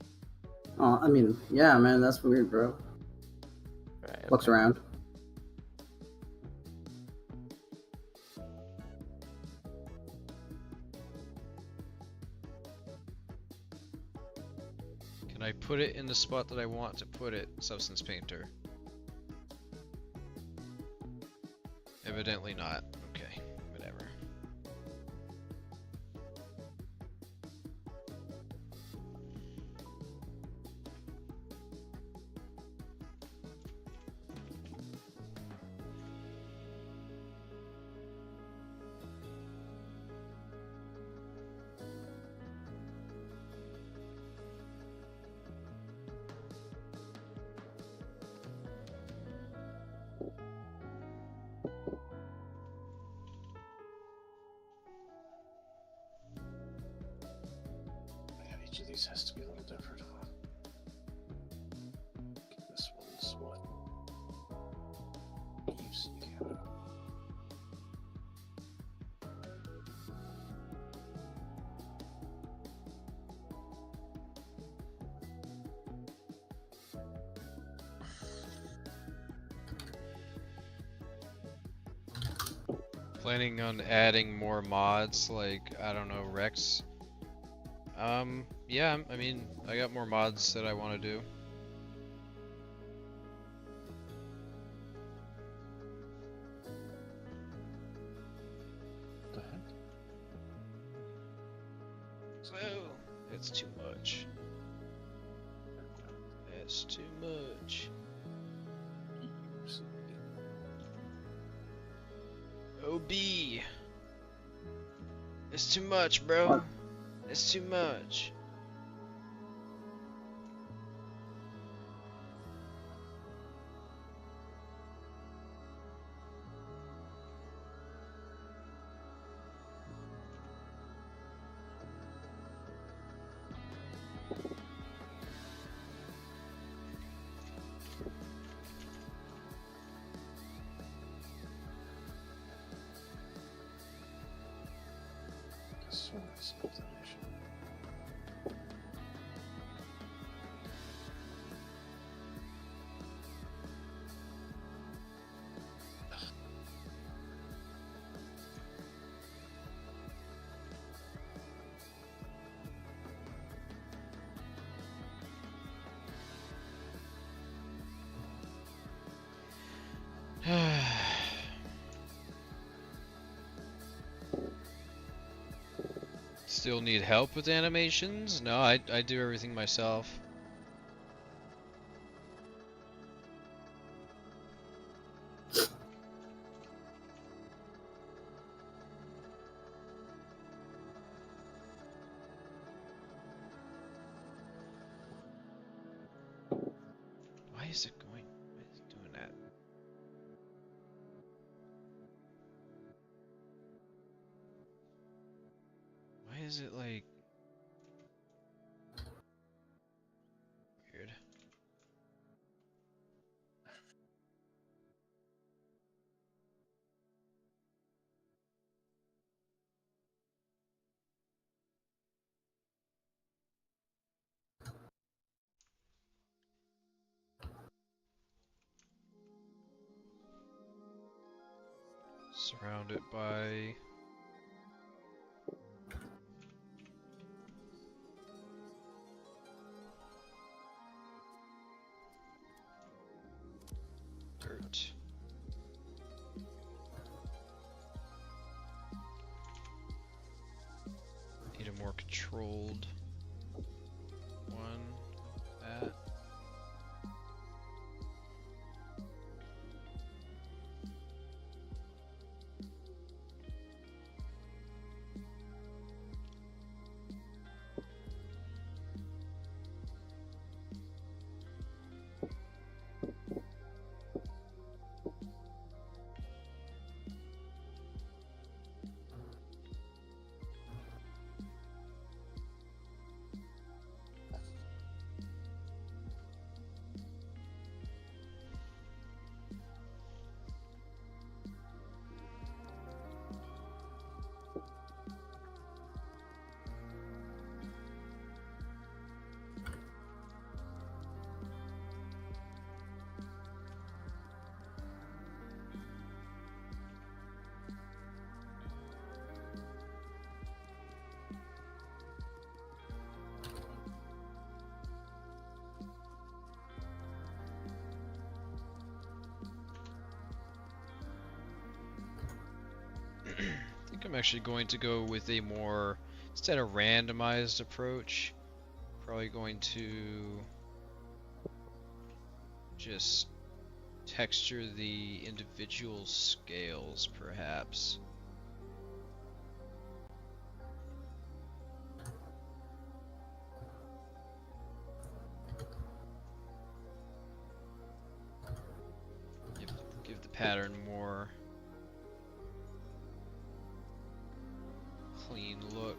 Oh, I mean, yeah, man, that's weird, bro. Right, Looks around. Can I put it in the spot that I want to put it, Substance Painter? Evidently not. Okay, whatever. Yeah, each of these has to be a little different, huh? This one's what? UFC camo. Planning on adding more mods, like, I don't know, Rex? Yeah, I mean, I got more mods that I want to do. What the heck? Whoa, that's too much. That's too much. OB. It's too much, bro. What? It's too much. Yes. Split animation. Still need help with animations? No, I do everything myself. Why is it going? Why is it doing that? Why is it like weird? Surrounded by dirt. Need a more controlled one. That. I think I'm actually going to go with a more, instead of randomized approach, probably going to just texture the individual scales, perhaps. Give the pattern more clean look.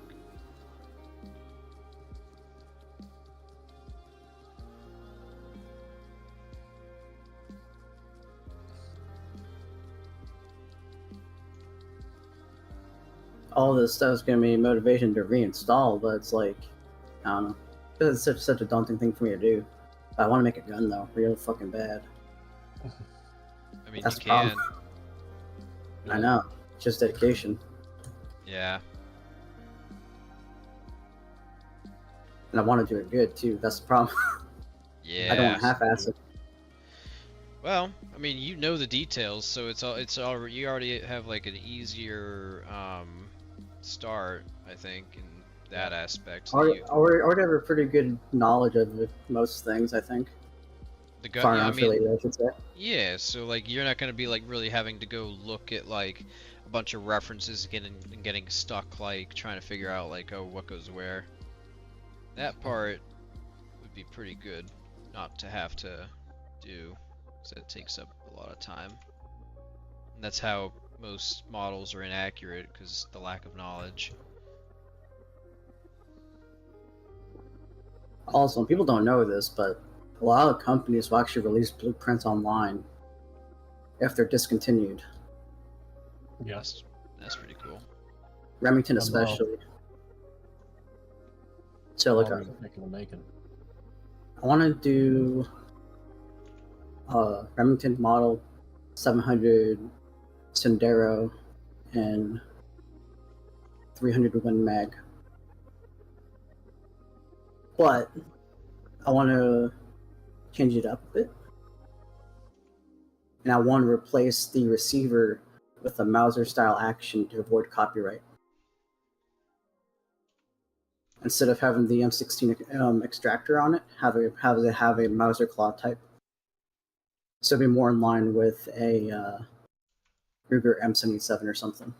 All this stuff is gonna be motivation to reinstall, but it's like, I don't know. It's such a daunting thing for me to do. I want to make a gun though, real fucking bad. I mean, That's you the problem. can. I know, it's just dedication, Yeah. and I want to do it good too. That's the problem. Yeah. I don't want to half-ass it. Well, I mean, you know the details, so it's all you already have like an easier start, I think, in that aspect. Or have a pretty good knowledge of most things, I think. The gun, Far yeah, I enough, mean, really, I should say. yeah. So like, you're not gonna be like really having to go look at like a bunch of references, getting stuck, like trying to figure out like, oh, what goes where. That part would be pretty good, not to have to do, because it takes up a lot of time. And that's how most models are inaccurate, because the lack of knowledge. Also, people don't know this, but a lot of companies will actually release blueprints online if they're discontinued. Yes. That's pretty cool. Remington Moro. especially. So like, How long are you thinking of making? I want to do Remington model 700 Sendero and 300 Win mag, but I want to change it up a bit, and I want to replace the receiver with a Mauser style action to avoid copyright. Instead of having the M16 extractor on it, have a Mauser claw type. So it'd be more in line with a Ruger M77 or something.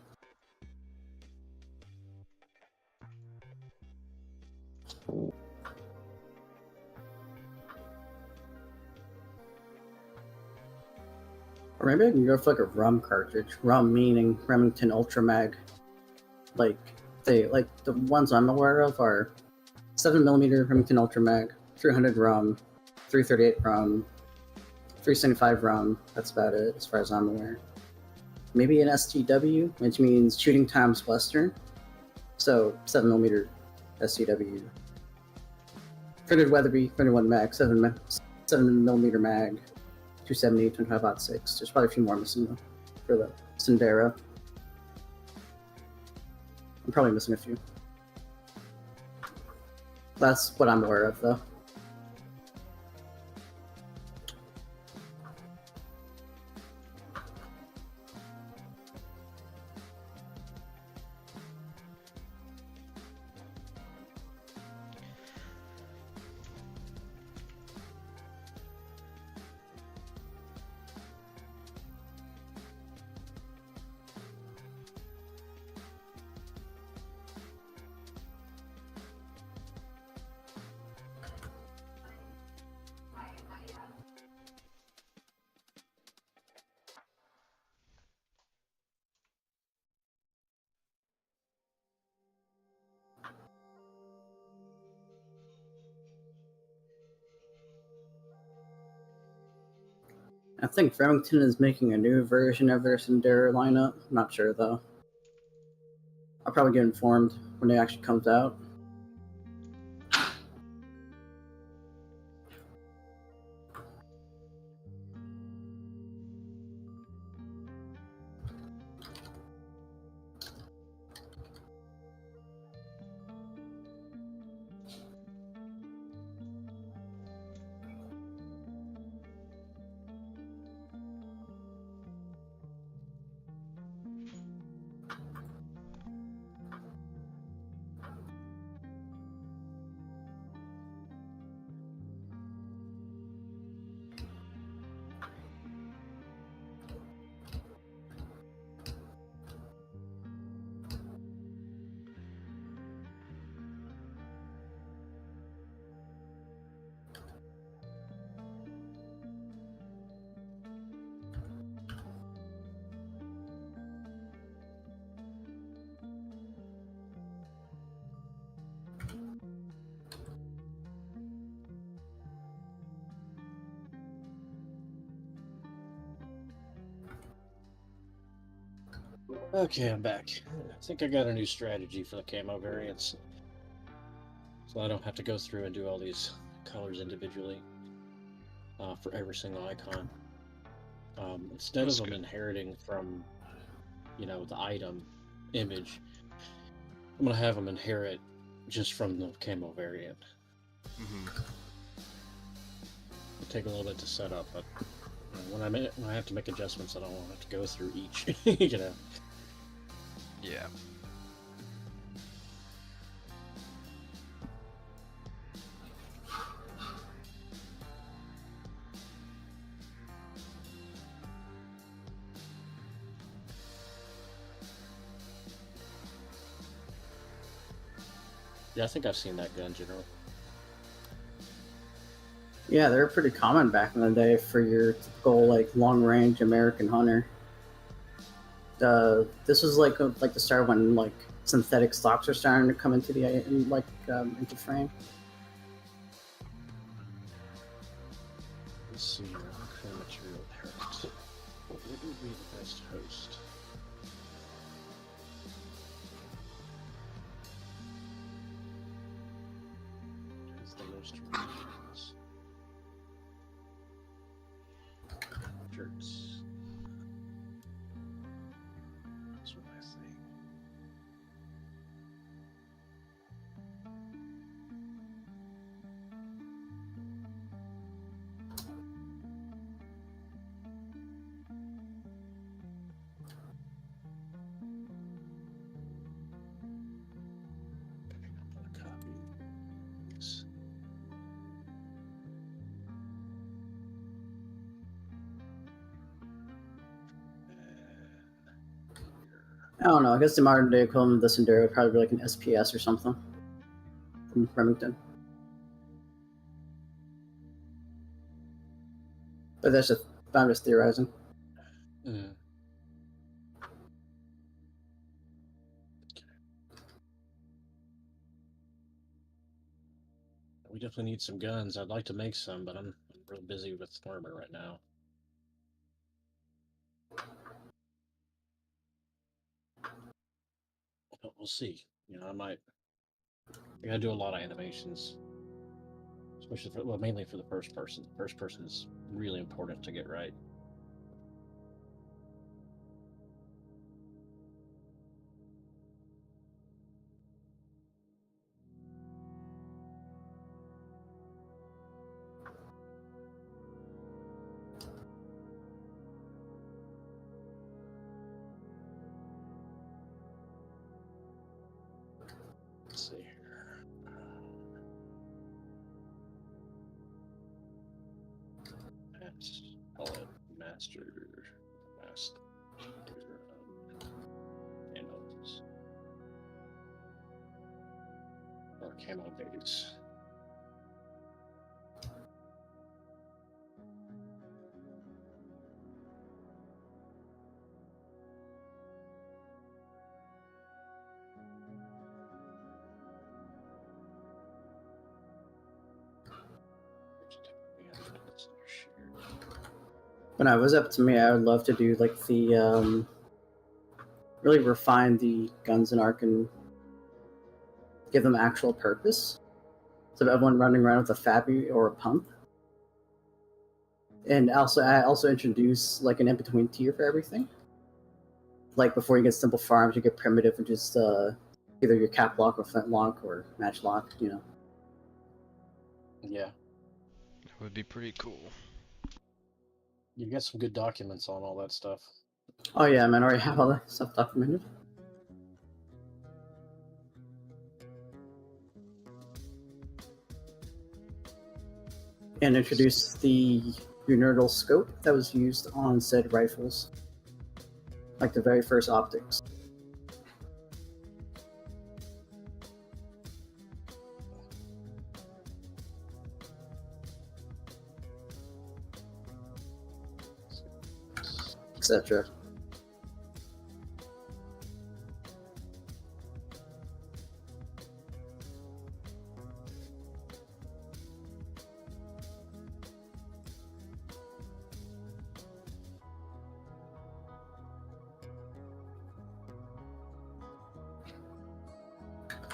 Or maybe I can go for like a rum cartridge. Rum meaning Remington Ultra Mag. Like the ones I'm aware of are 7mm Remington Ultra Mag, 300 rum, 338 rum, 375 rum. That's about it as far as I'm aware. Maybe an STW, which means shooting times Western. So 7mm STW. Printed Weatherby, 21 mag, 7mm mag, 270, 25-06. There's probably a few more missing though for the Sendero. I'm probably missing a few. That's what I'm aware of though. I think Remington is making a new version of their Sendero lineup. I'm not sure though. I'll probably get informed when it actually comes out. Okay, I'm back. I think I got a new strategy for the camo variants. So I don't have to go through and do all these colors individually for every single icon. Instead of them inheriting from, the item image, I'm going to have them inherit just from the camo variant. It'll take a little bit to set up, but when I have to make adjustments, I don't want to have to go through each, Yeah. Yeah, I think I've seen that gun generally. Yeah, they were pretty common back in the day for your typical long-range American hunter. This was like the start when synthetic stocks are starting to come into into frame. Let's see here. What kind of material parent? What would be the best host? is the most reactions. Shirts. That's what I think. Copies. I don't know. I guess the modern day equivalent of this Enduro would probably be like an SPS or something from Remington. But that's just, I'm just theorizing. Mm. We definitely need some guns. I'd like to make some, but I'm real busy with armor right now. But we'll see. You know, I gotta do a lot of animations. Especially for, well, mainly for the first person. First person is really important to get right. Let's see here. Let's call it master camos. Or camo base. But no, it was up to me. I would love to do like the really refine the guns in Ark and give them actual purpose. So everyone running around with a Fabi or a pump. And I also introduce like an in-between tier for everything. Like before you get simple farms, you get primitive and just either your cap lock or flintlock or matchlock, you know. Yeah. That would be pretty cool. You got some good documents on all that stuff. Oh yeah, man, I already have all that stuff documented. And introduce the unerdal scope that was used on said rifles. Like the very first optics. Etc.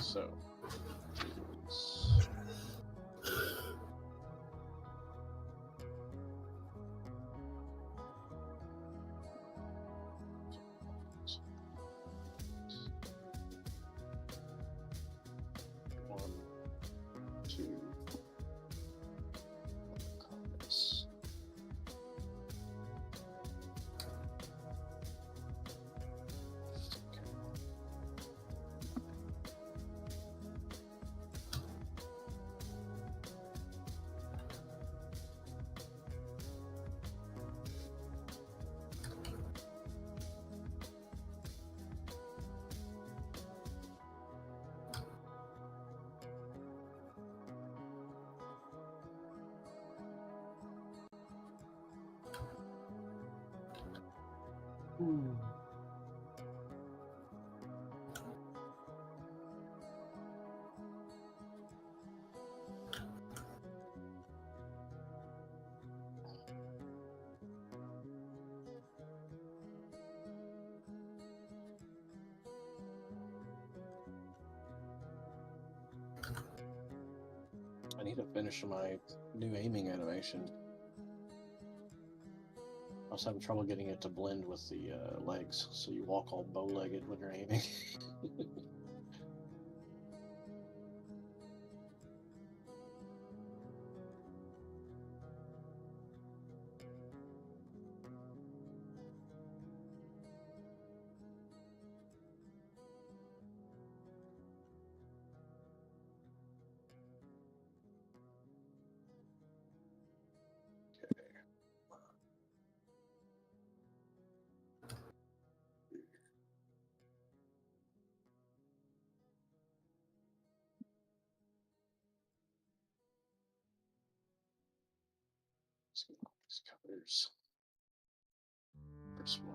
So. I need to finish my new aiming animation. I was having trouble getting it to blend with the legs, so you walk all bow-legged when you're aiming. These colors are small.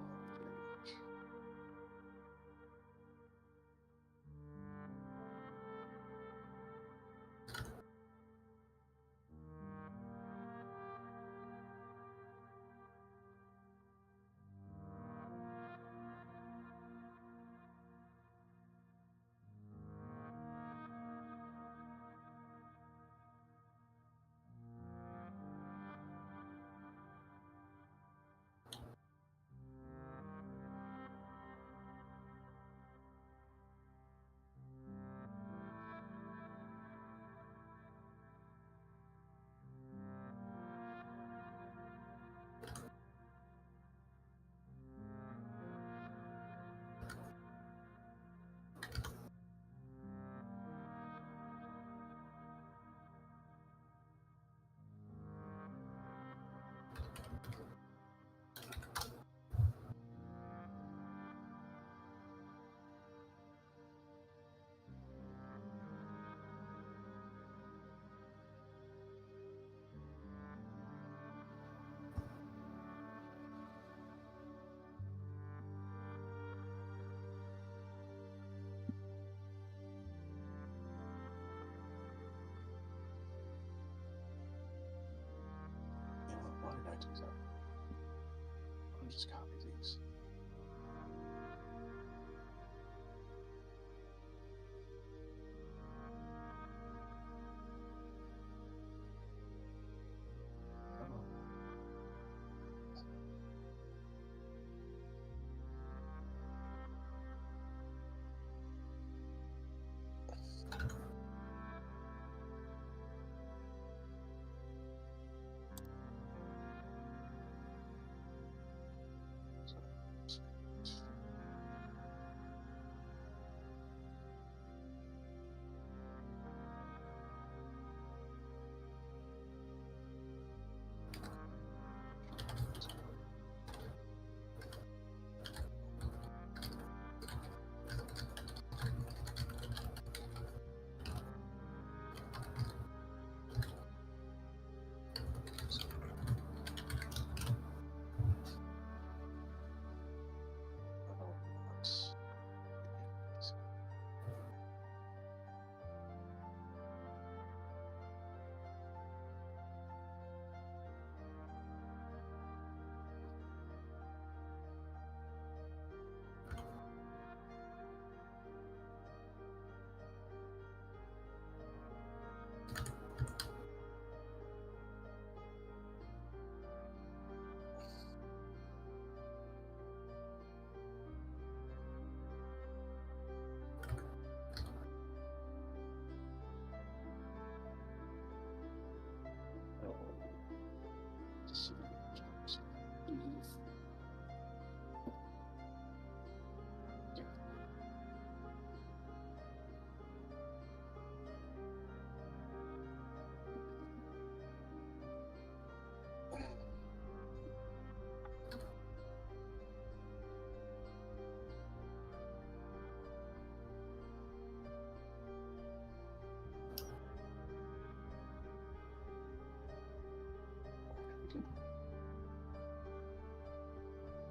Why did I do that? I'll just copy these. Come on.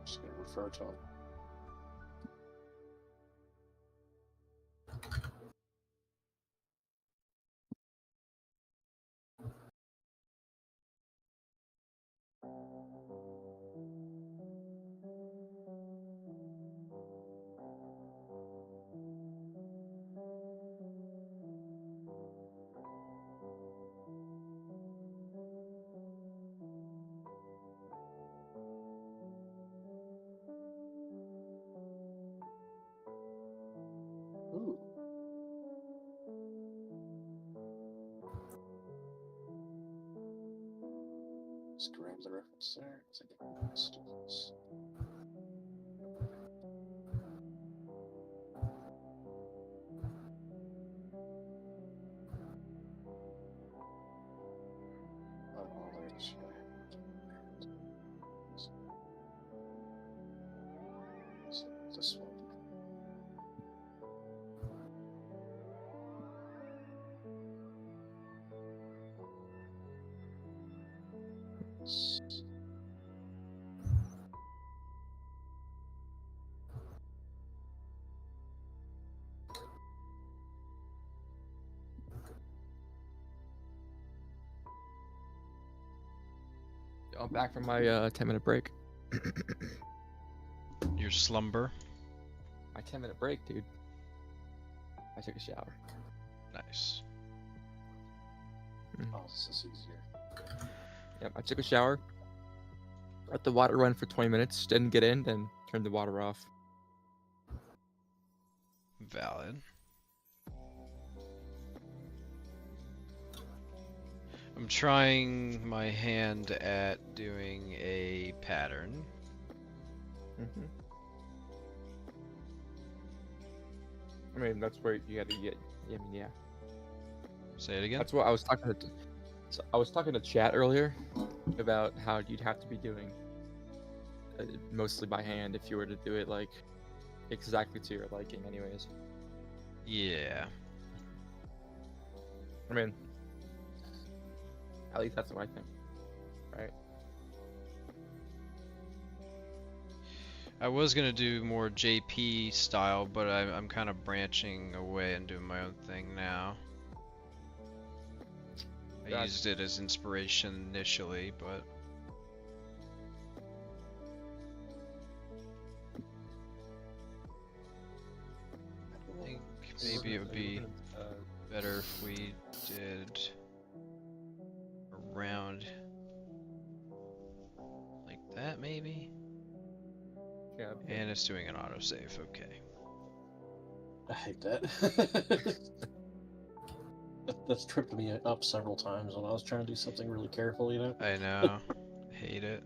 Just gonna refer to them. Just grab the reference there. Let's do this. Oh, there's this one. I'm back from my 10-minute break. Your slumber. My 10-minute break, dude. I took a shower. Nice. Oh, this is easier. Yep, I took a shower. Let the water run for 20 minutes. Didn't get in, then turned the water off. Valid. I'm trying my hand at doing a pattern. Mm-hmm. I mean, that's where you gotta get. I mean, yeah. Say it again. That's what I was talking to. So I was talking to chat earlier about how you'd have to be doing mostly by hand if you were to do it like exactly to your liking, anyways. Yeah. I mean, at least that's what I think, right? I was gonna do more JP style, but I'm kind of branching away and doing my own thing now. I used it as inspiration initially, but I think maybe it would be better if we did around like that, maybe. Yeah. And it's doing an autosave. Okay. I hate that. That's tripped me up several times when I was trying to do something really careful, you know? I know. Hate it.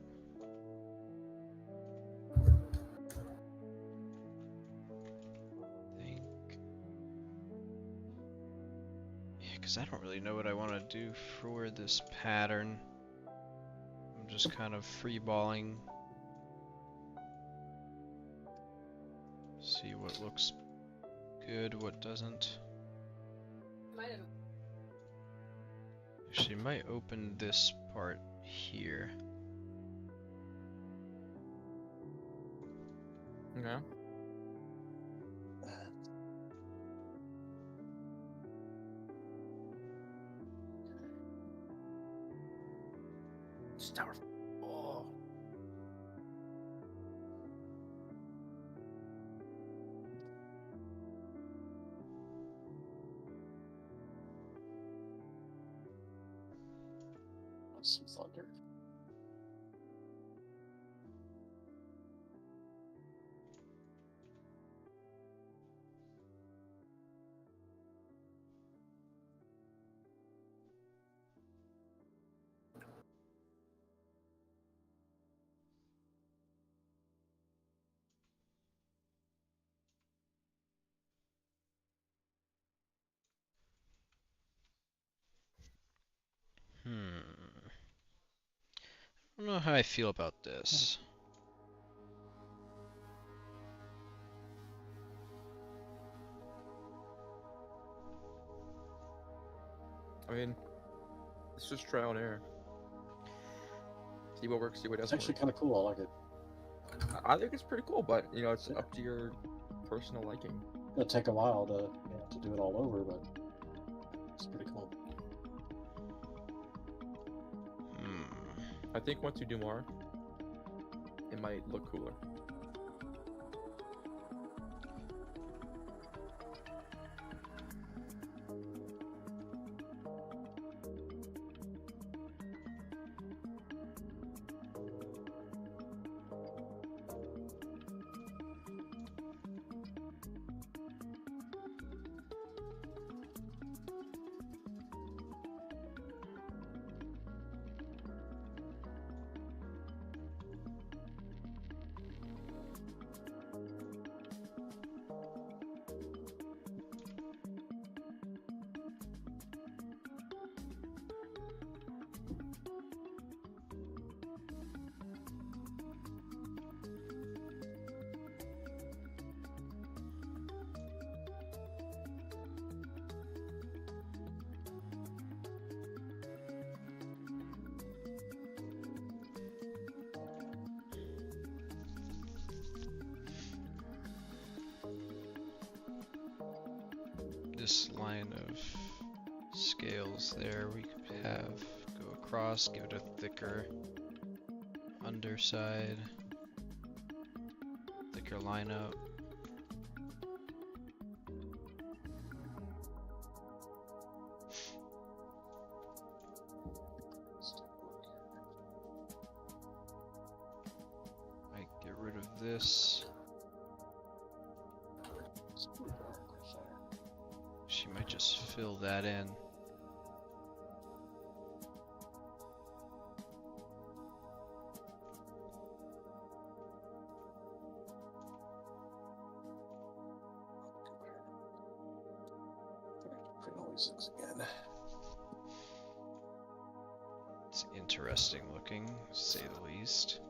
Yeah, because I don't really know what I want to do for this pattern. I'm just kind of freeballing. See what looks good, what doesn't. Actually, might open this part here. Yeah. Tower. Oh. Some thunder. I don't know how I feel about this. I mean, it's just trial and error. See what works, see what It's doesn't actually work. kind of cool. I like it. I think it's pretty cool, but you know, it's up to your personal liking. It'll take a while to do it all over, but it's pretty cool. I think once you do more, it might look cooler. line of scales there we could have go across, give it a thicker underside, thicker lineup. Might get rid of this. She might just fill that in. Again. It's interesting looking, to say the least.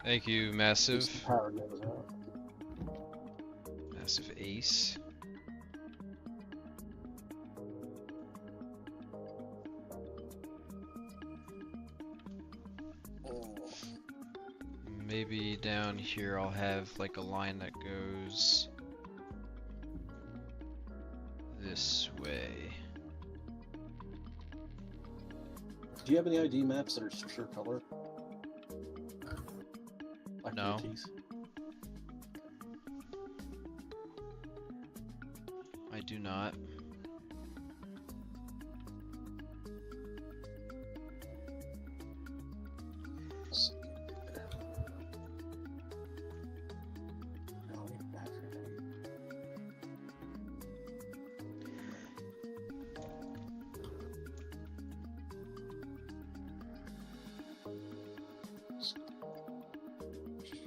Thank you, Massive. Massive Ace. Maybe down here I'll have like a line that goes this way. Do you have any ID maps that are sure color? Like No. I do not.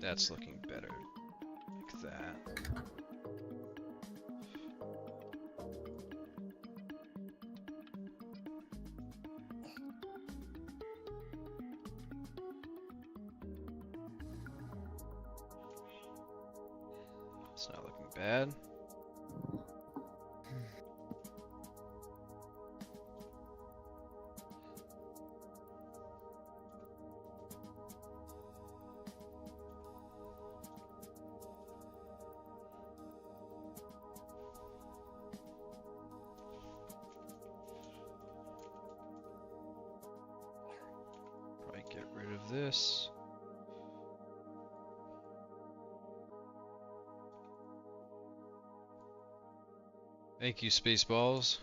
That's looking better, like that. It's not looking bad. Get rid of this. Thank you, Spaceballs.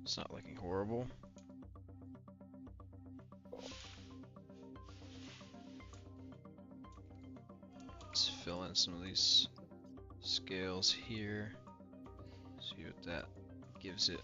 It's not looking horrible. Let's fill in some of these scales here. See what that gives it.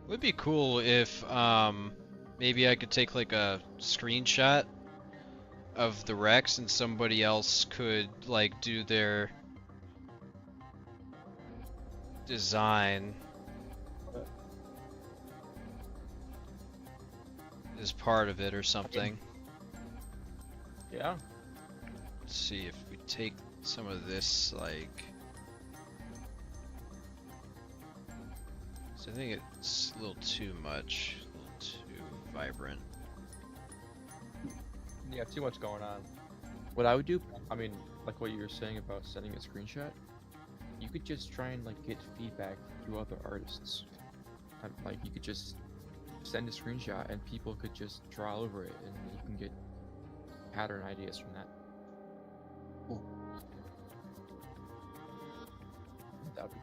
Would be cool if maybe I could take like a screenshot of the Rex and somebody else could like do their design as part of it or something. Yeah. Let's see if we take some of this like. So I think it's a little too much, a little too vibrant. Yeah, too much going on. What I would do, I mean, like what you were saying about sending a screenshot, you could just try and like get feedback through other artists. Like you could just send a screenshot and people could just draw over it, and you can get pattern ideas from that. Cool. That'd be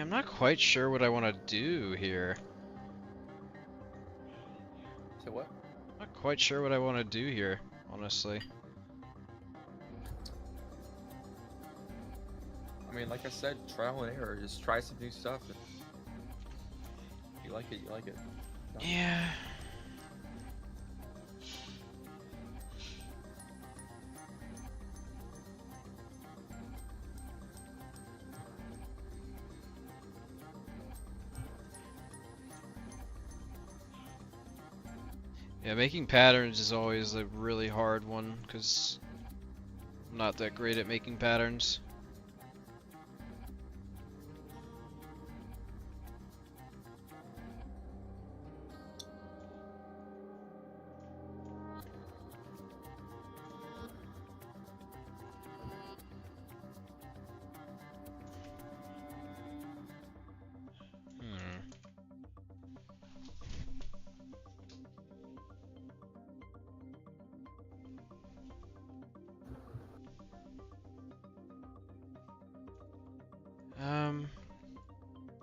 I'm not quite sure what I want to do here. So what? Not quite sure what I want to do here, honestly. I mean, like I said, trial and error. Just try some new stuff. If you like it, you like it. Yeah. Yeah, making patterns is always a really hard one, because I'm not that great at making patterns.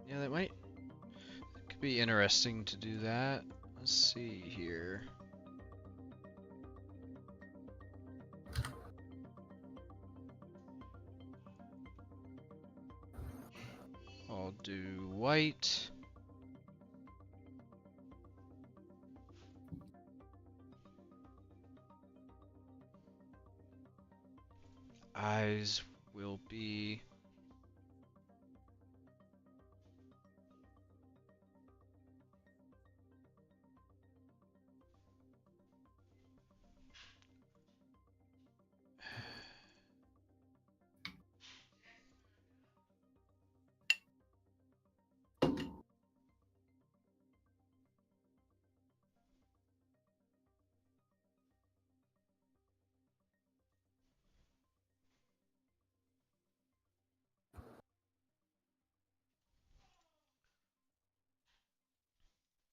Yeah, that could be interesting to do that. Let's see here. I'll do white. Eyes will be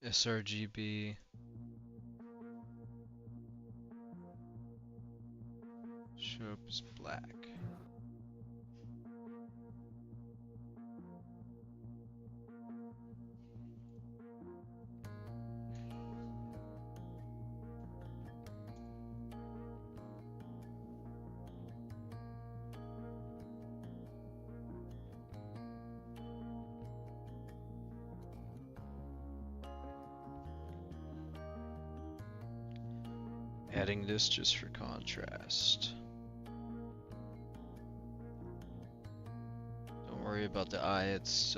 sRGB. Show up as black. Adding this just for contrast. Don't worry about the eye, its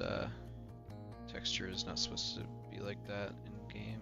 texture is not supposed to be like that in game.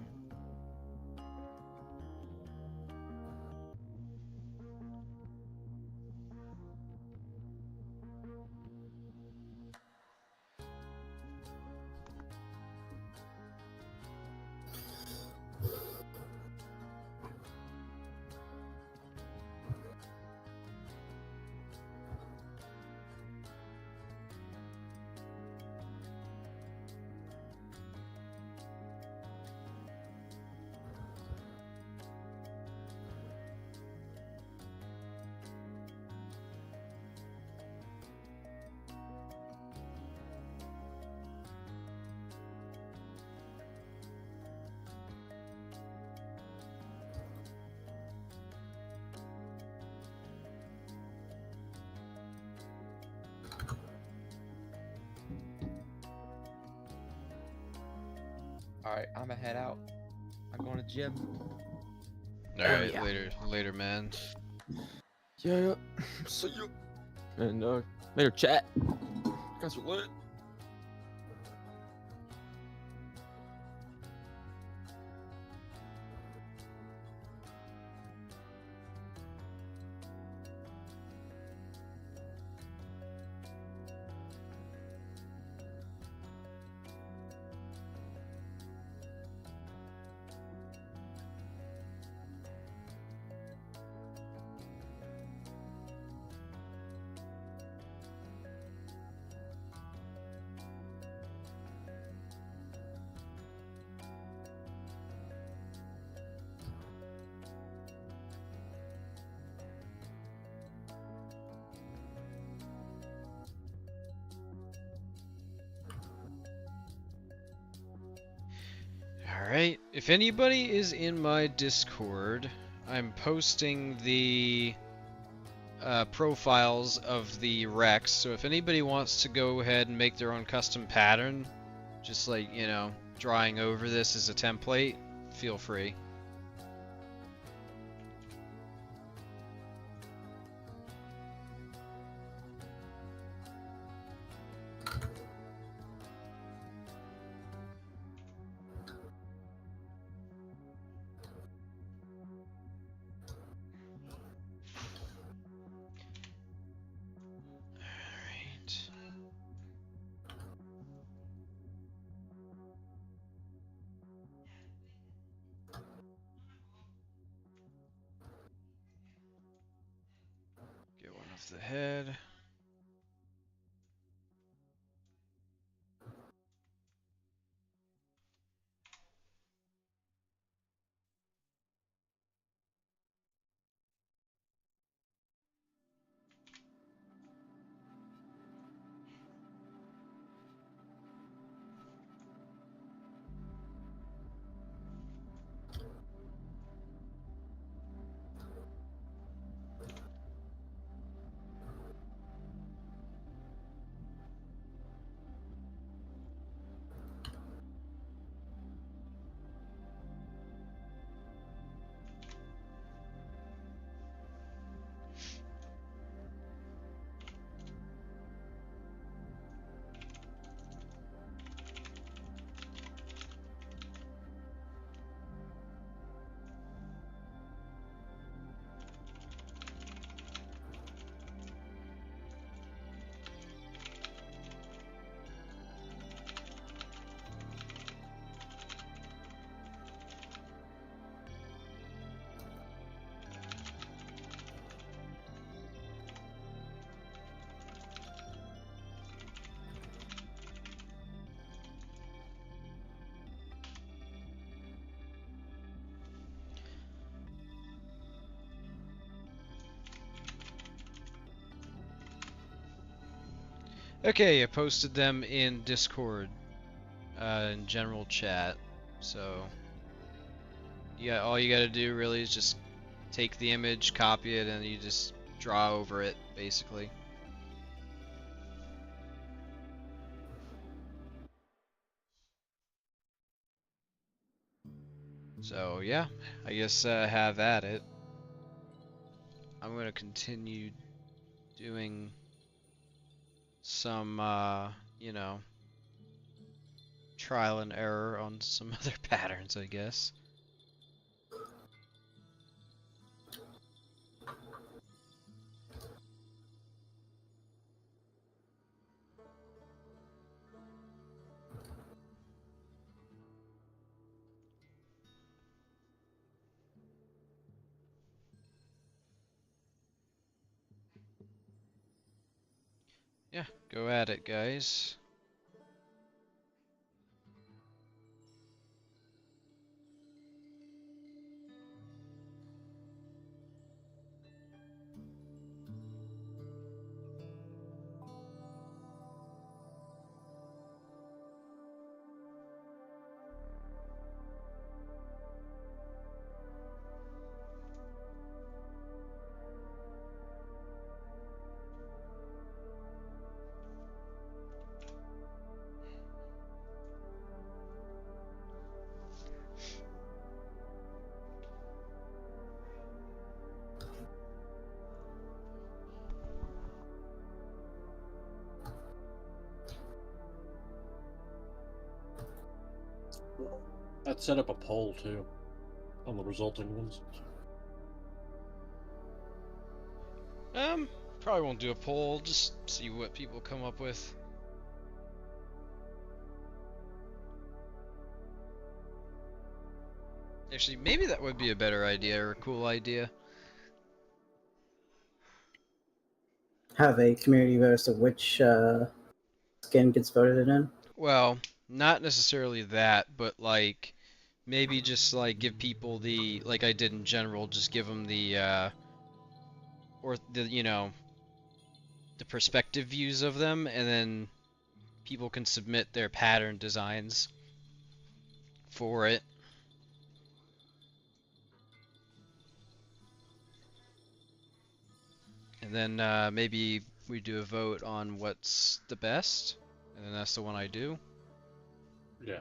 Alright, I'ma head out. I'm going to gym. Alright, yeah. later, man. Yeah. See you. And later, chat. Guys are lit. Alright, if anybody is in my Discord, I'm posting the profiles of the Rex, so if anybody wants to go ahead and make their own custom pattern, just like, you know, drawing over this as a template, feel free. Get one of the head. Okay, I posted them in Discord, in general chat, so yeah, all you gotta do really is just take the image, copy it, and you just draw over it, basically. So yeah, I guess have at it. I'm gonna continue doing some, you know, trial and error on some other patterns, I guess. Yeah, go at it, guys. I'd set up a poll too on the resulting ones. Probably won't do a poll, just see what people come up with. Actually, maybe that would be a better idea or a cool idea. Have a community vote as to which skin gets voted in. Well, not necessarily that, but like maybe just like give people the, like I did in general, just give them the or the, you know, the perspective views of them, and then people can submit their pattern designs for it. And then maybe we do a vote on what's the best, and then that's the one I do. Yeah.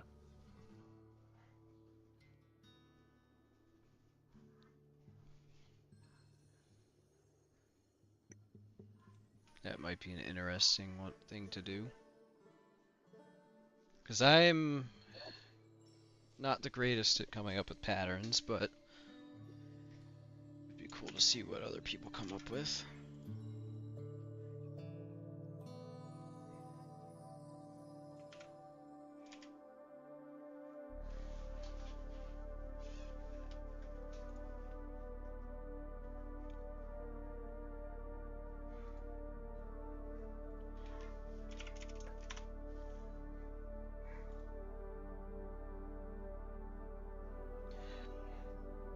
That might be an interesting thing to do. Because I'm not the greatest at coming up with patterns, but it'd be cool to see what other people come up with.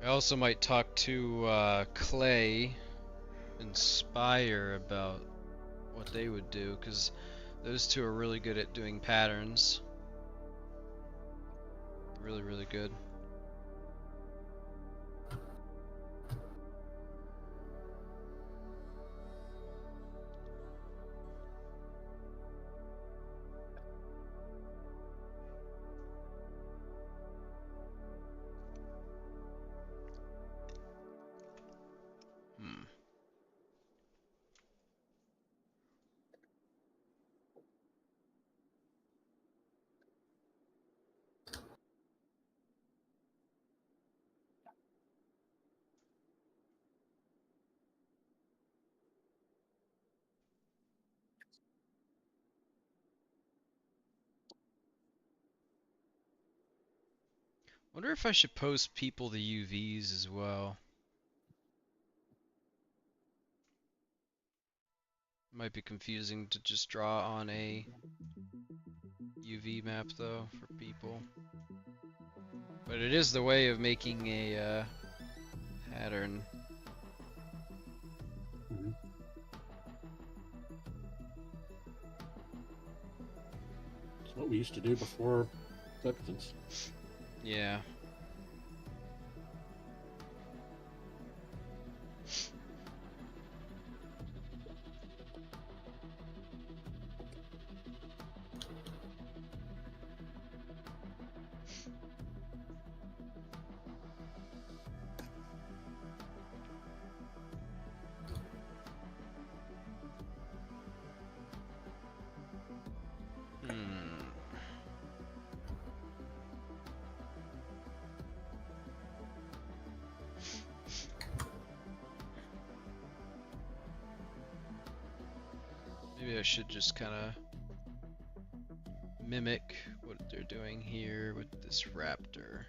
I also might talk to Clay and Spire about what they would do, because those two are really good at doing patterns. Really, really good. Hmm. Wonder if I should post people the UVs as well. Might be confusing to just draw on a UV map though for people. But it is the way of making a pattern. It's what we used to do before substance. Yeah. Maybe I should just kind of mimic what they're doing here with this raptor.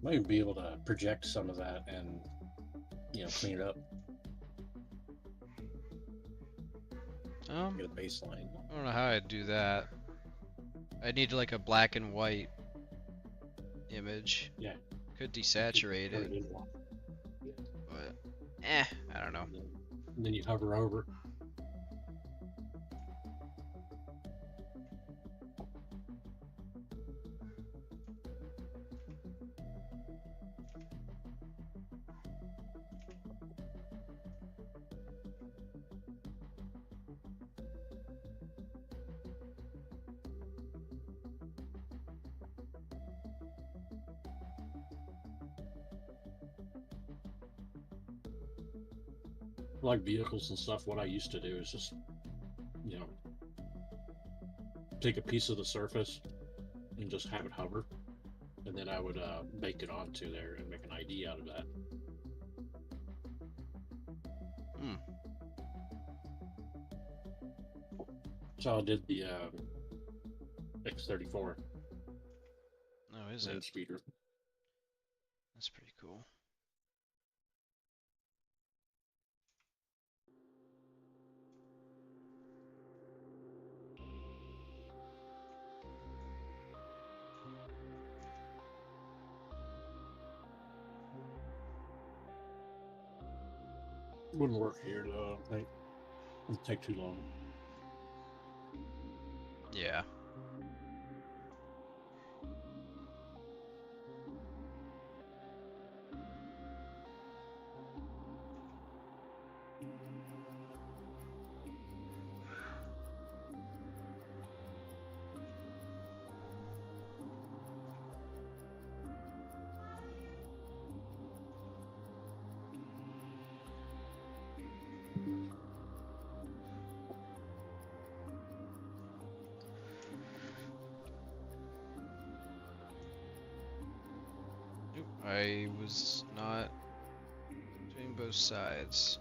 Might even be able to project some of that and, clean it up. Get a baseline. I don't know how I'd do that. I'd need like a black and white image. Yeah. Could desaturate it. But, I don't know. And then you hover over. Like vehicles and stuff, what I used to do is just, take a piece of the surface and just have it hover, and then I would bake it onto there and make an ID out of that. So I did the X34. Oh, is it? Speeder. That's pretty cool. Wouldn't work here though. I think it'd take too long. Yeah. I was not doing both sides.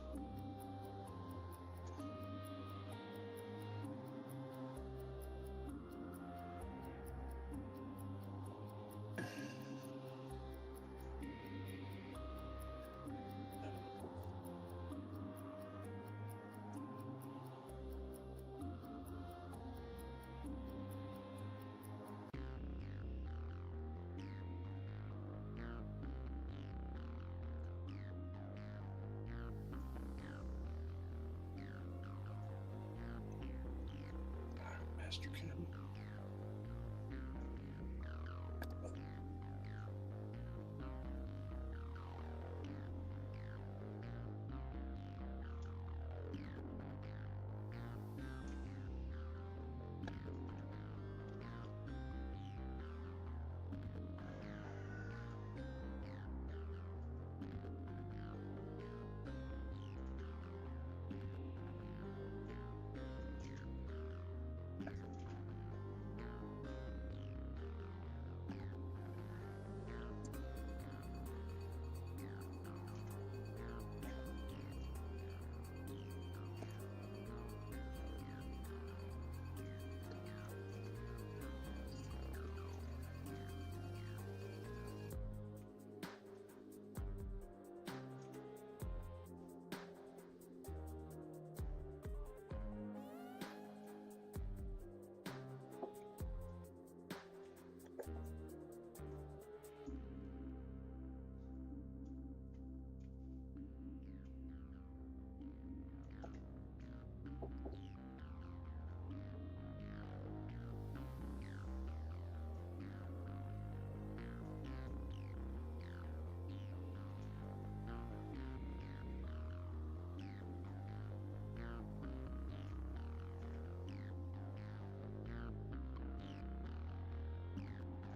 Master Cam.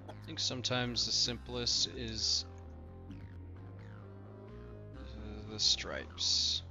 I think sometimes the simplest is the stripes.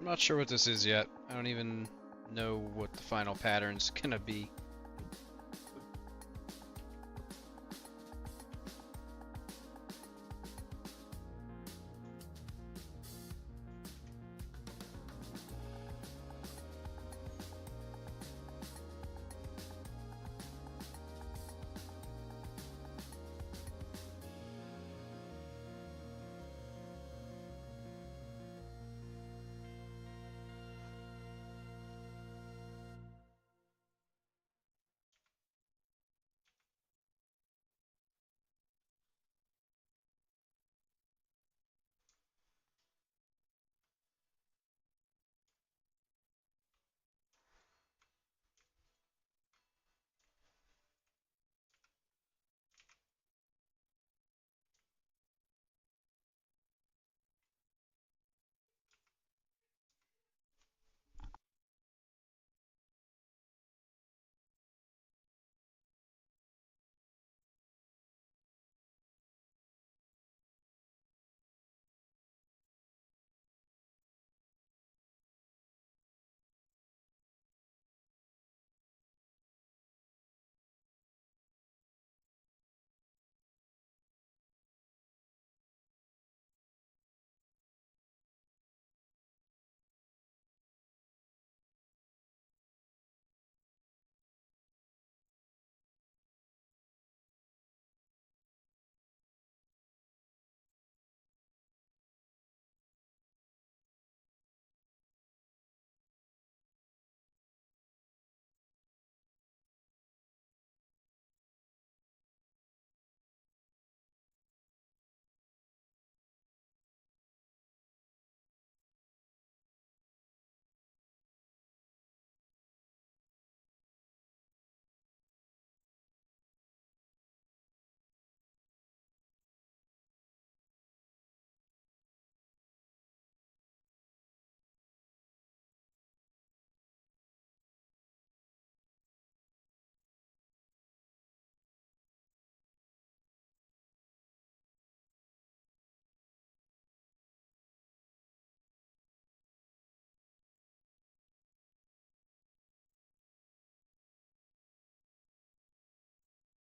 I'm not sure what this is yet. I don't even know what the final pattern's gonna be.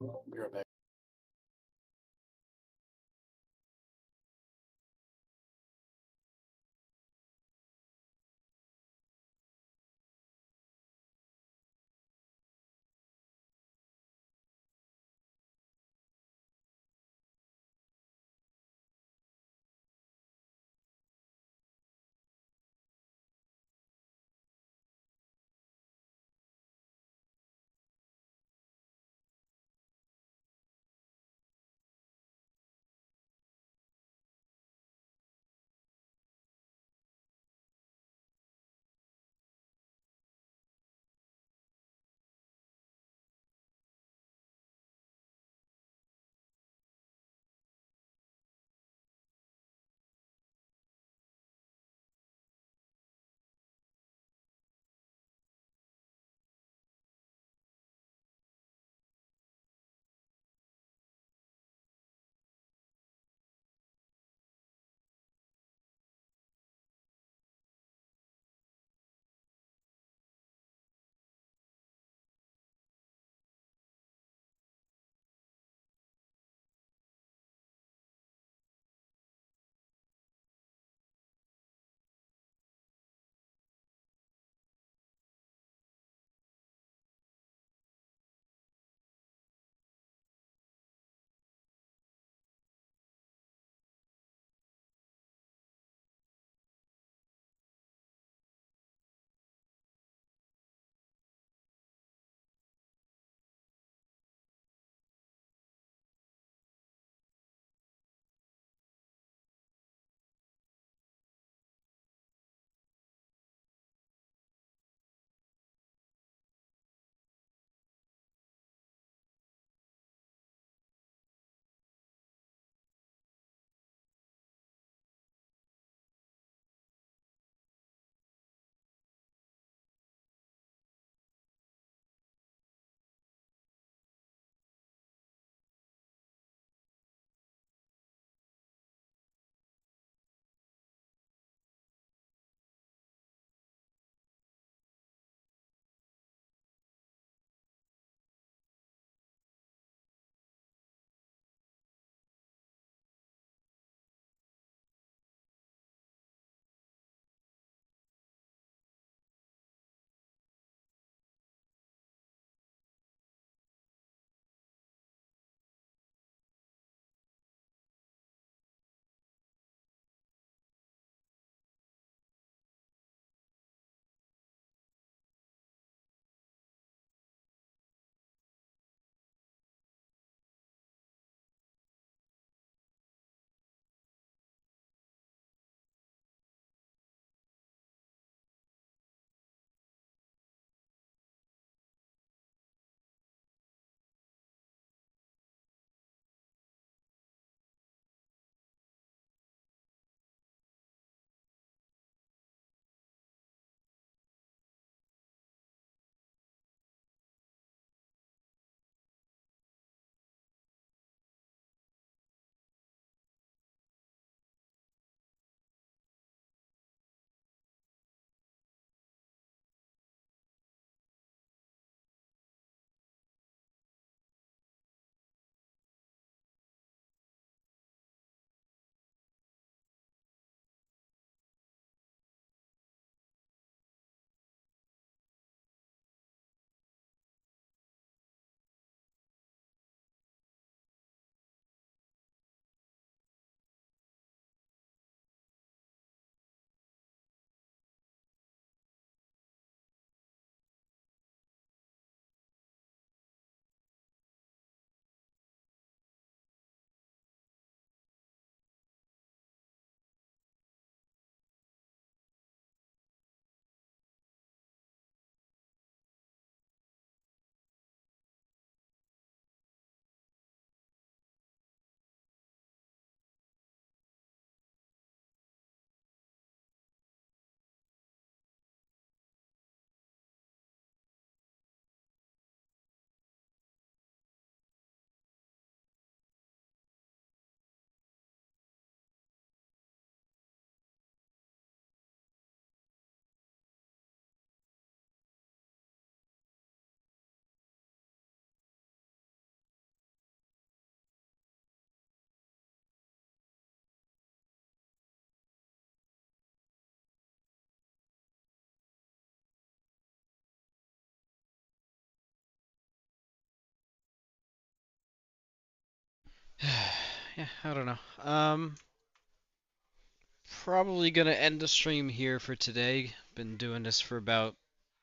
Be right back. Yeah, I don't know. Probably gonna end the stream here for today. Been doing this for about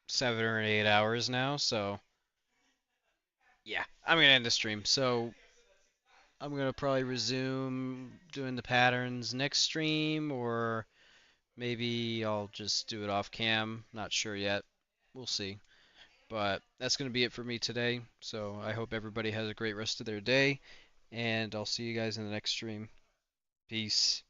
7 or 8 hours now, so yeah, I'm gonna end the stream. So I'm gonna probably resume doing the patterns next stream, or maybe I'll just do it off cam. Not sure yet. We'll see. But that's gonna be it for me today. So I hope everybody has a great rest of their day, and I'll see you guys in the next stream. Peace.